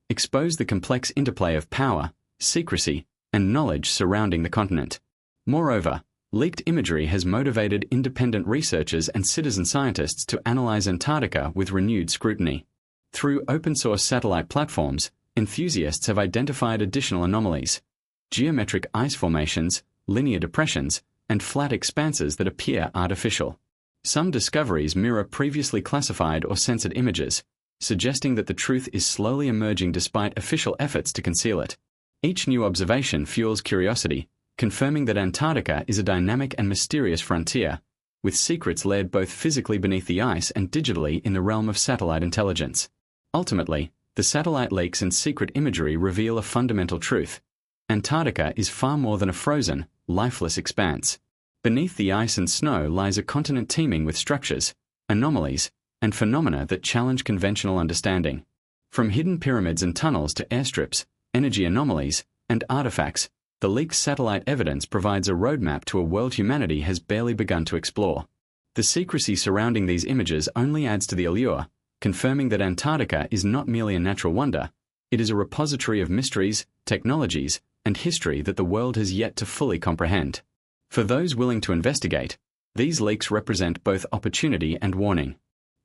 expose the complex interplay of power, secrecy, and knowledge surrounding the continent. Moreover, leaked imagery has motivated independent researchers and citizen scientists to analyze Antarctica with renewed scrutiny. Through open-source satellite platforms, enthusiasts have identified additional anomalies: geometric ice formations, linear depressions, and flat expanses that appear artificial. Some discoveries mirror previously classified or censored images, suggesting that the truth is slowly emerging despite official efforts to conceal it. Each new observation fuels curiosity, confirming that Antarctica is a dynamic and mysterious frontier, with secrets laid both physically beneath the ice and digitally in the realm of satellite intelligence. Ultimately, the satellite leaks and secret imagery reveal a fundamental truth. Antarctica is far more than a frozen, lifeless expanse. Beneath the ice and snow lies a continent teeming with structures, anomalies, and phenomena that challenge conventional understanding. From hidden pyramids and tunnels to airstrips, energy anomalies, and artifacts, the leaked satellite evidence provides a roadmap to a world humanity has barely begun to explore. The secrecy surrounding these images only adds to the allure, confirming that Antarctica is not merely a natural wonder, it is a repository of mysteries, technologies, and history that the world has yet to fully comprehend. For those willing to investigate, these leaks represent both opportunity and warning.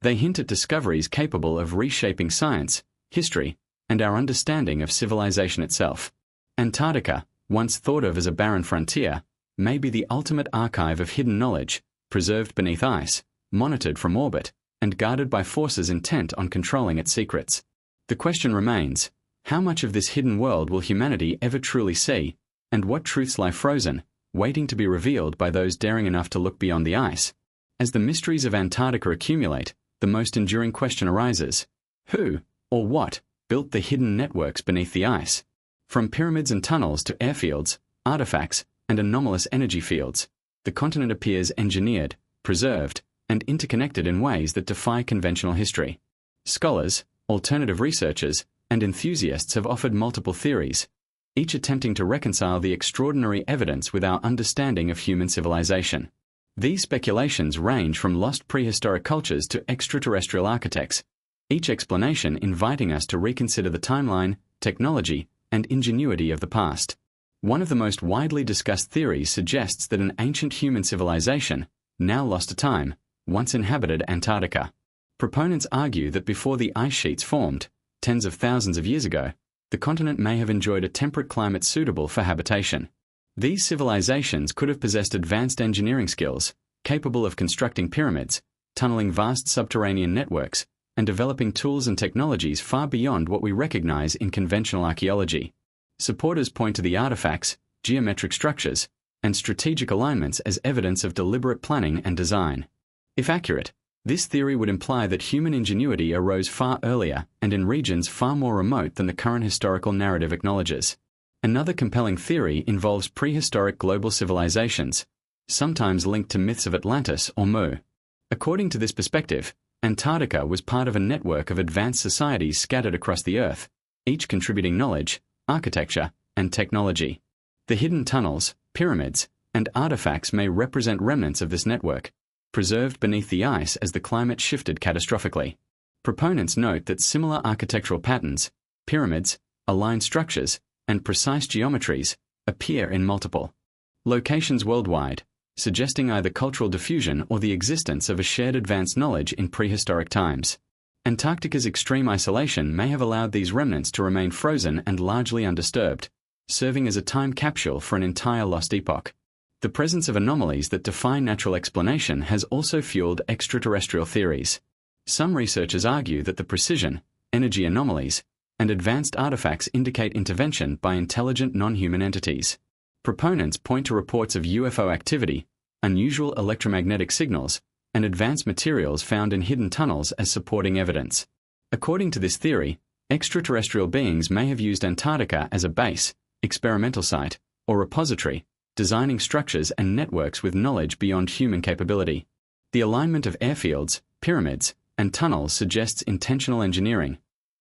They hint at discoveries capable of reshaping science, history, and our understanding of civilization itself. Antarctica, once thought of as a barren frontier, may be the ultimate archive of hidden knowledge, preserved beneath ice, monitored from orbit, and guarded by forces intent on controlling its secrets. The question remains, how much of this hidden world will humanity ever truly see, and what truths lie frozen, waiting to be revealed by those daring enough to look beyond the ice? As the mysteries of Antarctica accumulate, the most enduring question arises: who, or what, built the hidden networks beneath the ice? From pyramids and tunnels to airfields, artifacts, and anomalous energy fields, the continent appears engineered, preserved, and interconnected in ways that defy conventional history. Scholars, alternative researchers, and enthusiasts have offered multiple theories, each attempting to reconcile the extraordinary evidence with our understanding of human civilization. These speculations range from lost prehistoric cultures to extraterrestrial architects, each explanation inviting us to reconsider the timeline, technology, and ingenuity of the past. One of the most widely discussed theories suggests that an ancient human civilization, now lost to time, once inhabited Antarctica. Proponents argue that before the ice sheets formed, tens of thousands of years ago, the continent may have enjoyed a temperate climate suitable for habitation. These civilizations could have possessed advanced engineering skills, capable of constructing pyramids, tunneling vast subterranean networks, and developing tools and technologies far beyond what we recognize in conventional archaeology. Supporters point to the artifacts, geometric structures, and strategic alignments as evidence of deliberate planning and design. If accurate, this theory would imply that human ingenuity arose far earlier and in regions far more remote than the current historical narrative acknowledges. Another compelling theory involves prehistoric global civilizations, sometimes linked to myths of Atlantis or Mu. According to this perspective, Antarctica was part of a network of advanced societies scattered across the Earth, each contributing knowledge, architecture, and technology. The hidden tunnels, pyramids, and artifacts may represent remnants of this network, preserved beneath the ice as the climate shifted catastrophically. Proponents note that similar architectural patterns, pyramids, aligned structures, and precise geometries appear in multiple locations worldwide, suggesting either cultural diffusion or the existence of a shared advanced knowledge in prehistoric times. Antarctica's extreme isolation may have allowed these remnants to remain frozen and largely undisturbed, serving as a time capsule for an entire lost epoch. The presence of anomalies that defy natural explanation has also fueled extraterrestrial theories. Some researchers argue that the precision, energy anomalies, and advanced artifacts indicate intervention by intelligent non-human entities. Proponents point to reports of UFO activity, unusual electromagnetic signals, and advanced materials found in hidden tunnels as supporting evidence. According to this theory, extraterrestrial beings may have used Antarctica as a base, experimental site, or repository, designing structures and networks with knowledge beyond human capability. The alignment of airfields, pyramids, and tunnels suggests intentional engineering,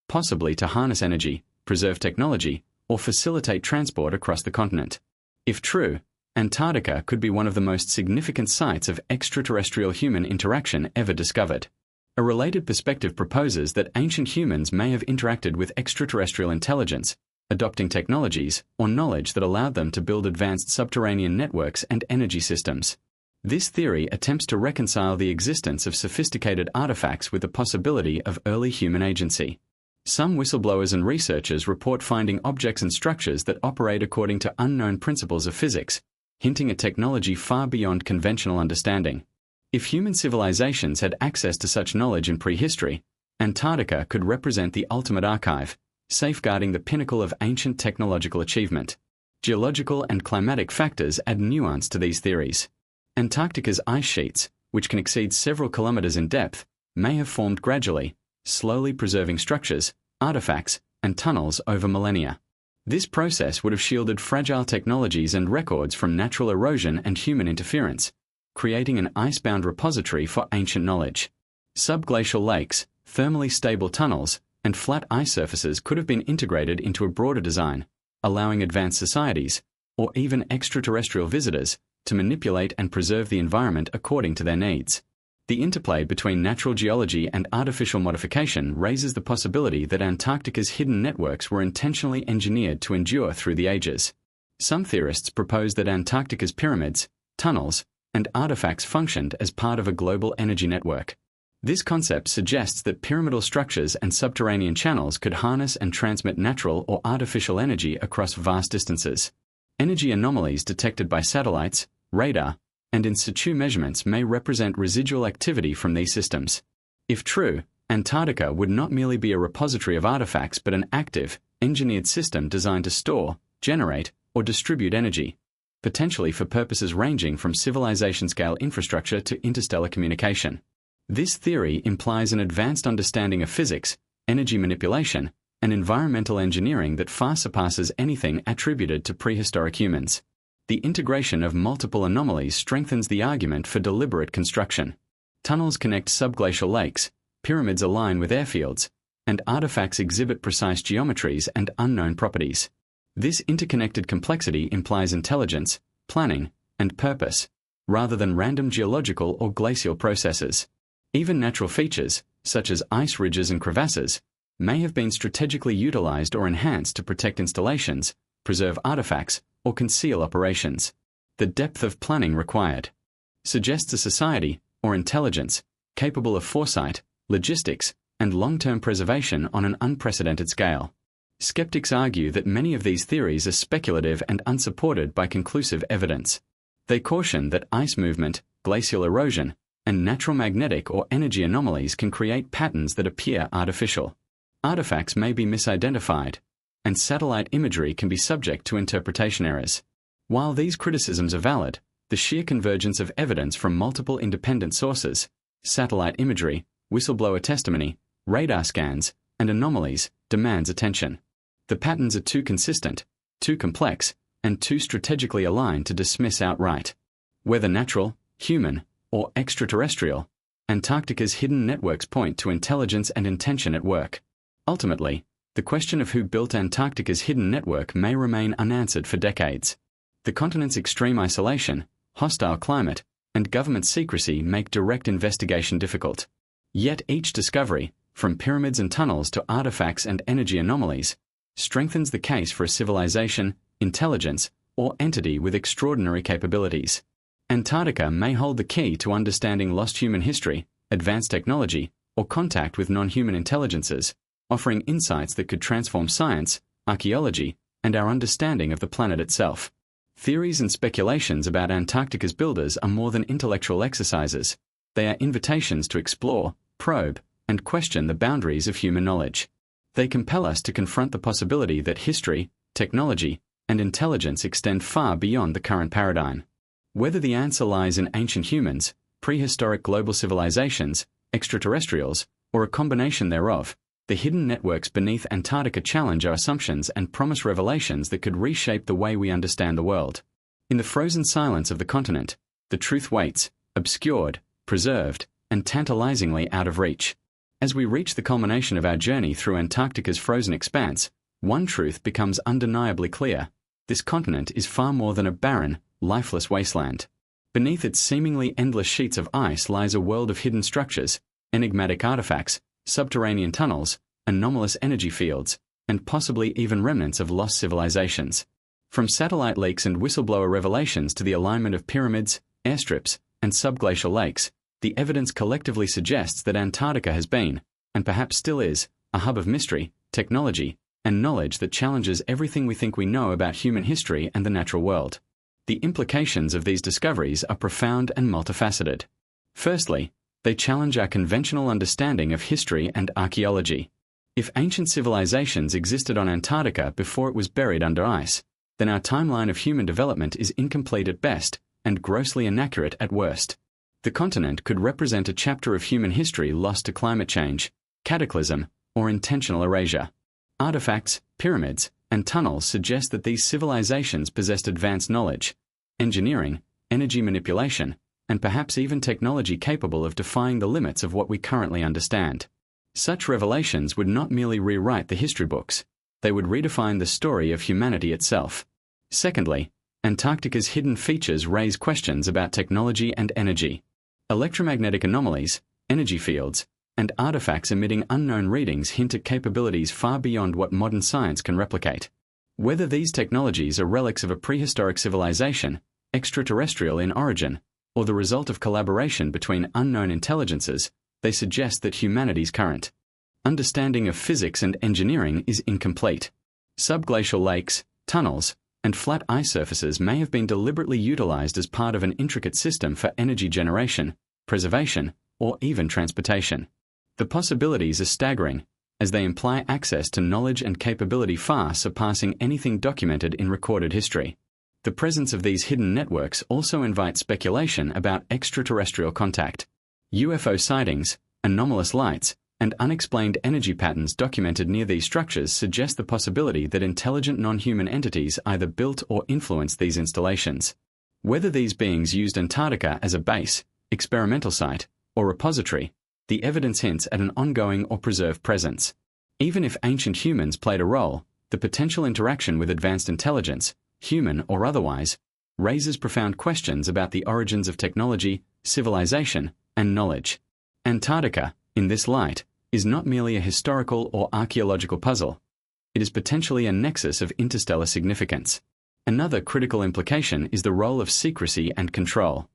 possibly to harness energy, preserve technology, or facilitate transport across the continent. If true, Antarctica could be one of the most significant sites of extraterrestrial human interaction ever discovered. A related perspective proposes that ancient humans may have interacted with extraterrestrial intelligence, adopting technologies or knowledge that allowed them to build advanced subterranean networks and energy systems. This theory attempts to reconcile the existence of sophisticated artifacts with the possibility of early human agency. Some whistleblowers and researchers report finding objects and structures that operate according to unknown principles of physics, hinting at technology far beyond conventional understanding. If human civilizations had access to such knowledge in prehistory, Antarctica could represent the ultimate archive, safeguarding the pinnacle of ancient technological achievement. Geological and climatic factors add nuance to these theories. Antarctica's ice sheets, which can exceed several kilometers in depth, may have formed gradually, slowly preserving structures, artifacts, and tunnels over millennia. This process would have shielded fragile technologies and records from natural erosion and human interference, creating an icebound repository for ancient knowledge. Subglacial lakes, thermally stable tunnels, and flat ice surfaces could have been integrated into a broader design, allowing advanced societies, or even extraterrestrial visitors, to manipulate and preserve the environment according to their needs. The interplay between natural geology and artificial modification raises the possibility that Antarctica's hidden networks were intentionally engineered to endure through the ages. Some theorists propose that Antarctica's pyramids, tunnels, and artifacts functioned as part of a global energy network. This concept suggests that pyramidal structures and subterranean channels could harness and transmit natural or artificial energy across vast distances. Energy anomalies detected by satellites, radar, and in situ measurements may represent residual activity from these systems. If true, Antarctica would not merely be a repository of artifacts but an active, engineered system designed to store, generate, or distribute energy, potentially for purposes ranging from civilization-scale infrastructure to interstellar communication. This theory implies an advanced understanding of physics, energy manipulation, and environmental engineering that far surpasses anything attributed to prehistoric humans. The integration of multiple anomalies strengthens the argument for deliberate construction. Tunnels connect subglacial lakes, pyramids align with airfields, and artifacts exhibit precise geometries and unknown properties. This interconnected complexity implies intelligence, planning, and purpose, rather than random geological or glacial processes. Even natural features, such as ice ridges and crevasses, may have been strategically utilized or enhanced to protect installations, preserve artifacts, or conceal operations. The depth of planning required suggests a society, or intelligence, capable of foresight, logistics, and long-term preservation on an unprecedented scale. Skeptics argue that many of these theories are speculative and unsupported by conclusive evidence. They caution that ice movement, glacial erosion, and natural magnetic or energy anomalies can create patterns that appear artificial. Artifacts may be misidentified, and satellite imagery can be subject to interpretation errors. While these criticisms are valid, the sheer convergence of evidence from multiple independent sources, satellite imagery, whistleblower testimony, radar scans, and anomalies, demands attention. The patterns are too consistent, too complex, and too strategically aligned to dismiss outright. Whether natural, human, or extraterrestrial, Antarctica's hidden networks point to intelligence and intention at work. Ultimately, the question of who built Antarctica's hidden network may remain unanswered for decades. The continent's extreme isolation, hostile climate, and government secrecy make direct investigation difficult. Yet each discovery, from pyramids and tunnels to artifacts and energy anomalies, strengthens the case for a civilization, intelligence, or entity with extraordinary capabilities. Antarctica may hold the key to understanding lost human history, advanced technology, or contact with non-human intelligences, offering insights that could transform science, archaeology, and our understanding of the planet itself. Theories and speculations about Antarctica's builders are more than intellectual exercises. They are invitations to explore, probe, and question the boundaries of human knowledge. They compel us to confront the possibility that history, technology, and intelligence extend far beyond the current paradigm. Whether the answer lies in ancient humans, prehistoric global civilizations, extraterrestrials, or a combination thereof, the hidden networks beneath Antarctica challenge our assumptions and promise revelations that could reshape the way we understand the world. In the frozen silence of the continent, the truth waits, obscured, preserved, and tantalizingly out of reach. As we reach the culmination of our journey through Antarctica's frozen expanse, one truth becomes undeniably clear. This continent is far more than a barren, lifeless wasteland. Beneath its seemingly endless sheets of ice lies a world of hidden structures, enigmatic artifacts, subterranean tunnels, anomalous energy fields, and possibly even remnants of lost civilizations. From satellite leaks and whistleblower revelations to the alignment of pyramids, airstrips, and subglacial lakes, the evidence collectively suggests that Antarctica has been, and perhaps still is, a hub of mystery, technology, and knowledge that challenges everything we think we know about human history and the natural world. The implications of these discoveries are profound and multifaceted. Firstly, they challenge our conventional understanding of history and archaeology. If ancient civilizations existed on Antarctica before it was buried under ice, then our timeline of human development is incomplete at best and grossly inaccurate at worst. The continent could represent a chapter of human history lost to climate change, cataclysm, or intentional erasure. Artifacts, pyramids, and tunnels suggest that these civilizations possessed advanced knowledge, engineering, energy manipulation, and perhaps even technology capable of defying the limits of what we currently understand. Such revelations would not merely rewrite the history books, they would redefine the story of humanity itself. Secondly, Antarctica's hidden features raise questions about technology and energy. Electromagnetic anomalies, energy fields, and artifacts emitting unknown readings hint at capabilities far beyond what modern science can replicate. Whether these technologies are relics of a prehistoric civilization, extraterrestrial in origin, or the result of collaboration between unknown intelligences, they suggest that humanity's current understanding of physics and engineering is incomplete. Subglacial lakes, tunnels, and flat ice surfaces may have been deliberately utilized as part of an intricate system for energy generation, preservation, or even transportation. The possibilities are staggering, as they imply access to knowledge and capability far surpassing anything documented in recorded history. The presence of these hidden networks also invites speculation about extraterrestrial contact. UFO sightings, anomalous lights, and unexplained energy patterns documented near these structures suggest the possibility that intelligent non-human entities either built or influenced these installations. Whether these beings used Antarctica as a base, experimental site, or repository, the evidence hints at an ongoing or preserved presence. Even if ancient humans played a role, the potential interaction with advanced intelligence, human or otherwise, raises profound questions about the origins of technology, civilization, and knowledge. Antarctica, in this light, is not merely a historical or archaeological puzzle. It is potentially a nexus of interstellar significance. Another critical implication is the role of secrecy and control.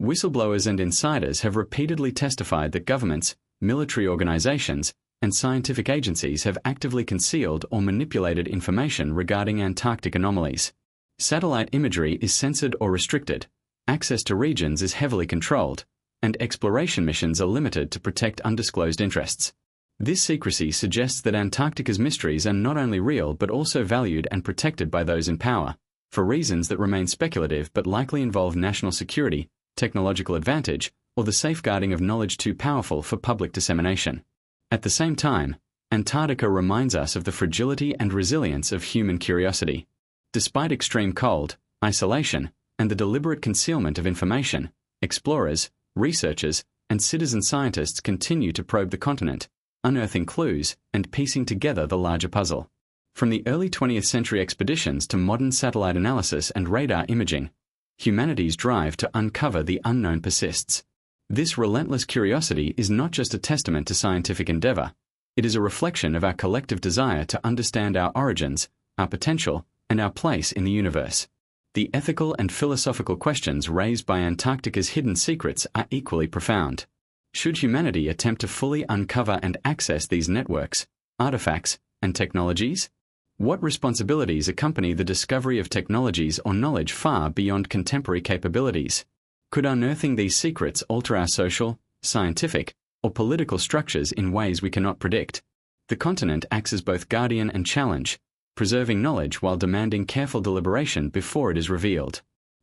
Whistleblowers and insiders have repeatedly testified that governments, military organizations, and scientific agencies have actively concealed or manipulated information regarding Antarctic anomalies. Satellite imagery is censored or restricted, access to regions is heavily controlled, and exploration missions are limited to protect undisclosed interests. This secrecy suggests that Antarctica's mysteries are not only real but also valued and protected by those in power, for reasons that remain speculative but likely involve national security, technological advantage, or the safeguarding of knowledge too powerful for public dissemination. At the same time, Antarctica reminds us of the fragility and resilience of human curiosity. Despite extreme cold, isolation, and the deliberate concealment of information, explorers, researchers, and citizen scientists continue to probe the continent, unearthing clues and piecing together the larger puzzle. From the early 20th century expeditions to modern satellite analysis and radar imaging, humanity's drive to uncover the unknown persists. This relentless curiosity is not just a testament to scientific endeavor, It is a reflection of our collective desire to understand our origins, our potential, and our place in the universe. The ethical and philosophical questions raised by Antarctica's hidden secrets are equally profound. Should humanity attempt to fully uncover and access these networks, artifacts, and technologies? What responsibilities accompany the discovery of technologies or knowledge far beyond contemporary capabilities? Could unearthing these secrets alter our social, scientific, or political structures in ways we cannot predict? The continent acts as both guardian and challenge, preserving knowledge while demanding careful deliberation before it is revealed.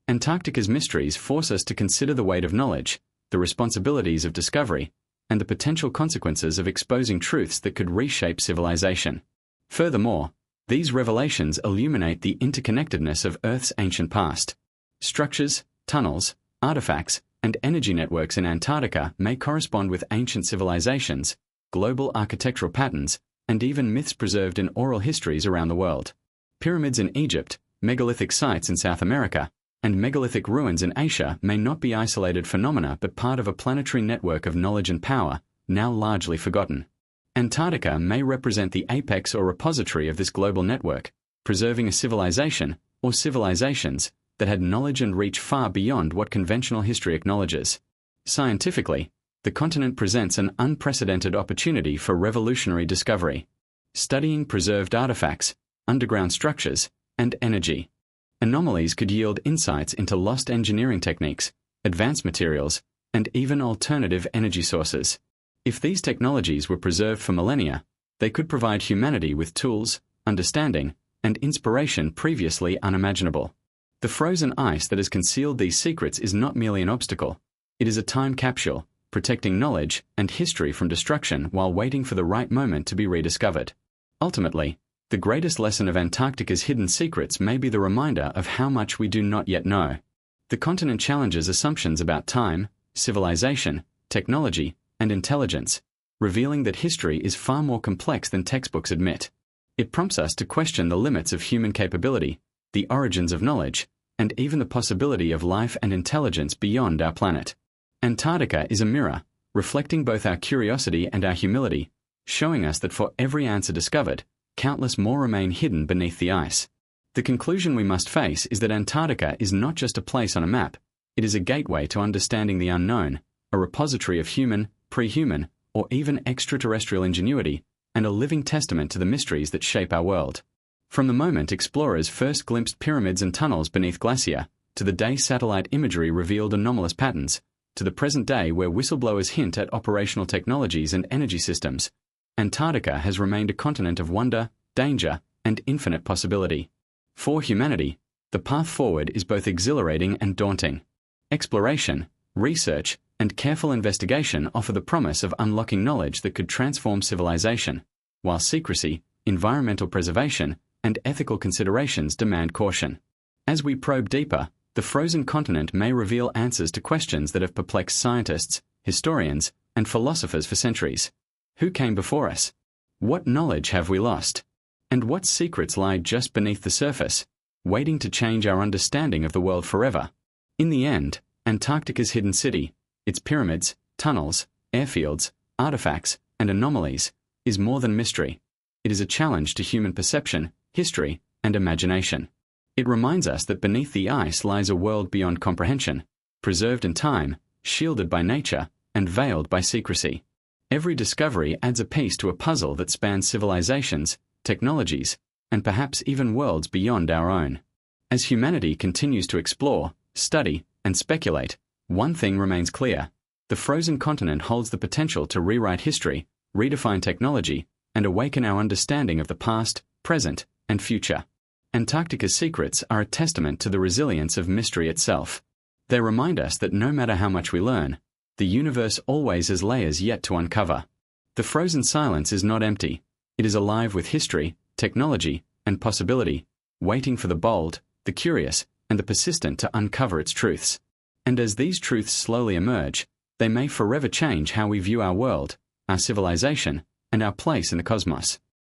Antarctica's mysteries force us to consider the weight of knowledge, the responsibilities of discovery, and the potential consequences of exposing truths that could reshape civilization. Furthermore, these revelations illuminate the interconnectedness of Earth's ancient past. Structures, tunnels, artifacts, and energy networks in Antarctica may correspond with ancient civilizations, global architectural patterns, and even myths preserved in oral histories around the world. Pyramids in Egypt, megalithic sites in South America, and megalithic ruins in Asia may not be isolated phenomena but part of a planetary network of knowledge and power, now largely forgotten. Antarctica may represent the apex or repository of this global network, preserving a civilization, or civilizations, that had knowledge and reach far beyond what conventional history acknowledges. Scientifically, the continent presents an unprecedented opportunity for revolutionary discovery. Studying preserved artifacts, underground structures, and energy. Anomalies could yield insights into lost engineering techniques, advanced materials, and even alternative energy sources. If these technologies were preserved for millennia, they could provide humanity with tools, understanding, and inspiration previously unimaginable. The frozen ice that has concealed these secrets is not merely an obstacle. It is a time capsule, protecting knowledge and history from destruction while waiting for the right moment to be rediscovered. Ultimately, the greatest lesson of Antarctica's hidden secrets may be the reminder of how much we do not yet know. The continent challenges assumptions about time, civilization, technology, and intelligence, revealing that history is far more complex than textbooks admit. It prompts us to question the limits of human capability, the origins of knowledge, and even the possibility of life and intelligence beyond our planet. Antarctica is a mirror, reflecting both our curiosity and our humility, showing us that for every answer discovered, countless more remain hidden beneath the ice. The conclusion we must face is that Antarctica is not just a place on a map, it is a gateway to understanding the unknown, a repository of human, pre-human, or even extraterrestrial ingenuity, and a living testament to the mysteries that shape our world. From the moment explorers first glimpsed pyramids and tunnels beneath glacier, to the day satellite imagery revealed anomalous patterns, to the present day where whistleblowers hint at operational technologies and energy systems, Antarctica has remained a continent of wonder, danger, and infinite possibility. For humanity, the path forward is both exhilarating and daunting. Exploration, research, and careful investigation offer the promise of unlocking knowledge that could transform civilization, while secrecy, environmental preservation, and ethical considerations demand caution. As we probe deeper, the frozen continent may reveal answers to questions that have perplexed scientists, historians, and philosophers for centuries. Who came before us? What knowledge have we lost? And what secrets lie just beneath the surface, waiting to change our understanding of the world forever? In the end, Antarctica's hidden city, its pyramids, tunnels, airfields, artifacts, and anomalies, is more than mystery. It is a challenge to human perception, history, and imagination. It reminds us that beneath the ice lies a world beyond comprehension, preserved in time, shielded by nature, and veiled by secrecy. Every discovery adds a piece to a puzzle that spans civilizations, technologies, and perhaps even worlds beyond our own. As humanity continues to explore, study, and speculate, one thing remains clear. The frozen continent holds the potential to rewrite history, redefine technology, and awaken our understanding of the past, present, and future. Antarctica's secrets are a testament to the resilience of mystery itself. They remind us that no matter how much we learn, the universe always has layers yet to uncover. The frozen silence is not empty. It is alive with history, technology, and possibility, waiting for the bold, the curious, and the persistent to uncover its truths. And as these truths slowly emerge, they may forever change how we view our world, our civilization, and our place in the cosmos.